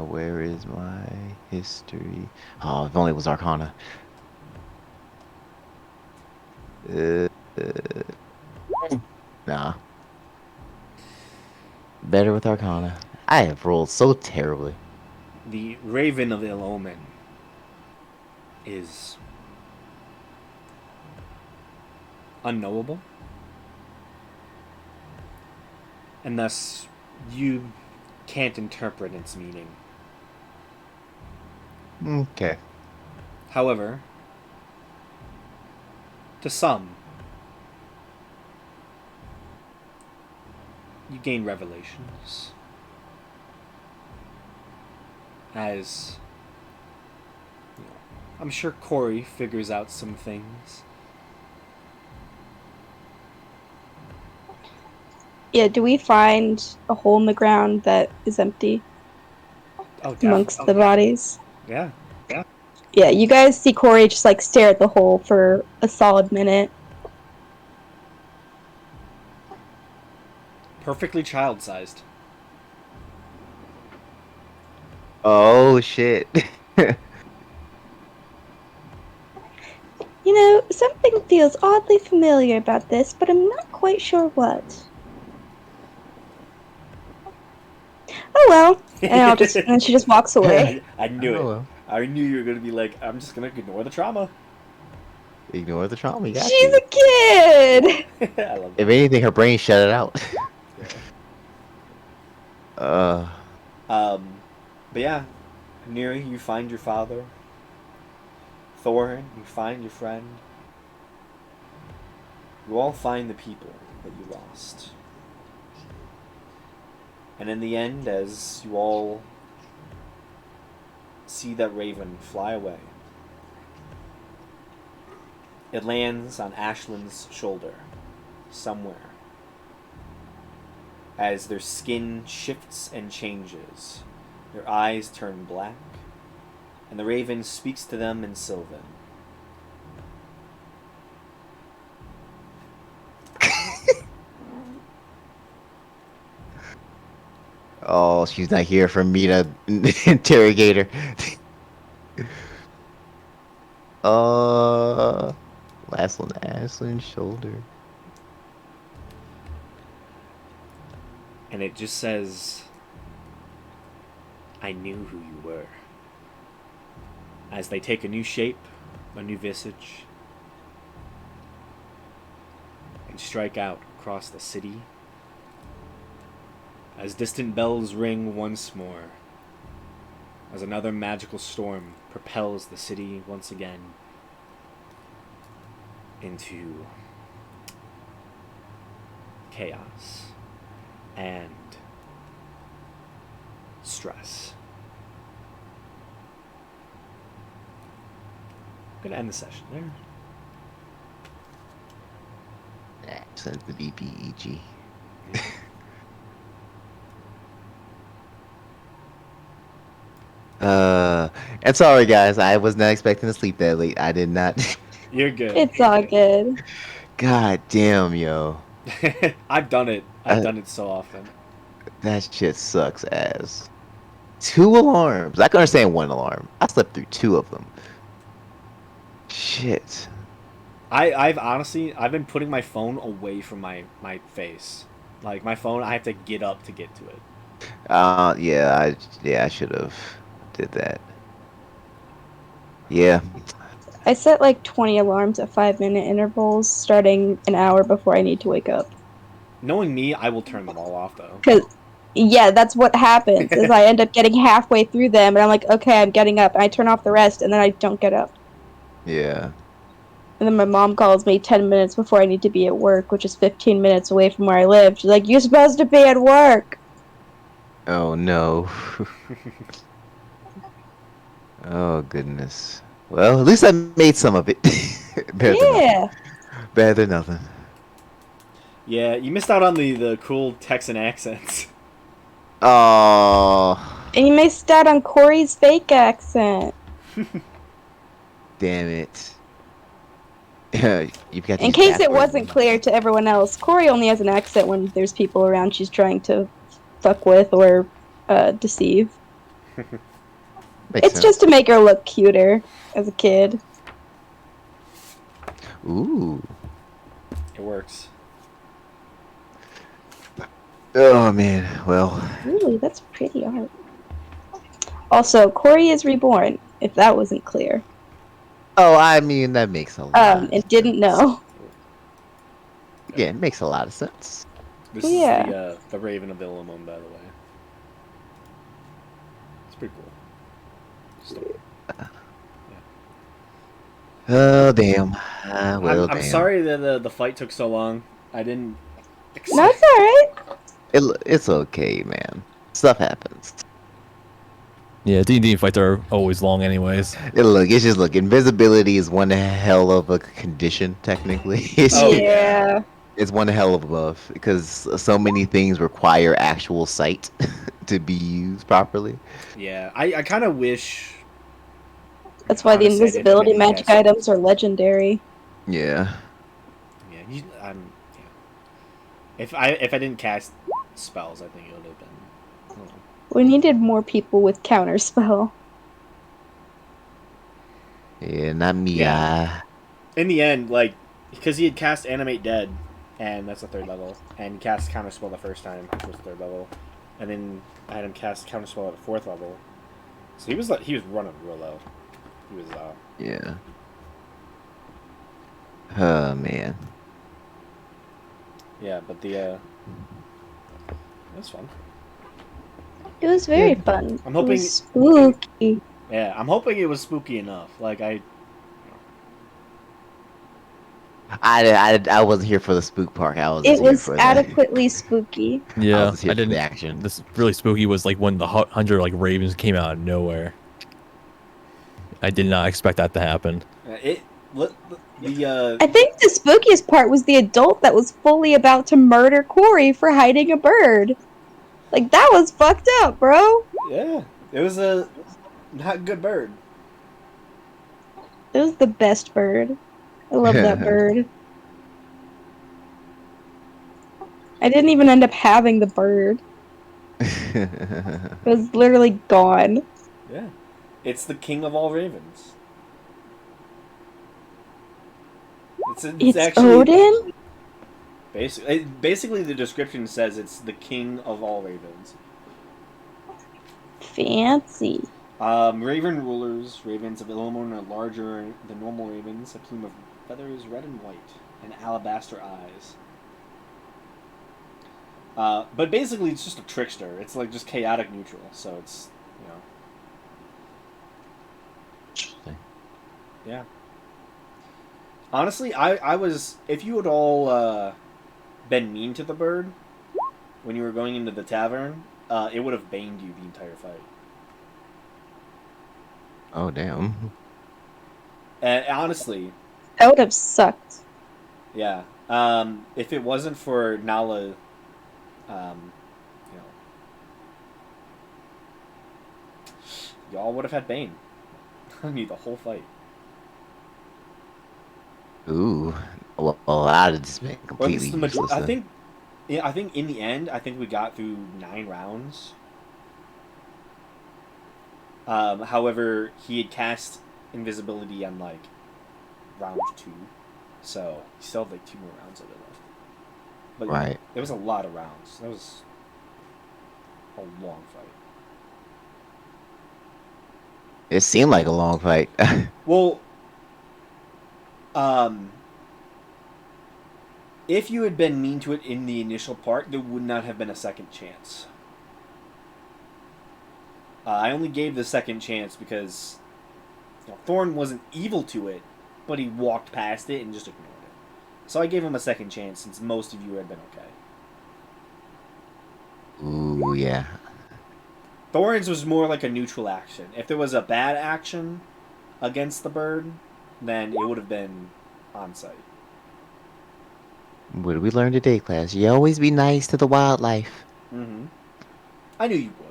Where is my history? Oh, if only it was Arcana. Nah. Better with Arcana. I have rolled so terribly. The Raven of Ill Omen is unknowable, and thus you can't interpret its meaning. Okay. However, to some, you gain revelations as I'm sure Corey figures out some things. Yeah, do we find a hole in the ground that is empty amongst the bodies? Yeah. Yeah, you guys see Corey just like stare at the hole for a solid minute. Perfectly child-sized. Oh shit. Something feels oddly familiar about this, but I'm not quite sure what. Oh well. And she just walks away. I knew Oh, it. well. I knew you were gonna be like, I'm just gonna ignore the trauma. Ignore the trauma. You got She's to. a kid! I love If that. anything, her brain shut it out. Yeah. But yeah, Neri, you find your father. Thorin, you find your friend. You all find the people that you lost. And in the end, as you all see that raven fly away, it lands on Ashland's shoulder, somewhere. As their skin shifts and changes, their eyes turn black, and the raven speaks to them in Sylvan. Oh, she's not here for me to interrogate her. Last on Ashland's shoulder. And it just says, I knew who you were. As they take a new shape, a new visage, and strike out across the city, as distant bells ring once more, as another magical storm propels the city once again into chaos and stress. I'm gonna end the session there. Send the BPEG. And sorry guys, I was not expecting to sleep that late. I did not. You're good. It's all good. God damn, yo. I've done it. I've done it so often. That shit sucks ass. 2 alarms. I can understand 1 alarm. I slept through 2 of them. Shit. I've honestly been putting my phone away from my face. Like my phone, I have to get up to get to it. Yeah, I should have did that. Yeah. I set like 20 alarms at 5-minute intervals, starting an hour before I need to wake up. Knowing me, I will turn them all off though. Yeah, that's what happens, is I end up getting halfway through them, and I'm like, okay, I'm getting up, and I turn off the rest, and then I don't get up. Yeah. And then my mom calls me 10 minutes before I need to be at work, which is 15 minutes away from where I live. She's like, you're supposed to be at work! Oh no. Oh goodness. Well, at least I made some of it. Better than nothing. Yeah! Better than nothing. Yeah, you missed out on the cool Texan accents. Oh, And you missed out on Corey's fake accent. damn it. You've got In these case it backwards wasn't ones. clear to everyone else, Corey only has an accent when there's people around she's trying to fuck with or deceive. Makes It's sense. just to make her look cuter as a kid. Ooh. It works. Oh man. Well. Really, that's pretty art. Also, Corey is reborn, if that wasn't clear. Oh, I mean that makes a lot. And didn't know. Yeah, it makes a lot of sense. This Yeah. is the Raven of Illimon, by the way. It's pretty cool. Story. Oh damn. Well, I'm damn. sorry that the fight took so long. I didn't. No, it's alright. It's okay, man. Stuff happens. Yeah, D&D fights are always long anyways. It's just look. Invisibility is one hell of a condition, technically. Oh, yeah. It's one hell of a buff because so many things require actual sight to be used properly. Yeah, I kind of wish. That's why the Honestly, I didn't invisibility have any magic guess. items are legendary. Yeah. Yeah, yeah. If I didn't cast spells, I think it would have been. I don't know. We needed more people with counterspell. Yeah, not me. Yeah. in the end, like, because he had cast Animate Dead, and that's the 3rd level, and he cast Counterspell the first time, which was 3rd level, and then I had him cast Counterspell at the 4th level. So he was running real low. He was Yeah. Oh man. yeah, but it was fun. It was very fun. I'm It hoping- was spooky. Yeah, I'm hoping it was spooky enough. Like I wasn't here for the spook park. I was. It just here was for the- adequately spooky. Yeah, was here I for the didn't. action. This really spooky was like when the 100 like ravens came out of nowhere. I did not expect that to happen. the I think the spookiest part was the adult that was fully about to murder Corey for hiding a bird. Like, that was fucked up, bro. yeah, it was a not good bird. It was the best bird. I love that bird. I didn't even end up having the bird. It was literally gone. Yeah, it's the king of all ravens. It's actually Odin? basically the description says it's the king of all ravens. Fancy. Raven rulers, ravens of Illinorn are larger than normal ravens, a plume of feathers red and white, and alabaster eyes. But basically it's just a trickster. It's like just chaotic neutral, so it's, yeah. Honestly, I was, if you had all been mean to the bird when you were going into the tavern, it would have baned you the entire fight. Oh damn. And honestly, That would have sucked. yeah. If it wasn't for Nala, y'all would have had Bane on you the whole fight. Ooh. Well, I'd have just been Or at least completely useless. I then. think, I think in the end, I think we got through 9 rounds. However, he had cast invisibility on like round 2, so he still had like 2 more rounds of it left. But Right. it was a lot of rounds. That was a long fight. It seemed like a long fight. Well, if you had been mean to it in the initial part, there would not have been a second chance. I only gave the second chance because Thorn wasn't evil to it, but he walked past it and just ignored it. So I gave him a second chance since most of you had been okay. Ooh, yeah. Thorns was more like a neutral action. If there was a bad action against the bird, then it would have been on site. What did we learn today, class? You always be nice to the wildlife. Mm-hmm. I knew you would.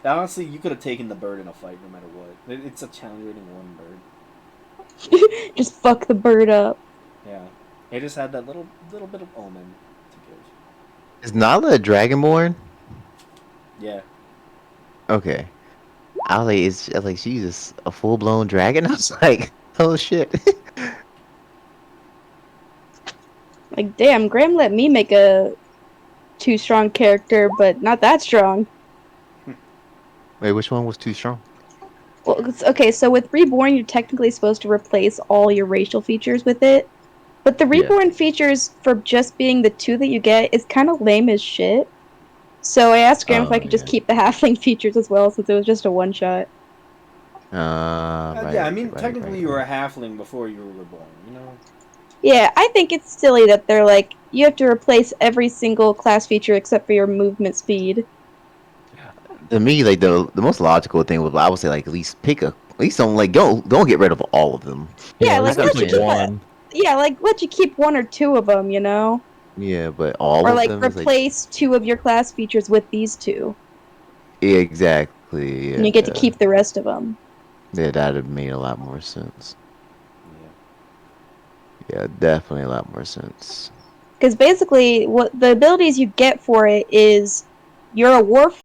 Honestly, you could have taken the bird in a fight no matter what. It's a challenge rating 1 bird. Just fuck the bird up. Yeah. It just had that little bit of omen to give. Is Nala a dragonborn? Yeah. Okay. I was like, she's just a full blown dragon. I was like, oh shit. Like, damn, Graham let me make a too strong character, but not that strong. Wait, which one was too strong? Well, okay, so with Reborn, you're technically supposed to replace all your racial features with it. But the Reborn features, for just being the 2 that you get, is kind of lame as shit. So I asked Graham if I could just keep the halfling features as well, since it was just a one-shot. Right, yeah, I mean, right, technically right, you were right. a halfling before you were reborn, you know? Yeah, I think it's silly that they're like, you have to replace every single class feature except for your movement speed. To me, like the most logical thing was I would say like at least don't like don't get rid of all of them. Yeah, at like, least let you keep one. let you keep 1 or 2 of them, you know? Yeah, but all Or of like them is, replace 2 of your class features with these 2. yeah, exactly. Yeah, And you get to keep the rest of them. Yeah, that'd have made a lot more sense. Yeah, definitely a lot more sense. Because basically, what the abilities you get for it is, you're a warf